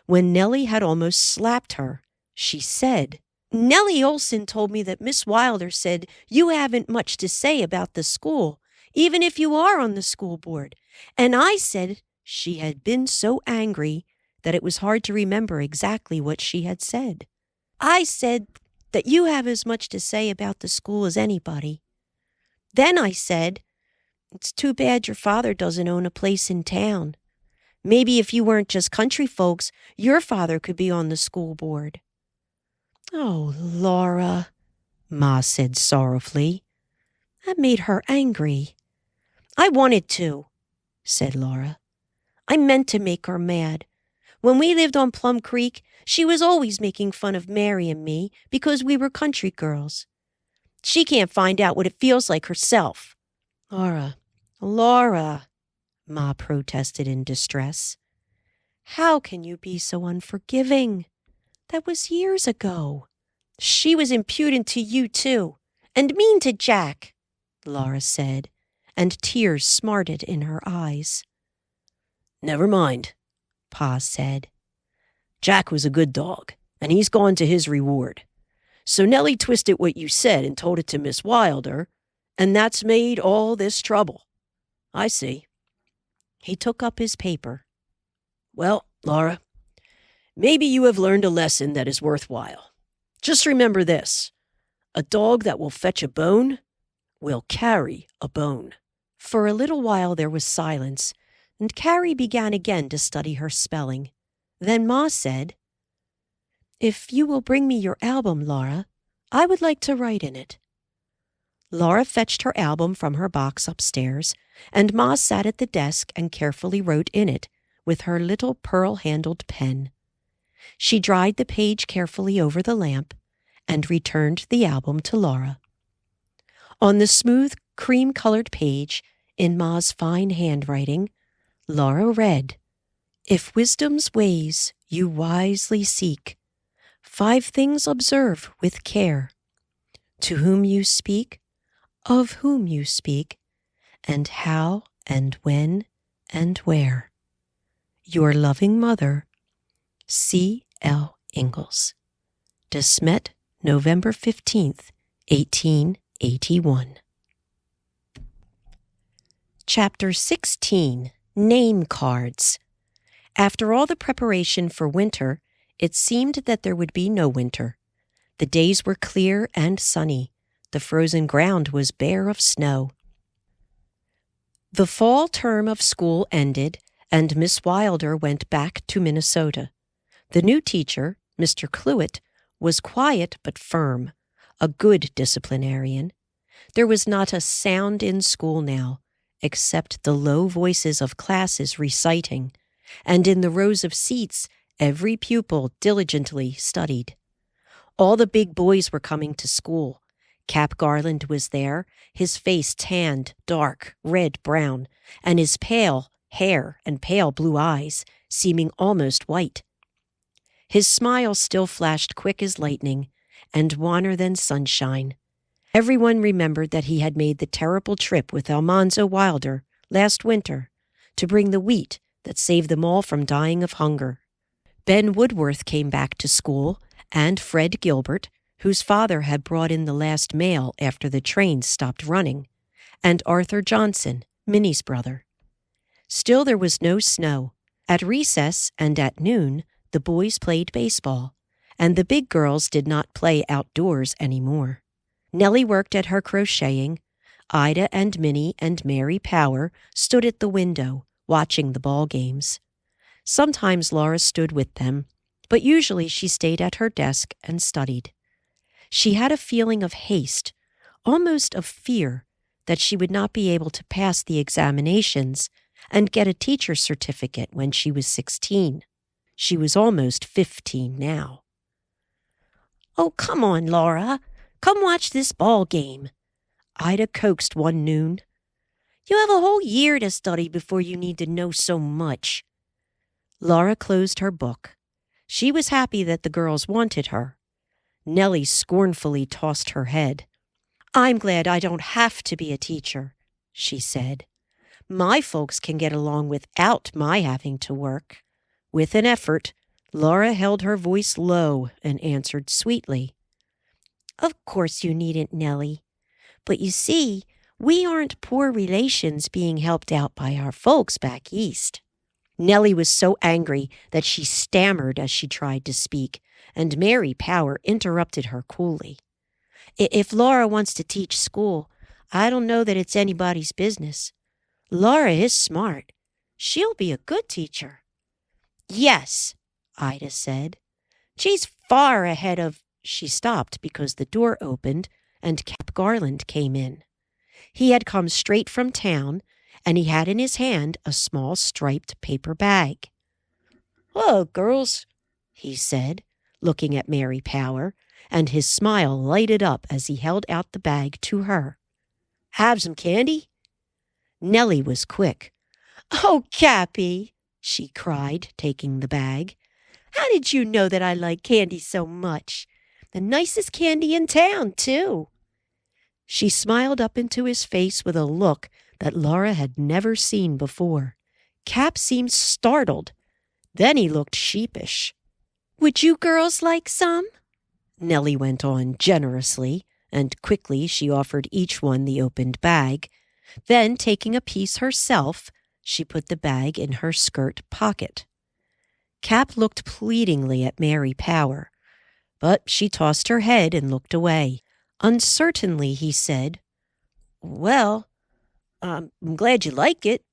When Nellie had almost slapped her, she said, "Nellie Olson told me that Miss Wilder said you haven't much to say about the school, even if you are on the school board. And I said," she had been so angry that it was hard to remember exactly what she had said. "I said that you have as much to say about the school as anybody. Then I said, it's too bad your father doesn't own a place in town. Maybe if you weren't just country folks, your father could be on the school board." "Oh, Laura," Ma said sorrowfully. "That made her angry." "I wanted to," said Laura. "I meant to make her mad. When we lived on Plum Creek, she was always making fun of Mary and me because we were country girls. She can't find out what it feels like herself." Laura, Ma protested in distress. "How can you be so unforgiving? That was years ago." "She was impudent to you, too, and mean to Jack," Laura said, and tears smarted in her eyes. "Never mind," Pa said. "Jack was a good dog, and he's gone to his reward. So Nellie twisted what you said and told it to Miss Wilder, and that's made all this trouble. I see." He took up his paper. "Well, Laura, maybe you have learned a lesson that is worthwhile. Just remember this: a dog that will fetch a bone will carry a bone." For a little while there was silence, and Carrie began again to study her spelling. Then Ma said, "If you will bring me your album, Laura, I would like to write in it." Laura fetched her album from her box upstairs, and Ma sat at the desk and carefully wrote in it with her little pearl-handled pen. She dried the page carefully over the lamp and returned the album to Laura. On the smooth, cream-colored page, in Ma's fine handwriting, Laura read, "If wisdom's ways you wisely seek, 5 things observe with care. To whom you speak, of whom you speak, and how and when and where. Your loving mother, C.L. Ingalls. De Smet, November 15th, 1881. Chapter 16. Name Cards. After all the preparation for winter, it seemed that there would be no winter. The days were clear and sunny. The frozen ground was bare of snow. The fall term of school ended, and Miss Wilder went back to Minnesota. The new teacher, Mr. Cluett, was quiet but firm, a good disciplinarian. There was not a sound in school now, except the low voices of classes reciting, and in the rows of seats every pupil diligently studied. All the big boys were coming to school. Cap Garland was there, his face tanned, dark, red-brown, and his pale hair and pale blue eyes seeming almost white. His smile still flashed quick as lightning, and wanner than sunshine. Everyone remembered that he had made the terrible trip with Almanzo Wilder last winter to bring the wheat that saved them all from dying of hunger. Ben Woodworth came back to school, and Fred Gilbert, whose father had brought in the last mail after the trains stopped running, and Arthur Johnson, Minnie's brother. Still there was no snow. At recess and at noon, the boys played baseball, and the big girls did not play outdoors anymore. Nellie worked at her crocheting. Ida and Minnie and Mary Power stood at the window, watching the ball games. Sometimes Laura stood with them, but usually she stayed at her desk and studied. She had a feeling of haste, almost of fear, that she would not be able to pass the examinations and get a teacher's certificate when she was 16. She was almost 15 now. "Oh, come on, Laura. Come watch this ball game," Ida coaxed one noon. "You have a whole year to study before you need to know so much." Laura closed her book. She was happy that the girls wanted her. Nellie scornfully tossed her head. I'm glad I don't have to be a teacher, she said. My folks can get along without my having to work. With an effort, Laura held her voice low and answered sweetly. Of course you needn't, Nellie. But you see, we aren't poor relations being helped out by our folks back east. Nellie was so angry that she stammered as she tried to speak, and Mary Power interrupted her coolly. If Laura wants to teach school, I don't know that it's anybody's business. Laura is smart. She'll be a good teacher. Yes, Ida said. She's far ahead of... She stopped because the door opened and Cap Garland came in. He had come straight from town, and he had in his hand a small striped paper bag. "Hello, girls," he said, looking at Mary Power, and his smile lighted up as he held out the bag to her. "Have some candy?" Nellie was quick. "Oh, Cappy," she cried, taking the bag. "How did you know that I like candy so much? The nicest candy in town, too." She smiled up into his face with a look that Laura had never seen before. Cap seemed startled. Then he looked sheepish. "Would you girls like some?" Nellie went on generously, and quickly she offered each one the opened bag. Then, taking a piece herself, she put the bag in her skirt pocket. Cap looked pleadingly at Mary Power, but she tossed her head and looked away. Uncertainly, he said, "Well, I'm glad you like it."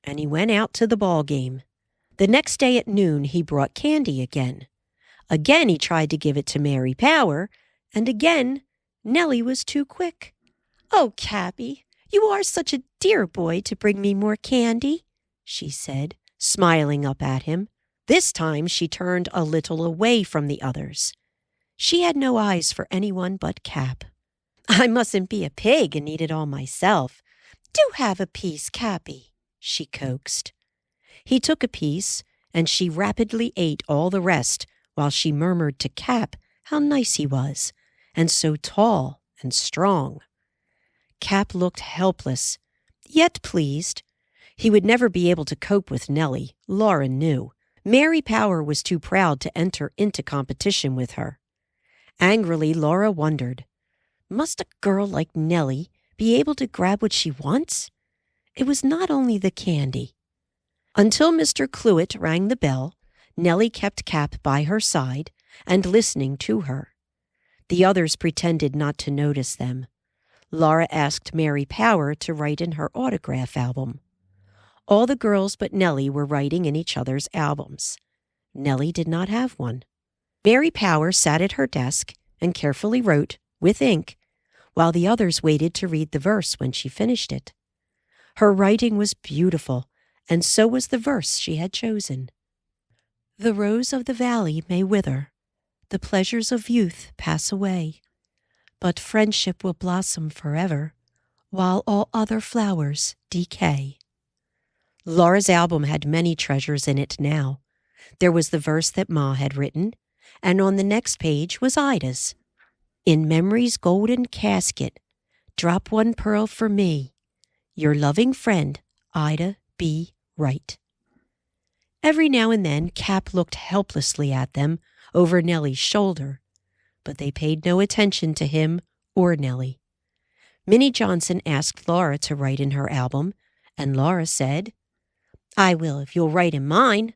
And he went out to the ball game. The next day at noon, he brought candy again. Again, he tried to give it to Mary Power, and again, Nellie was too quick. "Oh, Cappy, you are such a dear boy to bring me more candy," she said, smiling up at him. This time, she turned a little away from the others. She had no eyes for anyone but Cap. "I mustn't be a pig and eat it all myself. Do have a piece, Cappy," she coaxed. He took a piece, and she rapidly ate all the rest while she murmured to Cap how nice he was, and so tall and strong. Cap looked helpless, yet pleased. He would never be able to cope with Nellie, Laura knew. Mary Power was too proud to enter into competition with her. Angrily, Laura wondered, must a girl like Nellie be able to grab what she wants? It was not only the candy. Until Mr. Cluett rang the bell, Nellie kept Cap by her side and listening to her. The others pretended not to notice them. Laura asked Mary Power to write in her autograph album. All the girls but Nellie were writing in each other's albums. Nellie did not have one. Mary Power sat at her desk and carefully wrote, with ink, while the others waited to read the verse when she finished it. Her writing was beautiful, and so was the verse she had chosen. "The rose of the valley may wither, the pleasures of youth pass away, but friendship will blossom forever, while all other flowers decay." Laura's album had many treasures in it now. There was the verse that Ma had written, and on the next page was Ida's. "In memory's golden casket, drop one pearl for me, your loving friend, Ida B. Wright." Every now and then, Cap looked helplessly at them over Nellie's shoulder, but they paid no attention to him or Nellie. Minnie Johnson asked Laura to write in her album, and Laura said, "I will if you'll write in mine."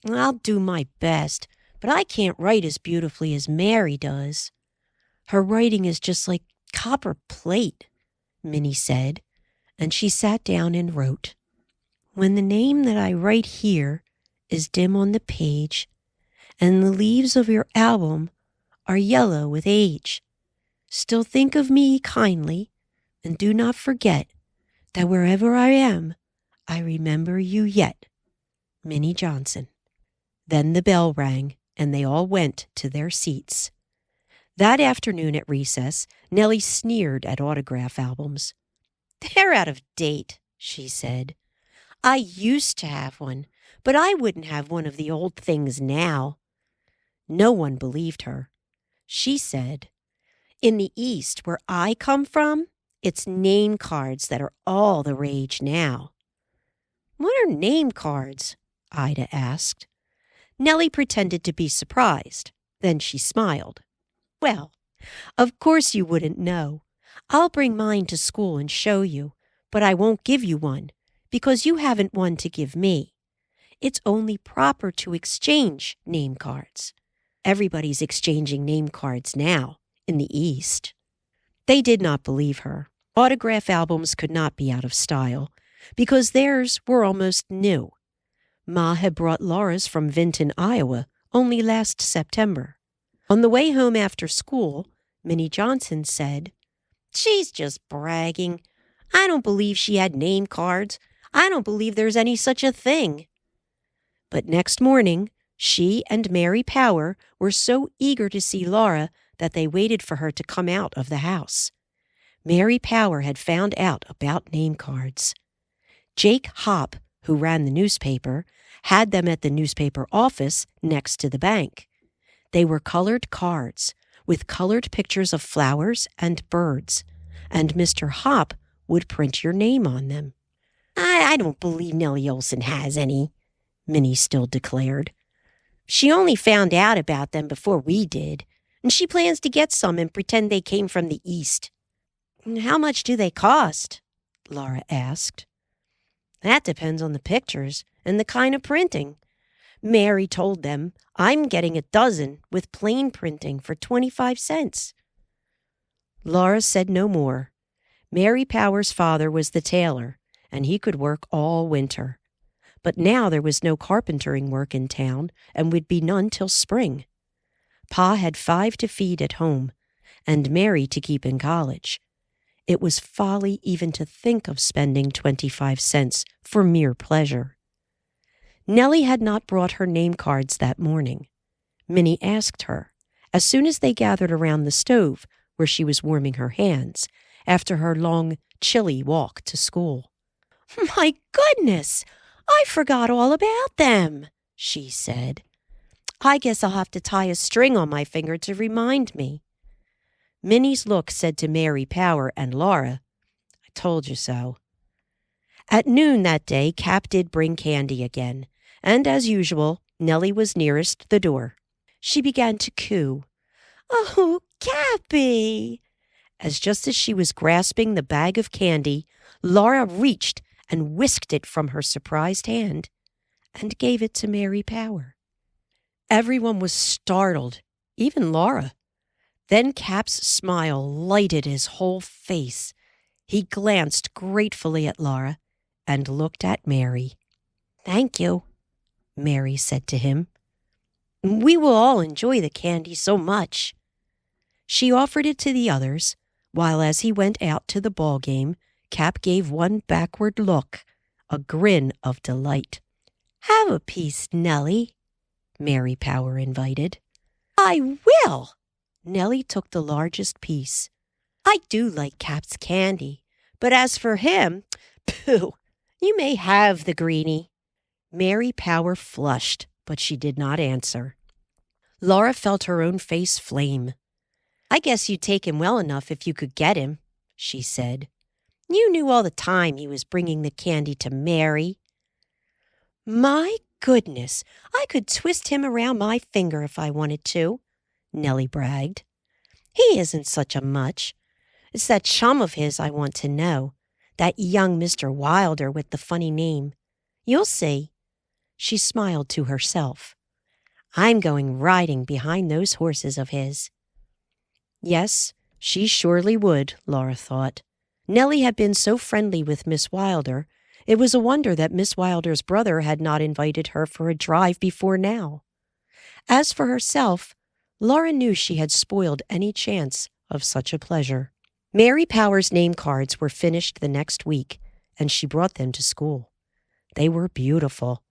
"I'll do my best, but I can't write as beautifully as Mary does. Her writing is just like copper plate," Minnie said, and she sat down and wrote, "When the name that I write here is dim on the page, and the leaves of your album are yellow with age, still think of me kindly, and do not forget that wherever I am, I remember you yet. Minnie Johnson." Then the bell rang, and they all went to their seats. That afternoon at recess, Nellie sneered at autograph albums. "They're out of date," she said. "I used to have one, but I wouldn't have one of the old things now." No one believed her. She said, In the East, where I come from, it's name cards that are all the rage now." "What are name cards?" Ida asked. Nellie pretended to be surprised. Then she smiled. "Well, of course you wouldn't know. I'll bring mine to school and show you, but I won't give you one because you haven't one to give me. It's only proper to exchange name cards. Everybody's exchanging name cards now in the East." They did not believe her. Autograph albums could not be out of style because theirs were almost new. Ma had brought Laura's from Vinton, Iowa, only last September. On the way home after school, Minnie Johnson said, "She's just bragging. I don't believe she had name cards. I don't believe there's any such a thing." But next morning, she and Mary Power were so eager to see Laura that they waited for her to come out of the house. Mary Power had found out about name cards. Jake Hopp, who ran the newspaper, had them at the newspaper office next to the bank. They were colored cards with colored pictures of flowers and birds, and Mr. Hopp would print your name on them. I don't believe Nellie Olson has any," Minnie still declared. "She only found out about them before we did, and she plans to get some and pretend they came from the East." "How much do they cost?" Laura asked. "That depends on the pictures and the kind of printing. Mary told them I'm getting a dozen with plain printing for 25 cents. Laura said no more. Mary Power's father was the tailor, and he could work all winter. But now there was no carpentering work in town, and would be none till spring. Pa had 5 to feed at home, and Mary to keep in college. It was folly even to think of spending 25 cents for mere pleasure. Nellie had not brought her name cards that morning. Minnie asked her, as soon as they gathered around the stove where she was warming her hands after her long, chilly walk to school. "My goodness, I forgot all about them," she said. "I guess I'll have to tie a string on my finger to remind me." Minnie's look said to Mary Power and Laura, "I told you so." At noon that day, Cap did bring candy again, and as usual, Nellie was nearest the door. She began to coo, "Oh, Cappy!" Just as she was grasping the bag of candy, Laura reached and whisked it from her surprised hand and gave it to Mary Power. Everyone was startled, even Laura. Then Cap's smile lighted his whole face. He glanced gratefully at Laura and looked at Mary. "Thank you," Mary said to him. "We will all enjoy the candy so much." She offered it to the others, while as he went out to the ball game, Cap gave one backward look, a grin of delight. "Have a piece, Nellie," Mary Power invited. "I will." Nellie took the largest piece. "I do like Cap's candy, but as for him, pooh, you may have the greenie." Mary Power flushed, but she did not answer. Laura felt her own face flame. "I guess you'd take him well enough if you could get him," she said. "You knew all the time he was bringing the candy to Mary." "My goodness, I could twist him around my finger if I wanted to," Nellie bragged. "He isn't such a much. It's that chum of his I want to know, that young Mr. Wilder with the funny name. You'll see." She smiled to herself. "I'm going riding behind those horses of his." Yes, she surely would, Laura thought. Nellie had been so friendly with Miss Wilder, it was a wonder that Miss Wilder's brother had not invited her for a drive before now. As for herself, Laura knew she had spoiled any chance of such a pleasure. Mary Power's name cards were finished the next week, and she brought them to school. They were beautiful.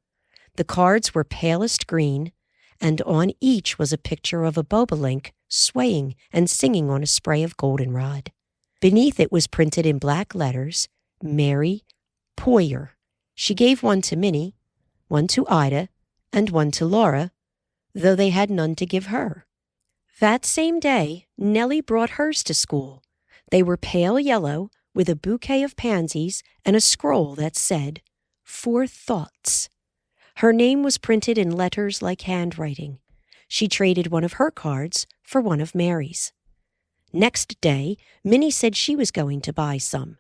The cards were palest green, and on each was a picture of a bobolink swaying and singing on a spray of goldenrod. Beneath it was printed in black letters, Mary Poyer. She gave one to Minnie, one to Ida, and one to Laura, though they had none to give her. That same day, Nellie brought hers to school. They were pale yellow with a bouquet of pansies and a scroll that said, "For Thoughts." Her name was printed in letters like handwriting. She traded one of her cards for one of Mary's. Next day, Minnie said she was going to buy some.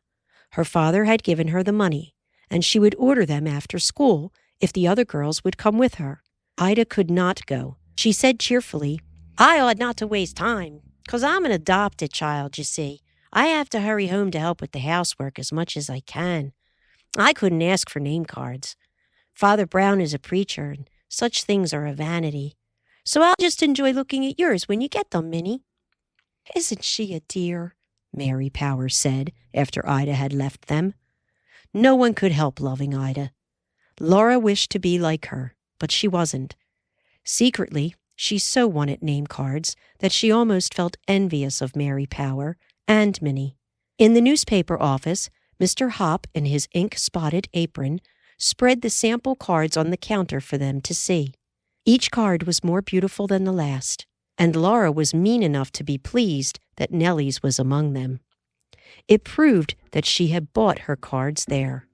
Her father had given her the money, and she would order them after school if the other girls would come with her. Ida could not go. She said cheerfully, "I ought not to waste time, 'cause I'm an adopted child, you see. I have to hurry home to help with the housework as much as I can. I couldn't ask for name cards. Father Brown is a preacher, and such things are a vanity. So I'll just enjoy looking at yours when you get them, Minnie." "Isn't she a dear?" Mary Powers said after Ida had left them. No one could help loving Ida. Laura wished to be like her, but she wasn't. Secretly, she so wanted name cards that she almost felt envious of Mary Power and Minnie. In the newspaper office, Mr. Hop, in his ink-spotted apron, spread the sample cards on the counter for them to see. Each card was more beautiful than the last, and Laura was mean enough to be pleased that Nellie's was among them. It proved that she had bought her cards there.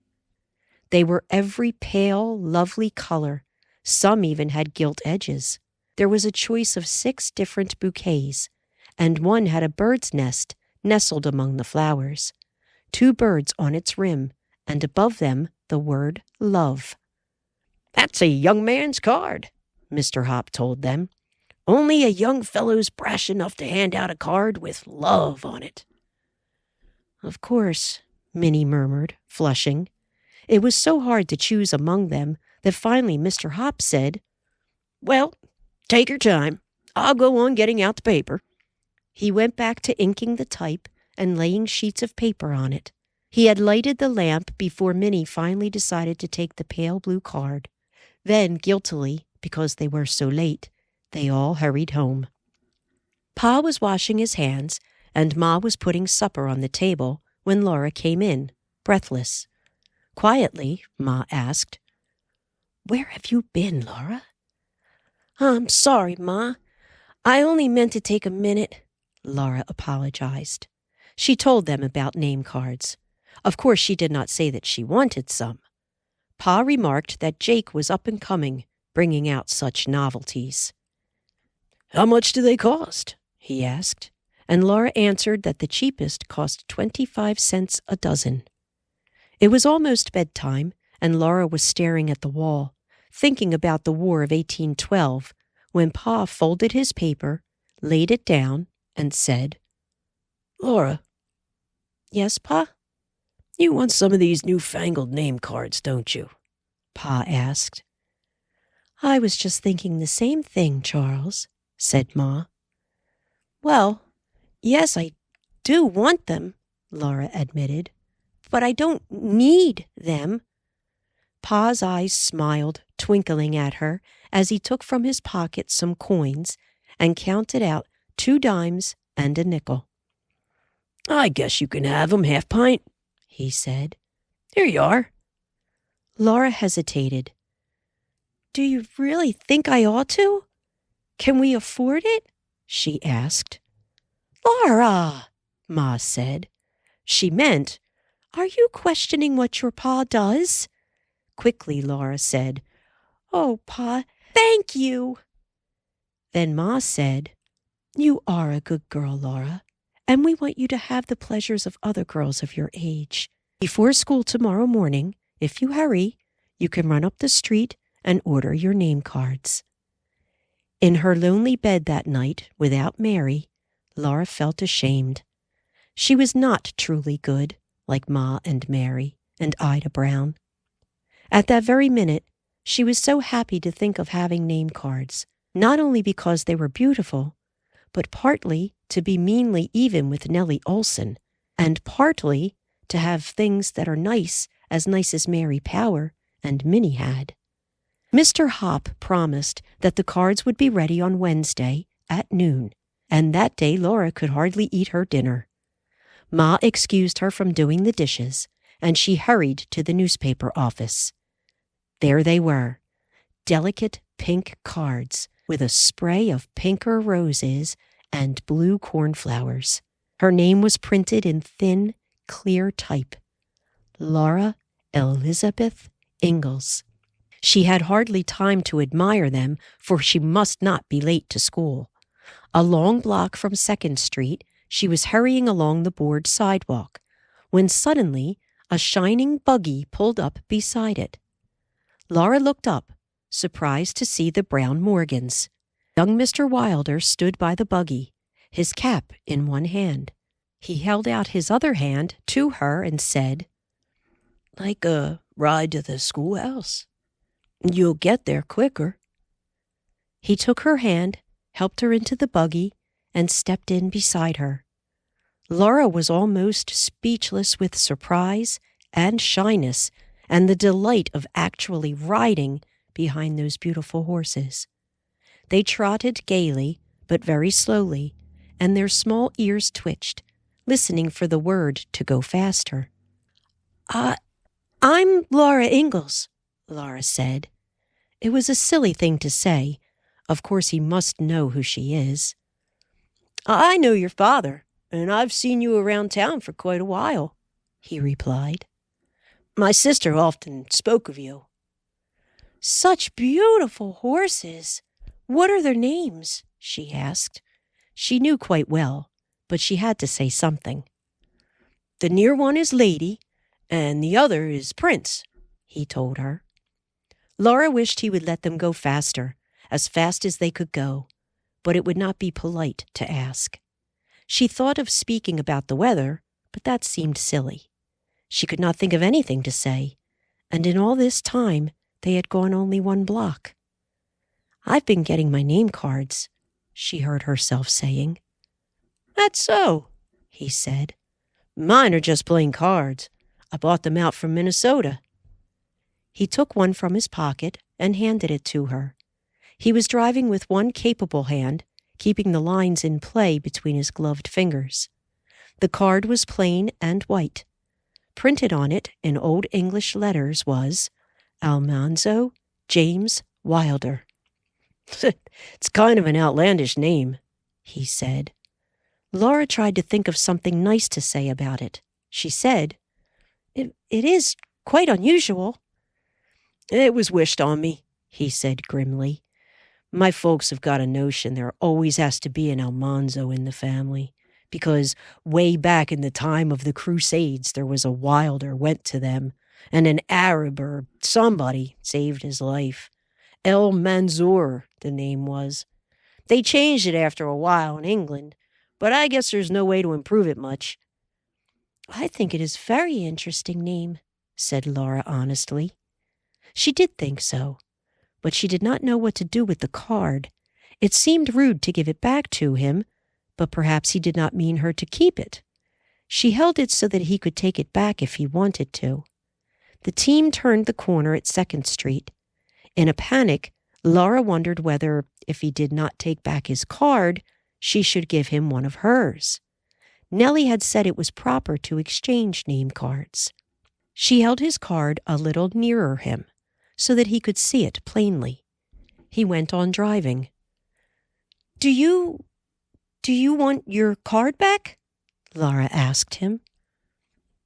They were every pale, lovely color. Some even had gilt edges. There was a choice of 6 different bouquets, and one had a bird's nest nestled among the flowers, 2 birds on its rim, and above them the word love. "That's a young man's card," Mr. Hop told them. "Only a young fellow's brash enough to hand out a card with love on it." "Of course," Minnie murmured, flushing. It was so hard to choose among them that finally Mr. Hop said, "Well, take your time. I'll go on getting out the paper." He went back to inking the type and laying sheets of paper on it. He had lighted the lamp before Minnie finally decided to take the pale blue card. Then, guiltily, because they were so late, they all hurried home. Pa was washing his hands, and Ma was putting supper on the table when Laura came in, breathless. Quietly, Ma asked, "Where have you been, Laura?" "I'm sorry, Ma. I only meant to take a minute," Laura apologized. She told them about name cards. Of course, she did not say that she wanted some. Pa remarked that Jake was up and coming, bringing out such novelties. "How much do they cost?" he asked, and Laura answered that the cheapest cost 25 cents a dozen. It was almost bedtime, and Laura was staring at the wall, thinking about the War of 1812, when Pa folded his paper, laid it down, and said, "Laura." "Yes, Pa?" "You want some of these newfangled name cards, don't you?" Pa asked. "I was just thinking the same thing, Charles," said Ma. "Well, yes, I do want them," Laura admitted, "but I don't need them." Pa's eyes smiled, twinkling at her, as he took from his pocket some coins and counted out 2 dimes and a nickel. "I guess you can have 'em, half pint," he said. "Here you are." Laura hesitated. "Do you really think I ought to? Can we afford it?" she asked. "Laura," Ma said. She meant, "Are you questioning what your pa does?" Quickly, Laura said, "Oh, Pa, thank you." Then Ma said, "You are a good girl, Laura, and we want you to have the pleasures of other girls of your age. Before school tomorrow morning, if you hurry, you can run up the street and order your name cards." In her lonely bed that night, without Mary, Laura felt ashamed. She was not truly good, like Ma and Mary and Ida Brown. At that very minute, she was so happy to think of having name cards, not only because they were beautiful, but partly to be meanly even with Nellie Olson, and partly to have things that are nice as Mary Power and Minnie had. Mr. Hop promised that the cards would be ready on Wednesday at noon, and that day Laura could hardly eat her dinner. Ma excused her from doing the dishes, and she hurried to the newspaper office. There they were, delicate pink cards with a spray of pinker roses and blue cornflowers. Her name was printed in thin, clear type. Laura Elizabeth Ingalls. She had hardly time to admire them, for she must not be late to school. A long block from 2nd Street, she was hurrying along the board sidewalk, when suddenly a shining buggy pulled up beside it. Laura looked up, surprised to see the Brown Morgans. Young Mr. Wilder stood by the buggy, his cap in one hand. He held out his other hand to her and said, "Like a ride to the schoolhouse? You'll get there quicker." He took her hand, helped her into the buggy, and stepped in beside her. Laura was almost speechless with surprise and shyness and the delight of actually riding behind those beautiful horses. They trotted gaily, but very slowly, and their small ears twitched, listening for the word to go faster. I'm Laura Ingalls," Laura said. It was a silly thing to say. Of course he must know who she is. "I know your father, and I've seen you around town for quite a while," he replied. "My sister often spoke of you." "Such beautiful horses! What are their names?" she asked. She knew quite well, but she had to say something. "The near one is Lady, and the other is Prince," he told her. Laura wished he would let them go faster, as fast as they could go, but it would not be polite to ask. She thought of speaking about the weather, but that seemed silly. She could not think of anything to say, and in all this time they had gone only 1 block. "I've been getting my name cards," she heard herself saying. "That's so," he said. "Mine are just plain cards. I bought them out from Minnesota." He took one from his pocket and handed it to her. He was driving with one capable hand, keeping the lines in play between his gloved fingers. The card was plain and white. Printed on it in Old English letters was Almanzo James Wilder. "It's kind of an outlandish name," he said. Laura tried to think of something nice to say about it. She said, It is quite unusual." "It was wished on me," he said grimly. "My folks have got a notion there always has to be an Almanzo in the family, because way back in the time of the Crusades there was a Wilder went to them, and an Arab or somebody saved his life. El Manzoor, the name was. They changed it after a while in England, but I guess there's no way to improve it much." "I think it is a very interesting name," said Laura honestly. She did think so, but she did not know what to do with the card. It seemed rude to give it back to him, but perhaps he did not mean her to keep it. She held it so that he could take it back if he wanted to. The team turned the corner at 2nd Street. In a panic, Laura wondered whether, if he did not take back his card, she should give him one of hers. Nellie had said it was proper to exchange name cards. She held his card a little nearer him, so that he could see it plainly. He went on driving. Do you want your card back?" Laura asked him.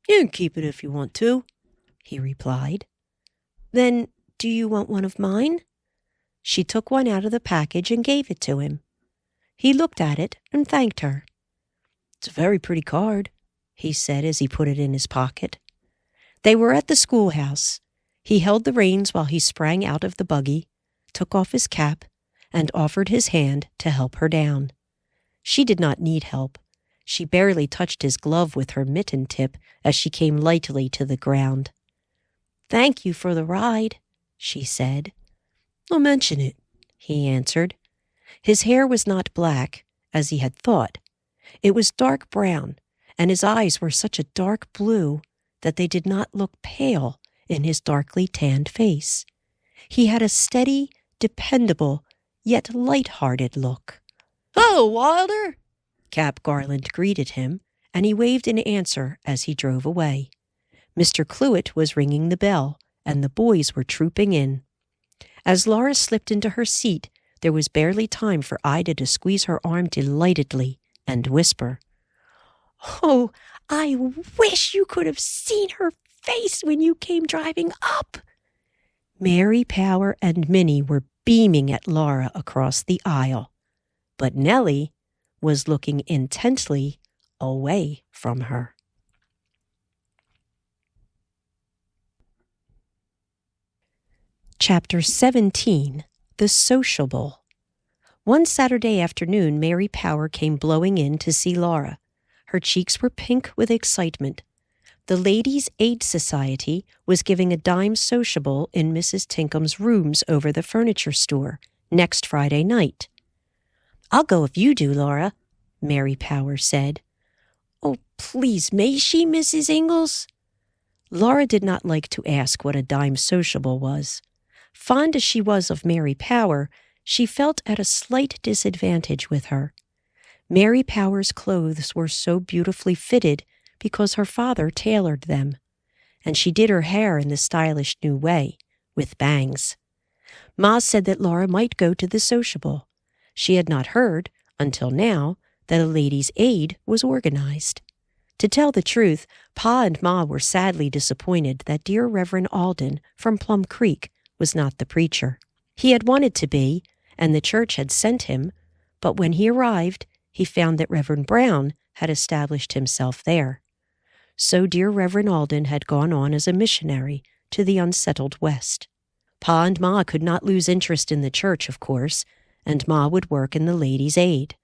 "You can keep it if you want to," he replied. "Then do you want one of mine?" She took one out of the package and gave it to him. He looked at it and thanked her. "It's a very pretty card," he said as he put it in his pocket. They were at the schoolhouse. He held the reins while he sprang out of the buggy, took off his cap, and offered his hand to help her down. She did not need help. She barely touched his glove with her mitten tip as she came lightly to the ground. "Thank you for the ride," she said. "Don't mention it," he answered. His hair was not black, as he had thought. It was dark brown, and his eyes were such a dark blue that they did not look pale in his darkly tanned face. He had a steady, dependable, yet light-hearted look. "Hello, Wilder!" Cap Garland greeted him, and he waved in answer as he drove away. Mr. Cluett was ringing the bell, and the boys were trooping in. As Laura slipped into her seat, there was barely time for Ida to squeeze her arm delightedly and whisper, "Oh, I wish you could have seen her face when you came driving up." Mary Power and Minnie were beaming at Laura across the aisle, but Nellie was looking intently away from her. Chapter 17, The Sociable. One Saturday afternoon, Mary Power came blowing in to see Laura. Her cheeks were pink with excitement. The Ladies' Aid Society was giving a dime sociable in Mrs. Tinkham's rooms over the furniture store next Friday night. "I'll go if you do, Laura," Mary Power said. "Oh, please, may she, Mrs. Ingalls?" Laura did not like to ask what a dime sociable was. Fond as she was of Mary Power, she felt at a slight disadvantage with her. Mary Power's clothes were so beautifully fitted because her father tailored them, and she did her hair in the stylish new way, with bangs. Ma said that Laura might go to the sociable. She had not heard, until now, that a Ladies' Aid was organized. To tell the truth, Pa and Ma were sadly disappointed that dear Reverend Alden from Plum Creek was not the preacher. He had wanted to be, and the church had sent him, but when he arrived, he found that Reverend Brown had established himself there. So dear Reverend Alden had gone on as a missionary to the unsettled West. Pa and Ma could not lose interest in the church, of course, and Ma would work in the Ladies' Aid.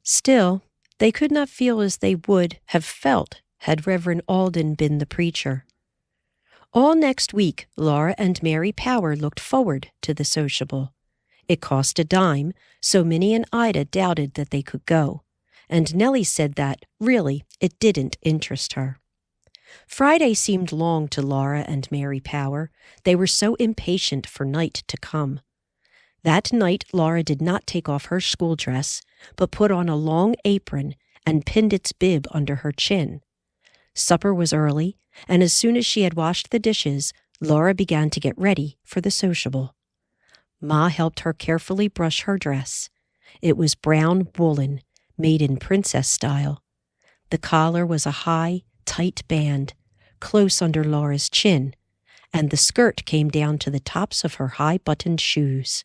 Still, they could not feel as they would have felt had Reverend Alden been the preacher. All next week, Laura and Mary Power looked forward to the sociable. It cost a dime, so Minnie and Ida doubted that they could go, and Nellie said that, really, it didn't interest her. Friday seemed long to Laura and Mary Power. They were so impatient for night to come. That night, Laura did not take off her school dress, but put on a long apron and pinned its bib under her chin. Supper was early, and as soon as she had washed the dishes, Laura began to get ready for the sociable. Ma helped her carefully brush her dress. It was brown woolen, made in princess style. The collar was a high, tight band, close under Laura's chin, and the skirt came down to the tops of her high-buttoned shoes.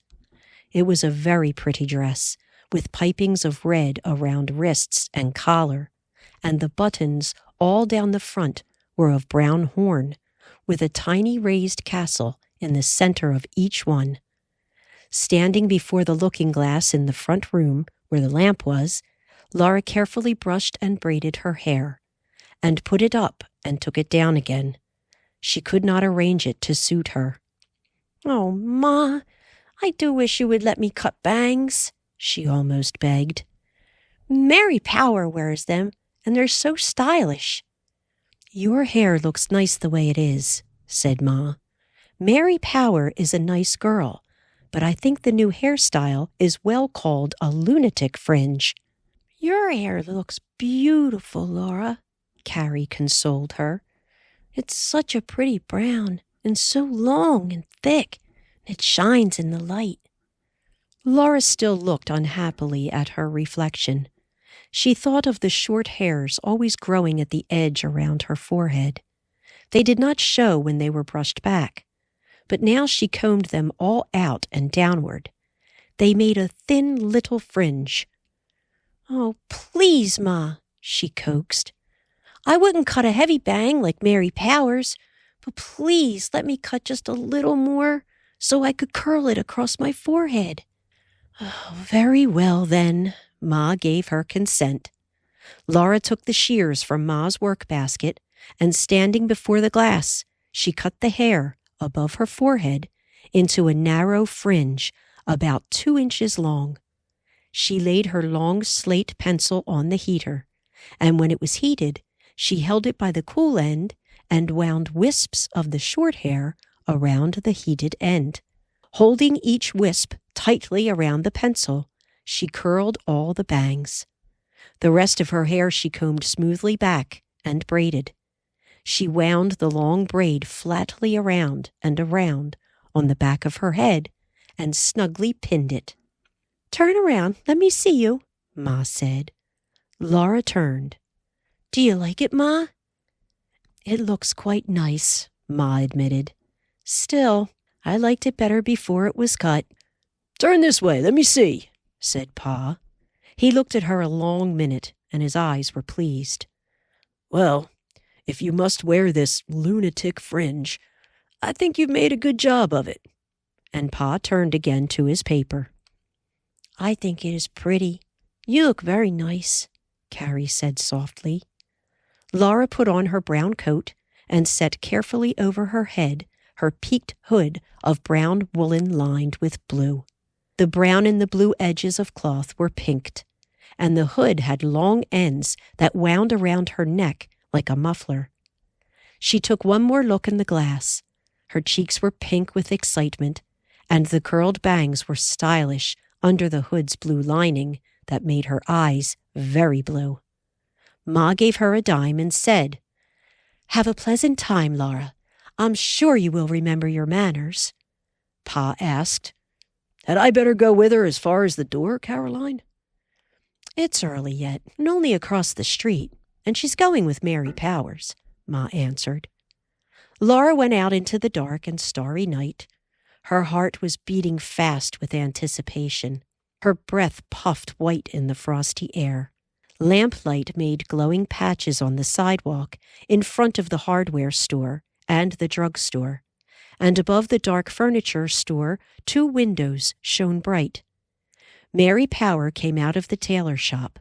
It was a very pretty dress, with pipings of red around wrists and collar, and the buttons all down the front were of brown horn, with a tiny raised castle in the center of each one. Standing before the looking-glass in the front room, where the lamp was, Laura carefully brushed and braided her hair, and put it up and took it down again. She could not arrange it to suit her. "Oh, Ma, I do wish you would let me cut bangs," she almost begged. "Mary Power wears them, and they're so stylish." "Your hair looks nice the way it is," said Ma. "Mary Power is a nice girl, but I think the new hairstyle is well called a lunatic fringe." "Your hair looks beautiful, Laura," Carrie consoled her. "It's such a pretty brown, and so long and thick, and it shines in the light." Laura still looked unhappily at her reflection. She thought of the short hairs always growing at the edge around her forehead. They did not show when they were brushed back, but now she combed them all out and downward. They made a thin little fringe. "Oh, please, Ma," she coaxed. "I wouldn't cut a heavy bang like Mary Powers, but please let me cut just a little more so I could curl it across my forehead." "Oh, very well, then." Ma gave her consent. Laura took the shears from Ma's work-basket, and standing before the glass, she cut the hair above her forehead into a narrow fringe about 2 inches long. She laid her long slate pencil on the heater, and when it was heated, she held it by the cool end and wound wisps of the short hair around the heated end. Holding each wisp tightly around the pencil, she curled all the bangs. The rest of her hair she combed smoothly back and braided. She wound the long braid flatly around and around on the back of her head and snugly pinned it. "Turn around, let me see you," Ma said. Laura turned. "Do you like it, Ma?" "It looks quite nice," Ma admitted. "Still, I liked it better before it was cut." "Turn this way, let me see," said Pa. He looked at her a long minute, and his eyes were pleased. "Well, if you must wear this lunatic fringe, I think you've made a good job of it." And Pa turned again to his paper. "I think it is pretty. You look very nice," Carrie said softly. Laura put on her brown coat and set carefully over her head her peaked hood of brown woolen lined with blue. The brown and the blue edges of cloth were pinked, and the hood had long ends that wound around her neck like a muffler. She took one more look in the glass. Her cheeks were pink with excitement, and the curled bangs were stylish under the hood's blue lining that made her eyes very blue. Ma gave her a dime and said, "Have a pleasant time, Laura. I'm sure you will remember your manners." Pa asked, "Had I better go with her as far as the door, Caroline?" "It's early yet, and only across the street, and she's going with Mary Powers," Ma answered. Laura went out into the dark and starry night. Her heart was beating fast with anticipation. Her breath puffed white in the frosty air. Lamplight made glowing patches on the sidewalk in front of the hardware store and the drugstore, and above the dark furniture store 2 windows shone bright. Mary Power came out of the tailor shop,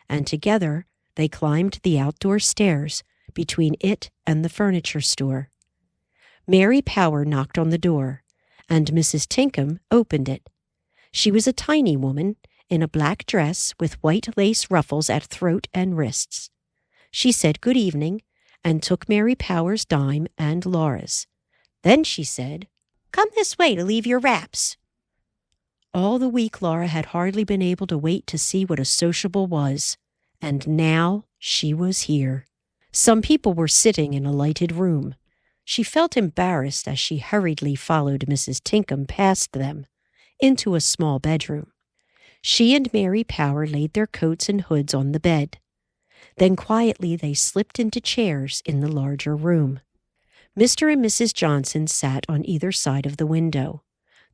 and together they climbed the outdoor stairs between it and the furniture store. Mary Power knocked on the door, and Mrs. Tinkham opened it. She was a tiny woman in a black dress with white lace ruffles at throat and wrists. She said good evening and took Mary Power's dime and Laura's. Then she said, "Come this way to leave your wraps." All the week Laura had hardly been able to wait to see what a sociable was, and now she was here. Some people were sitting in a lighted room. She felt embarrassed as she hurriedly followed Mrs. Tinkham past them into a small bedroom. She and Mary Power laid their coats and hoods on the bed. Then quietly they slipped into chairs in the larger room. Mr. and Mrs. Johnson sat on either side of the window.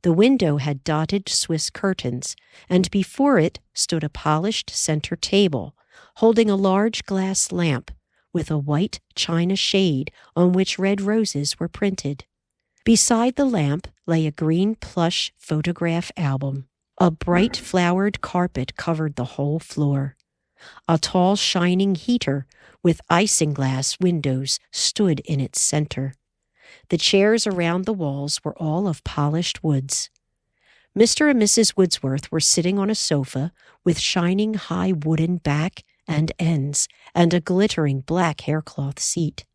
The window had dotted Swiss curtains, and before it stood a polished center table, holding a large glass lamp with a white china shade on which red roses were printed. Beside the lamp lay a green plush photograph album. A bright flowered carpet covered the whole floor. A tall shining heater with isinglass windows stood in its center. The chairs around the walls were all of polished woods. Mr. and Mrs. Woodsworth were sitting on a sofa with shining high wooden back and ends and a glittering black haircloth seat.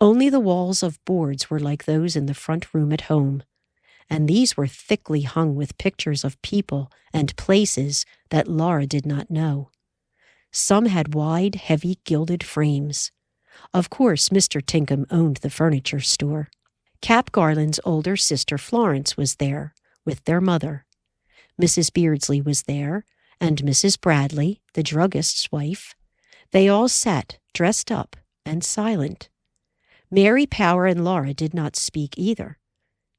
Only the walls of boards were like those in the front room at home, and these were thickly hung with pictures of people and places that Laura did not know. Some had wide, heavy gilded frames. Of course, Mr. Tinkham owned the furniture store. Cap Garland's older sister Florence was there, with their mother. Mrs. Beardsley was there, and Mrs. Bradley, the druggist's wife. They all sat, dressed up and silent. Mary Power and Laura did not speak either.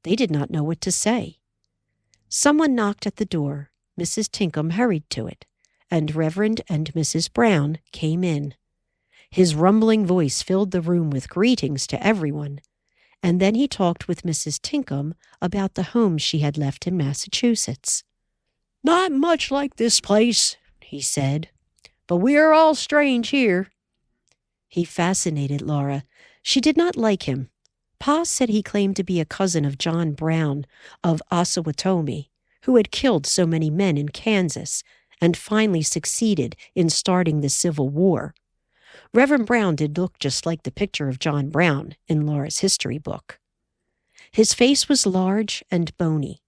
They did not know what to say. Someone knocked at the door. Mrs. Tinkham hurried to it, and Reverend and Mrs. Brown came in. His rumbling voice filled the room with greetings to everyone, and then he talked with Mrs. Tinkham about the home she had left in Massachusetts. "Not much like this place," he said, "but we are all strange here." He fascinated Laura. She did not like him. Pa said he claimed to be a cousin of John Brown of Osawatomie, who had killed so many men in Kansas and finally succeeded in starting the Civil War. Reverend Brown did look just like the picture of John Brown in Laura's history book. His face was large and bony.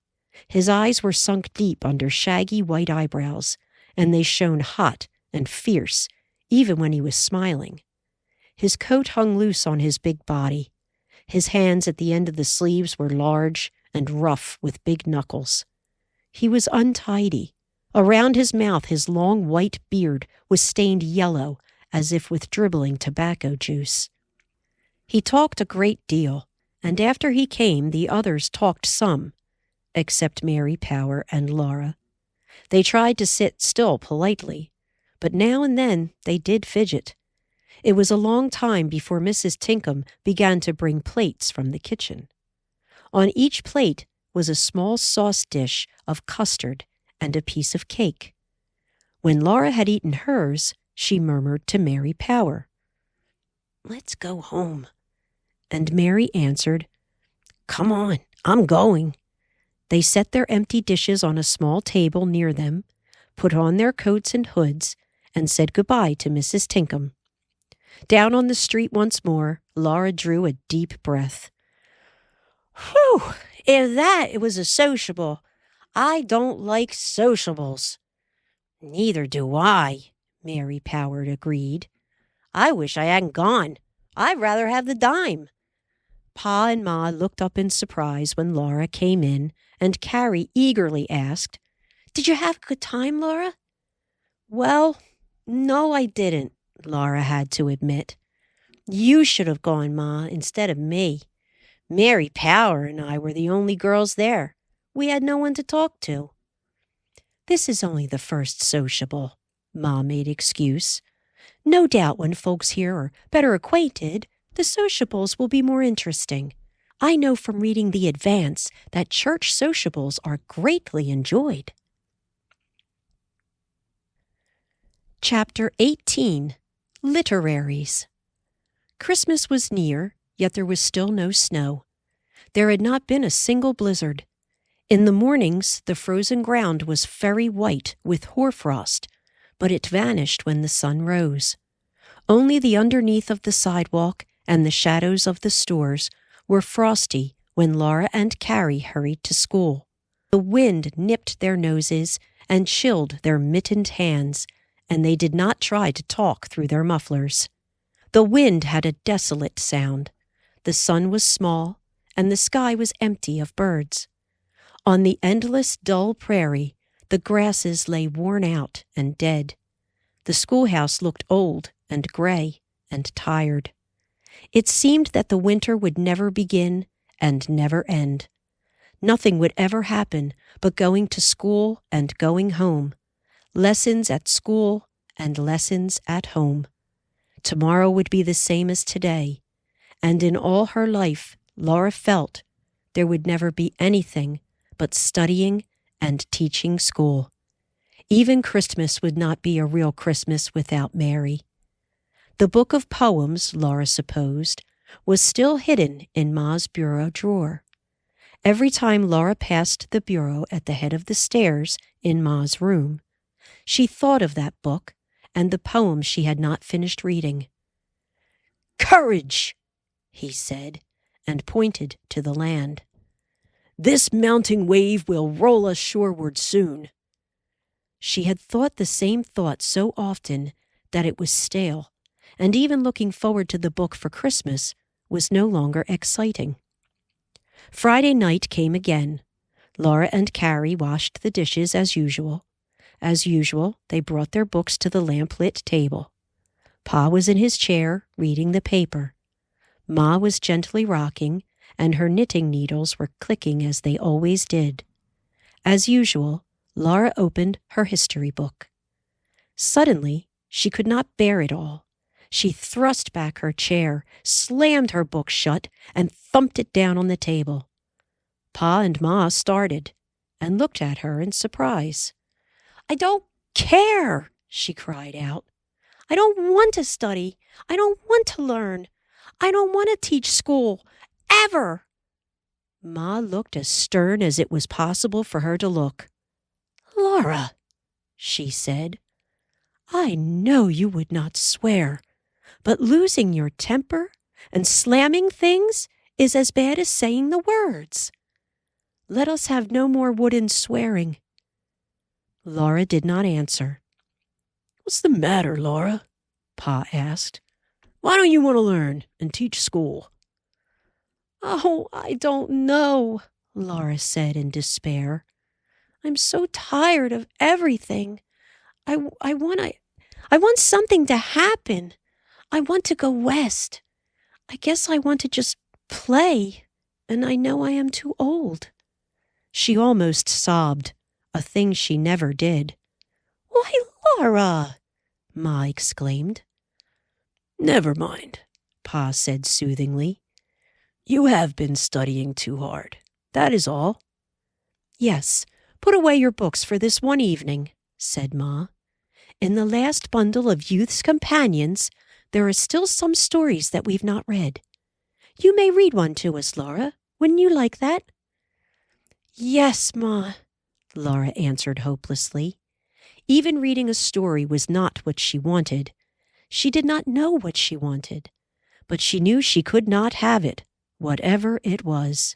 His eyes were sunk deep under shaggy white eyebrows, and they shone hot and fierce even when he was smiling. His coat hung loose on his big body. His hands at the end of the sleeves were large and rough with big knuckles. He was untidy. Around his mouth his long white beard was stained yellow, as if with dribbling tobacco juice. He talked a great deal, and after he came the others talked some, except Mary Power and Laura. They tried to sit still politely, but now and then they did fidget. It was a long time before Mrs. Tinkham began to bring plates from the kitchen. On each plate was a small sauce dish of custard and a piece of cake. When Laura had eaten hers, she murmured to Mary Power, "Let's go home." And Mary answered, "Come on, I'm going." They set their empty dishes on a small table near them, put on their coats and hoods, and said goodbye to Mrs. Tinkham. Down on the street once more, Laura drew a deep breath. "Whew! If that was a sociable. I don't like sociables." "Neither do I," Mary Power agreed. "I wish I hadn't gone. I'd rather have the dime." Pa and Ma looked up in surprise when Laura came in, and Carrie eagerly asked, "Did you have a good time, Laura?" "Well, no, I didn't," Laura had to admit. "You should have gone, Ma, instead of me. Mary Power and I were the only girls there. We had no one to talk to." "This is only the first sociable," Ma made excuse. "No doubt when folks here are better acquainted, the sociables will be more interesting. I know from reading the Advance that church sociables are greatly enjoyed." Chapter 18. Literaries. Christmas was near, yet there was still no snow. There had not been a single blizzard. In the mornings, the frozen ground was very white with hoarfrost, but it vanished when the sun rose. Only the underneath of the sidewalk and the shadows of the stores were frosty when Laura and Carrie hurried to school. The wind nipped their noses and chilled their mittened hands, and they did not try to talk through their mufflers. The wind had a desolate sound. The sun was small, and the sky was empty of birds. On the endless, dull prairie, the grasses lay worn out and dead. The schoolhouse looked old and gray and tired. It seemed that the winter would never begin and never end. Nothing would ever happen but going to school and going home, lessons at school and lessons at home. Tomorrow would be the same as today, and in all her life, Laura felt there would never be anything but studying and teaching school. Even Christmas would not be a real Christmas without Mary. The book of poems, Laura supposed, was still hidden in Ma's bureau drawer. Every time Laura passed the bureau at the head of the stairs in Ma's room, she thought of that book and the poem she had not finished reading. "Courage!" he said, and pointed to the land. "This mounting wave will roll us shoreward soon." She had thought the same thought so often that it was stale, and even looking forward to the book for Christmas was no longer exciting. Friday night came again. Laura and Carrie washed the dishes as usual. As usual, they brought their books to the lamp-lit table. Pa was in his chair, reading the paper. Ma was gently rocking, and her knitting needles were clicking as they always did. As usual, Laura opened her history book. Suddenly, she could not bear it all. She thrust back her chair, slammed her book shut, and thumped it down on the table. Pa and Ma started and looked at her in surprise. "I don't care," she cried out. "I don't want to study. I don't want to learn. I don't want to teach school. Ever." Ma looked as stern as it was possible for her to look. "Laura," she said, "I know you would not swear, but losing your temper and slamming things is as bad as saying the words. Let us have no more wooden swearing." Laura did not answer. "What's the matter, Laura?" Pa asked. "Why don't you want to learn and teach school?" "Oh, I don't know," Laura said in despair. I'm so tired of everything. I want something to happen. I want to go west. I guess I want to just play, and I know I am too old." She almost sobbed, a thing she never did. "Why, Laura!" Ma exclaimed. "Never mind," Pa said soothingly. "You have been studying too hard. That is all." "Yes, put away your books for this one evening," said Ma. "In the last bundle of Youth's Companions, there are still some stories that we've not read. You may read one to us, Laura. Wouldn't you like that?" "Yes, Ma," Laura answered hopelessly. Even reading a story was not what she wanted. She did not know what she wanted, but she knew she could not have it, whatever it was.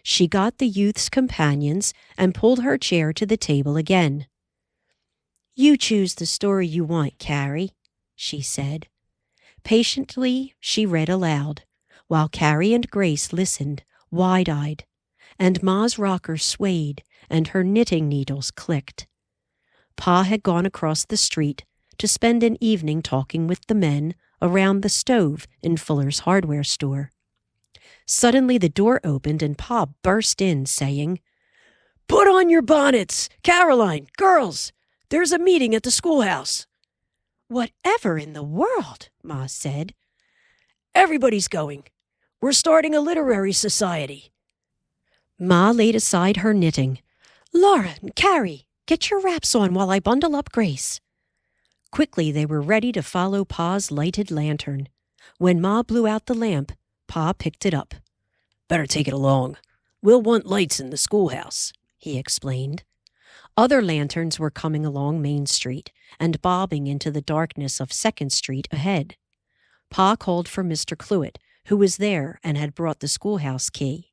She got the Youth's Companions and pulled her chair to the table again. "You choose the story you want, Carrie," she said. Patiently, she read aloud, while Carrie and Grace listened, wide-eyed, and Ma's rocker swayed and her knitting needles clicked. Pa had gone across the street to spend an evening talking with the men around the stove in Fuller's hardware store. Suddenly the door opened and Pa burst in, saying, "Put on your bonnets! Caroline, girls! There's a meeting at the schoolhouse." "Whatever in the world?" Ma said. "Everybody's going. We're starting a literary society." Ma laid aside her knitting. "Laura and Carrie, get your wraps on while I bundle up Grace." Quickly they were ready to follow Pa's lighted lantern. When Ma blew out the lamp, Pa picked it up. "Better take it along. We'll want lights in the schoolhouse," he explained. Other lanterns were coming along Main Street and bobbing into the darkness of 2nd Street ahead. Pa called for Mr. Cluett, who was there and had brought the schoolhouse key.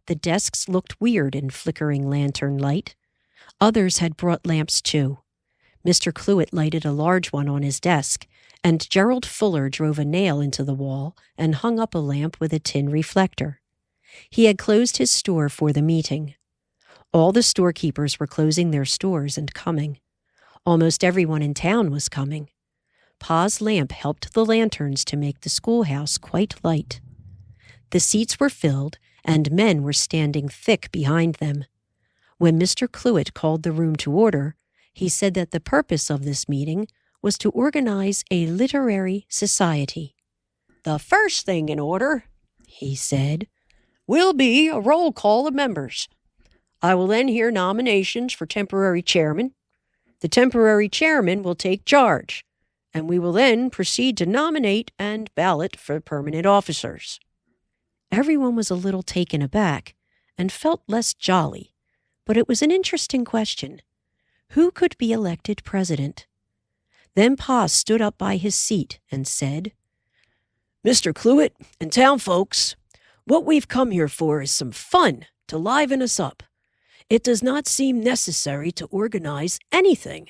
The desks looked weird in flickering lantern light. Others had brought lamps too. Mr. Cluett lighted a large one on his desk, and Gerald Fuller drove a nail into the wall and hung up a lamp with a tin reflector. He had closed his store for the meeting. All the storekeepers were closing their stores and coming. Almost everyone in town was coming. Pa's lamp helped the lanterns to make the schoolhouse quite light. The seats were filled, and men were standing thick behind them. When Mr. Cluett called the room to order, he said that the purpose of this meeting was to organize a literary society. "The first thing in order," he said, "will be a roll call of members. I will then hear nominations for temporary chairman. The temporary chairman will take charge, and we will then proceed to nominate and ballot for permanent officers." Everyone was a little taken aback and felt less jolly, but it was an interesting question. Who could be elected president? Then Pa stood up by his seat and said, "Mr. Cluett and town folks, what we've come here for is some fun to liven us up. It does not seem necessary to organize anything.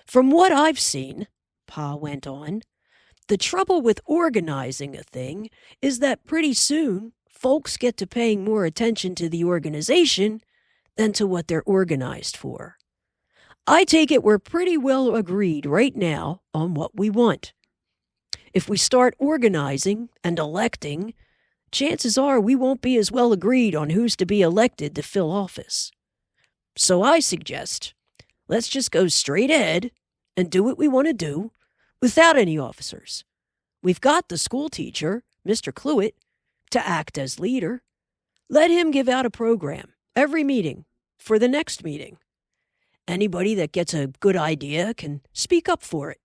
From what I've seen," Pa went on, "the trouble with organizing a thing is that pretty soon folks get to paying more attention to the organization than to what they're organized for. I take it we're pretty well agreed right now on what we want. If we start organizing and electing, chances are we won't be as well agreed on who's to be elected to fill office. So I suggest let's just go straight ahead and do what we want to do without any officers. We've got the school teacher, Mr. Cluett, to act as leader. Let him give out a program every meeting for the next meeting. Anybody that gets a good idea can speak up for it,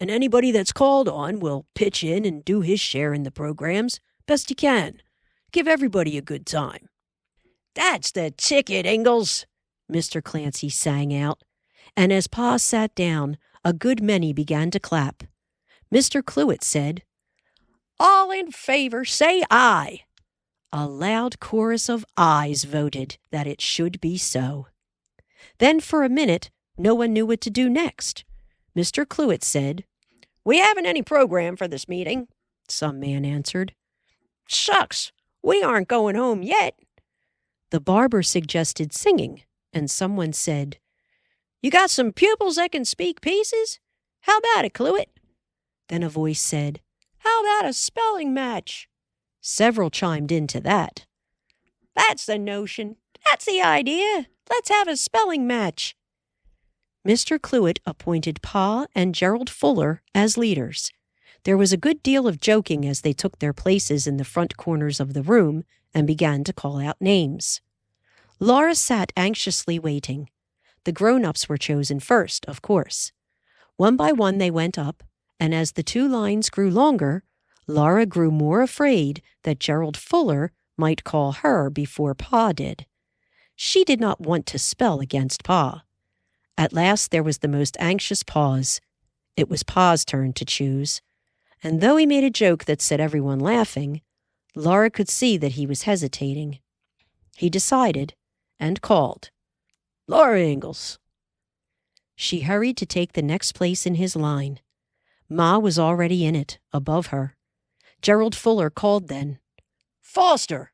and anybody that's called on will pitch in and do his share in the programs best he can. Give everybody a good time." "That's the ticket, Ingalls," Mr. Clancy sang out, and as Pa sat down, a good many began to clap. Mr. Cluett said, "All in favor, say aye." A loud chorus of ayes voted that it should be so. Then for a minute, no one knew what to do next. Mr. Cluett said, "We haven't any program for this meeting," some man answered. "Shucks, we aren't going home yet." The barber suggested singing, and someone said, "You got some pupils that can speak pieces? How about it, Cluett?" Then a voice said, "How about a spelling match?" Several chimed into that. "That's the notion. That's the idea. Let's have a spelling match." Mr. Cluett appointed Pa and Gerald Fuller as leaders. There was a good deal of joking as they took their places in the front corners of the room and began to call out names. Laura sat anxiously waiting. The grown-ups were chosen first, of course. One by one they went up, and as the two lines grew longer, Laura grew more afraid that Gerald Fuller might call her before Pa did. She did not want to spell against Pa. At last there was the most anxious pause. It was Pa's turn to choose. And though he made a joke that set everyone laughing, Laura could see that he was hesitating. He decided and called, "Laura Ingalls." She hurried to take the next place in his line. Ma was already in it, above her. Gerald Fuller called then, "Foster."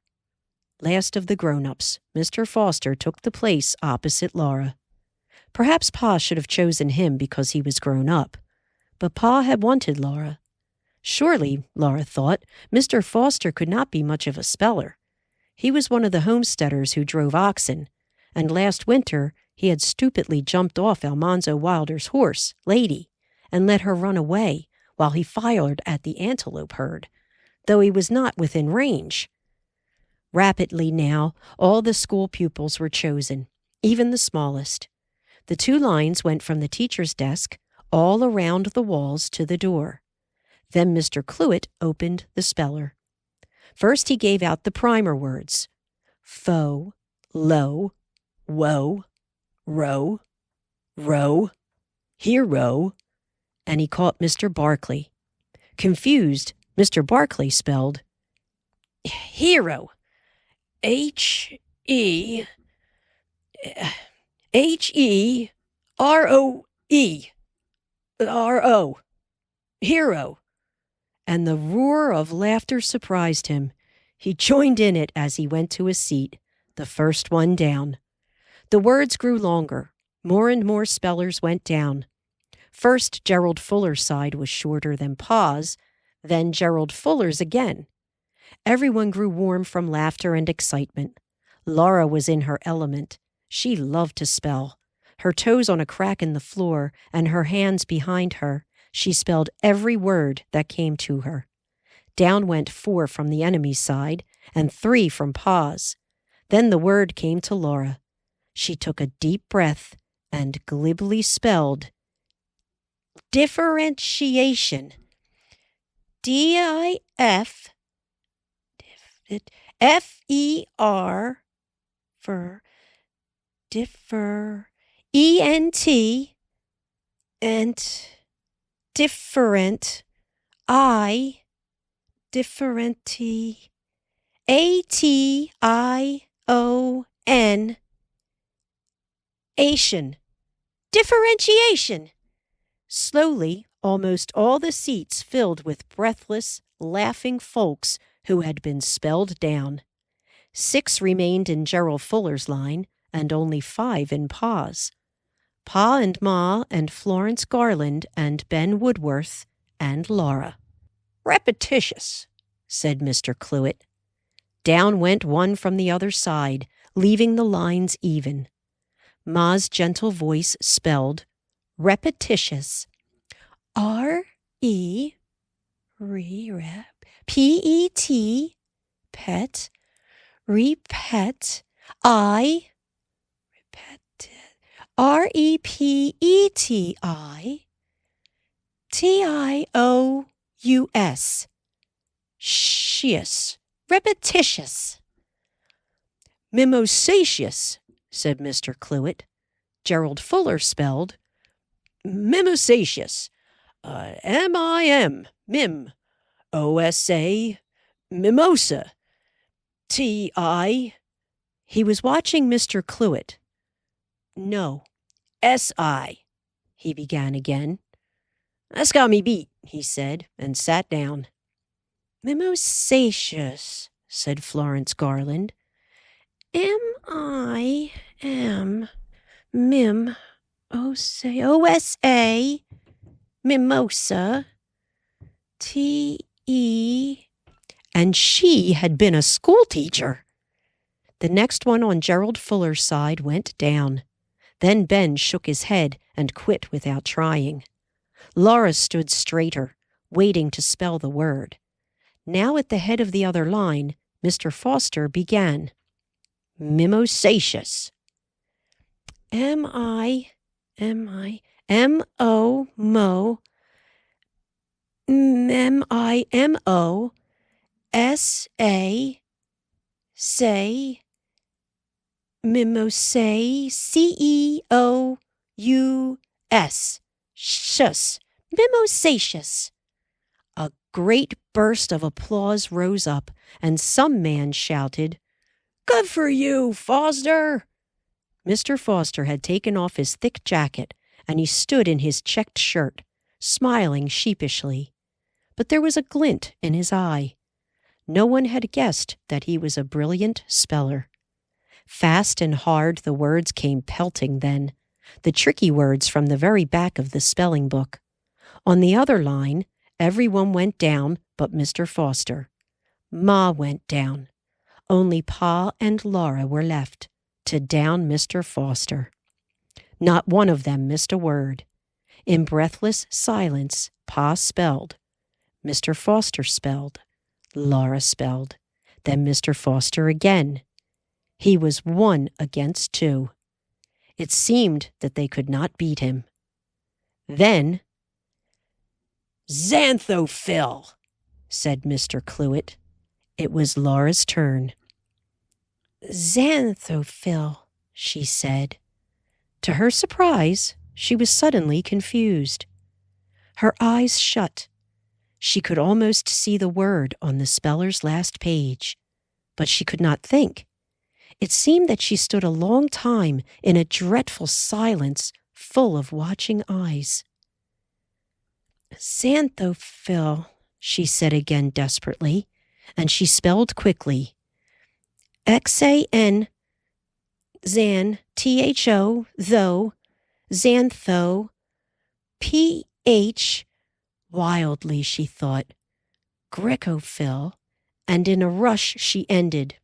Last of the grown-ups, Mr. Foster took the place opposite Laura. Perhaps Pa should have chosen him because he was grown up, but Pa had wanted Laura. Surely, Laura thought, Mr. Foster could not be much of a speller. He was one of the homesteaders who drove oxen, and last winter he had stupidly jumped off Almanzo Wilder's horse, Lady, and let her run away while he fired at the antelope herd, though he was not within range. Rapidly now, all the school pupils were chosen, even the smallest. The two lines went from the teacher's desk all around the walls to the door. Then Mr. Cluett opened the speller. First he gave out the primer words: foe, low, woe, row, row, hero, and he caught Mr. Barkley. Confused, Mr. Barkley spelled hero, H-E-H-E-R-O-E, R-O, hero. And the roar of laughter surprised him. He joined in it as he went to his seat, the first one down. The words grew longer. More and more spellers went down. First, Gerald Fuller's side was shorter than Pa's, then Gerald Fuller's again. Everyone grew warm from laughter and excitement. Laura was in her element. She loved to spell. Her toes on a crack in the floor and her hands behind her, she spelled every word that came to her. Down went 4 from the enemy's side and 3 from Pa's. Then the word came to Laura. She took a deep breath and glibly spelled differentiation. D-I-F-F-E-R for differ E-N-T and different I differenti A-T-I-O-N Ation. Differentiation. Slowly, almost all the seats filled with breathless, laughing folks who had been spelled down. 6 remained in Gerald Fuller's line, and only 5 in Pa's. Pa and Ma and Florence Garland and Ben Woodworth and Laura. "Repetitious," said Mr. Cluett. Down went 1 from the other side, leaving the lines even. Ma's gentle voice spelled repetitious. R-E, P-E-T, pet, repet, I, R-E-P-E-T-I, T-I-O-U-S, shius, repetitious. Mimosacious, said Mr. Cluett. Gerald Fuller spelled mimosacious. M-I-M, mim, O-S-A, mimosa, T-I. He was watching Mr. Cluett. "No, S-I," he began again. "That's got me beat," he said, and sat down. "Mimosacious," said Florence Garland. M-I-M-O-S-A-C-I-O-U-S. M, Mim, OSA, Mimosa, TE. And she had been a schoolteacher. The next one on Gerald Fuller's side went down. Then Ben shook his head and quit without trying. Laura stood straighter, waiting to spell the word. Now at the head of the other line, Mr. Foster began. Mimosacious. M-O, S-A, say, Mimosay, C-E-O-U-S, shus, mimosacious. A great burst of applause rose up, and some man shouted, "Good for you, Foster!" Mr. Foster had taken off his thick jacket, and he stood in his checked shirt, smiling sheepishly. But there was a glint in his eye. No one had guessed that he was a brilliant speller. Fast and hard the words came pelting then, the tricky words from the very back of the spelling book. On the other line, everyone went down but Mr. Foster. Ma went down. Only Pa and Laura were left to down Mr. Foster. Not one of them missed a word. In breathless silence, Pa spelled. Mr. Foster spelled. Laura spelled. Then Mr. Foster again. He was 1 against 2. It seemed that they could not beat him. Then, "Xanthophil," said Mr. Cluett. It was Laura's turn. "Xanthophil," she said. To her surprise, she was suddenly confused. Her eyes shut. She could almost see the word on the speller's last page, but she could not think. It seemed that she stood a long time in a dreadful silence full of watching eyes. "Xanthophil," she said again desperately, and she spelled quickly. X-A-N, Xan, T-H-O, though, Xantho, P-H, wildly she thought, Grecophil, and in a rush she ended.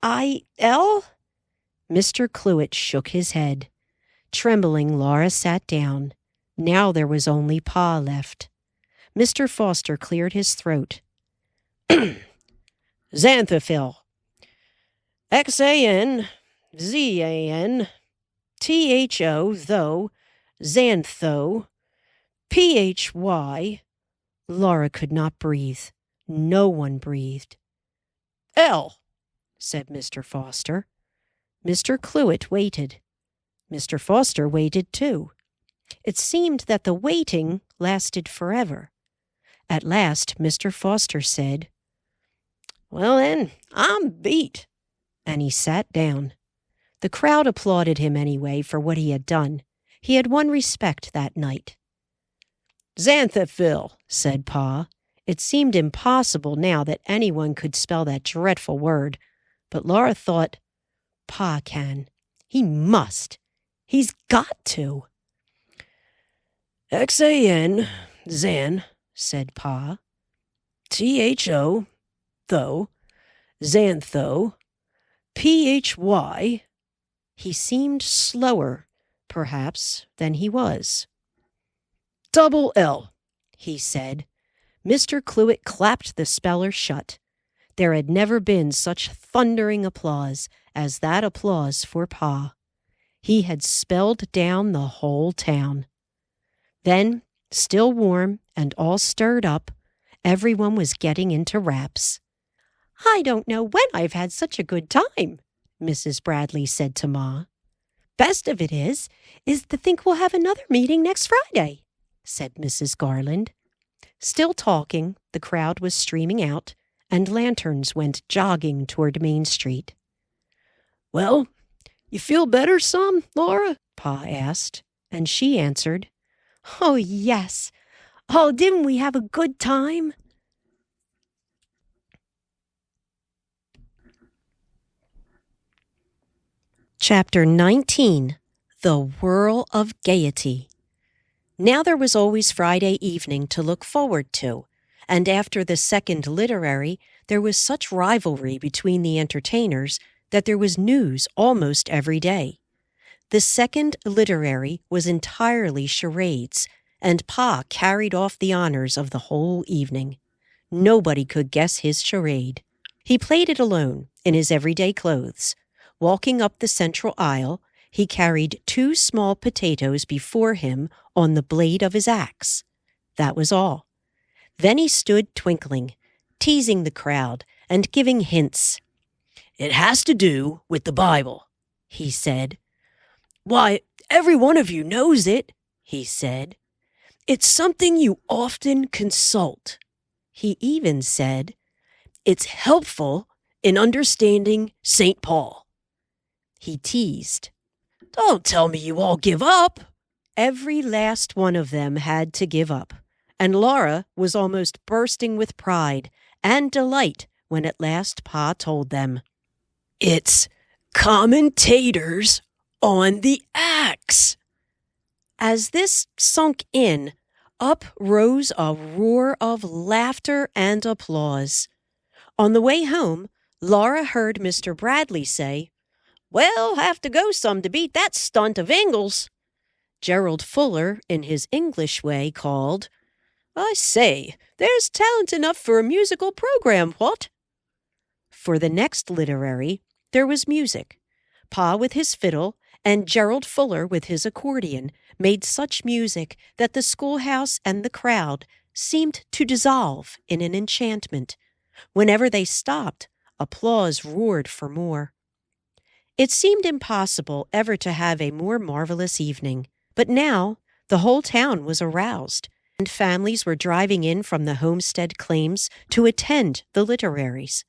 I-L? Mr. Cluett shook his head. Trembling, Laura sat down. Now there was only Pa left. Mr. Foster cleared his throat. Xanthophil. X-A-N, Z-A-N, T-H-O, though, Xantho, P-H-Y. Laura could not breathe. No one breathed. L, said Mr. Foster. Mr. Cluett waited. Mr. Foster waited too. It seemed that the waiting lasted forever. At last, Mr. Foster said, "Well then, I'm beat." And he sat down. The crowd applauded him anyway for what he had done. He had won respect that night. "Xanthophil," said Pa. It seemed impossible now that anyone could spell that dreadful word, but Laura thought, Pa can. He must. He's got to. X-A-N, Xan, said Pa. T-H-O, though, Xantho, P-H-Y. He seemed slower, perhaps, than he was. Double L, he said. Mr. Cluett clapped the speller shut. There had never been such thundering applause as that applause for Pa. He had spelled down the whole town. Then, still warm and all stirred up, everyone was getting into wraps. "I don't know when I've had such a good time," Mrs. Bradley said to Ma. "Best of it is to think we'll have another meeting next Friday," said Mrs. Garland. Still talking, the crowd was streaming out, and lanterns went jogging toward Main Street. "Well, you feel better some, Laura?" Pa asked, and she answered, "Oh, yes. Oh, didn't we have a good time?" Chapter 19, The Whirl of Gaiety. Now there was always Friday evening to look forward to, and after the second literary, there was such rivalry between the entertainers that there was news almost every day. The second literary was entirely charades, and Pa carried off the honors of the whole evening. Nobody could guess his charade. He played it alone, in his everyday clothes. Walking up the central aisle, he carried 2 small potatoes before him on the blade of his axe. That was all. Then he stood twinkling, teasing the crowd and giving hints. "It has to do with the Bible," he said. "Why, every one of you knows it," he said. "It's something you often consult." He even said, "It's helpful in understanding St. Paul." He teased. "Don't tell me you all give up." Every last one of them had to give up, and Laura was almost bursting with pride and delight when at last Pa told them, "It's commentators on the axe." As this sunk in, up rose a roar of laughter and applause. On the way home, Laura heard Mr. Bradley say, "We'll have to go some to beat that stunt of Ingalls." Gerald Fuller, in his English way, called, "I say, there's talent enough for a musical program, what?" For the next literary, there was music. Pa with his fiddle and Gerald Fuller with his accordion made such music that the schoolhouse and the crowd seemed to dissolve in an enchantment. Whenever they stopped, applause roared for more. It seemed impossible ever to have a more marvelous evening, but now the whole town was aroused, and families were driving in from the homestead claims to attend the literaries.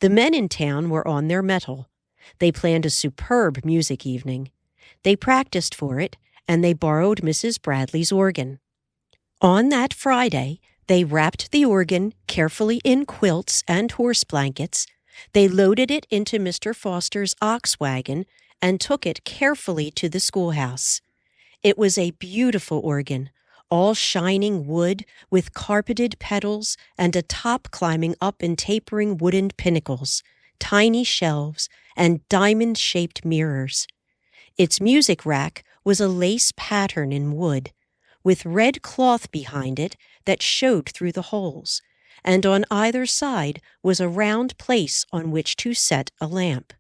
The men in town were on their mettle. They planned a superb music evening. They practiced for it, and they borrowed Mrs. Bradley's organ. On that Friday, they wrapped the organ carefully in quilts and horse blankets. They loaded it into Mr. Foster's ox wagon and took it carefully to the schoolhouse. It was a beautiful organ, all shining wood with carpeted pedals and a top climbing up in tapering wooden pinnacles, tiny shelves, and diamond-shaped mirrors. Its music rack was a lace pattern in wood, with red cloth behind it that showed through the holes, and on either side was a round place on which to set a lamp.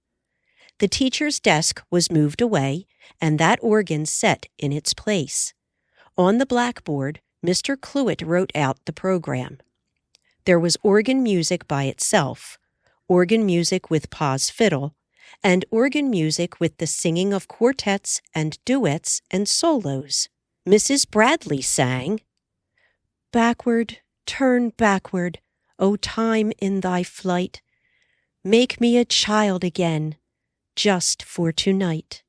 The teacher's desk was moved away, and that organ set in its place. On the blackboard, Mr. Cluett wrote out the program. There was organ music by itself, organ music with Pa's fiddle, and organ music with the singing of quartets and duets and solos. Mrs. Bradley sang, "Backward, turn backward, O time in thy flight. Make me a child again, just for tonight."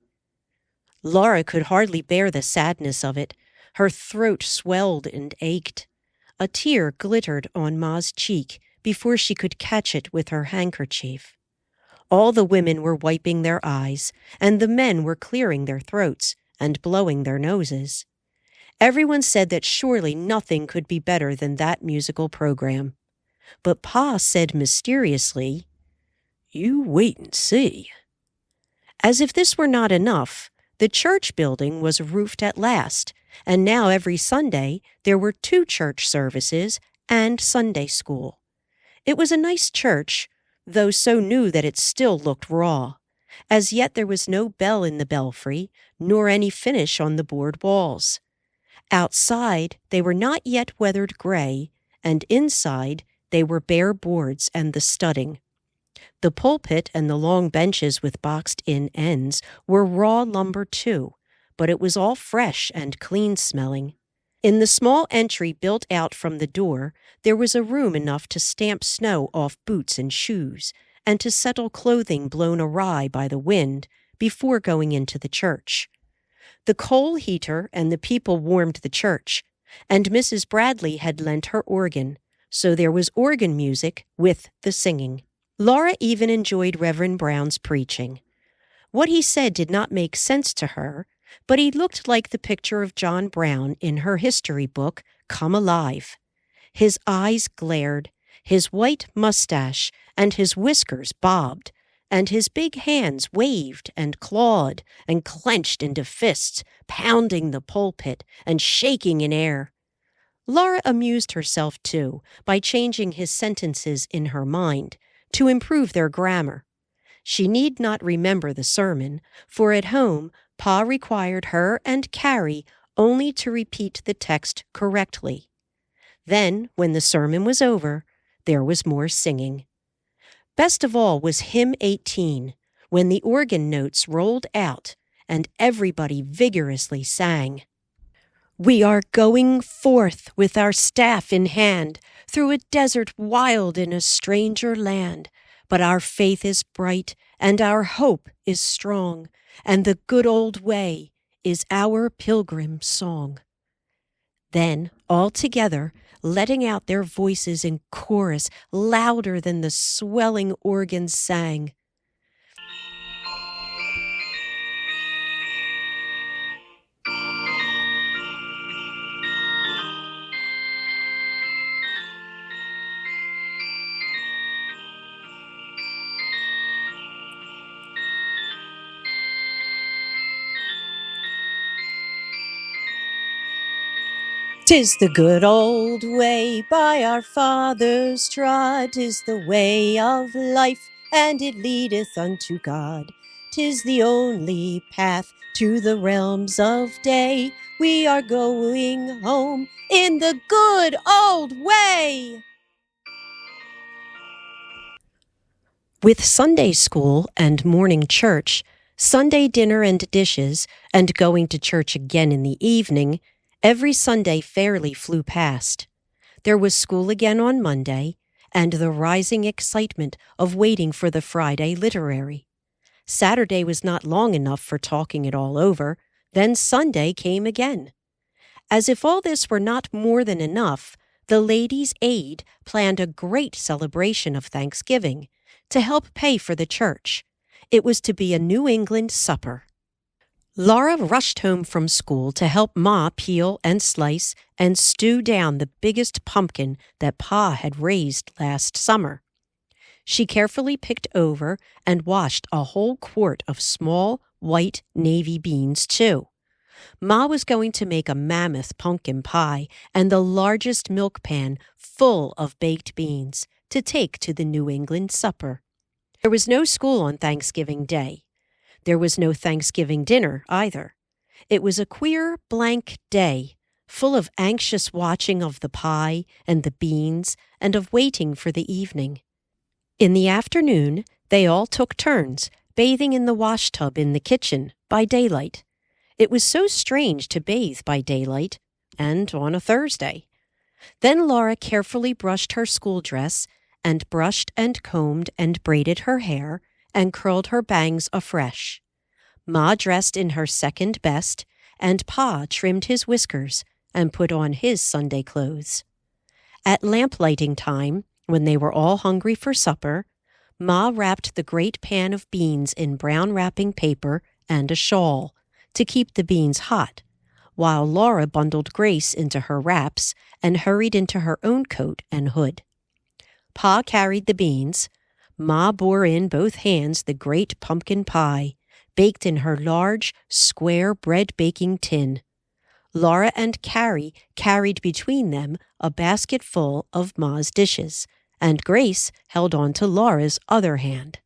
Laura could hardly bear the sadness of it. Her throat swelled and ached. A tear glittered on Ma's cheek before she could catch it with her handkerchief. All the women were wiping their eyes, and the men were clearing their throats and blowing their noses. Everyone said that surely nothing could be better than that musical program. But Pa said mysteriously, "You wait and see." As if this were not enough, the church building was roofed at last, and now every Sunday there were 2 church services and Sunday school. It was a nice church, though so new that it still looked raw. As yet there was no bell in the belfry, nor any finish on the board walls. Outside they were not yet weathered gray, and inside they were bare boards and the studding. The pulpit and the long benches with boxed-in ends were raw lumber too, but it was all fresh and clean-smelling. In the small entry built out from the door, there was a room enough to stamp snow off boots and shoes, and to settle clothing blown awry by the wind before going into the church. The coal heater and the people warmed the church, and Mrs. Bradley had lent her organ, so there was organ music with the singing. Laura even enjoyed Reverend Brown's preaching. What he said did not make sense to her, but he looked like the picture of John Brown in her history book, Come Alive. His eyes glared, his white mustache and his whiskers bobbed, and his big hands waved and clawed and clenched into fists, pounding the pulpit and shaking in air. Laura amused herself, too, by changing his sentences in her mind to improve their grammar. She need not remember the sermon, for at home Pa required her and Carrie only to repeat the text correctly. Then, when the sermon was over, there was more singing. Best of all was Hymn 18, when the organ notes rolled out and everybody vigorously sang. We are going forth with our staff in hand, through a desert wild in a stranger land. But our faith is bright, and our hope is strong, and the good old way is our pilgrim song. Then, all together, letting out their voices in chorus louder than the swelling organs sang, 'Tis the good old way by our fathers trod, 'tis the way of life, and it leadeth unto God. 'Tis the only path to the realms of day. We are going home in the good old way. With Sunday school and morning church, Sunday dinner and dishes, and going to church again in the evening, every Sunday fairly flew past. There was school again on Monday, and the rising excitement of waiting for the Friday literary. Saturday was not long enough for talking it all over, then Sunday came again. As if all this were not more than enough, the Ladies' Aid planned a great celebration of Thanksgiving to help pay for the church. It was to be a New England supper. Laura rushed home from school to help Ma peel and slice and stew down the biggest pumpkin that Pa had raised last summer. She carefully picked over and washed a whole quart of small, white navy beans, too. Ma was going to make a mammoth pumpkin pie and the largest milk pan full of baked beans to take to the New England supper. There was no school on Thanksgiving Day. There was no Thanksgiving dinner either. It was a queer, blank day, full of anxious watching of the pie and the beans and of waiting for the evening. In the afternoon, they all took turns bathing in the washtub in the kitchen by daylight. It was so strange to bathe by daylight, and on a Thursday. Then Laura carefully brushed her school dress and brushed and combed and braided her hair and curled her bangs afresh. Ma dressed in her second best, and Pa trimmed his whiskers and put on his Sunday clothes. At lamplighting time, when they were all hungry for supper, Ma wrapped the great pan of beans in brown wrapping paper and a shawl to keep the beans hot, while Laura bundled Grace into her wraps and hurried into her own coat and hood. Pa carried the beans. Ma bore in both hands the great pumpkin pie, baked in her large, square bread-baking tin. Laura and Carrie carried between them a basket full of Ma's dishes, and Grace held on to Laura's other hand.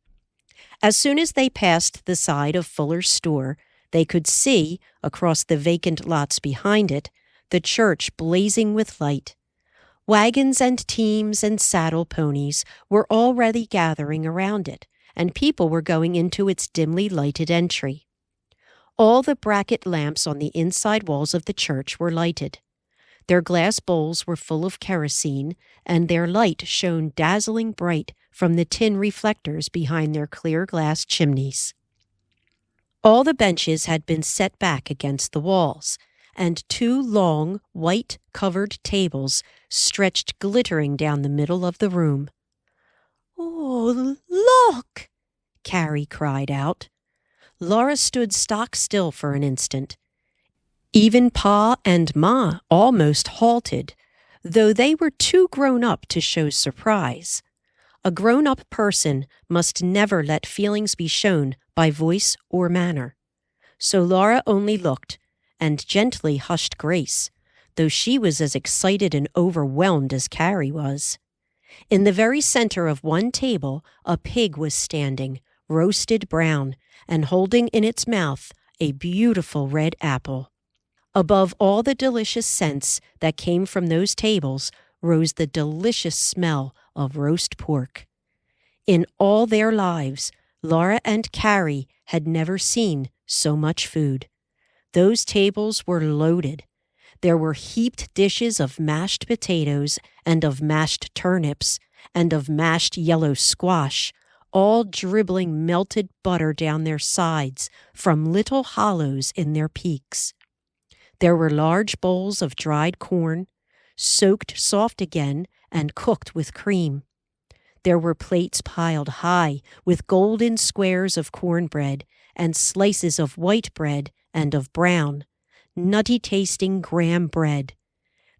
As soon as they passed the side of Fuller's store, they could see, across the vacant lots behind it, the church blazing with light. Wagons and teams and saddle ponies were already gathering around it, and people were going into its dimly lighted entry. All the bracket lamps on the inside walls of the church were lighted. Their glass bowls were full of kerosene, and their light shone dazzling bright from the tin reflectors behind their clear glass chimneys. All the benches had been set back against the walls, and two long, white-covered tables stretched glittering down the middle of the room. "Oh, look!" Carrie cried out. Laura stood stock still for an instant. Even Pa and Ma almost halted, though they were too grown up to show surprise. A grown-up person must never let feelings be shown by voice or manner. So Laura only looked, and gently hushed Grace, though she was as excited and overwhelmed as Carrie was. In the very center of one table, a pig was standing, roasted brown, and holding in its mouth a beautiful red apple. Above all the delicious scents that came from those tables rose the delicious smell of roast pork. In all their lives, Laura and Carrie had never seen so much food. Those tables were loaded. There were heaped dishes of mashed potatoes and of mashed turnips and of mashed yellow squash, all dribbling melted butter down their sides from little hollows in their peaks. There were large bowls of dried corn, soaked soft again and cooked with cream. There were plates piled high with golden squares of cornbread and slices of white bread and of brown, nutty-tasting graham bread.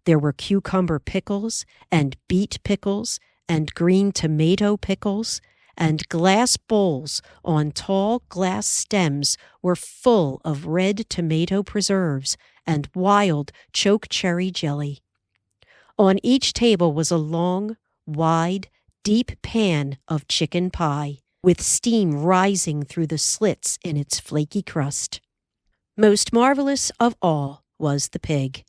There were cucumber pickles and beet pickles and green tomato pickles, and glass bowls on tall glass stems were full of red tomato preserves and wild choke cherry jelly. On each table was a long, wide, deep pan of chicken pie, with steam rising through the slits in its flaky crust. Most marvelous of all was the pig.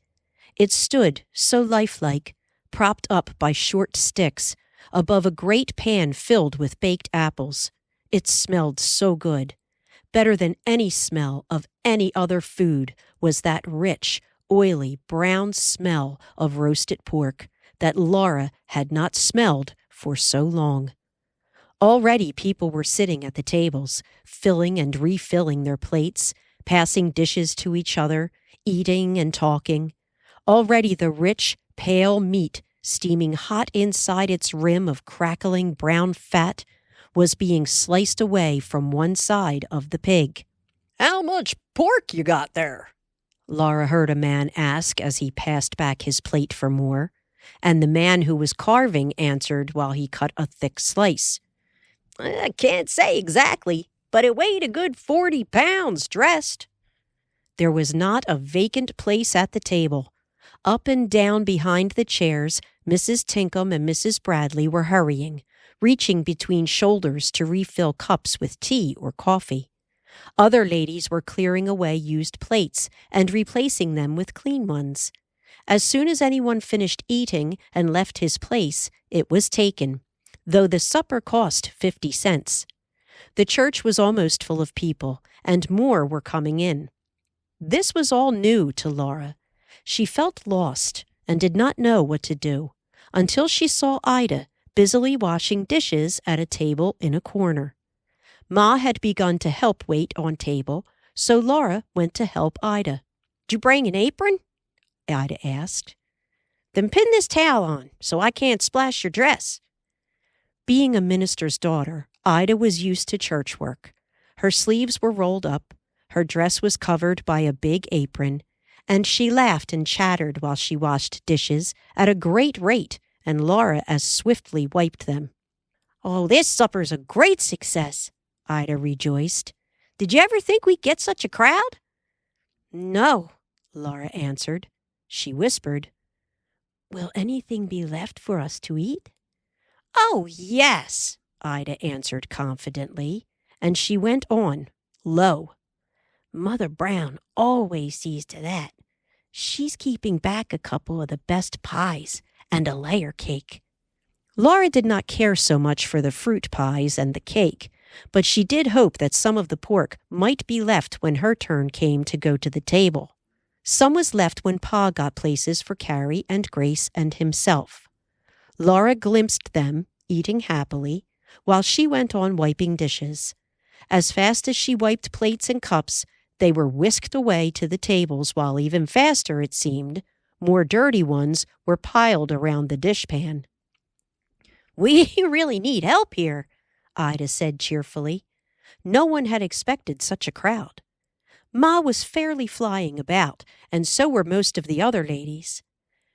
It stood so lifelike, propped up by short sticks, above a great pan filled with baked apples. It smelled so good. Better than any smell of any other food was that rich, oily, brown smell of roasted pork that Laura had not smelled for so long. Already people were sitting at the tables, filling and refilling their plates, passing dishes to each other, eating and talking. Already the rich, pale meat, steaming hot inside its rim of crackling brown fat, was being sliced away from one side of the pig. "How much pork you got there?" Laura heard a man ask as he passed back his plate for more, and the man who was carving answered while he cut a thick slice. "I can't say exactly, but it weighed a good 40 pounds dressed." There was not a vacant place at the table. Up and down behind the chairs, Mrs. Tinkham and Mrs. Bradley were hurrying, reaching between shoulders to refill cups with tea or coffee. Other ladies were clearing away used plates and replacing them with clean ones. As soon as anyone finished eating and left his place, it was taken, though the supper cost 50 cents. The church was almost full of people, and more were coming in. This was all new to Laura. She felt lost and did not know what to do, until she saw Ida busily washing dishes at a table in a corner. Ma had begun to help wait on table, so Laura went to help Ida. "Did you bring an apron?" Ida asked. "Then pin this towel on so I can't splash your dress." Being a minister's daughter, Ida was used to church work. Her sleeves were rolled up, her dress was covered by a big apron, and she laughed and chattered while she washed dishes at a great rate, and Laura as swiftly wiped them. "Oh, this supper's a great success," Ida rejoiced. "Did you ever think we'd get such a crowd?" "No," Laura answered. She whispered, "Will anything be left for us to eat?" "Oh, yes," Ida answered confidently, and she went on, low. "Mother Brown always sees to that. She's keeping back a couple of the best pies and a layer cake." Laura did not care so much for the fruit pies and the cake, but she did hope that some of the pork might be left when her turn came to go to the table. Some was left when Pa got places for Carrie and Grace and himself. Laura glimpsed them, eating happily, while she went on wiping dishes. As fast as she wiped plates and cups, they were whisked away to the tables, while even faster, it seemed, more dirty ones were piled around the dishpan. "We really need help here," Ida said cheerfully. No one had expected such a crowd. Ma was fairly flying about, and so were most of the other ladies.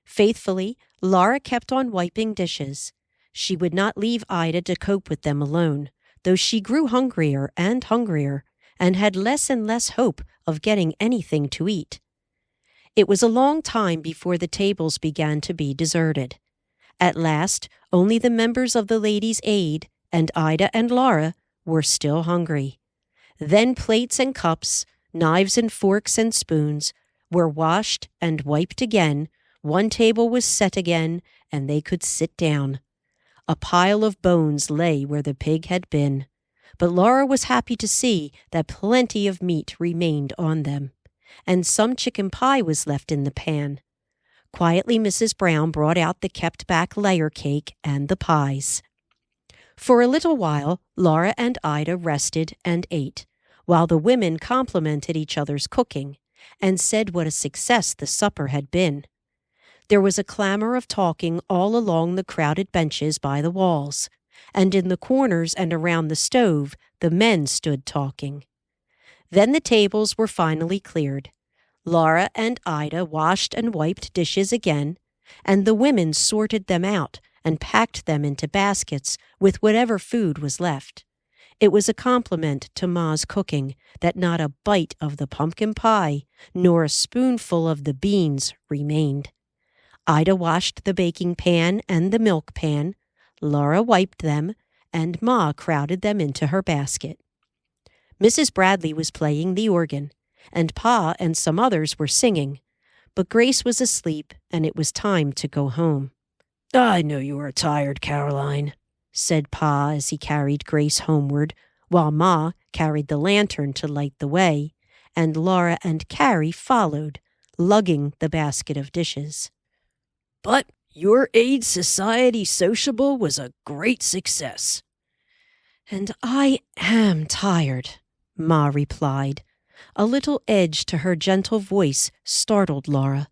Faithfully, Laura kept on wiping dishes. She would not leave Ida to cope with them alone, though she grew hungrier and hungrier, and had less and less hope of getting anything to eat. It was a long time before the tables began to be deserted. At last, only the members of the Ladies' Aid and Ida and Laura were still hungry. Then plates and cups, knives and forks and spoons were washed and wiped again, one table was set again, and they could sit down. A pile of bones lay where the pig had been, but Laura was happy to see that plenty of meat remained on them, and some chicken pie was left in the pan. Quietly, Mrs. Brown brought out the kept-back layer cake and the pies. For a little while, Laura and Ida rested and ate, while the women complimented each other's cooking and said what a success the supper had been. There was a clamor of talking all along the crowded benches by the walls, and in the corners and around the stove the men stood talking. Then the tables were finally cleared. Laura and Ida washed and wiped dishes again, and the women sorted them out and packed them into baskets with whatever food was left. It was a compliment to Ma's cooking that not a bite of the pumpkin pie nor a spoonful of the beans remained. Ida washed the baking pan and the milk pan, Laura wiped them, and Ma crowded them into her basket. Mrs. Bradley was playing the organ, and Pa and some others were singing, but Grace was asleep, and it was time to go home. "I know you are tired, Caroline," said Pa as he carried Grace homeward, while Ma carried the lantern to light the way, and Laura and Carrie followed, lugging the basket of dishes. "But your Aid Society sociable was a great success." "And I am tired," Ma replied. A little edge to her gentle voice startled Laura.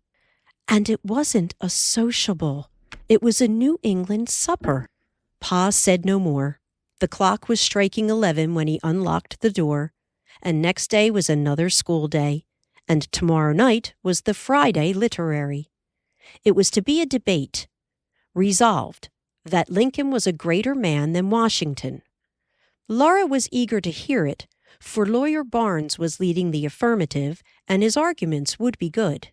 "And it wasn't a sociable. It was a New England supper." Pa said no more. The clock was striking 11 when he unlocked the door, and next day was another school day, and tomorrow night was the Friday literary. It was to be a debate. Resolved that Lincoln was a greater man than Washington. Laura was eager to hear it, for Lawyer Barnes was leading the affirmative, and his arguments would be good.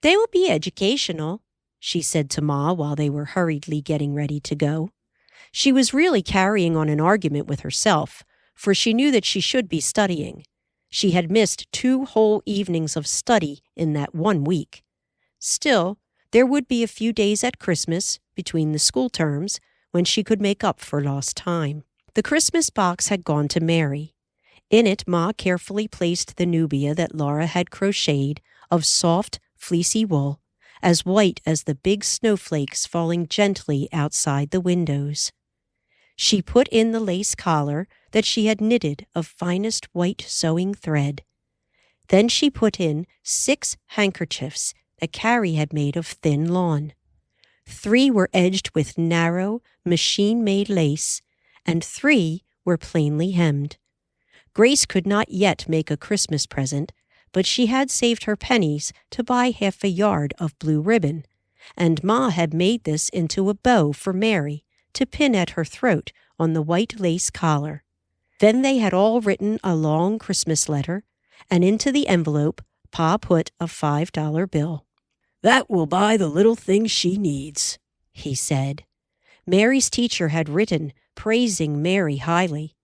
"They will be educational," she said to Ma while they were hurriedly getting ready to go. She was really carrying on an argument with herself, for she knew that she should be studying. She had missed 2 whole evenings of study in that 1 week. Still, there would be a few days at Christmas, between the school terms, when she could make up for lost time. The Christmas box had gone to Mary. In it, Ma carefully placed the nubia that Laura had crocheted of soft, fleecy wool, as white as the big snowflakes falling gently outside the windows. She put in the lace collar that she had knitted of finest white sewing thread. Then she put in 6 handkerchiefs that Carrie had made of thin lawn. 3 were edged with narrow, machine-made lace, and 3 were plainly hemmed. Grace could not yet make a Christmas present, but she had saved her pennies to buy half a yard of blue ribbon, and Ma had made this into a bow for Mary to pin at her throat on the white lace collar. Then they had all written a long Christmas letter, and into the envelope Pa put a $5 bill. "That will buy the little things she needs," he said. Mary's teacher had written, praising Mary highly.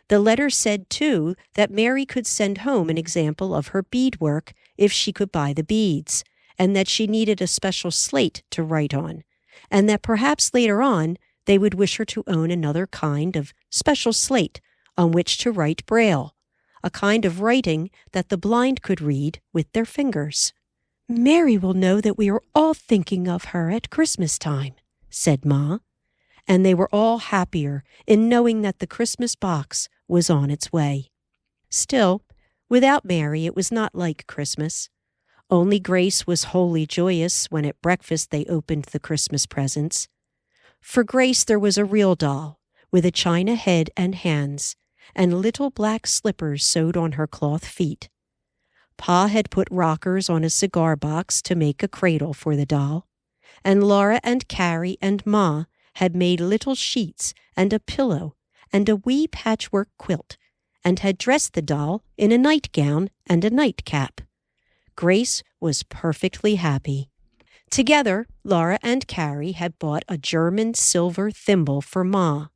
The letter said, too, that Mary could send home an example of her beadwork if she could buy the beads, and that she needed a special slate to write on, and that perhaps later on they would wish her to own another kind of special slate on which to write Braille, a kind of writing that the blind could read with their fingers. "Mary will know that we are all thinking of her at Christmas time," said Ma, and they were all happier in knowing that the Christmas box was on its way. Still, without Mary it was not like Christmas. Only Grace was wholly joyous when at breakfast they opened the Christmas presents. For Grace there was a real doll, with a china head and hands, and little black slippers sewed on her cloth feet. Pa had put rockers on a cigar box to make a cradle for the doll, and Laura and Carrie and Ma had made little sheets and a pillow and a wee patchwork quilt, and had dressed the doll in a nightgown and a nightcap. Grace was perfectly happy. Together, Laura and Carrie had bought a German silver thimble for Ma,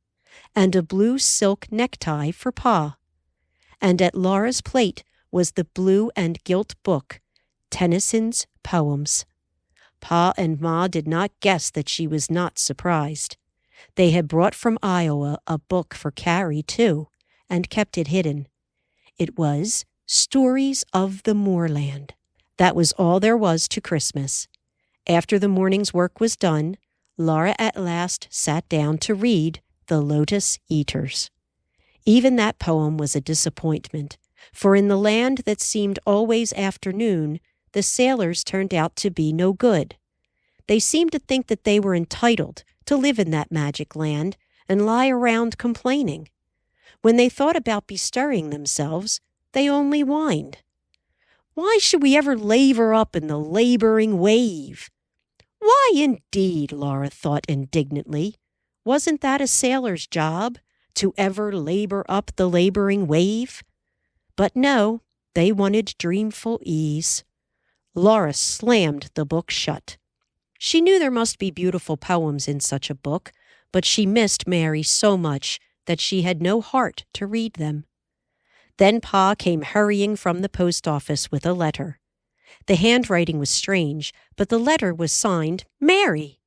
and a blue silk necktie for Pa. And at Laura's plate was the blue and gilt book, Tennyson's Poems. Pa and Ma did not guess that she was not surprised. They had brought from Iowa a book for Carrie, too, and kept it hidden. It was Stories of the Moorland. That was all there was to Christmas. After the morning's work was done, Laura at last sat down to read The Lotus Eaters. Even that poem was a disappointment, for in the land that seemed always afternoon, the sailors turned out to be no good. They seemed to think that they were entitled to live in that magic land and lie around complaining. When they thought about bestirring themselves, they only whined. Why should we ever labor up in the laboring wave? Why indeed, Laura thought indignantly. Wasn't that a sailor's job, to ever labor up the laboring wave? But no, they wanted dreamful ease. Laura slammed the book shut. She knew there must be beautiful poems in such a book, but she missed Mary so much that she had no heart to read them. Then Pa came hurrying from the post office with a letter. The handwriting was strange, but the letter was signed Mary.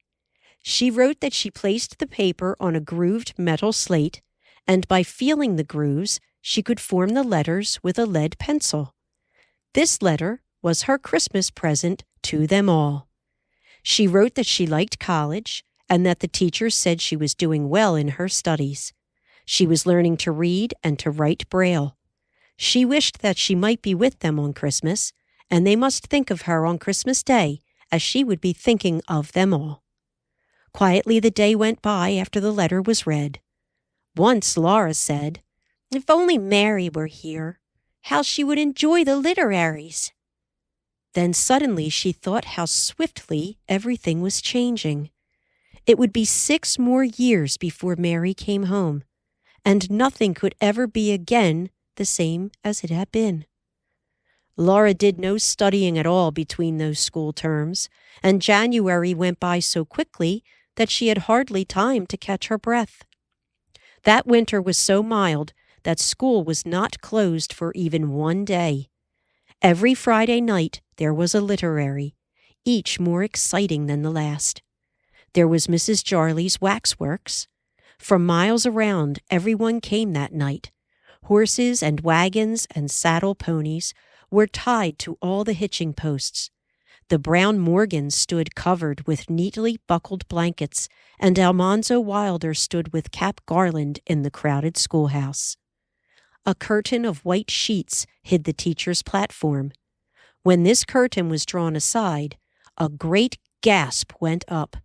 She wrote that she placed the paper on a grooved metal slate, and by feeling the grooves, she could form the letters with a lead pencil. This letter was her Christmas present to them all. She wrote that she liked college and that the teachers said she was doing well in her studies. She was learning to read and to write Braille. She wished that she might be with them on Christmas, and they must think of her on Christmas Day as she would be thinking of them all. Quietly the day went by after the letter was read. Once Laura said, "If only Mary were here, how she would enjoy the literaries." Then suddenly she thought how swiftly everything was changing. It would be 6 more years before Mary came home, and nothing could ever be again the same as it had been. Laura did no studying at all between those school terms, and January went by so quickly that she had hardly time to catch her breath. That winter was so mild that school was not closed for even one day. Every Friday night there was a literary, each more exciting than the last. There was Mrs. Jarley's waxworks. From miles around, everyone came that night. Horses and wagons and saddle ponies were tied to all the hitching posts. The brown Morgans stood covered with neatly buckled blankets, and Almanzo Wilder stood with cap garland in the crowded schoolhouse. A curtain of white sheets hid the teacher's platform. When this curtain was drawn aside, a great gasp went up,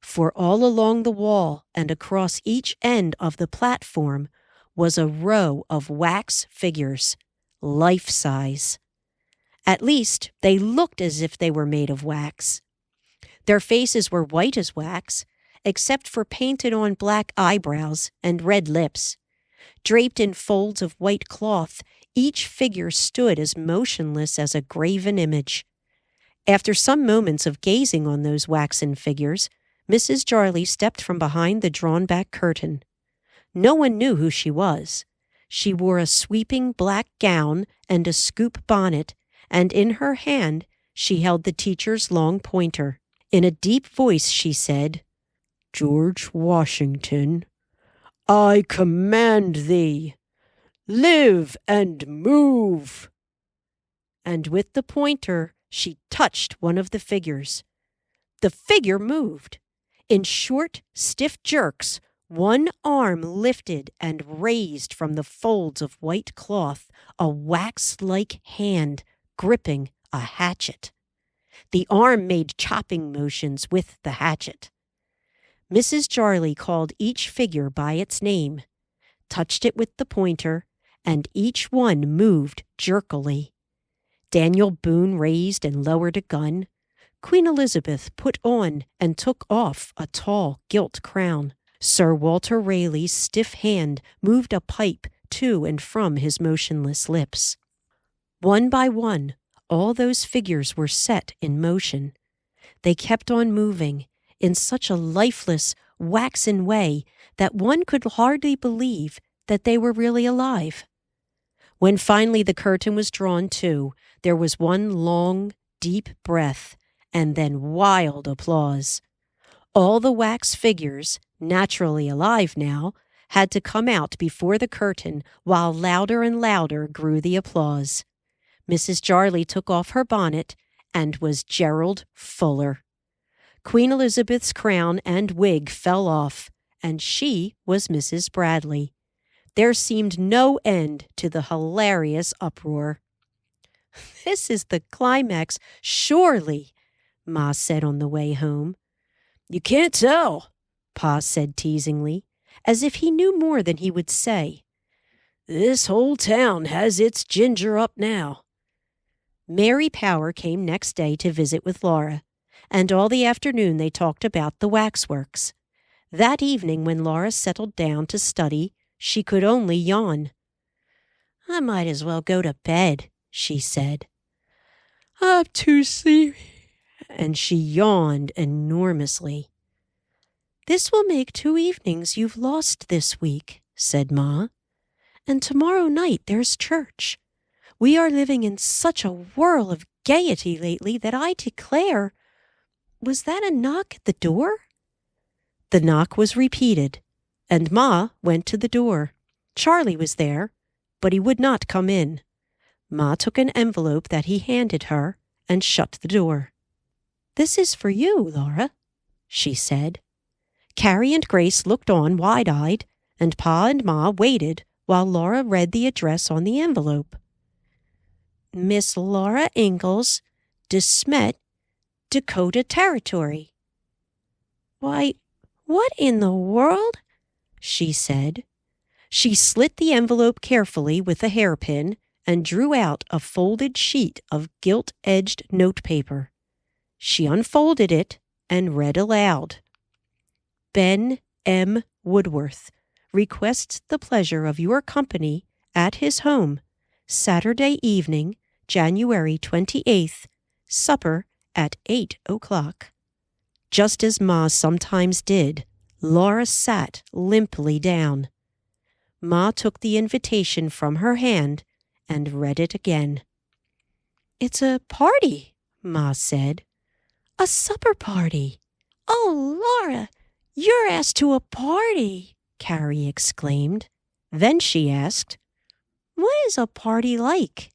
for all along the wall and across each end of the platform was a row of wax figures, life-size. At least, they looked as if they were made of wax. Their faces were white as wax, except for painted-on black eyebrows and red lips. Draped in folds of white cloth, each figure stood as motionless as a graven image. After some moments of gazing on those waxen figures, Mrs. Jarley stepped from behind the drawn-back curtain. No one knew who she was. She wore a sweeping black gown and a scoop bonnet, and in her hand she held the teacher's long pointer. In a deep voice she said, "George Washington, I command thee, live and move." And with the pointer she touched one of the figures. The figure moved. In short, stiff jerks, one arm lifted and raised from the folds of white cloth a wax-like hand gripping a hatchet. The arm made chopping motions with the hatchet. Mrs. Jarley called each figure by its name, touched it with the pointer, and each one moved jerkily. Daniel Boone raised and lowered a gun. Queen Elizabeth put on and took off a tall gilt crown. Sir Walter Raleigh's stiff hand moved a pipe to and from his motionless lips. One by one, all those figures were set in motion. They kept on moving in such a lifeless, waxen way that one could hardly believe that they were really alive. When finally the curtain was drawn to, there was one long, deep breath, and then wild applause. All the wax figures, naturally alive now, had to come out before the curtain, while louder and louder grew the applause. Mrs. Jarley took off her bonnet and was Gerald Fuller. Queen Elizabeth's crown and wig fell off, and she was Mrs. Bradley. There seemed no end to the hilarious uproar. "This is the climax, surely," Ma said on the way home. "You can't tell," Pa said teasingly, as if he knew more than he would say. "This whole town has its ginger up now." Mary Power came next day to visit with Laura, and all the afternoon they talked about the waxworks. That evening, when Laura settled down to study, she could only yawn. "I might as well go to bed," she said. "I'm too sleepy," and she yawned enormously. "This will make 2 evenings you've lost this week," said Ma. "And tomorrow night there's church. We are living in such a whirl of gaiety lately that I declare—" Was that a knock at the door? The knock was repeated, and Ma went to the door. Charlie was there, but he would not come in. Ma took an envelope that he handed her and shut the door. "This is for you, Laura," she said. Carrie and Grace looked on wide-eyed, and Pa and Ma waited while Laura read the address on the envelope. "Miss Laura Ingalls, de Smet, Dakota Territory." "Why, what in the world?" she said. She slit the envelope carefully with a hairpin and drew out a folded sheet of gilt-edged notepaper. She unfolded it and read aloud. "Ben M. Woodworth requests the pleasure of your company at his home, Saturday evening, January 28th, supper at 8 o'clock. Just as Ma sometimes did, Laura sat limply down. Ma took the invitation from her hand and read it again. "It's a party," Ma said. "A supper party." "Oh, Laura, you're asked to a party," Carrie exclaimed. Then she asked, "What is a party like?"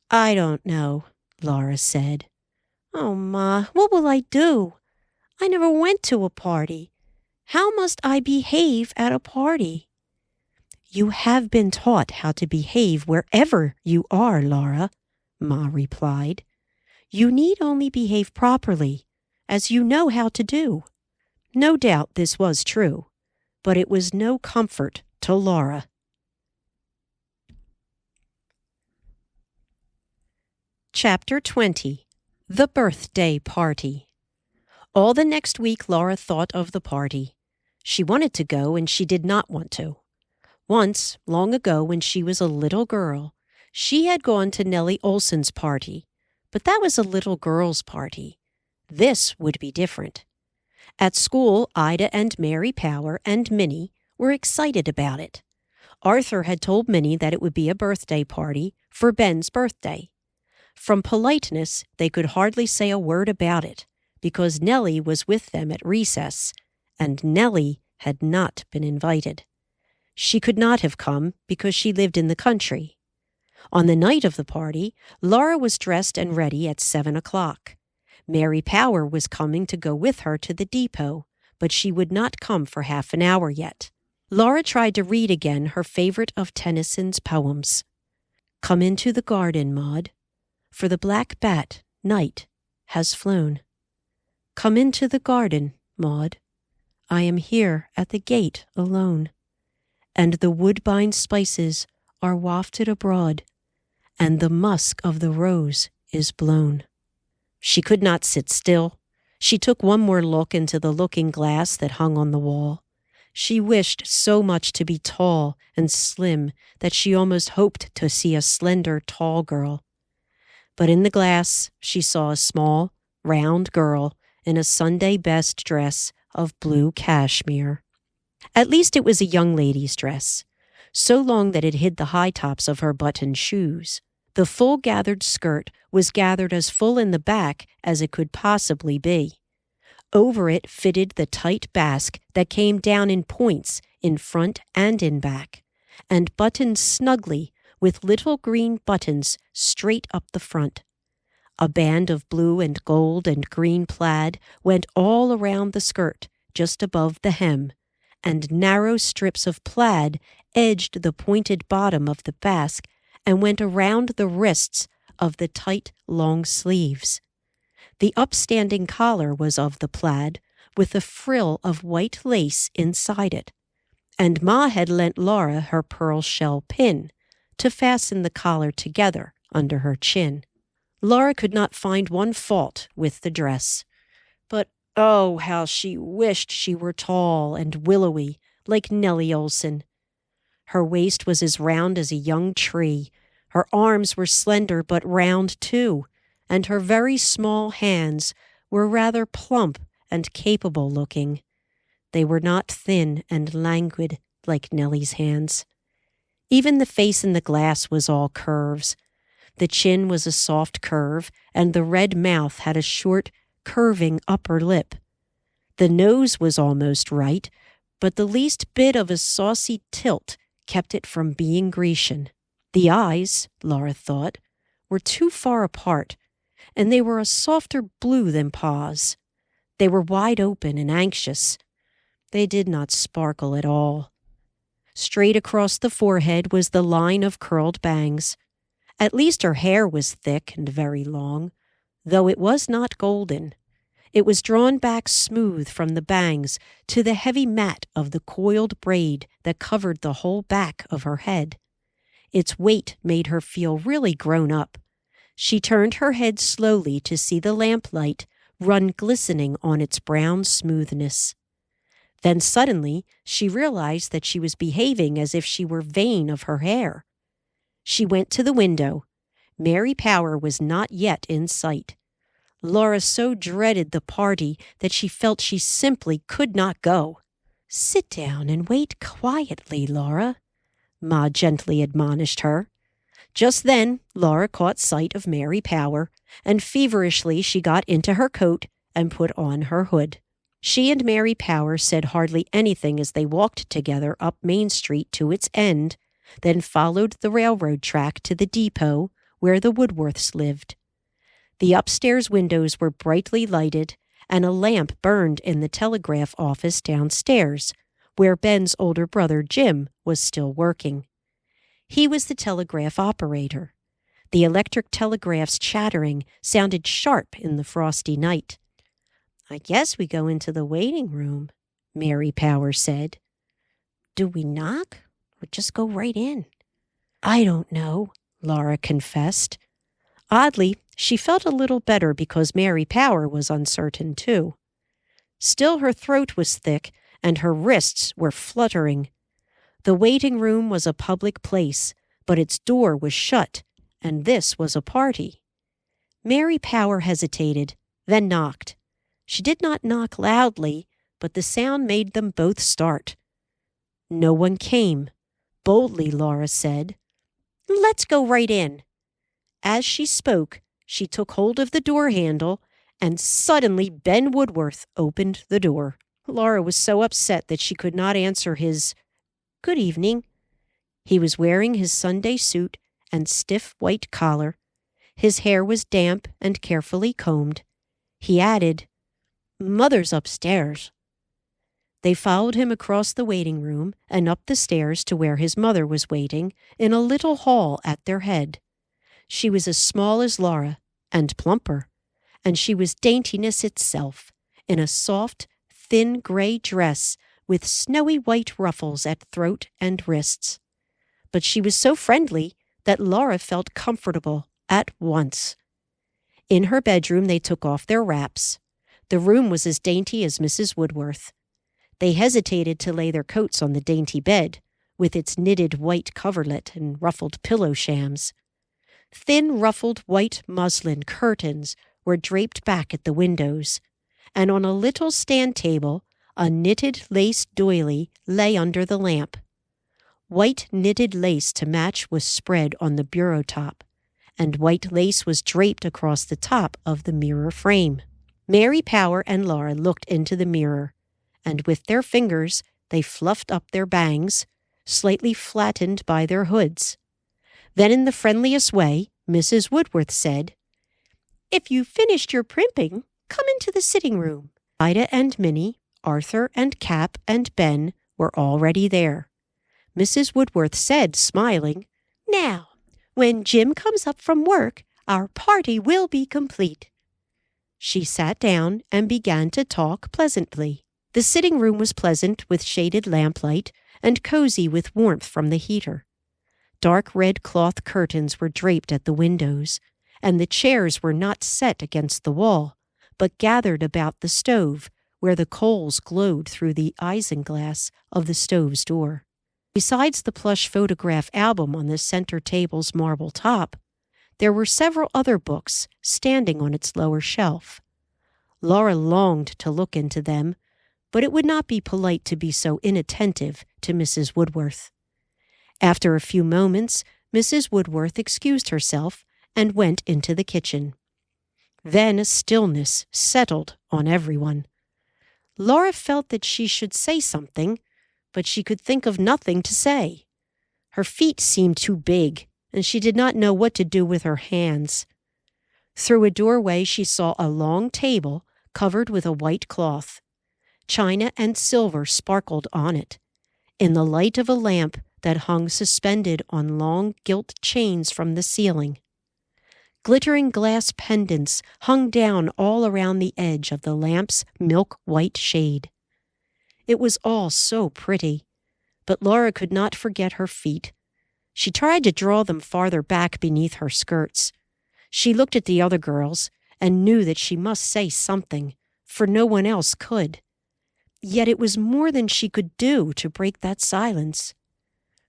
"I don't know," Laura said. "Oh, Ma, what will I do? I never went to a party. How must I behave at a party?" "You have been taught how to behave wherever you are, Laura," Ma replied. "You need only behave properly, as you know how to do." No doubt this was true, but it was no comfort to Laura. Chapter 20. The Birthday Party. All the next week Laura thought of the party. She wanted to go and she did not want to. Once, long ago when she was a little girl, she had gone to Nellie Olson's party, but that was a little girl's party. This would be different. At school, Ida and Mary Power and Minnie were excited about it. Arthur had told Minnie that it would be a birthday party for Ben's birthday. From politeness, they could hardly say a word about it, because Nellie was with them at recess, and Nellie had not been invited. She could not have come because she lived in the country. On the night of the party, Laura was dressed and ready at 7 o'clock. Mary Power was coming to go with her to the depot, but she would not come for half an hour yet. Laura tried to read again her favorite of Tennyson's poems. "Come into the garden, Maud, for the black bat, night, has flown. Come into the garden, Maud, I am here at the gate alone, and the woodbine spices are wafted abroad, and the musk of the rose is blown. She could not sit still. She took one more look into the looking-glass that hung on the wall. She wished so much to be tall and slim that she almost hoped to see a slender, tall girl. But in the glass she saw a small, round girl in a Sunday best dress of blue cashmere. At least it was a young lady's dress, so long that it hid the high tops of her buttoned shoes. The full gathered skirt was gathered as full in the back as it could possibly be. Over it fitted the tight basque that came down in points in front and in back, and buttoned snugly with little green buttons straight up the front. A band of blue and gold and green plaid went all around the skirt, just above the hem, and narrow strips of plaid edged the pointed bottom of the basque and went around the wrists of the tight, long sleeves. The upstanding collar was of the plaid, with a frill of white lace inside it, and Ma had lent Laura her pearl shell pin to fasten the collar together under her chin. Laura could not find one fault with the dress, but oh, how she wished she were tall and willowy like Nellie Olson. Her waist was as round as a young tree. Her arms were slender but round too, and her very small hands were rather plump and capable-looking. They were not thin and languid like Nellie's hands. Even the face in the glass was all curves. The chin was a soft curve, and the red mouth had a short, curving upper lip. The nose was almost right, but the least bit of a saucy tilt kept it from being Grecian. The eyes, Laura thought, were too far apart, and they were a softer blue than Pa's. They were wide open and anxious. They did not sparkle at all. Straight across the forehead was the line of curled bangs. At least her hair was thick and very long, though it was not golden. It was drawn back smooth from the bangs to the heavy mat of the coiled braid that covered the whole back of her head. Its weight made her feel really grown up. She turned her head slowly to see the lamplight run glistening on its brown smoothness. Then suddenly she realized that she was behaving as if she were vain of her hair. She went to the window. Mary Power was not yet in sight. Laura so dreaded the party that she felt she simply could not go. "Sit down and wait quietly, Laura," Ma gently admonished her. Just then, Laura caught sight of Mary Power, and feverishly she got into her coat and put on her hood. She and Mary Power said hardly anything as they walked together up Main Street to its end, then followed the railroad track to the depot where the Woodworths lived. The upstairs windows were brightly lighted, and a lamp burned in the telegraph office downstairs, where Ben's older brother Jim was still working. He was the telegraph operator. The electric telegraph's chattering sounded sharp in the frosty night. "I guess we go into the waiting room," Mary Power said. "Do we knock, or just go right in?" "I don't know," Laura confessed. Oddly, she felt a little better because Mary Power was uncertain too. Still, her throat was thick, and her wrists were fluttering. The waiting room was a public place, but its door was shut, and this was a party. Mary Power hesitated, then knocked. She did not knock loudly, but the sound made them both start. No one came. Boldly, Laura said, "Let's go right in." As she spoke, she took hold of the door handle, and suddenly Ben Woodworth opened the door. Laura was so upset that she could not answer his "Good evening." He was wearing his Sunday suit and stiff white collar. His hair was damp and carefully combed. He added, "Mother's upstairs." They followed him across the waiting room and up the stairs to where his mother was waiting in a little hall at their head. She was as small as Laura and plumper, and she was daintiness itself, in a soft, thin gray dress with snowy white ruffles at throat and wrists. but she was so friendly that Laura felt comfortable at once. In her bedroom, they took off their wraps. The room was as dainty as Mrs. Woodworth. They hesitated to lay their coats on the dainty bed, with its knitted white coverlet and ruffled pillow shams. Thin ruffled white muslin curtains were draped back at the windows, and on a little stand table a knitted lace doily lay under the lamp. White knitted lace to match was spread on the bureau top, and white lace was draped across the top of the mirror frame. Mary Power and Laura looked into the mirror, and with their fingers they fluffed up their bangs, slightly flattened by their hoods. Then in the friendliest way, Mrs. Woodworth said, "If you've finished your primping, come into the sitting room." Ida and Minnie, Arthur and Cap and Ben were already there. Mrs. Woodworth said, smiling, "Now, when Jim comes up from work, our party will be complete." She sat down and began to talk pleasantly. The sitting room was pleasant with shaded lamplight and cozy with warmth from the heater. Dark red cloth curtains were draped at the windows, and the chairs were not set against the wall, but gathered about the stove, where the coals glowed through the isinglass of the stove's door. Besides the plush photograph album on the center table's marble top, there were several other books standing on its lower shelf. Laura longed to look into them, but it would not be polite to be so inattentive to Mrs. Woodworth. After a few moments, Mrs. Woodworth excused herself and went into the kitchen. Then a stillness settled on everyone. Laura felt that she should say something, but she could think of nothing to say. Her feet seemed too big, and she did not know what to do with her hands. Through a doorway she saw a long table covered with a white cloth. China and silver sparkled on it, in the light of a lamp that hung suspended on long gilt chains from the ceiling. Glittering glass pendants hung down all around the edge of the lamp's milk-white shade. It was all so pretty, but Laura could not forget her feet. She tried to draw them farther back beneath her skirts. She looked at the other girls and knew that she must say something, for no one else could. Yet it was more than she could do to break that silence.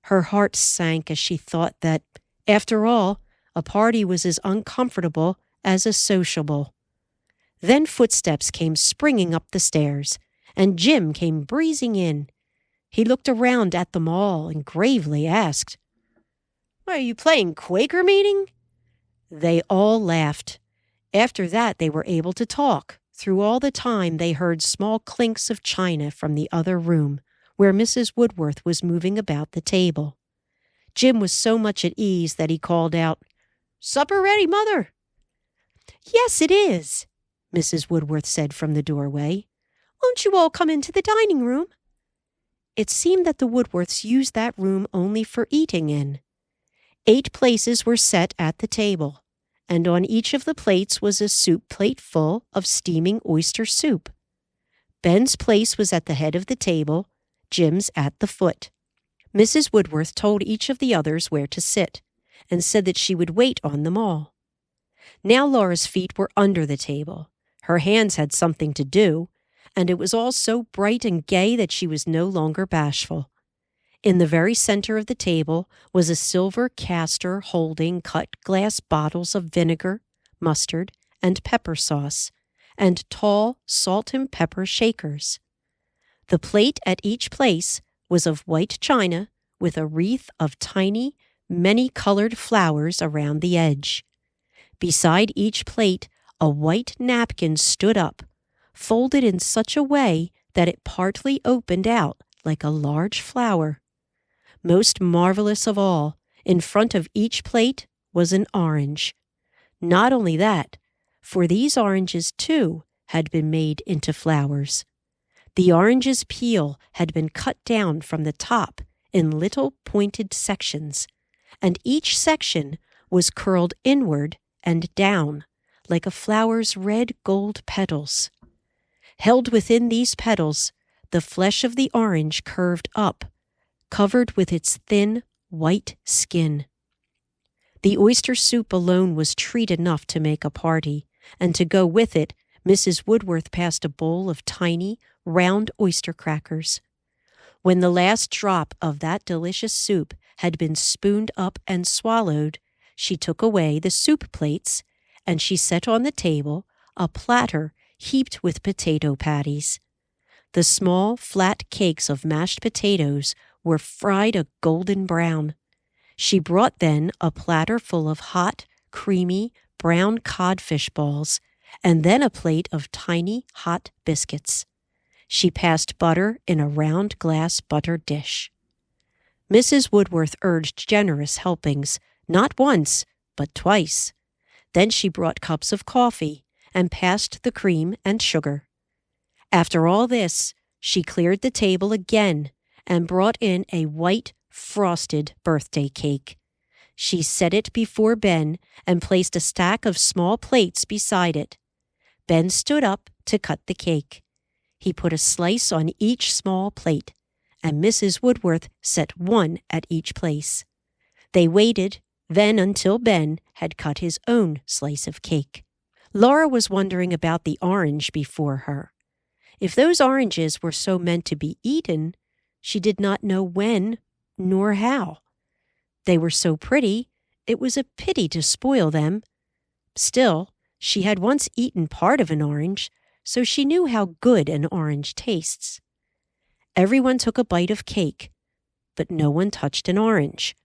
Her heart sank as she thought that, after all, a party was as uncomfortable as a sociable. Then footsteps came springing up the stairs, and Jim came breezing in. He looked around at them all and gravely asked, "Are you playing Quaker meeting?" They all laughed. After that they were able to talk. Through all the time they heard small clinks of china from the other room, where Mrs. Woodworth was moving about the table. Jim was so much at ease that he called out, "Supper ready, Mother?" "Yes, it is," Mrs. Woodworth said from the doorway. "Won't you all come into the dining room?" It seemed that the Woodworths used that room only for eating in. 8 places were set at the table, and on each of the plates was a soup plate full of steaming oyster soup. Ben's place was at the head of the table, Jim's at the foot. Mrs. Woodworth told each of the others where to sit, and said that she would wait on them all. Now Laura's feet were under the table. Her hands had something to do, and it was all so bright and gay that she was no longer bashful. In the very center of the table was a silver caster holding cut glass bottles of vinegar, mustard, and pepper sauce, and tall salt and pepper shakers. The plate at each place was of white china with a wreath of tiny, many-colored flowers around the edge. Beside each plate, a white napkin stood up, folded in such a way that it partly opened out like a large flower. Most marvelous of all, in front of each plate was an orange. Not only that, for these oranges, too, had been made into flowers. The orange's peel had been cut down from the top in little pointed sections, and each section was curled inward and down, like a flower's red gold petals. Held within these petals, the flesh of the orange curved up, covered with its thin, white skin. The oyster soup alone was treat enough to make a party, and to go with it, Mrs. Woodworth passed a bowl of tiny, round oyster crackers. When the last drop of that delicious soup had been spooned up and swallowed, she took away the soup plates, and she set on the table a platter heaped with potato patties. The small, flat cakes of mashed potatoes were fried a golden brown. She brought then a platter full of hot, creamy, brown codfish balls, and then a plate of tiny, hot biscuits. She passed butter in a round glass butter dish. Mrs. Woodworth urged generous helpings, not once, but twice. Then she brought cups of coffee and passed the cream and sugar. After all this, she cleared the table again and brought in a white, frosted birthday cake. She set it before Ben and placed a stack of small plates beside it. Ben stood up to cut the cake. He put a slice on each small plate, and Mrs. Woodworth set one at each place. They waited then until Ben had cut his own slice of cake. Laura was wondering about the orange before her. If those oranges were so meant to be eaten, she did not know when nor how. They were so pretty, it was a pity to spoil them. Still, she had once eaten part of an orange, so she knew how good an orange tastes. Everyone took a bite of cake, but no one touched an orange.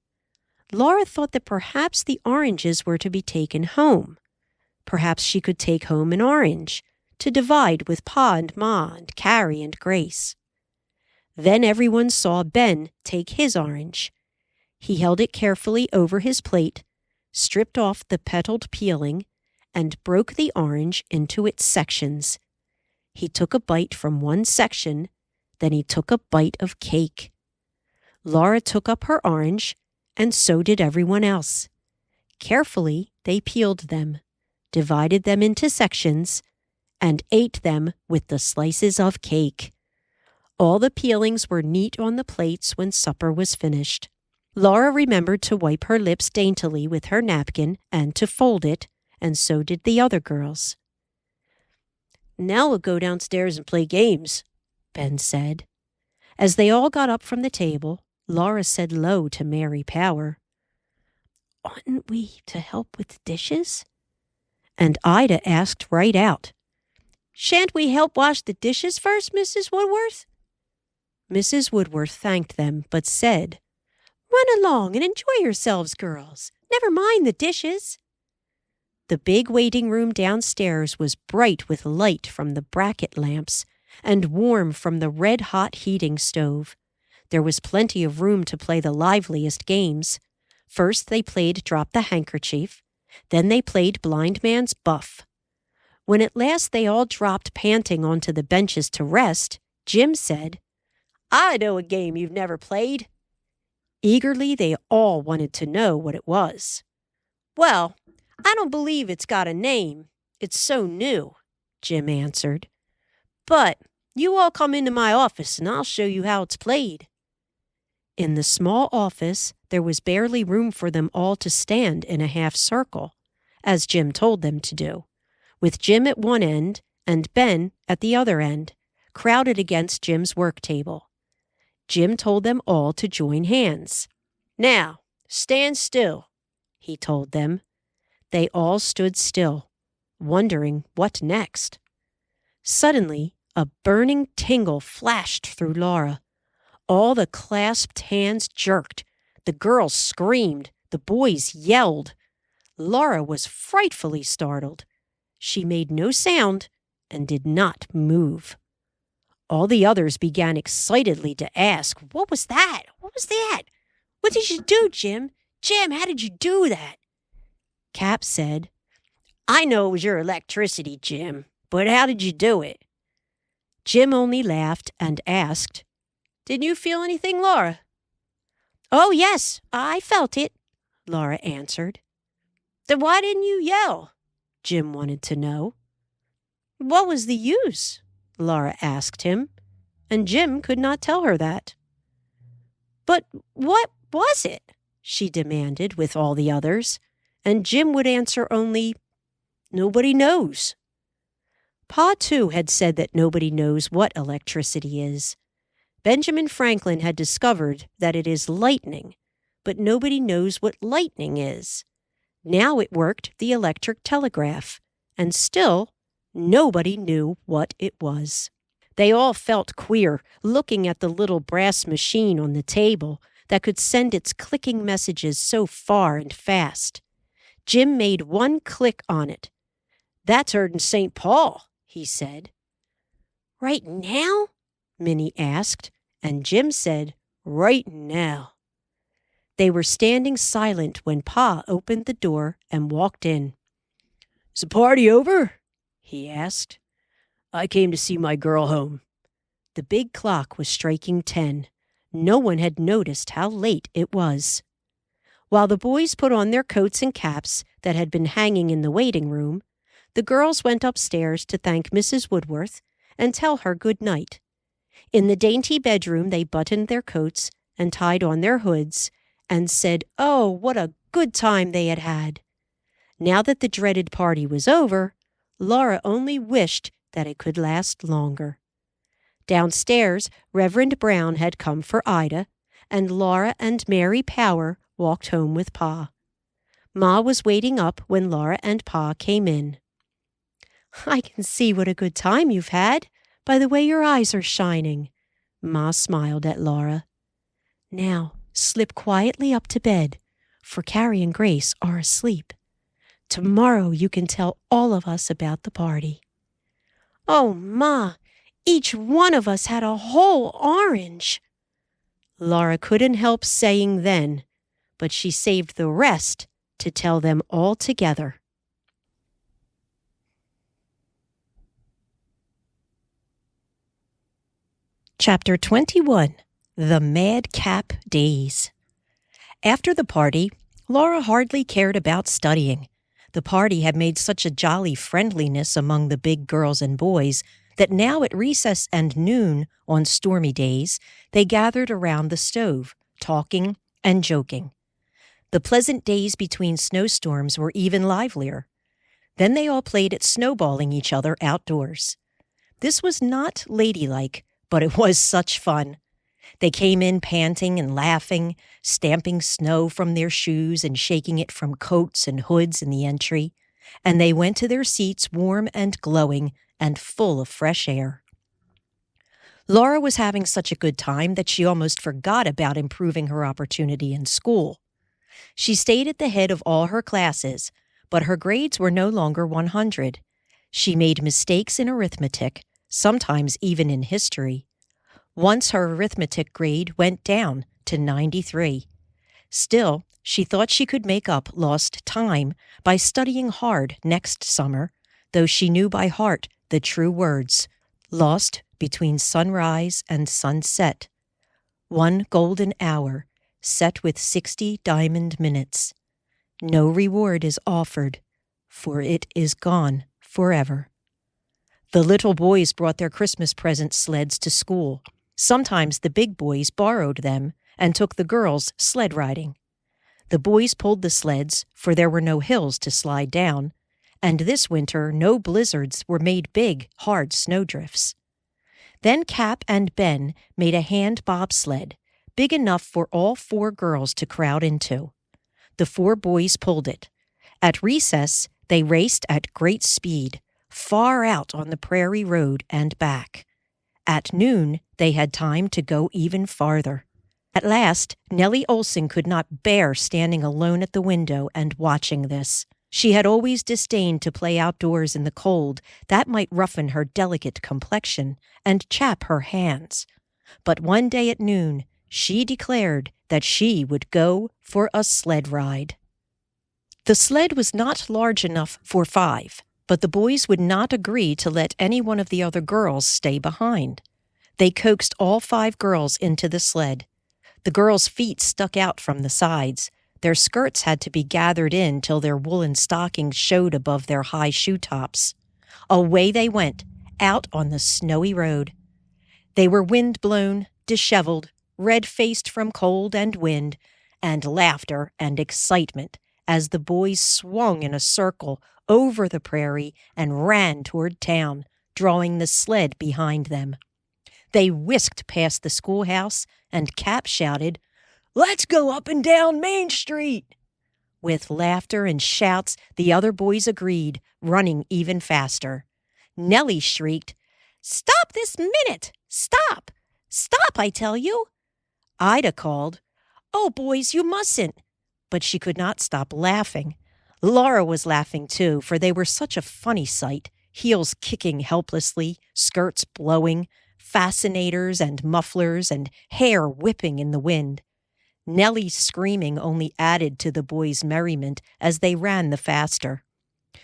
Laura thought that perhaps the oranges were to be taken home. Perhaps she could take home an orange, to divide with Pa and Ma and Carrie and Grace. Then everyone saw Ben take his orange. He held it carefully over his plate, stripped off the petaled peeling, and broke the orange into its sections. He took a bite from one section, then he took a bite of cake. Laura took up her orange, and so did everyone else. Carefully, they peeled them, divided them into sections, and ate them with the slices of cake. All the peelings were neat on the plates when supper was finished. Laura remembered to wipe her lips daintily with her napkin and to fold it, and so did the other girls. "Now we'll go downstairs and play games," Ben said. As they all got up from the table, Laura said low to Mary Power, "Oughtn't we to help with the dishes?" And Ida asked right out, "Shan't we help wash the dishes first, Mrs. Woodworth?" Mrs. Woodworth thanked them, but said, "Run along and enjoy yourselves, girls. Never mind the dishes." The big waiting room downstairs was bright with light from the bracket lamps and warm from the red-hot heating stove. There was plenty of room to play the liveliest games. First they played Drop the Handkerchief, then they played Blind Man's Buff. When at last they all dropped panting onto the benches to rest, Jim said, "I know a game you've never played." Eagerly they all wanted to know what it was. "Well, I don't believe it's got a name. It's so new," Jim answered. "But you all come into my office and I'll show you how it's played." In the small office, there was barely room for them all to stand in a half circle, as Jim told them to do, with Jim at one end and Ben at the other end, crowded against Jim's work table. Jim told them all to join hands. "Now, stand still," he told them. They all stood still, wondering what next. Suddenly, a burning tingle flashed through Laura. All the clasped hands jerked. The girls screamed. The boys yelled. Laura was frightfully startled. She made no sound and did not move. All the others began excitedly to ask, "What was that? What was that? What did you do, Jim? Jim, how did you do that?" Cap said, "I know it was your electricity, Jim, but how did you do it?" Jim only laughed and asked, "Didn't you feel anything, Laura?" "Oh, yes, I felt it," Laura answered. "Then why didn't you yell?" Jim wanted to know. "What was the use?" Laura asked him, and Jim could not tell her that. "But what was it?" she demanded with all the others, and Jim would answer only, "Nobody knows." Pa, too, had said that nobody knows what electricity is. Benjamin Franklin had discovered that it is lightning, but nobody knows what lightning is. Now it worked the electric telegraph, and still nobody knew what it was. They all felt queer looking at the little brass machine on the table that could send its clicking messages so far and fast. Jim made one click on it. "That's heard in St. Paul," he said. "Right now?" Minnie asked, and Jim said, "Right now." They were standing silent when Pa opened the door and walked in. "Is the party over?" he asked. "I came to see my girl home." The big clock was striking 10. No one had noticed how late it was. While the boys put on their coats and caps that had been hanging in the waiting room, the girls went upstairs to thank Mrs. Woodworth and tell her good night. In the dainty bedroom, they buttoned their coats and tied on their hoods and said, oh, what a good time they had had. Now that the dreaded party was over, Laura only wished that it could last longer. Downstairs, Reverend Brown had come for Ida, and Laura and Mary Power walked home with Pa. Ma was waiting up when Laura and Pa came in. "I can see what a good time you've had by the way your eyes are shining," Ma smiled at Laura. "Now, slip quietly up to bed, for Carrie and Grace are asleep. Tomorrow you can tell all of us about the party." "Oh, Ma, each one of us had a whole orange." Laura couldn't help saying then, but she saved the rest to tell them all together. Chapter 21, The Madcap Days. After the party, Laura hardly cared about studying. The party had made such a jolly friendliness among the big girls and boys that now at recess and noon on stormy days, they gathered around the stove, talking and joking. The pleasant days between snowstorms were even livelier. Then they all played at snowballing each other outdoors. This was not ladylike, but it was such fun. They came in panting and laughing, stamping snow from their shoes and shaking it from coats and hoods in the entry, and they went to their seats warm and glowing and full of fresh air. Laura was having such a good time that she almost forgot about improving her opportunity in school. She stayed at the head of all her classes, but her grades were no longer 100. She made mistakes in arithmetic, sometimes even in history. Once her arithmetic grade went down to 93. Still, she thought she could make up lost time by studying hard next summer, though she knew by heart the true words, lost between sunrise and sunset. 1 golden hour, set with 60 diamond minutes. No reward is offered, for it is gone forever. The little boys brought their Christmas present sleds to school. Sometimes the big boys borrowed them and took the girls sled riding. The boys pulled the sleds, for there were no hills to slide down, and this winter no blizzards were made big, hard snowdrifts. Then Cap and Ben made a hand bobsled, big enough for all 4 girls to crowd into. The 4 boys pulled it. At recess, they raced at great speed, far out on the Prairie road and back. At noon, they had time to go even farther. At last, Nellie Olson could not bear standing alone at the window and watching this. She had always disdained to play outdoors in the cold. That might roughen her delicate complexion and chap her hands. But one day at noon, she declared that she would go for a sled ride. The sled was not large enough for 5, but the boys would not agree to let any one of the other girls stay behind. They coaxed all 5 girls into the sled. The girls' feet stuck out from the sides. Their skirts had to be gathered in till their woolen stockings showed above their high shoe tops. Away they went, out on the snowy road. They were wind-blown, disheveled, red-faced from cold and wind, and laughter and excitement as the boys swung in a circle over the prairie and ran toward town, drawing the sled behind them. They whisked past the schoolhouse, and Cap shouted, "Let's go up and down Main Street!" With laughter and shouts, the other boys agreed, running even faster. Nellie shrieked, "Stop this minute! Stop! Stop, I tell you!" Ida called, "Oh, boys, you mustn't!" But she could not stop laughing. Laura was laughing too, for they were such a funny sight, heels kicking helplessly, skirts blowing, fascinators and mufflers and hair whipping in the wind. Nellie's screaming only added to the boys' merriment as they ran the faster.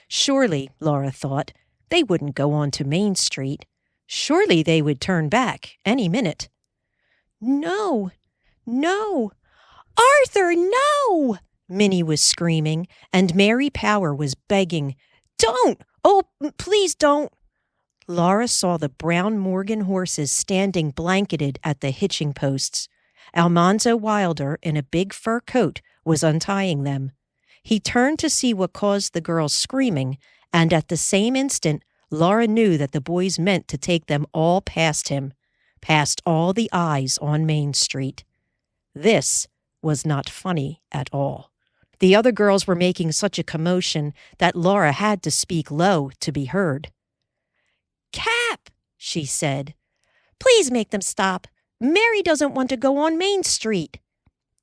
Surely, Laura thought, they wouldn't go on to Main Street. Surely they would turn back any minute. "No, no, Arthur, no!" Minnie was screaming, and Mary Power was begging, "Don't! Oh, please don't!" Laura saw the brown Morgan horses standing blanketed at the hitching posts. Almanzo Wilder, in a big fur coat, was untying them. He turned to see what caused the girls screaming, and at the same instant, Laura knew that the boys meant to take them all past him, past all the eyes on Main Street. This was not funny at all. The other girls were making such a commotion that Laura had to speak low to be heard. "Cap," she said, "please make them stop. Mary doesn't want to go on Main Street."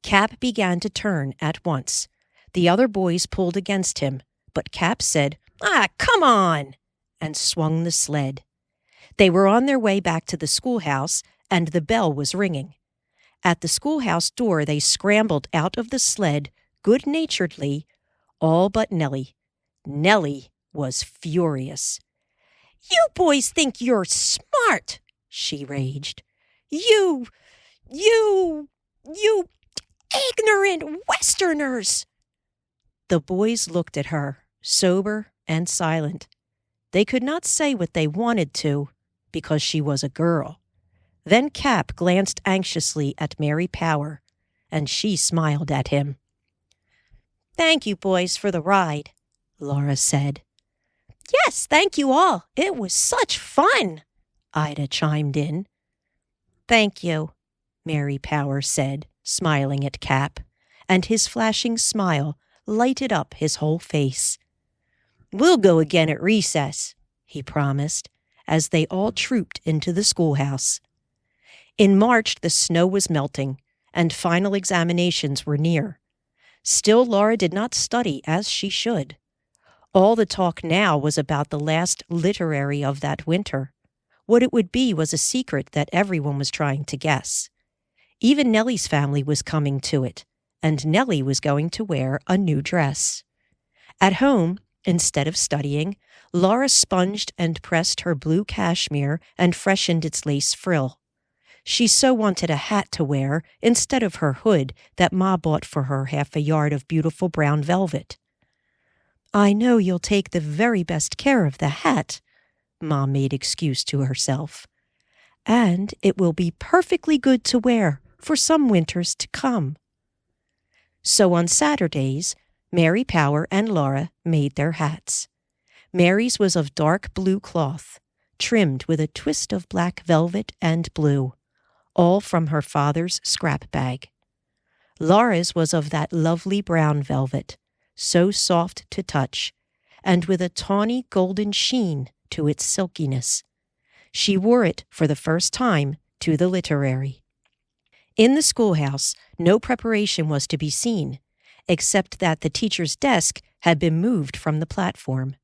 Cap began to turn at once. The other boys pulled against him, but Cap said, "Come on," and swung the sled. They were on their way back to the schoolhouse, and the bell was ringing. At the schoolhouse door, they scrambled out of the sled good-naturedly, all but Nellie. Nellie was furious. "You boys think you're smart," she raged. You ignorant Westerners!" The boys looked at her, sober and silent. They could not say what they wanted to, because she was a girl. Then Cap glanced anxiously at Mary Power, and she smiled at him. "Thank you, boys, for the ride," Laura said. "Yes, thank you all. It was such fun," Ida chimed in. "Thank you," Mary Power said, smiling at Cap, and his flashing smile lighted up his whole face. "We'll go again at recess," he promised, as they all trooped into the schoolhouse. In March, the snow was melting, and final examinations were near. Still, Laura did not study as she should. All the talk now was about the last literary of that winter. What it would be was a secret that everyone was trying to guess. Even Nellie's family was coming to it, and Nellie was going to wear a new dress. At home, instead of studying, Laura sponged and pressed her blue cashmere and freshened its lace frill. She so wanted a hat to wear instead of her hood that Ma bought for her half a yard of beautiful brown velvet. "I know you'll take the very best care of the hat," Ma made excuse to herself. "And it will be perfectly good to wear for some winters to come." So on Saturdays, Mary Power and Laura made their hats. Mary's was of dark blue cloth, trimmed with a twist of black velvet and blue, all from her father's scrap bag. Laura's was of that lovely brown velvet, so soft to touch, and with a tawny golden sheen to its silkiness. She wore it for the first time to the literary. In the schoolhouse, no preparation was to be seen, except that the teacher's desk had been moved from the platform.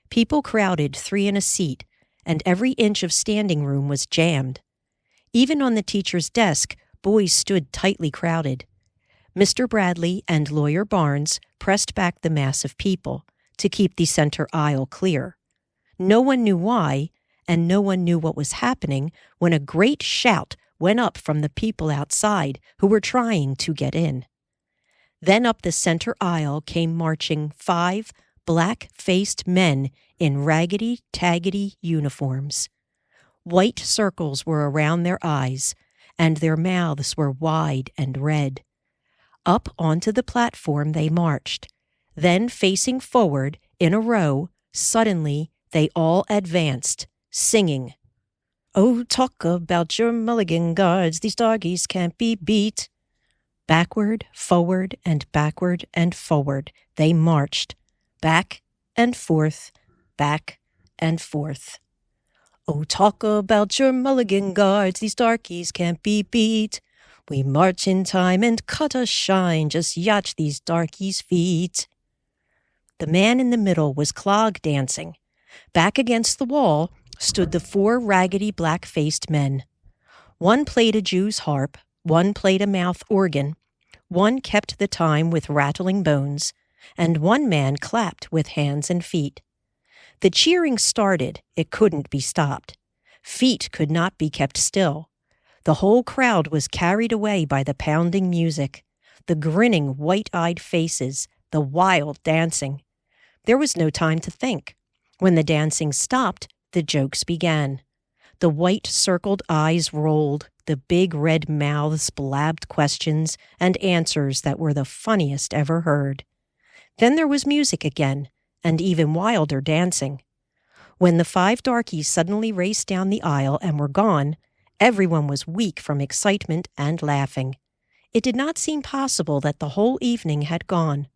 People crowded 3 in a seat, and every inch of standing room was jammed. Even on the teacher's desk, boys stood tightly crowded. Mr. Bradley and Lawyer Barnes pressed back the mass of people to keep the center aisle clear. No one knew why, and no one knew what was happening when a great shout went up from the people outside who were trying to get in. Then up the center aisle came marching 5 black-faced men in raggedy-taggedy uniforms. White circles were around their eyes, and their mouths were wide and red. Up onto the platform they marched. Then, facing forward, in a row, suddenly they all advanced, singing, "Oh, talk about your mulligan guards, these darkies can't be beat." Backward, forward, and backward and forward they marched, back and forth, back and forth. "Oh, talk about your mulligan guards, these darkies can't be beat. We march in time and cut a shine, just yatch these darkies' feet." The man in the middle was clog dancing. Back against the wall stood the 4 raggedy black-faced men. One played a Jew's harp, one played a mouth organ, one kept the time with rattling bones, and one man clapped with hands and feet. The cheering started, it couldn't be stopped. Feet could not be kept still. The whole crowd was carried away by the pounding music, the grinning white-eyed faces, the wild dancing. There was no time to think. When the dancing stopped, the jokes began. The white circled eyes rolled, the big red mouths blabbed questions and answers that were the funniest ever heard. Then there was music again, and even wilder dancing. When the 5 darkies suddenly raced down the aisle and were gone, everyone was weak from excitement and laughing. It did not seem possible that the whole evening had gone.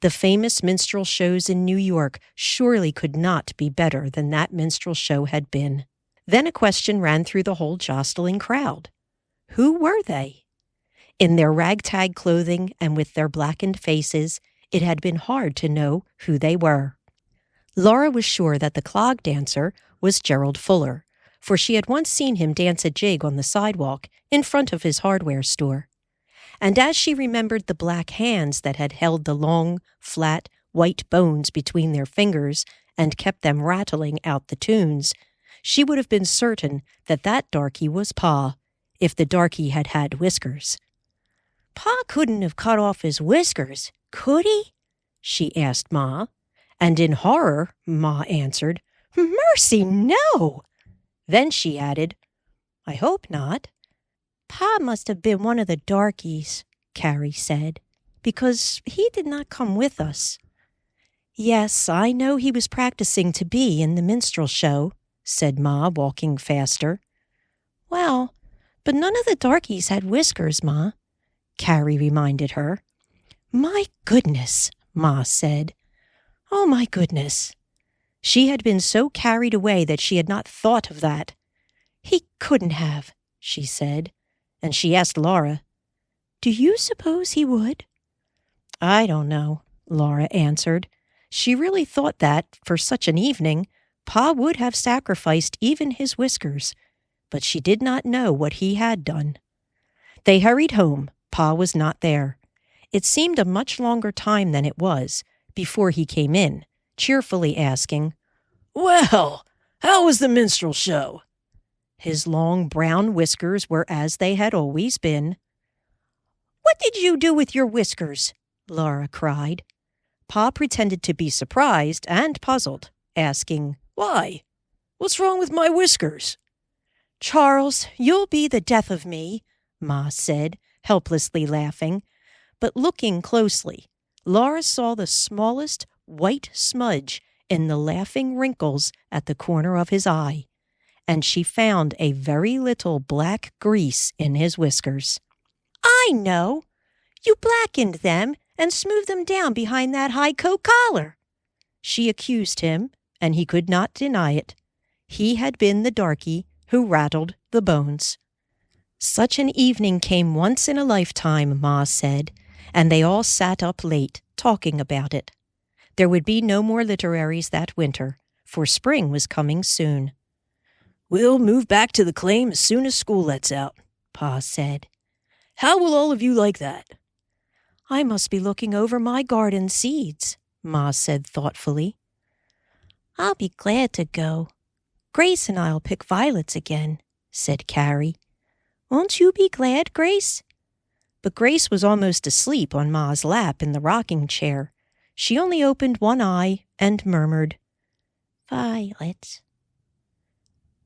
The famous minstrel shows in New York surely could not be better than that minstrel show had been. Then a question ran through the whole jostling crowd. Who were they? In their ragtag clothing and with their blackened faces, it had been hard to know who they were. Laura was sure that the clog dancer was Gerald Fuller, for she had once seen him dance a jig on the sidewalk in front of his hardware store. And as she remembered the black hands that had held the long, flat, white bones between their fingers and kept them rattling out the tunes, she would have been certain that that darky was Pa, if the darky had had whiskers. "Pa couldn't have cut off his whiskers, could he?" she asked Ma. And in horror, Ma answered, "Mercy, no!" Then she added, "I hope not." "Pa must have been one of the darkies," Carrie said, "because he did not come with us." "Yes, I know he was practicing to be in the minstrel show," said Ma, walking faster. "Well, but none of the darkies had whiskers, Ma," Carrie reminded her. "My goodness," Ma said. "Oh, my goodness." She had been so carried away that she had not thought of that. "He couldn't have," she said, and she asked Laura, "Do you suppose he would?" "I don't know," Laura answered. She really thought that, for such an evening, Pa would have sacrificed even his whiskers, but she did not know what he had done. They hurried home. Pa was not there. It seemed a much longer time than it was before he came in, cheerfully asking, "Well, how was the minstrel show?" His long brown whiskers were as they had always been. "What did you do with your whiskers?" Laura cried. Pa pretended to be surprised and puzzled, asking, "Why? What's wrong with my whiskers?" "Charles, you'll be the death of me," Ma said, helplessly laughing. But looking closely, Laura saw the smallest white smudge in the laughing wrinkles at the corner of his eye, and she found a very little black grease in his whiskers. "I know! You blackened them and smoothed them down behind that high coat collar," she accused him, and he could not deny it. He had been the darky who rattled the bones. Such an evening came once in a lifetime, Ma said, and they all sat up late, talking about it. There would be no more literaries that winter, for spring was coming soon. "We'll move back to the claim as soon as school lets out," Pa said. "How will all of you like that?" "I must be looking over my garden seeds," Ma said thoughtfully. "I'll be glad to go. Grace and I'll pick violets again," said Carrie. "Won't you be glad, Grace?" But Grace was almost asleep on Ma's lap in the rocking chair. She only opened one eye and murmured, "Violets."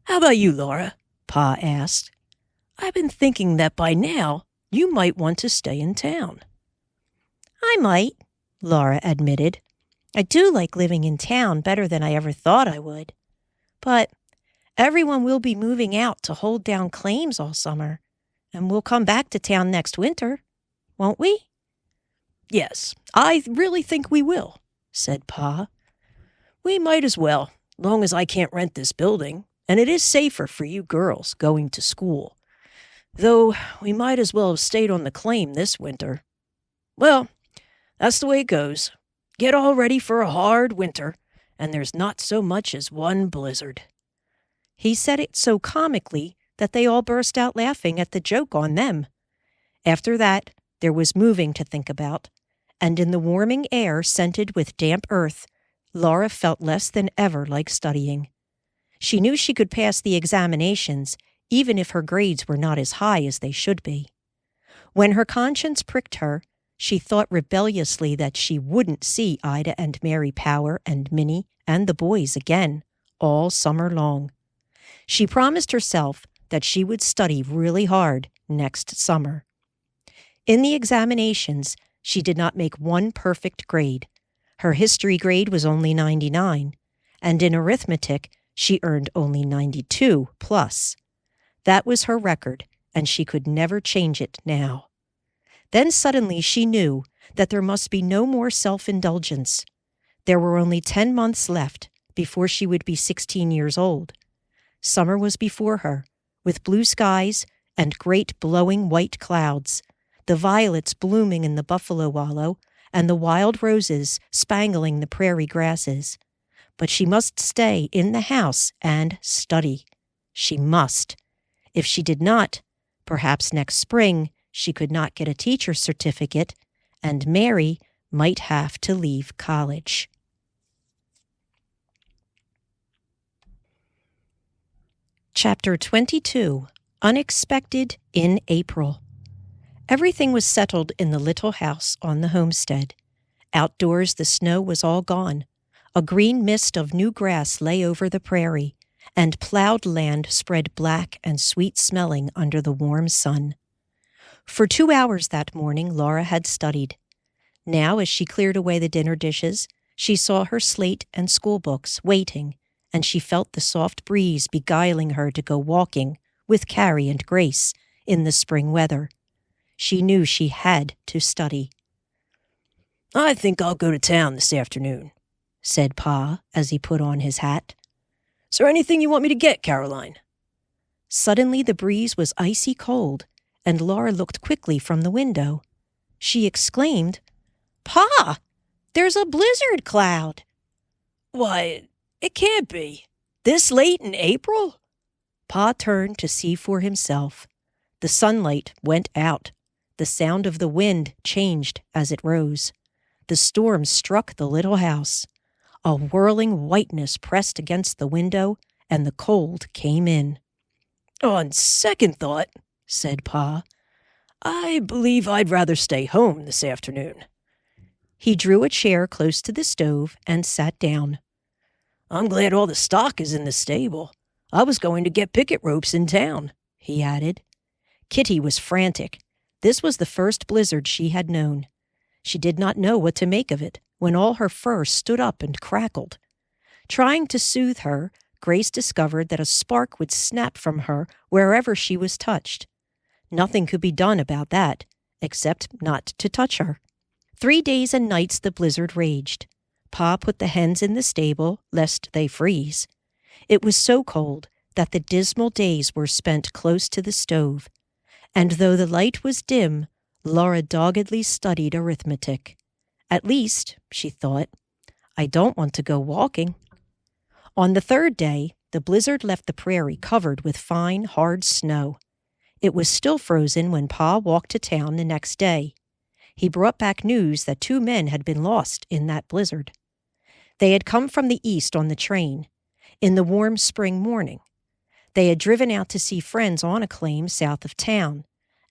"How about you, Laura?" Pa asked. "I've been thinking that by now you might want to stay in town." I might, Laura admitted. I do like living in town better than I ever thought I would. But everyone will be moving out to hold down claims all summer, and we'll come back to town next winter, won't we? Yes, I really think we will, said Pa. We might as well, long as I can't rent this building, and it is safer for you girls going to school. Though we might as well have stayed on the claim this winter. Well, that's the way it goes. Get all ready for a hard winter, and there's not so much as one blizzard. He said it so comically that they all burst out laughing at the joke on them. After that, there was moving to think about, and in the warming air scented with damp earth, Laura felt less than ever like studying. She knew she could pass the examinations, even if her grades were not as high as they should be. When her conscience pricked her, she thought rebelliously that she wouldn't see Ida and Mary Power and Minnie and the boys again all summer long. She promised herself that she would study really hard next summer. In the examinations, she did not make one perfect grade. Her history grade was only 99, and in arithmetic, she earned only 92 plus. That was her record, and she could never change it now. Then suddenly she knew that there must be no more self-indulgence. There were only 10 months left before she would be 16 years old. Summer was before her, with blue skies and great blowing white clouds, the violets blooming in the buffalo wallow, and the wild roses spangling the prairie grasses. But she must stay in the house and study. She must. If she did not, perhaps next spring she could not get a teacher's certificate, and Mary might have to leave college. Chapter 22, Unexpected in April. Everything was settled in the little house on the homestead. Outdoors the snow was all gone. A green mist of new grass lay over the prairie, and plowed land spread black and sweet-smelling under the warm sun. For 2 hours that morning Laura had studied. Now, as she cleared away the dinner dishes, she saw her slate and schoolbooks waiting, and she felt the soft breeze beguiling her to go walking with Carrie and Grace in the spring weather. She knew she had to study. I think I'll go to town this afternoon, said Pa as he put on his hat. Is there anything you want me to get, Caroline? Suddenly the breeze was icy cold, and Laura looked quickly from the window. She exclaimed, "Pa, there's a blizzard cloud." Why, it can't be. This late in April? Pa turned to see for himself. The sunlight went out. The sound of the wind changed as it rose. The storm struck the little house. A whirling whiteness pressed against the window, and the cold came in. On second thought, said Pa, I believe I'd rather stay home this afternoon. He drew a chair close to the stove and sat down. I'm glad all the stock is in the stable. I was going to get picket ropes in town, he added. Kitty was frantic. This was the first blizzard she had known. She did not know what to make of it when all her fur stood up and crackled. Trying to soothe her, Grace discovered that a spark would snap from her wherever she was touched. Nothing could be done about that, except not to touch her. 3 days and nights the blizzard raged. Pa put the hens in the stable, lest they freeze. It was so cold that the dismal days were spent close to the stove. And though the light was dim, Laura doggedly studied arithmetic. At least, she thought, I don't want to go walking. On the 3rd day, the blizzard left the prairie covered with fine, hard snow. It was still frozen when Pa walked to town the next day. He brought back news that 2 men had been lost in that blizzard. They had come from the east on the train, in the warm spring morning. They had driven out to see friends on a claim south of town,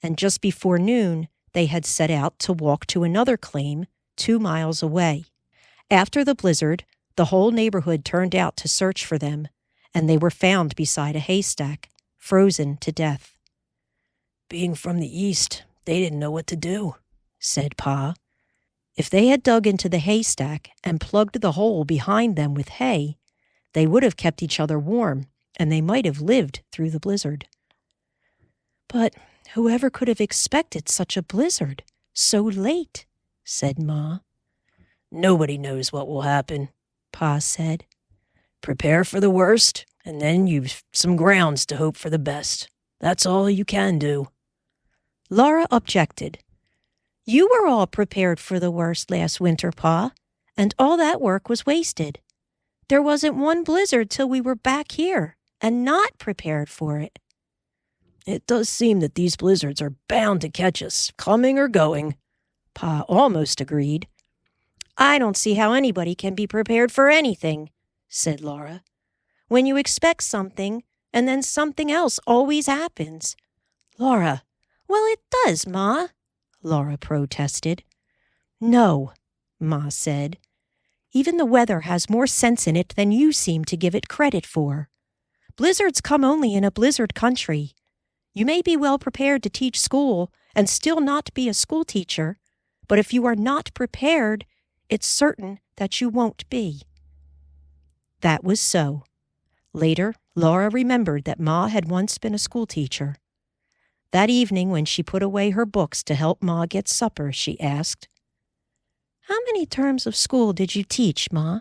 and just before noon, they had set out to walk to another claim 2 miles away. After the blizzard, the whole neighborhood turned out to search for them, and they were found beside a haystack, frozen to death. Being from the east, they didn't know what to do, said Pa. If they had dug into the haystack and plugged the hole behind them with hay, they would have kept each other warm, and they might have lived through the blizzard. "But whoever could have expected such a blizzard so late?" said Ma. "Nobody knows what will happen," Pa said. "Prepare for the worst, and then you've some grounds to hope for the best. That's all you can do." Laura objected. "You were all prepared for the worst last winter, Pa, and all that work was wasted. There wasn't one blizzard till we were back here and not prepared for it." "It does seem that these blizzards are bound to catch us, coming or going," Pa almost agreed. "I don't see how anybody can be prepared for anything," said Laura. "When you expect something, and then something else always happens." "Laura." "Well, it does, Ma," Laura protested. "No," Ma said. "Even the weather has more sense in it than you seem to give it credit for. Blizzards come only in a blizzard country. You may be well prepared to teach school and still not be a school teacher, but if you are not prepared, it's certain that you won't be." That was so. Later, Laura remembered that Ma had once been a school teacher. That evening, when she put away her books to help Ma get supper, she asked, "How many terms of school did you teach, Ma?"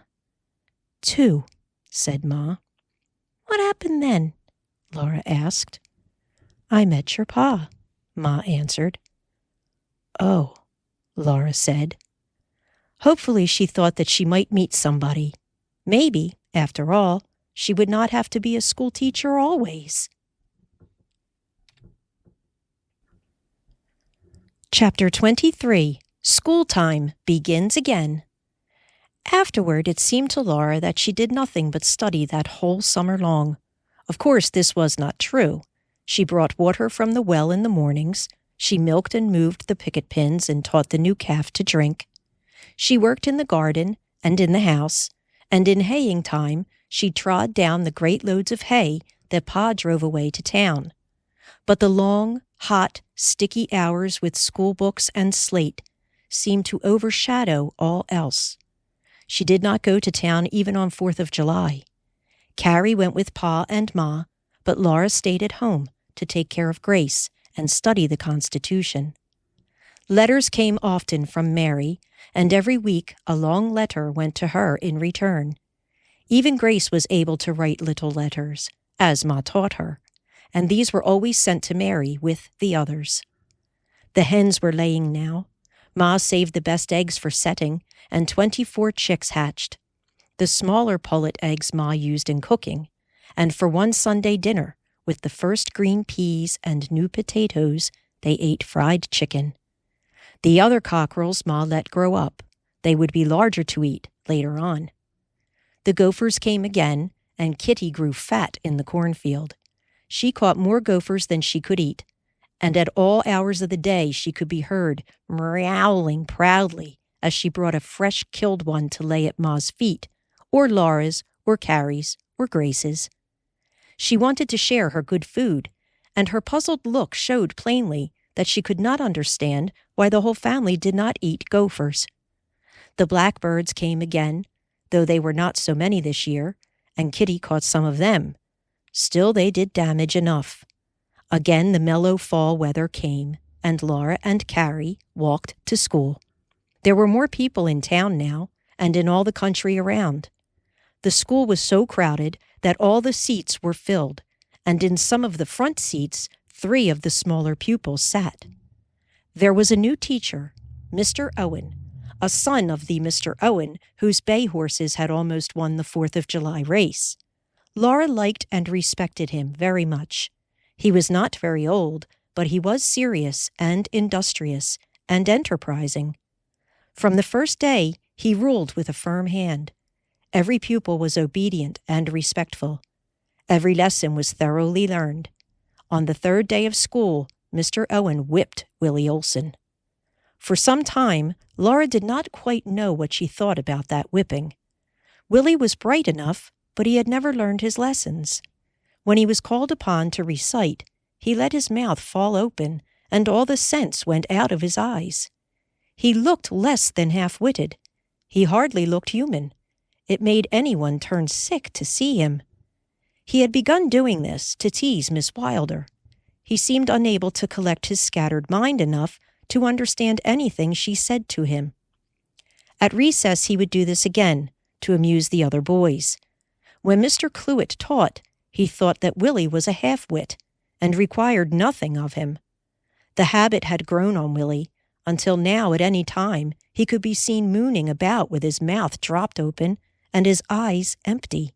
"2," said Ma. "What happened then?" Laura asked. "I met your Pa," Ma answered. "Oh," Laura said. Hopefully she thought that she might meet somebody. Maybe, after all, she would not have to be a school teacher always. Chapter 23. School Time Begins Again. Afterward, it seemed to Laura that she did nothing but study that whole summer long. Of course, this was not true. She brought water from the well in the mornings. She milked and moved the picket pins and taught the new calf to drink. She worked in the garden and in the house, and in haying time, she trod down the great loads of hay that Pa drove away to town. But the long, hot, sticky hours with school books and slate seemed to overshadow all else. She did not go to town even on 4th of July. Carrie went with Pa and Ma, but Laura stayed at home to take care of Grace and study the Constitution. Letters came often from Mary, and every week a long letter went to her in return. Even Grace was able to write little letters, as Ma taught her, and these were always sent to Mary with the others. The hens were laying now. Ma saved the best eggs for setting, and 24 chicks hatched. The smaller pullet eggs Ma used in cooking, and for one Sunday dinner, with the first green peas and new potatoes, they ate fried chicken. The other cockerels Ma let grow up. They would be larger to eat later on. The gophers came again, and Kitty grew fat in the cornfield. She caught more gophers than she could eat, and at all hours of the day she could be heard meowing proudly as she brought a fresh killed one to lay at Ma's feet, or Laura's, or Carrie's, or Grace's. She wanted to share her good food, and her puzzled look showed plainly that she could not understand why the whole family did not eat gophers. The blackbirds came again, though they were not so many this year, and Kitty caught some of them. Still they did damage enough. Again the mellow fall weather came, and Laura and Carrie walked to school. There were more people in town now, and in all the country around. The school was so crowded that all the seats were filled, and in some of the front seats 3 of the smaller pupils sat. There was a new teacher, Mr. Owen, a son of the Mr. Owen whose bay horses had almost won the 4th of July race. Laura liked and respected him very much. He was not very old, but he was serious and industrious and enterprising. From the first day, he ruled with a firm hand. Every pupil was obedient and respectful. Every lesson was thoroughly learned. On the 3rd day of school, Mr. Owen whipped Willie Olson. For some time, Laura did not quite know what she thought about that whipping. Willie was bright enough, but he had never learned his lessons. When he was called upon to recite, he let his mouth fall open, and all the sense went out of his eyes. He looked less than half-witted. He hardly looked human. It made anyone turn sick to see him. He had begun doing this to tease Miss Wilder. He seemed unable to collect his scattered mind enough to understand anything she said to him. At recess he would do this again, to amuse the other boys. When Mr. Cluett taught, he thought that Willie was a half-wit, and required nothing of him. The habit had grown on Willie, until now at any time he could be seen mooning about with his mouth dropped open and his eyes empty.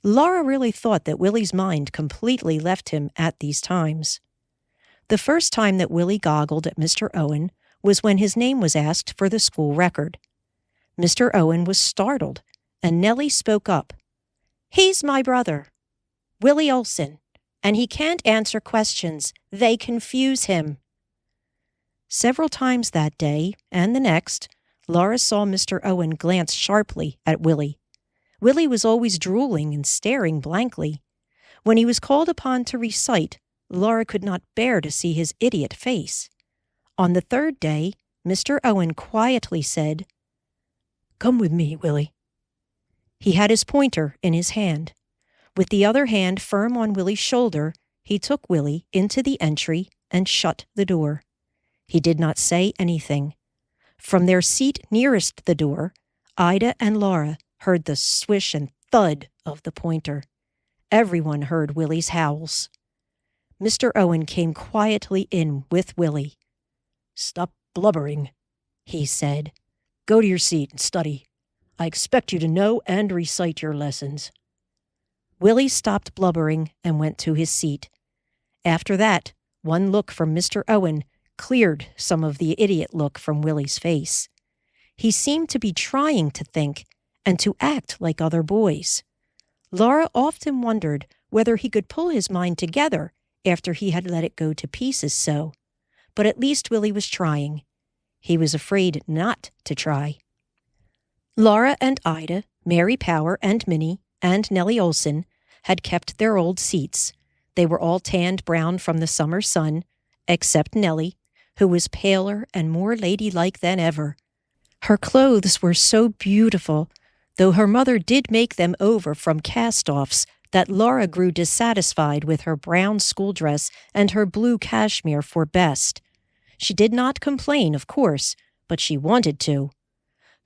Laura really thought that Willie's mind completely left him at these times. The first time that Willie goggled at Mr. Owen was when his name was asked for the school record. Mr. Owen was startled, and Nellie spoke up. "He's my brother, Willie Olson, and he can't answer questions. They confuse him." Several times that day, and the next, Laura saw Mr. Owen glance sharply at Willie. Willie was always drooling and staring blankly. When he was called upon to recite, Laura could not bear to see his idiot face. On the third day, Mr. Owen quietly said, "Come with me, Willie." He had his pointer in his hand. With the other hand firm on Willie's shoulder, he took Willie into the entry and shut the door. He did not say anything. From their seat nearest the door, Ida and Laura heard the swish and thud of the pointer. Everyone heard Willie's howls. Mr. Owen came quietly in with Willie. "Stop blubbering," he said. "Go to your seat and study. I expect you to know and recite your lessons." Willie stopped blubbering and went to his seat. After that, one look from Mr. Owen cleared some of the idiot look from Willie's face. He seemed to be trying to think and to act like other boys. Laura often wondered whether he could pull his mind together after he had let it go to pieces so. But at least Willie was trying. He was afraid not to try. Laura and Ida, Mary Power and Minnie, and Nellie Olson had kept their old seats. They were all tanned brown from the summer sun, except Nellie, who was paler and more ladylike than ever. Her clothes were so beautiful, though her mother did make them over from cast-offs, that Laura grew dissatisfied with her brown school dress and her blue cashmere for best. She did not complain, of course, but she wanted to.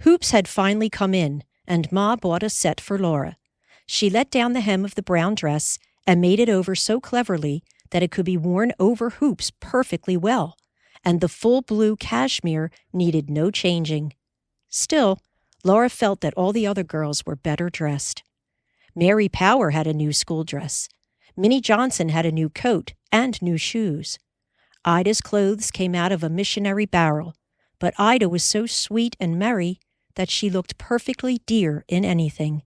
Hoops had finally come in, and Ma bought a set for Laura. She let down the hem of the brown dress and made it over so cleverly that it could be worn over hoops perfectly well, and the full blue cashmere needed no changing. Still, Laura felt that all the other girls were better dressed. Mary Power had a new school dress. Minnie Johnson had a new coat and new shoes. Ida's clothes came out of a missionary barrel, but Ida was so sweet and merry that she looked perfectly dear in anything.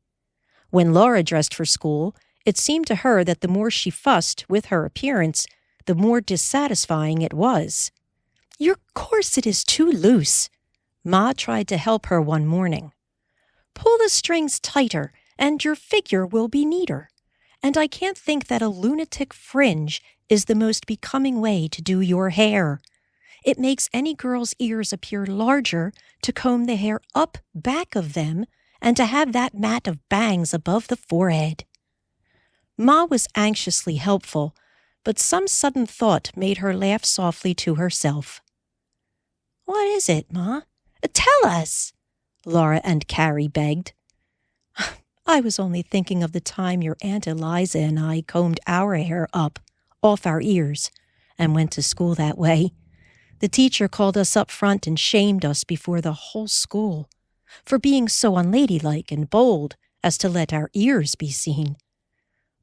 When Laura dressed for school, it seemed to her that the more she fussed with her appearance, the more dissatisfying it was. "Your corset is too loose." Ma tried to help her one morning. "Pull the strings tighter, and your figure will be neater. And I can't think that a lunatic fringe is the most becoming way to do your hair. It makes any girl's ears appear larger to comb the hair up back of them and to have that mat of bangs above the forehead." Ma was anxiously helpful, but some sudden thought made her laugh softly to herself. "What is it, Ma? Tell us," Laura and Carrie begged. "I was only thinking of the time your Aunt Eliza and I combed our hair up, off our ears, and went to school that way. The teacher called us up front and shamed us before the whole school for being so unladylike and bold as to let our ears be seen."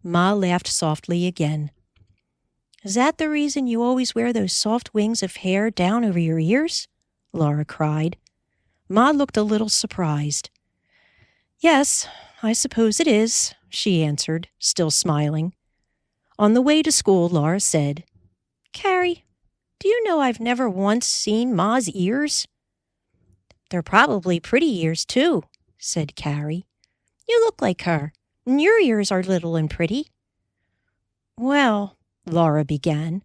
Ma laughed softly again. "Is that the reason you always wear those soft wings of hair down over your ears?" Laura cried. Ma looked a little surprised. "Yes, I suppose it is," she answered, still smiling. On the way to school, Laura said, "Carrie, do you know I've never once seen Ma's ears?" "They're probably pretty ears, too," said Carrie. "You look like her, and your ears are little and pretty." "Well," Laura began.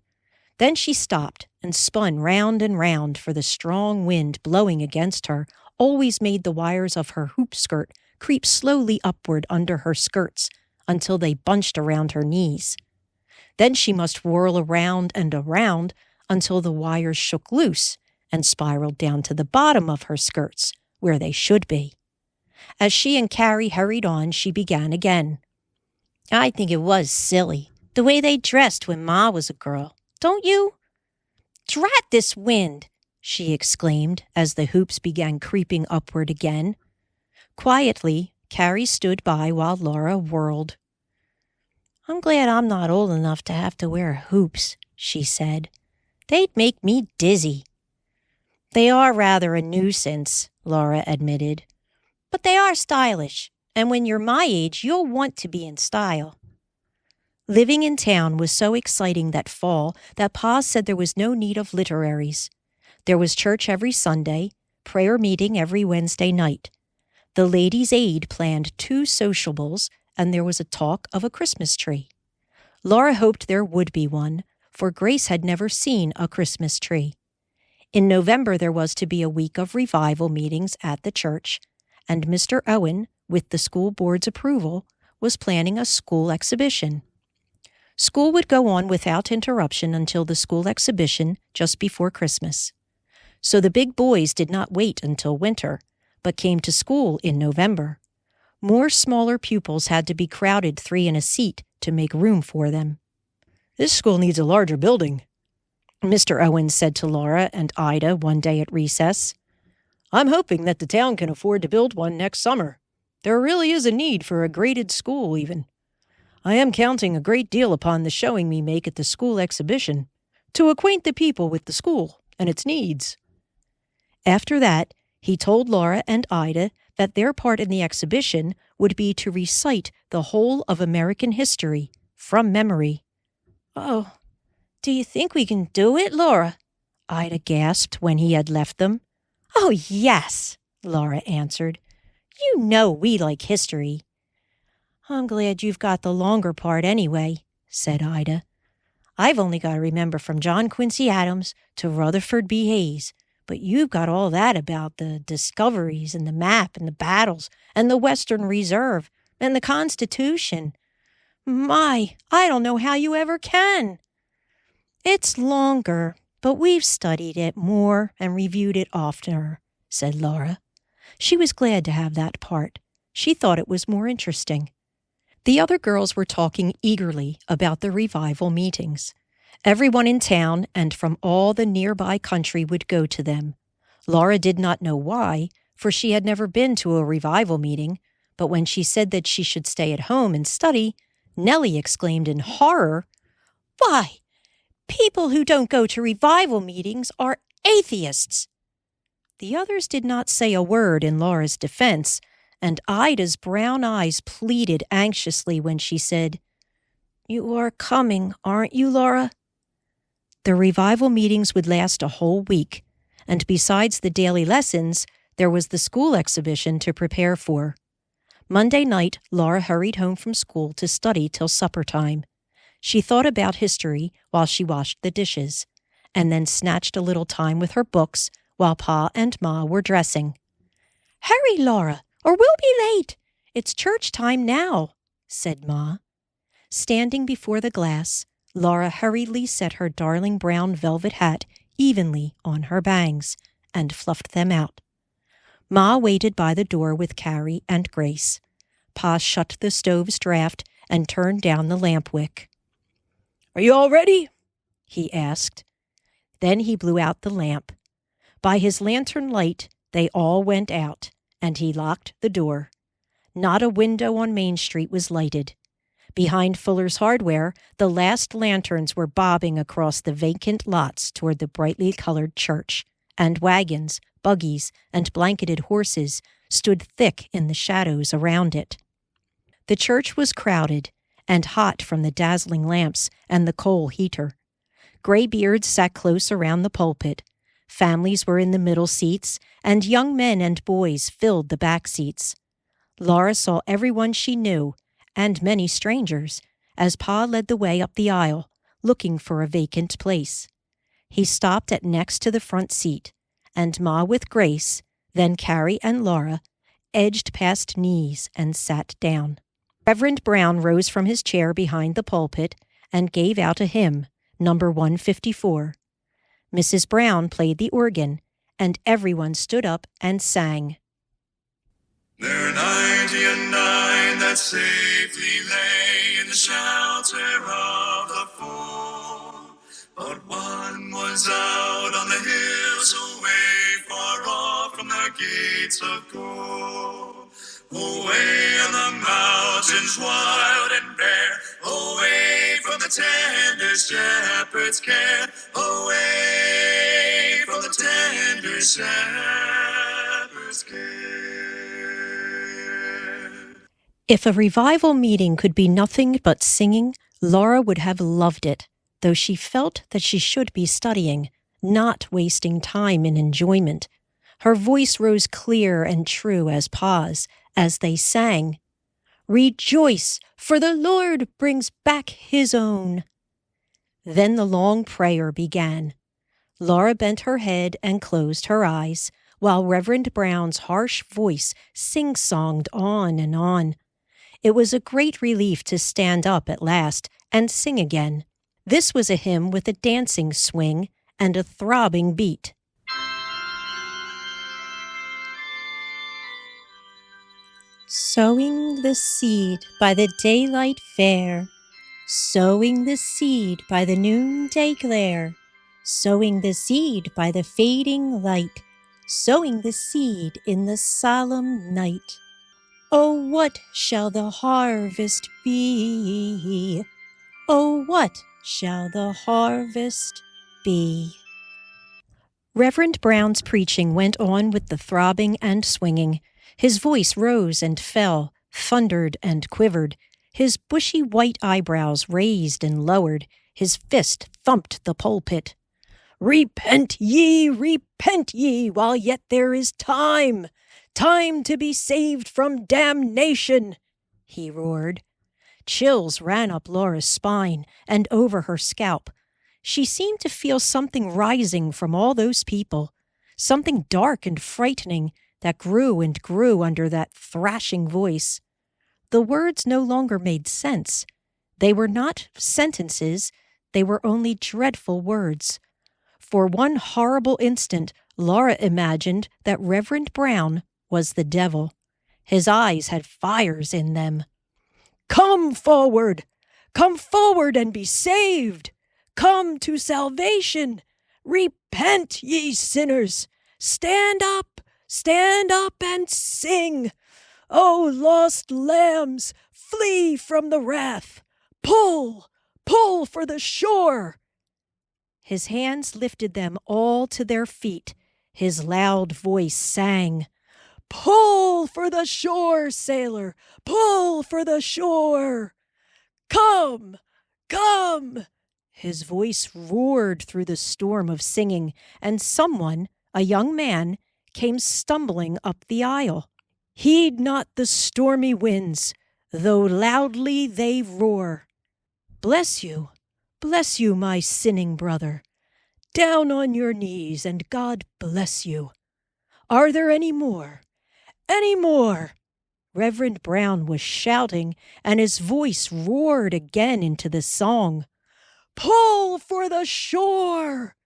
Then she stopped and spun round and round, for the strong wind blowing against her always made the wires of her hoop skirt creep slowly upward under her skirts until they bunched around her knees. Then she must whirl around and around until the wires shook loose and spiraled down to the bottom of her skirts, where they should be. As she and Carrie hurried on, she began again. I think it was silly, the way they dressed when Ma was a girl. Don't you? Drat this wind, she exclaimed as the hoops began creeping upward again. Quietly, Carrie stood by while Laura whirled. I'm glad I'm not old enough to have to wear hoops, she said. They'd make me dizzy. They are rather a nuisance, Laura admitted. But they are stylish, and when you're my age, you'll want to be in style. Living in town was so exciting that fall that Pa said there was no need of literaries. There was church every Sunday, prayer meeting every Wednesday night. The Ladies' Aid planned 2 sociables, and there was a talk of a Christmas tree. Laura hoped there would be one, for Grace had never seen a Christmas tree. In November there was to be a week of revival meetings at the church, and Mr. Owen, with the school board's approval, was planning a school exhibition. School would go on without interruption until the school exhibition just before Christmas. So the big boys did not wait until winter, but came to school in November. More smaller pupils had to be crowded 3 in a seat to make room for them. This school needs a larger building, Mr. Owen said to Laura and Ida one day at recess. I'm hoping that the town can afford to build one next summer. There really is a need for a graded school even. I am counting a great deal upon the showing we make at the school exhibition to acquaint the people with the school and its needs. After that, he told Laura and Ida that their part in the exhibition would be to recite the whole of American history from memory. Oh, do you think we can do it, Laura? Ida gasped when he had left them. Oh, yes, Laura answered. You know we like history. I'm glad you've got the longer part anyway, said Ida. I've only got to remember from John Quincy Adams to Rutherford B. Hayes, but you've got all that about the discoveries and the map and the battles and the Western Reserve and the Constitution. My, I don't know how you ever can. It's longer, but we've studied it more and reviewed it oftener, said Laura. She was glad to have that part. She thought it was more interesting. The other girls were talking eagerly about the revival meetings. Everyone in town and from all the nearby country would go to them. Laura did not know why, for she had never been to a revival meeting, but when she said that she should stay at home and study, Nellie exclaimed in horror, Why, people who don't go to revival meetings are atheists. The others did not say a word in Laura's defense, and Ida's brown eyes pleaded anxiously when she said, You are coming, aren't you, Laura? The revival meetings would last a whole week, and besides the daily lessons, there was the school exhibition to prepare for. Monday night, Laura hurried home from school to study till supper time. She thought about history while she washed the dishes, and then snatched a little time with her books while Pa and Ma were dressing. Hurry, Laura, or we'll be late. It's church time now, said Ma. Standing before the glass, Laura hurriedly set her darling brown velvet hat evenly on her bangs and fluffed them out. Ma waited by the door with Carrie and Grace. Pa shut the stove's draft and turned down the lamp wick. Are you all ready? He asked. Then he blew out the lamp. By his lantern light, they all went out, and he locked the door. Not a window on Main Street was lighted. Behind Fuller's Hardware, the last lanterns were bobbing across the vacant lots toward the brightly colored church, and wagons, buggies, and blanketed horses stood thick in the shadows around it. The church was crowded and hot from the dazzling lamps and the coal heater. Graybeards sat close around the pulpit. Families were in the middle seats, and young men and boys filled the back seats. Laura saw everyone she knew, and many strangers, as Pa led the way up the aisle, looking for a vacant place. He stopped at next to the front seat, and Ma with Grace, then Carrie and Laura, edged past knees and sat down. Reverend Brown rose from his chair behind the pulpit and gave out a hymn, number 154. Mrs. Brown played the organ, and everyone stood up and sang. There are 99 that safely lay in the shelter of the fold, but one was out on the hills away far off from the gates of gold. Away on the mountains wild and bare, away from the tender shepherd's care, away from the tender shepherd's care. If a revival meeting could be nothing but singing, Laura would have loved it, though she felt that she should be studying, not wasting time in enjoyment. Her voice rose clear and true as Pa's, as they sang, "Rejoice, for the Lord brings back his own." Then the long prayer began. Laura bent her head and closed her eyes, while Reverend Brown's harsh voice sing-songed on and on. It was a great relief to stand up at last and sing again. This was a hymn with a dancing swing and a throbbing beat. Sowing the seed by the daylight fair, sowing the seed by the noonday glare, sowing the seed by the fading light, sowing the seed in the solemn night. Oh, what shall the harvest be? Oh, what shall the harvest be? Reverend Brown's preaching went on with the throbbing and swinging. His voice rose and fell, thundered and quivered. His bushy white eyebrows raised and lowered. His fist thumped the pulpit. Repent ye, while yet there is time! Time to be saved from damnation!" he roared. Chills ran up Laura's spine and over her scalp. She seemed to feel something rising from all those people, something dark and frightening that grew and grew under that thrashing voice. The words no longer made sense. They were not sentences, they were only dreadful words. For one horrible instant, Laura imagined that Reverend Brown was the devil. His eyes had fires in them. Come forward and be saved! Come to salvation! Repent, ye sinners! Stand up and sing! O lost lambs, flee from the wrath! Pull for the shore! His hands lifted them all to their feet. His loud voice sang, Pull for the shore, sailor! Pull for the shore! Come! His voice roared through the storm of singing, and someone, a young man, came stumbling up the aisle. Heed not the stormy winds, though loudly they roar. Bless you, my sinning brother. Down on your knees, and God bless you. Are there any more? Any more? Reverend Brown was shouting, and his voice roared again into the song. Pull for the shore!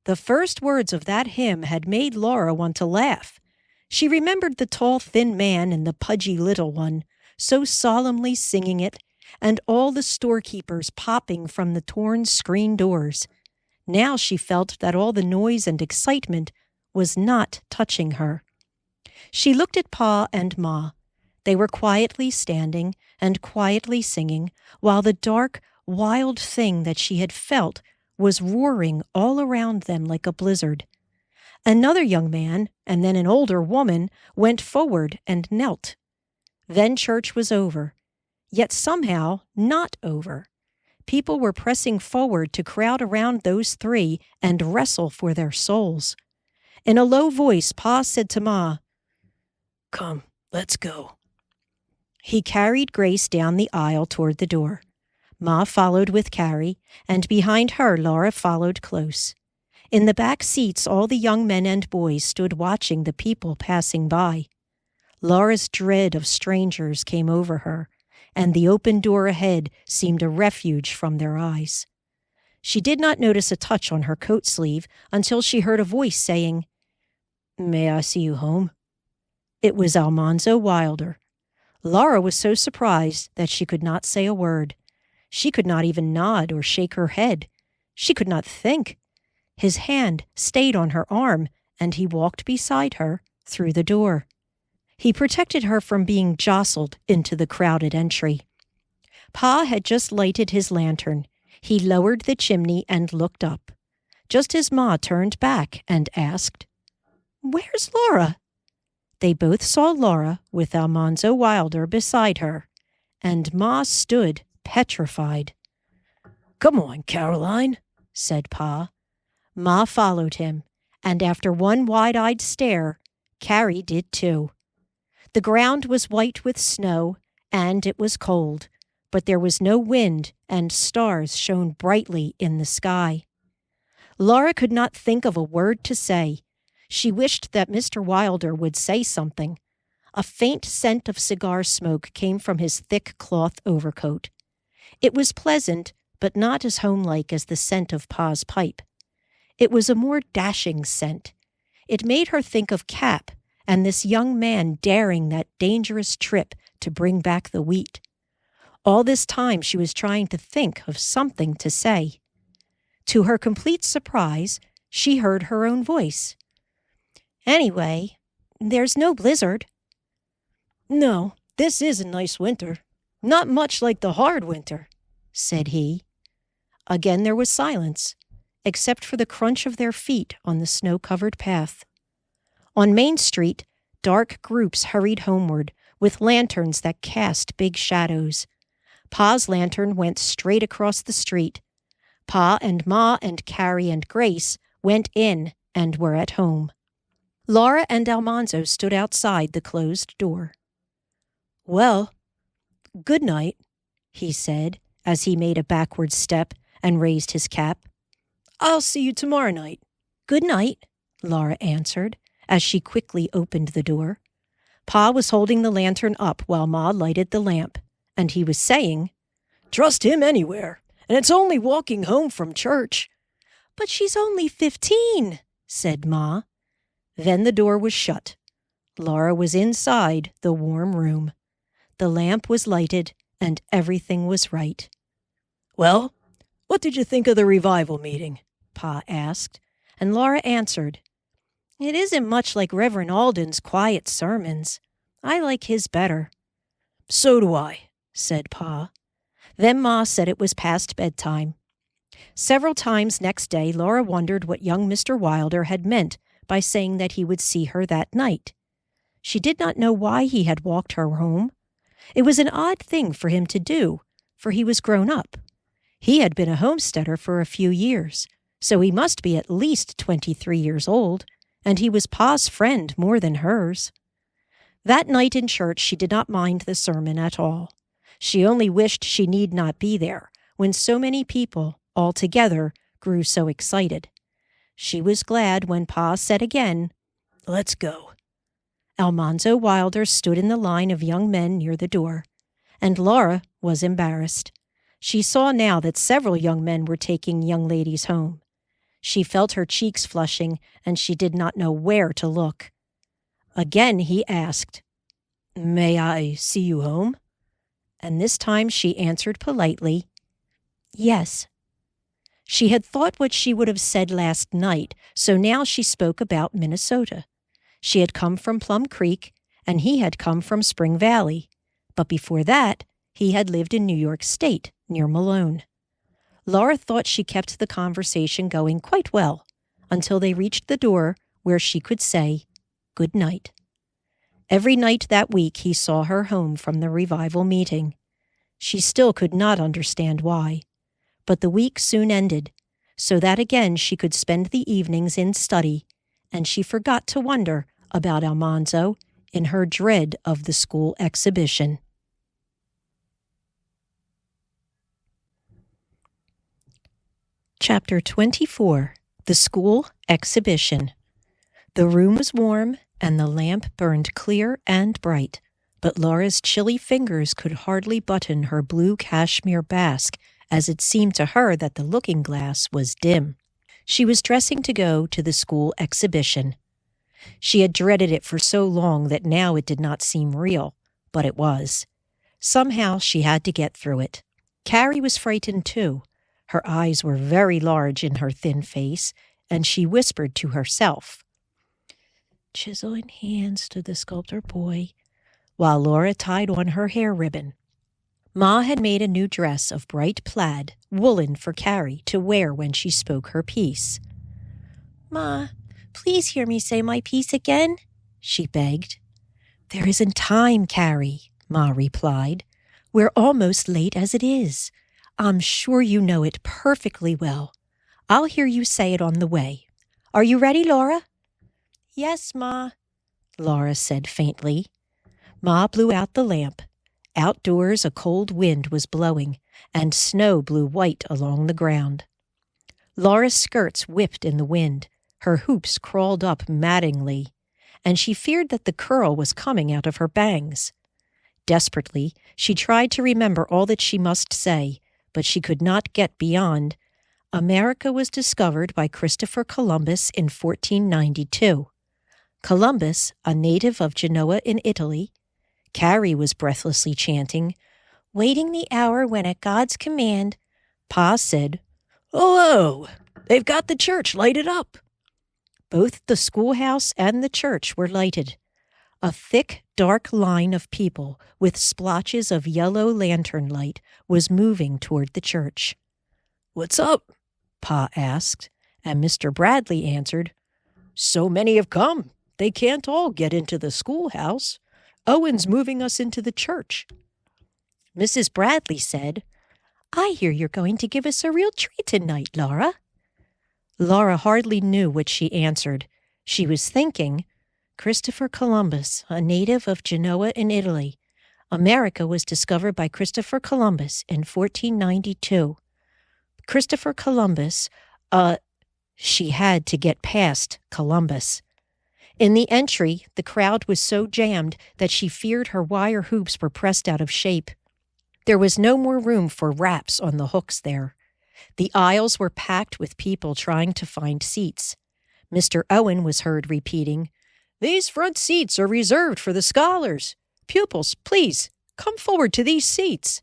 The first words of that hymn had made Laura want to laugh. She remembered the tall, thin man and the pudgy little one, so solemnly singing it, and all the storekeepers popping from the torn screen doors. Now she felt that all the noise and excitement was not touching her. She looked at Pa and Ma. They were quietly standing and quietly singing, while the dark, wild thing that she had felt was roaring all around them like a blizzard. Another young man, and then an older woman, went forward and knelt. Then church was over, yet somehow not over. People were pressing forward to crowd around those three and wrestle for their souls. In a low voice, Pa said to Ma, "Come, let's go." He carried Grace down the aisle toward the door. Ma followed with Carrie, and behind her Laura followed close. In the back seats, all the young men and boys stood watching the people passing by. Laura's dread of strangers came over her, and the open door ahead seemed a refuge from their eyes. She did not notice a touch on her coat sleeve until she heard a voice saying, "May I see you home?" It was Almanzo Wilder. Laura was so surprised that she could not say a word. She could not even nod or shake her head. She could not think. His hand stayed on her arm, and he walked beside her through the door. He protected her from being jostled into the crowded entry. Pa had just lighted his lantern. He lowered the chimney and looked up. Just as Ma turned back and asked, "Where's Laura?" They both saw Laura with Almanzo Wilder beside her, and Ma stood petrified. "Come on, Caroline," said Pa. Ma followed him, and after one wide-eyed stare, Carrie did too. The ground was white with snow, and it was cold, but there was no wind, and stars shone brightly in the sky. Laura could not think of a word to say. She wished that Mr. Wilder would say something. A faint scent of cigar smoke came from his thick cloth overcoat. It was pleasant, but not as homelike as the scent of Pa's pipe. It was a more dashing scent. It made her think of Cap and this young man daring that dangerous trip to bring back the wheat. All this time she was trying to think of something to say. To her complete surprise, she heard her own voice. "Anyway, there's no blizzard." "No, this is a nice winter. Not much like the hard winter," said he. Again there was silence, except for the crunch of their feet on the snow-covered path. On Main Street, dark groups hurried homeward, with lanterns that cast big shadows. Pa's lantern went straight across the street. Pa and Ma and Carrie and Grace went in and were at home. Laura and Almanzo stood outside the closed door. "Well, good night," he said, as he made a backward step and raised his cap. "I'll see you tomorrow night." "Good night," Laura answered, as she quickly opened the door. Pa was holding the lantern up while Ma lighted the lamp, and he was saying, "Trust him anywhere, and it's only walking home from church." "But she's only 15, said Ma. Then the door was shut. Laura was inside the warm room. The lamp was lighted, and everything was right. "Well, what did you think of the revival meeting?" Pa asked, and Laura answered, "It isn't much like Reverend Alden's quiet sermons. I like his better." "So do I," said Pa. Then Ma said it was past bedtime. Several times next day, Laura wondered what young Mr. Wilder had meant by saying that he would see her that night. She did not know why he had walked her home. It was an odd thing for him to do, for he was grown up. He had been a homesteader for a few years, so he must be at least 23 years old, and he was Pa's friend more than hers. That night in church she did not mind the sermon at all. She only wished she need not be there, when so many people, all together, grew so excited. She was glad when Pa said again, "Let's go." Almanzo Wilder stood in the line of young men near the door, and Laura was embarrassed. She saw now that several young men were taking young ladies home. She felt her cheeks flushing, and she did not know where to look. Again he asked, "May I see you home?" And this time she answered politely, "Yes." She had thought what she would have said last night, so now she spoke about Minnesota. She had come from Plum Creek, and he had come from Spring Valley. But before that, he had lived in New York State, near Malone. Laura thought she kept the conversation going quite well, until they reached the door where she could say, "Good night." Every night that week he saw her home from the revival meeting. She still could not understand why. But the week soon ended, so that again she could spend the evenings in study, and she forgot to wonder about Almanzo in her dread of the school exhibition. Chapter 24. The school exhibition. The room was warm, and the lamp burned clear and bright, but Laura's chilly fingers could hardly button her blue cashmere basque, as it seemed to her that the looking-glass was dim. She was dressing to go to the school exhibition. She had dreaded it for so long that now it did not seem real, but it was. Somehow she had to get through it. Carrie was frightened too. Her eyes were very large in her thin face, and she whispered to herself, "Chisel in hand stood the sculptor boy," while Laura tied on her hair ribbon. Ma had made a new dress of bright plaid, woolen for Carrie to wear when she spoke her piece. "Ma, please hear me say my piece again," she begged. "There isn't time, Carrie," Ma replied. "We're almost late as it is. I'm sure you know it perfectly well. I'll hear you say it on the way. Are you ready, Laura?" "Yes, Ma," Laura said faintly. Ma blew out the lamp. Outdoors a cold wind was blowing, and snow blew white along the ground. Laura's skirts whipped in the wind. Her hoops crawled up maddeningly, and she feared that the curl was coming out of her bangs. Desperately, she tried to remember all that she must say, but she could not get beyond, "America was discovered by Christopher Columbus in 1492. Columbus, a native of Genoa in Italy." Carrie was breathlessly chanting, "Waiting the hour when at God's command." Pa said, "Oh, they've got the church lighted up." Both the schoolhouse and the church were lighted. A thick, dark line of people with splotches of yellow lantern light was moving toward the church. "What's up?" Pa asked, and Mr. Bradley answered, "So many have come, they can't all get into the schoolhouse. Owen's moving us into the church." Mrs. Bradley said, "I hear you're going to give us a real treat tonight, Laura." Laura hardly knew what she answered. She was thinking, Christopher Columbus, a native of Genoa in Italy. America was discovered by Christopher Columbus in 1492. Christopher Columbus, she had to get past Columbus. In the entry, the crowd was so jammed that she feared her wire hoops were pressed out of shape. There was no more room for wraps on the hooks there. The aisles were packed with people trying to find seats. Mr. Owen was heard repeating, "These front seats are reserved for the scholars. Pupils, please, come forward to these seats."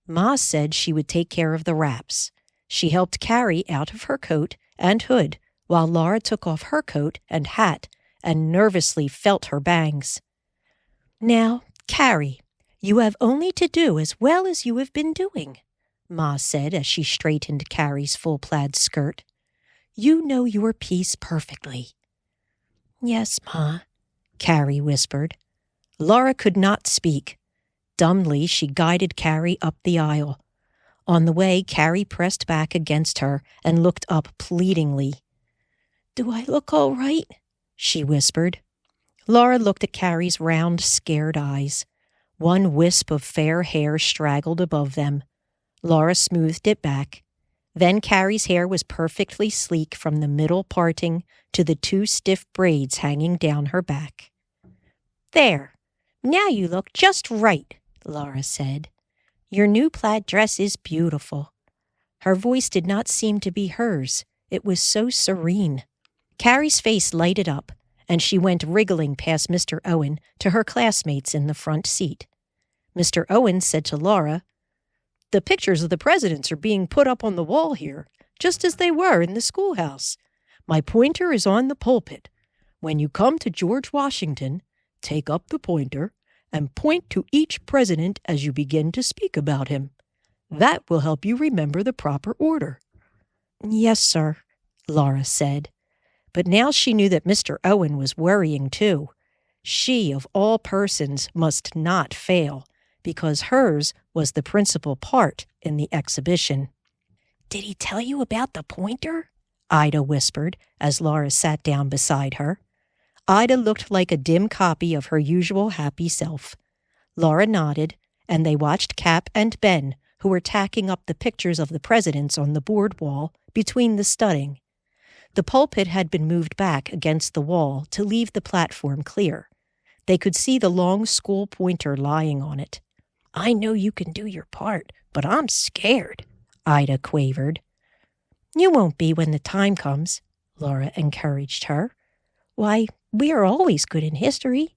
Ma said she would take care of the wraps. She helped Carrie out of her coat and hood, while Laura took off her coat and hat and nervously felt her bangs. "Now, Carrie, you have only to do as well as you have been doing," Ma said as she straightened Carrie's full plaid skirt. "You know your piece perfectly." "Yes, Ma," Carrie whispered. Laura could not speak. Dumbly, she guided Carrie up the aisle. On the way, Carrie pressed back against her and looked up pleadingly. "Do I look all right?" she whispered. Laura looked at Carrie's round, scared eyes. One wisp of fair hair straggled above them. Laura smoothed it back. Then Carrie's hair was perfectly sleek from the middle parting to the two stiff braids hanging down her back. "There, now you look just right," Laura said. "Your new plaid dress is beautiful." Her voice did not seem to be hers. It was so serene. Carrie's face lighted up, and she went wriggling past Mr. Owen to her classmates in the front seat. Mr. Owen said to Laura, "The pictures of the presidents are being put up on the wall here, just as they were in the schoolhouse. My pointer is on the pulpit. When you come to George Washington, take up the pointer and point to each president as you begin to speak about him. That will help you remember the proper order." "Yes, sir," Laura said. But now she knew that Mr. Owen was worrying too. She, of all persons, must not fail, because hers was the principal part in the exhibition. "Did he tell you about the pointer?" Ida whispered as Laura sat down beside her. Ida looked like a dim copy of her usual happy self. Laura nodded, and they watched Cap and Ben, who were tacking up the pictures of the presidents on the board wall between the studding. The pulpit had been moved back against the wall to leave the platform clear. They could see the long school pointer lying on it. "I know you can do your part, but I'm scared," Ida quavered. "You won't be when the time comes," Laura encouraged her. "Why, we are always good in history.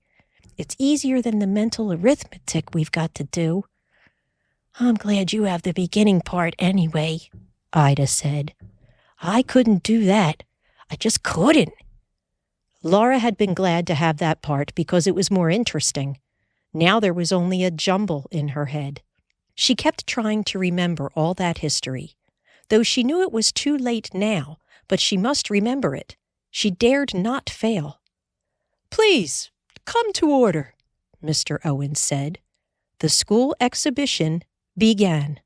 It's easier than the mental arithmetic we've got to do." "I'm glad you have the beginning part anyway," Ida said. "I couldn't do that. I just couldn't." Laura had been glad to have that part because it was more interesting. Now there was only a jumble in her head. She kept trying to remember all that history, though she knew it was too late now, but she must remember it. She dared not fail. "Please, come to order," Mr. Owen said. The school exhibition began.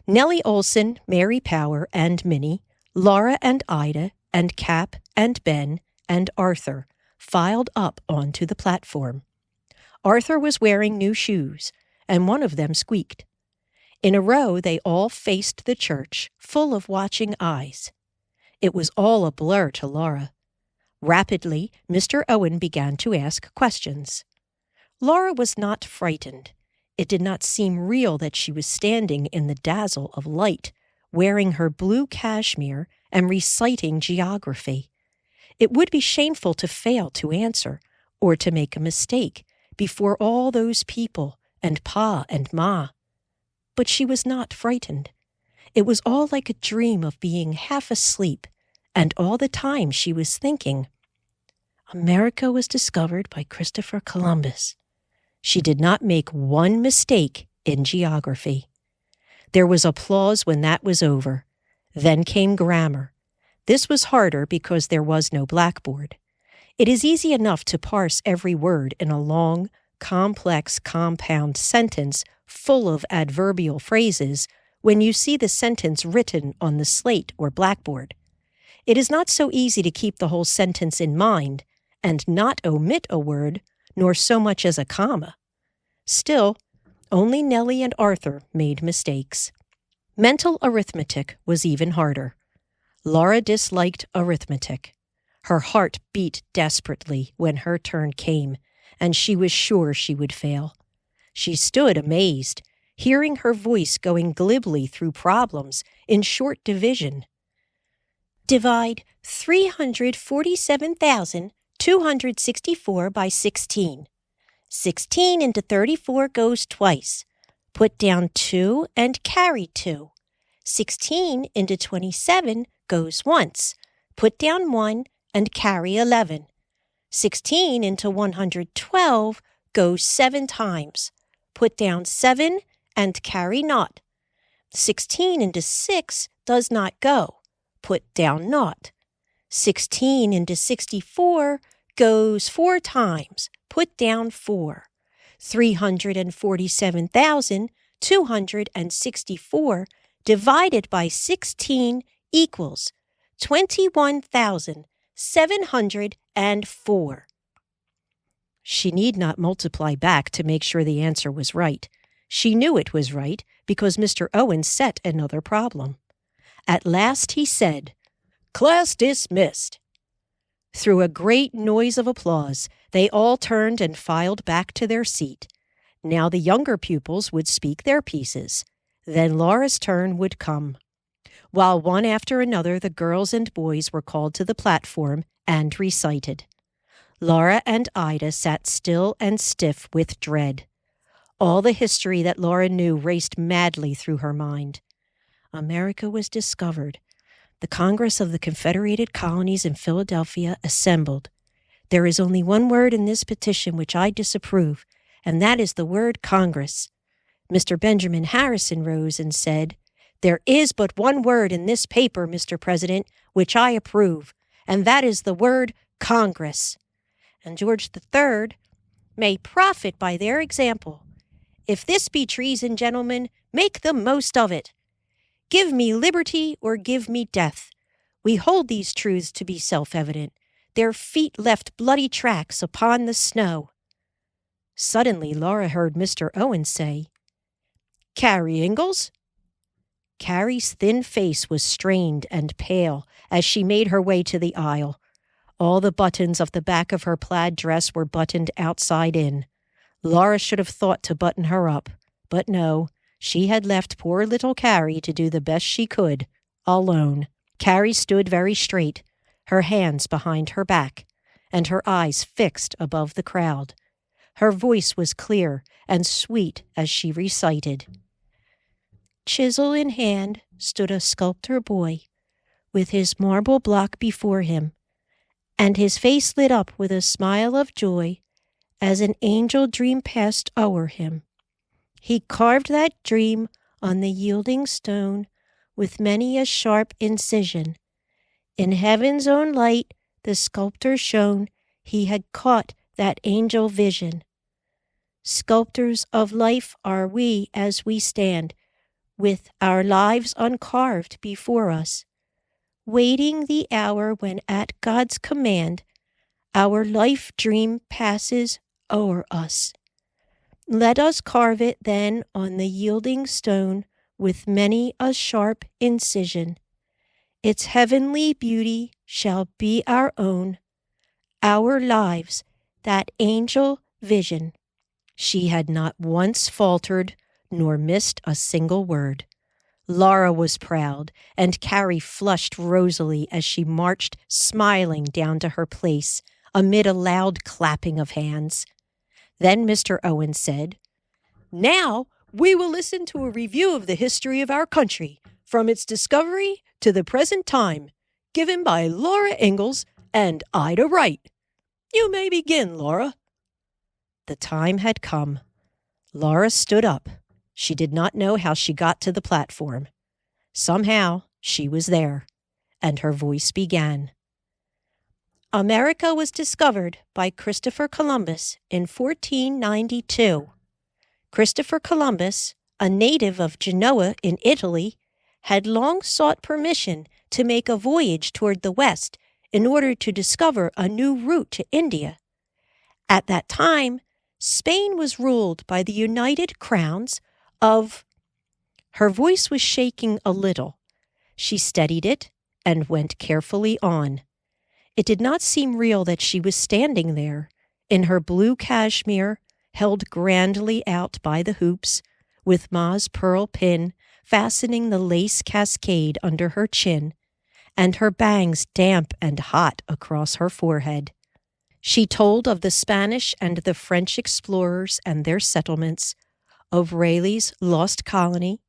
Nellie Olson, Mary Power, and Minnie, Laura and Ida, and Cap and Ben, and Arthur filed up onto the platform. Arthur was wearing new shoes, and one of them squeaked. In a row, they all faced the church, full of watching eyes. It was all a blur to Laura. Rapidly, Mr. Owen began to ask questions. Laura was not frightened. It did not seem real that she was standing in the dazzle of light, wearing her blue cashmere and reciting geography. It would be shameful to fail to answer, or to make a mistake, before all those people, and Pa and Ma. But she was not frightened. It was all like a dream of being half asleep, and all the time she was thinking. America was discovered by Christopher Columbus. She did not make one mistake in geography. There was applause when that was over. Then came grammar. This was harder because there was no blackboard. It is easy enough to parse every word in a long, complex, compound sentence full of adverbial phrases when you see the sentence written on the slate or blackboard. It is not so easy to keep the whole sentence in mind and not omit a word, nor so much as a comma. Still, only Nellie and Arthur made mistakes. Mental arithmetic was even harder. Laura disliked arithmetic. Her heart beat desperately when her turn came, and she was sure she would fail. She stood amazed, hearing her voice going glibly through problems in short division. Divide 347,264 by 16. 16 into 34 goes twice. Put down 2 and carry 2. 16 into 27 goes once. Put down 1 and carry 11. 16 into 112 goes 7 times. Put down 7 and carry naught. 16 into 6 does not go. Put down naught. 16 into 64 goes 4 times. Put down 4. 347,264 divided by 16 equals 21,704. She need not multiply back to make sure the answer was right. She knew it was right because Mr. Owen set another problem. At last he said, "Class dismissed." Through a great noise of applause, they all turned and filed back to their seat. Now the younger pupils would speak their pieces. Then Laura's turn would come. While one after another the girls and boys were called to the platform and recited. Laura and Ida sat still and stiff with dread. All the history that Laura knew raced madly through her mind. America was discovered. The Congress of the Confederated Colonies in Philadelphia assembled. There is only one word in this petition which I disapprove, and that is the word Congress. Mr. Benjamin Harrison rose and said, "There is but one word in this paper, Mr. President, which I approve, and that is the word Congress." And George III may profit by their example. "If this be treason, gentlemen, make the most of it. Give me liberty or give me death. We hold these truths to be self-evident. Their feet left bloody tracks upon the snow." Suddenly Laura heard Mr. Owen say, "Carrie Ingalls." Carrie's thin face was strained and pale as she made her way to the aisle. All the buttons of the back of her plaid dress were buttoned outside in. Laura should have thought to button her up, but no, she had left poor little Carrie to do the best she could, alone. Carrie stood very straight, her hands behind her back, and her eyes fixed above the crowd. Her voice was clear and sweet as she recited. Chisel in hand stood a sculptor boy, with his marble block before him, and his face lit up with a smile of joy as an angel dream passed o'er him. He carved that dream on the yielding stone with many a sharp incision. In heaven's own light the sculptor shone, he had caught that angel vision. Sculptors of life are we as we stand, with our lives uncarved before us, waiting the hour when at God's command our life dream passes o'er us. Let us carve it then on the yielding stone with many a sharp incision. Its heavenly beauty shall be our own, our lives, that angel vision. She had not once faltered nor missed a single word. Laura was proud, and Carrie flushed rosily as she marched smiling down to her place amid a loud clapping of hands. Then Mr. Owen said, "Now we will listen to a review of the history of our country, from its discovery to the present time, given by Laura Ingalls and Ida Wright. You may begin, Laura." The time had come. Laura stood up. She did not know how she got to the platform. Somehow she was there, and her voice began. America was discovered by Christopher Columbus in 1492. Christopher Columbus, a native of Genoa in Italy, had long sought permission to make a voyage toward the west in order to discover a new route to India. At that time, Spain was ruled by the United Crowns of... Her voice was shaking a little. She steadied it and went carefully on. It did not seem real that she was standing there, in her blue cashmere, held grandly out by the hoops, with Ma's pearl pin fastening the lace cascade under her chin, and her bangs damp and hot across her forehead. She told of the Spanish and the French explorers and their settlements, of Raleigh's lost colony,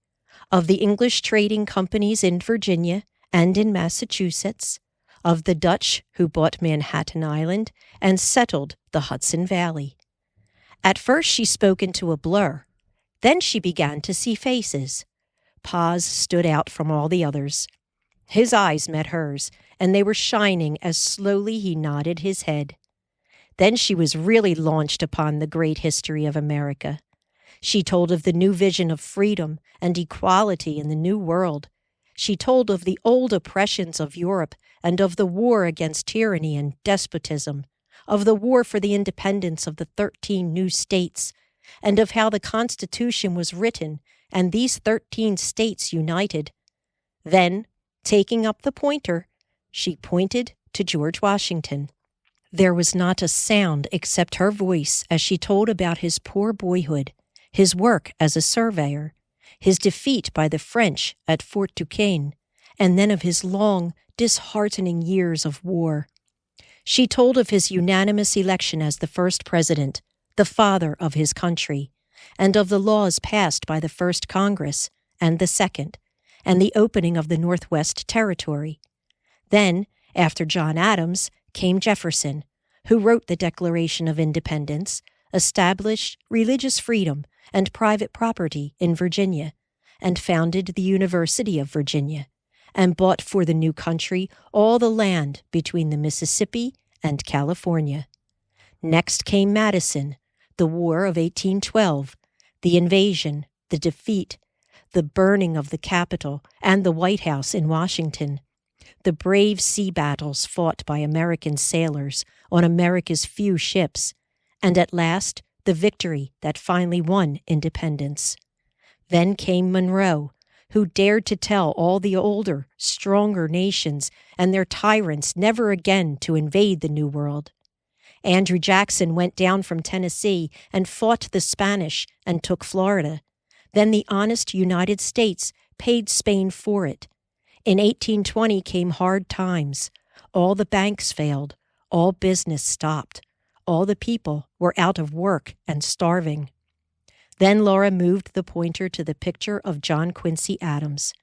of the English trading companies in Virginia and in Massachusetts, of the Dutch who bought Manhattan Island and settled the Hudson Valley. At first she spoke into a blur. Then she began to see faces. Pa's stood out from all the others. His eyes met hers, and they were shining as slowly he nodded his head. Then she was really launched upon the great history of America. She told of the new vision of freedom and equality in the New World. She told of the old oppressions of Europe and of the war against tyranny and despotism, of the war for the independence of the 13 new states, and of how the Constitution was written and these 13 states united. Then, taking up the pointer, she pointed to George Washington. There was not a sound except her voice as she told about his poor boyhood, his work as a surveyor, his defeat by the French at Fort Duquesne, and then of his long, disheartening years of war. She told of his unanimous election as the first president, the father of his country, and of the laws passed by the first Congress and the second, and the opening of the Northwest Territory. Then, after John Adams, came Jefferson, who wrote the Declaration of Independence, established religious freedom and private property in Virginia, and founded the University of Virginia, and bought for the new country all the land between the Mississippi and California. Next came Madison, the War of 1812, the invasion, the defeat, the burning of the Capitol and the White House in Washington, the brave sea battles fought by American sailors on America's few ships, and at last the victory that finally won independence. Then came Monroe, who dared to tell all the older, stronger nations and their tyrants never again to invade the New World. Andrew Jackson went down from Tennessee and fought the Spanish and took Florida. Then the honest United States paid Spain for it. In 1820 came hard times. All the banks failed. All business stopped. All the people were out of work and starving. Then Laura moved the pointer to the picture of John Quincy Adams.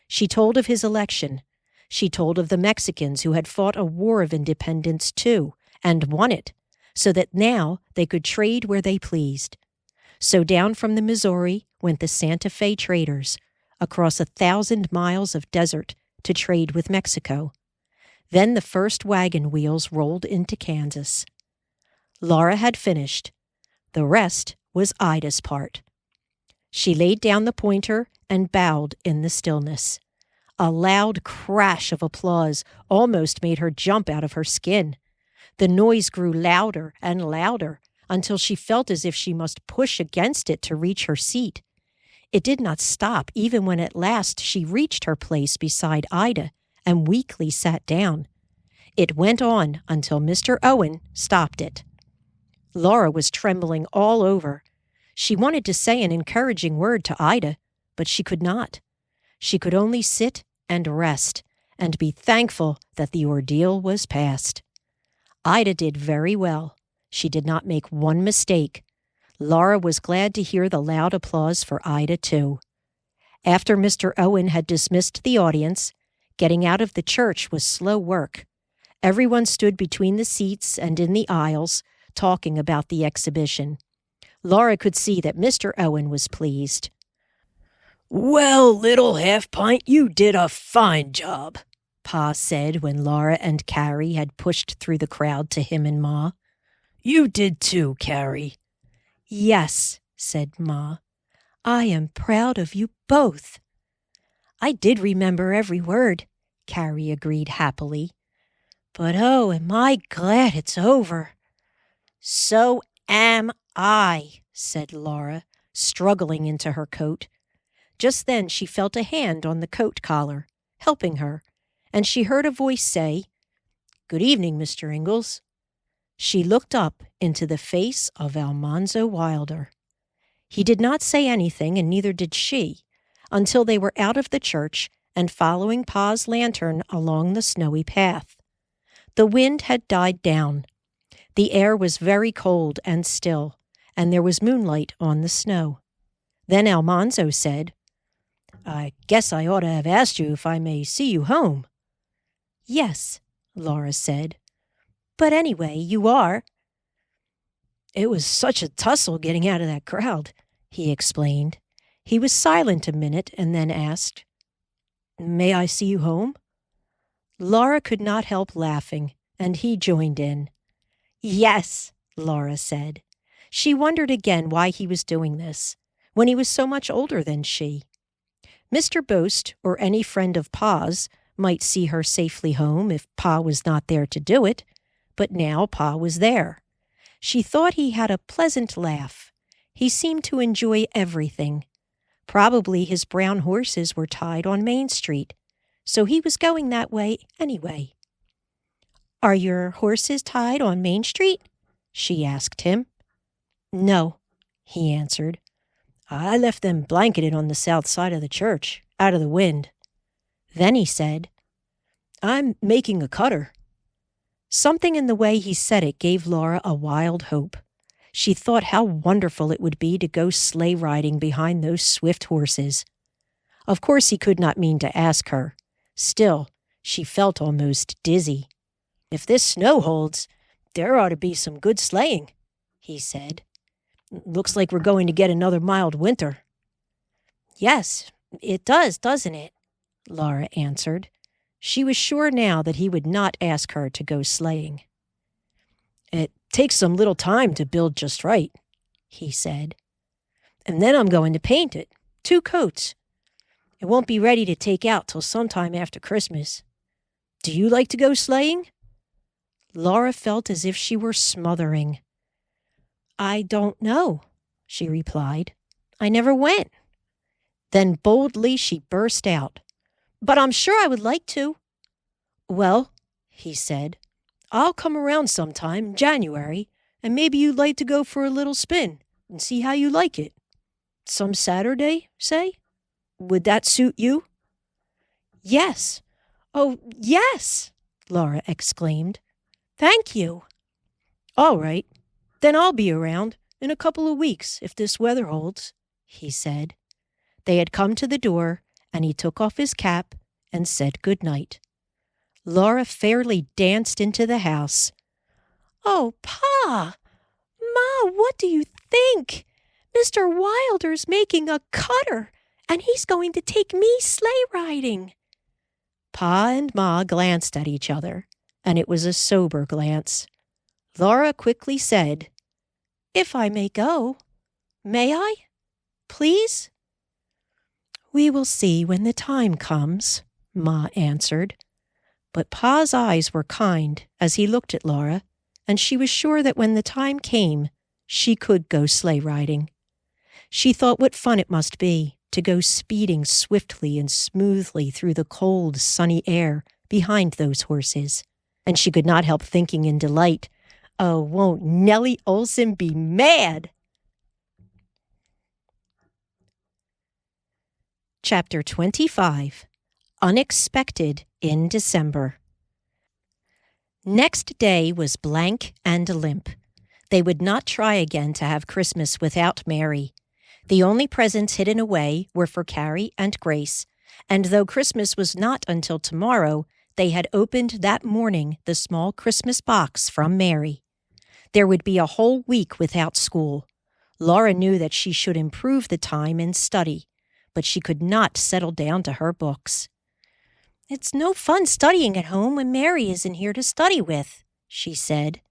She told of his election. She told of the Mexicans who had fought a war of independence too, and won it, so that now they could trade where they pleased. So down from the Missouri went the Santa Fe traders, across 1,000 miles of desert to trade with Mexico. Then the first wagon wheels rolled into Kansas. Laura had finished. The rest was Ida's part. She laid down the pointer and bowed in the stillness. A loud crash of applause almost made her jump out of her skin. The noise grew louder and louder until she felt as if she must push against it to reach her seat. It did not stop even when at last she reached her place beside Ida and weakly sat down. It went on until Mr. Owen stopped it. Laura was trembling all over. She wanted to say an encouraging word to Ida, but she could not. She could only sit and rest and be thankful that the ordeal was past. Ida did very well. She did not make one mistake. Laura was glad to hear the loud applause for Ida, too. After Mr. Owen had dismissed the audience, getting out of the church was slow work. Everyone stood between the seats and in the aisles, talking about the exhibition. Laura could see that Mr. Owen was pleased. "Well, little half-pint, you did a fine job," Pa said when Laura and Carrie had pushed through the crowd to him and Ma. "You did too, Carrie." "Yes," said Ma. "I am proud of you both." "I did remember every word," Carrie agreed happily. "But oh, am I glad it's over." "So am I," said Laura, struggling into her coat. Just then she felt a hand on the coat collar, helping her, and she heard a voice say, "Good evening, Mr. Ingalls." She looked up into the face of Almanzo Wilder. He did not say anything, and neither did she, until they were out of the church and following Pa's lantern along the snowy path. The wind had died down. The air was very cold and still, and there was moonlight on the snow. Then Almanzo said, "I guess I ought to have asked you if I may see you home." "Yes," Laura said. "But anyway, you are." "It was such a tussle getting out of that crowd," he explained. He was silent a minute and then asked, "May I see you home?" Laura could not help laughing, and he joined in. "Yes," Laura said. She wondered again why he was doing this, when he was so much older than she. Mr. Boast, or any friend of Pa's, might see her safely home if Pa was not there to do it, but now Pa was there. She thought he had a pleasant laugh. He seemed to enjoy everything. Probably his brown horses were tied on Main Street, so he was going that way anyway. "Are your horses tied on Main Street?" she asked him. "No," he answered. "I left them blanketed on the south side of the church, out of the wind." Then he said, "I'm making a cutter." Something in the way he said it gave Laura a wild hope. She thought how wonderful it would be to go sleigh riding behind those swift horses. Of course he could not mean to ask her. Still, she felt almost dizzy. "If this snow holds, there ought to be some good sleighing," he said. "Looks like we're going to get another mild winter." "Yes, it does, doesn't it?" Laura answered. She was sure now that he would not ask her to go sleighing. "It takes some little time to build just right," he said. "And then I'm going to paint it, 2 coats. It won't be ready to take out till sometime after Christmas. Do you like to go sleighing?" Laura felt as if she were smothering. "I don't know," she replied. "I never went." Then boldly she burst out, "But I'm sure I would like to." "Well," he said, "I'll come around sometime, January, and maybe you'd like to go for a little spin and see how you like it. Some Saturday, say? Would that suit you?" "Yes. Oh, yes," Laura exclaimed. "Thank you." "All right. Then I'll be around in a couple of weeks if this weather holds," he said. They had come to the door, and he took off his cap and said good night. Laura fairly danced into the house. "Oh, Pa! Ma, what do you think? Mr. Wilder's making a cutter, and he's going to take me sleigh riding." Pa and Ma glanced at each other, and it was a sober glance. Laura quickly said, "If I may go, may I? Please?" "We will see when the time comes," Ma answered. But Pa's eyes were kind as he looked at Laura, and she was sure that when the time came, she could go sleigh riding. She thought what fun it must be to go speeding swiftly and smoothly through the cold, sunny air behind those horses, and she could not help thinking in delight, "Oh, won't Nellie Olson be mad?" Chapter 25. Unexpected in December. Next day was blank and limp. They would not try again to have Christmas without Mary. The only presents hidden away were for Carrie and Grace, and though Christmas was not until tomorrow, they had opened that morning the small Christmas box from Mary. There would be a whole week without school. Laura knew that she should improve the time in study, but she could not settle down to her books. "It's no fun studying at home when Mary isn't here to study with," she said.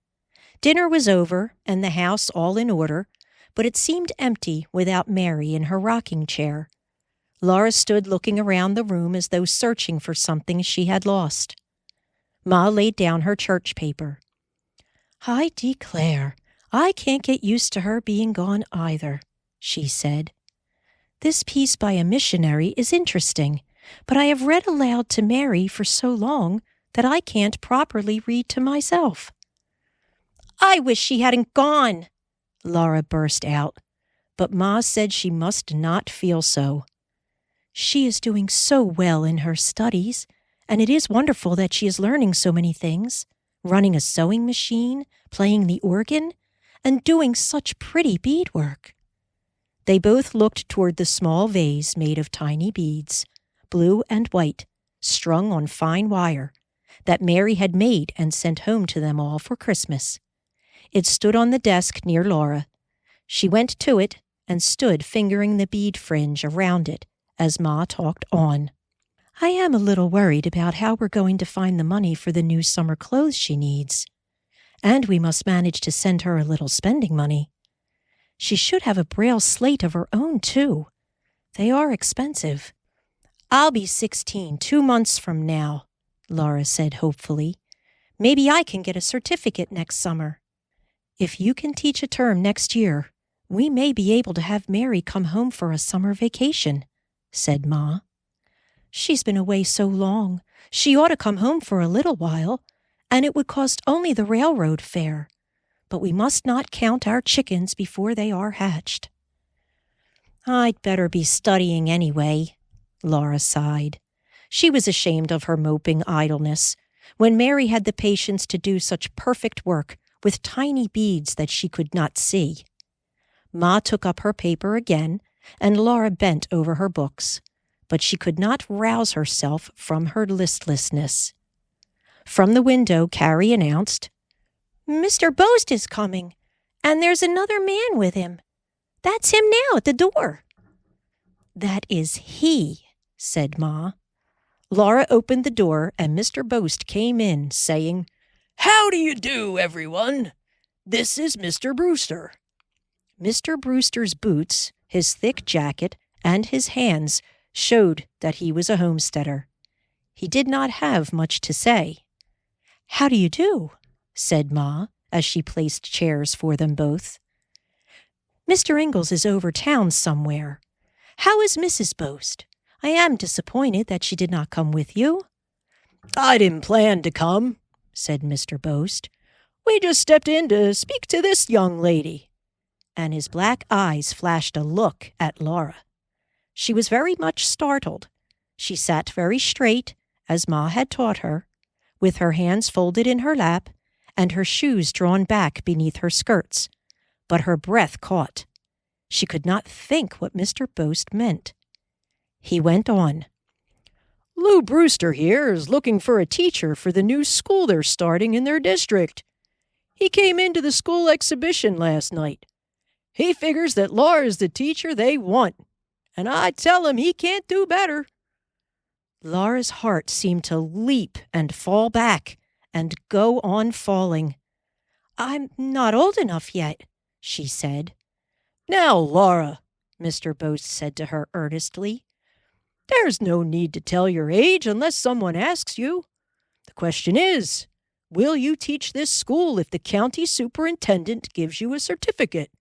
Dinner was over and the house all in order, but it seemed empty without Mary in her rocking chair. Laura stood looking around the room as though searching for something she had lost. Ma laid down her church paper. "I declare, I can't get used to her being gone either," she said. "This piece by a missionary is interesting, but I have read aloud to Mary for so long that I can't properly read to myself." "I wish she hadn't gone," Laura burst out, but Ma said she must not feel so. "She is doing so well in her studies, and it is wonderful that she is learning so many things, running a sewing machine, playing the organ, and doing such pretty beadwork." They both looked toward the small vase made of tiny beads, blue and white, strung on fine wire, that Mary had made and sent home to them all for Christmas. It stood on the desk near Laura. She went to it and stood fingering the bead fringe around it as Ma talked on. "I am a little worried about how we're going to find the money for the new summer clothes she needs. And we must manage to send her a little spending money. She should have a braille slate of her own, too. They are expensive." "I'll be 16 2 months from now," Laura said hopefully. "Maybe I can get a certificate next summer." "If you can teach a term next year, we may be able to have Mary come home for a summer vacation," said Ma. "She's been away so long, she ought to come home for a little while, and it would cost only the railroad fare. But we must not count our chickens before they are hatched." "I'd better be studying anyway," Laura sighed. She was ashamed of her moping idleness, when Mary had the patience to do such perfect work with tiny beads that she could not see. Ma took up her paper again, and Laura bent over her books, but she could not rouse herself from her listlessness. From the window, Carrie announced, "Mr. Boast is coming, and there's another man with him. That's him now at the door." "That is he," said Ma. Laura opened the door, and Mr. Boast came in, saying, "How do you do, everyone? This is Mr. Brewster." Mr. Brewster's boots, his thick jacket, and his hands showed that he was a homesteader. He did not have much to say. "How do you do?" said Ma, as she placed chairs for them both. "Mr. Ingalls is over town somewhere. How is Mrs. Boast? I am disappointed that she did not come with you." "I didn't plan to come," said Mr. Boast. "We just stepped in to speak to this young lady." And his black eyes flashed a look at Laura. She was very much startled. She sat very straight, as Ma had taught her, with her hands folded in her lap and her shoes drawn back beneath her skirts. But her breath caught. She could not think what Mr. Boast meant. He went on. "Lou Brewster here is looking for a teacher for the new school they're starting in their district. He came into the school exhibition last night. He figures that Laura is the teacher they want, and I tell him he can't do better." Laura's heart seemed to leap and fall back and go on falling. "I'm not old enough yet," she said. "Now, Laura," Mr. Boast said to her earnestly, "there's no need to tell your age unless someone asks you. The question is, will you teach this school if the county superintendent gives you a certificate?"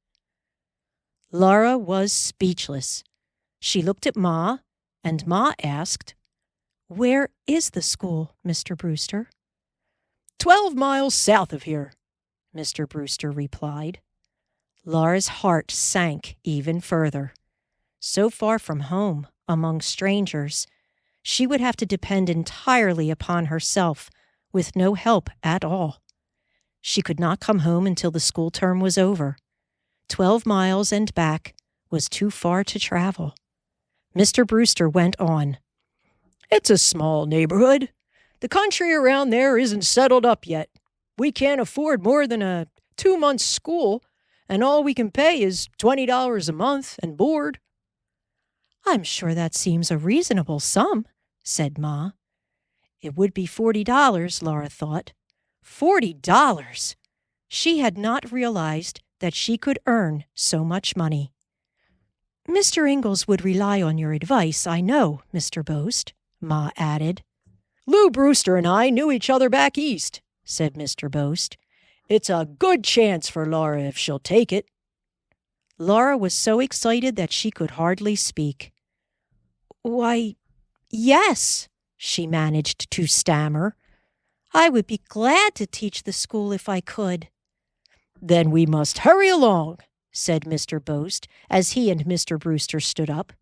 Laura was speechless. She looked at Ma, and Ma asked, "Where is the school, Mr. Brewster?" 12 miles south of here," Mr. Brewster replied. Laura's heart sank even further. So far from home, among strangers, she would have to depend entirely upon herself, with no help at all. She could not come home until the school term was over. 12 miles and back was too far to travel. Mr. Brewster went on. "It's a small neighborhood. The country around there isn't settled up yet. We can't afford more than a 2-month school, and all we can pay is $20 a month and board." "I'm sure that seems a reasonable sum," said Ma. It would be $40, Laura thought. $40! She had not realized that she could earn so much money. "Mr. Ingalls would rely on your advice, I know, Mr. Boast," Ma added. "Lou Brewster and I knew each other back east," said Mr. Boast. "It's a good chance for Laura if she'll take it." Laura was so excited that she could hardly speak. "Why, yes," she managed to stammer. "I would be glad to teach the school if I could." "Then we must hurry along," said Mr. Boast as he and Mr. Brewster stood up.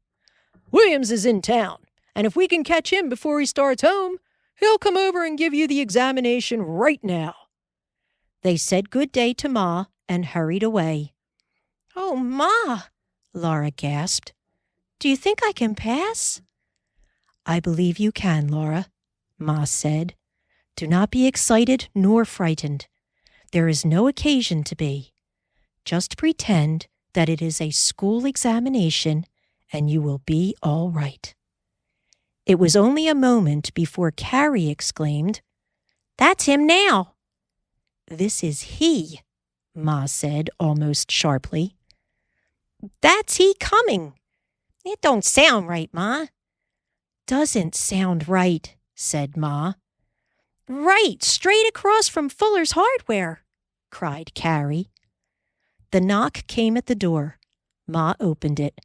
"Williams is in town, and if we can catch him before he starts home, he'll come over and give you the examination right now." They said good day to Ma and hurried away. "Oh, Ma," Laura gasped, "do you think I can pass?" "I believe you can, Laura," Ma said. "Do not be excited nor frightened. There is no occasion to be. Just pretend that it is a school examination and you will be all right." It was only a moment before Carrie exclaimed, "That's him now." "This is he," Ma said almost sharply. "That's he coming. It don't sound right, Ma." "Doesn't sound right," said Ma. "Right, straight across from Fuller's Hardware," cried Carrie. The knock came at the door. Ma opened it.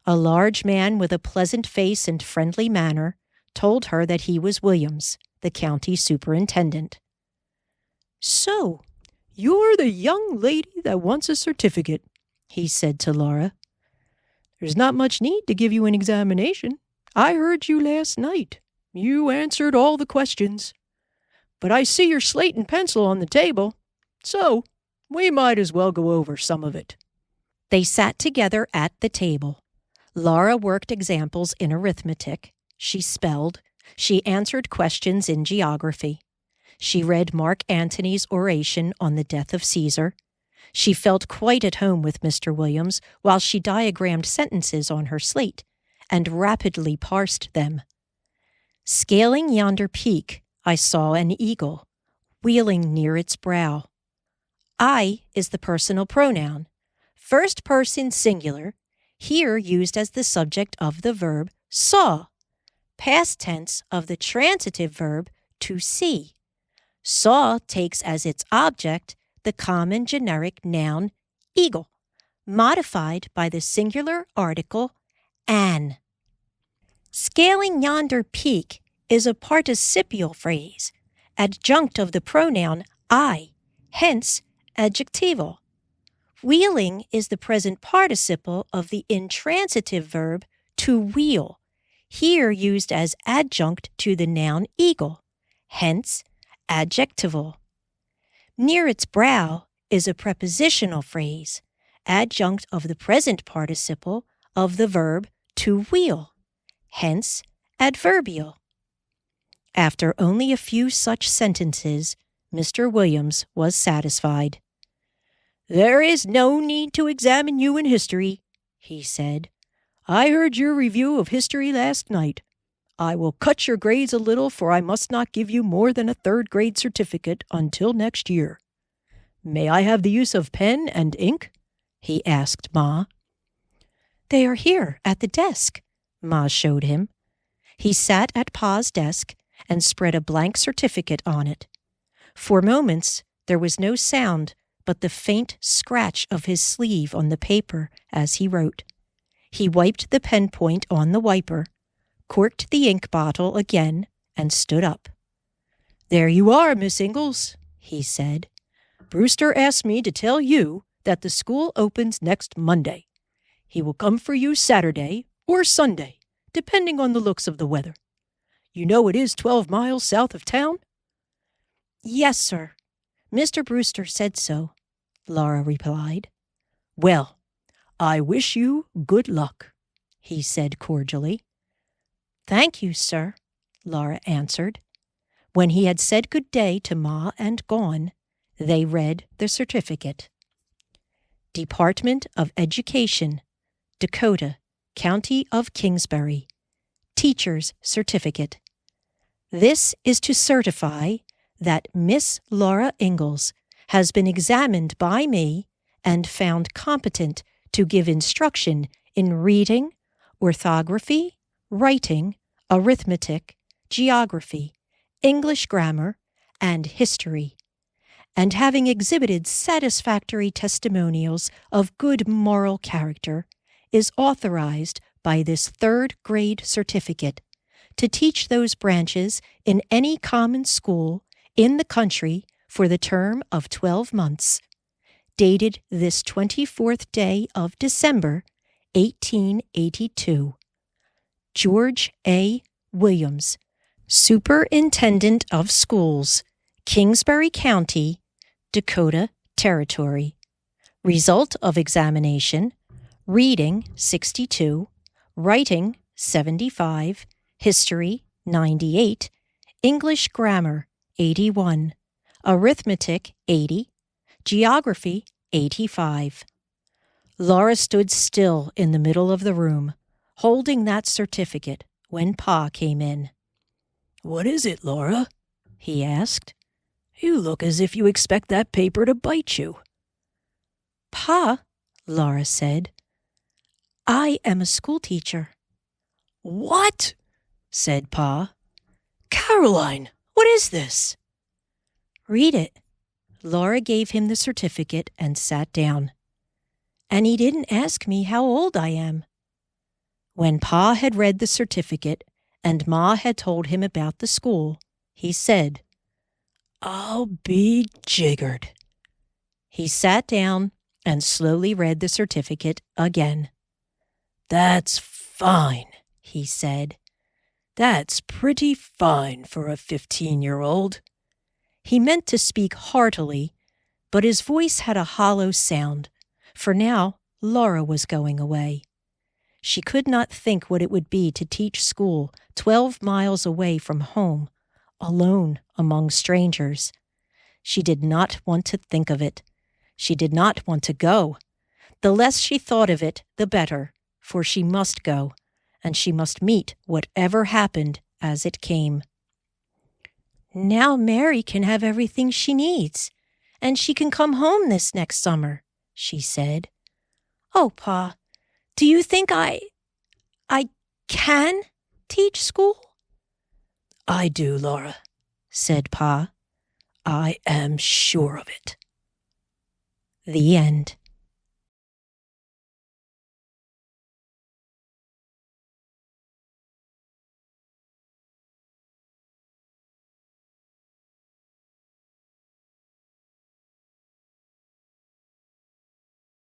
A large man with a pleasant face and friendly manner told her that he was Williams, the county superintendent. "So, you're the young lady that wants a certificate," he said to Laura. "There's not much need to give you an examination. I heard you last night. You answered all the questions. But I see your slate and pencil on the table, so we might as well go over some of it." They sat together at the table. Laura worked examples in arithmetic. She spelled. She answered questions in geography. She read Mark Antony's oration on the death of Caesar. She felt quite at home with Mr. Williams while she diagrammed sentences on her slate and rapidly parsed them. "Scaling yonder peak, I saw an eagle, wheeling near its brow." I is the personal pronoun, first person singular, here used as the subject of the verb saw, past tense of the transitive verb to see. Saw takes as its object the common generic noun eagle, modified by the singular article Anne. Scaling yonder peak is a participial phrase, adjunct of the pronoun I, hence adjectival. Wheeling is the present participle of the intransitive verb to wheel, here used as adjunct to the noun eagle, hence adjectival. Near its brow is a prepositional phrase, adjunct of the present participle of the verb to wheel, hence adverbial. After only a few such sentences, Mr. Williams was satisfied. "There is no need to examine you in history," he said. "I heard your review of history last night. I will cut your grades a little, for I must not give you more than a third-grade certificate until next year. May I have the use of pen and ink?" he asked Ma. "They are here at the desk," Ma showed him. He sat at Pa's desk and spread a blank certificate on it. For moments there was no sound but the faint scratch of his sleeve on the paper as he wrote. He wiped the pen point on the wiper, corked the ink bottle again, and stood up. "There you are, Miss Ingalls," he said. "Brewster asked me to tell you that the school opens next Monday. He will come for you Saturday or Sunday, depending on the looks of the weather. You know it is 12 miles south of town?" "Yes, sir. Mr. Brewster said so," Laura replied. "Well, I wish you good luck," he said cordially. "Thank you, sir," Laura answered. When he had said good day to Ma and gone, they read the certificate. Department of Education, Dakota, County of Kingsbury. Teacher's Certificate. This is to certify that Miss Laura Ingalls has been examined by me and found competent to give instruction in reading, orthography, writing, arithmetic, geography, English grammar, and history, and having exhibited satisfactory testimonials of good moral character, is authorized by this third-grade certificate to teach those branches in any common school in the country for the term of 12 months, dated this 24th day of December, 1882. George A. Williams, Superintendent of Schools, Kingsbury County, Dakota Territory. Result of examination: reading 62, writing 75, history 98, English grammar 81, arithmetic 80, geography 85. Laura stood still in the middle of the room, holding that certificate, when Pa came in. "What is it, Laura?" he asked. "You look as if you expect that paper to bite you." "Pa," Laura said, "I am a schoolteacher." "What?" said Pa. "Caroline, what is this?" "Read it." Laura gave him the certificate and sat down. "And he didn't ask me how old I am." When Pa had read the certificate and Ma had told him about the school, he said, "I'll be jiggered." He sat down and slowly read the certificate again. "That's fine," he said. "That's pretty fine for a 15-year-old. He meant to speak heartily, but his voice had a hollow sound, for now Laura was going away. She could not think what it would be to teach school 12 miles away from home, alone among strangers. She did not want to think of it. She did not want to go. The less she thought of it, the better, for she must go, and she must meet whatever happened as it came. "Now Mary can have everything she needs, and she can come home this next summer," she said. "Oh, Pa, do you think I can teach school?" "I do, Laura," said Pa. "I am sure of it." The end.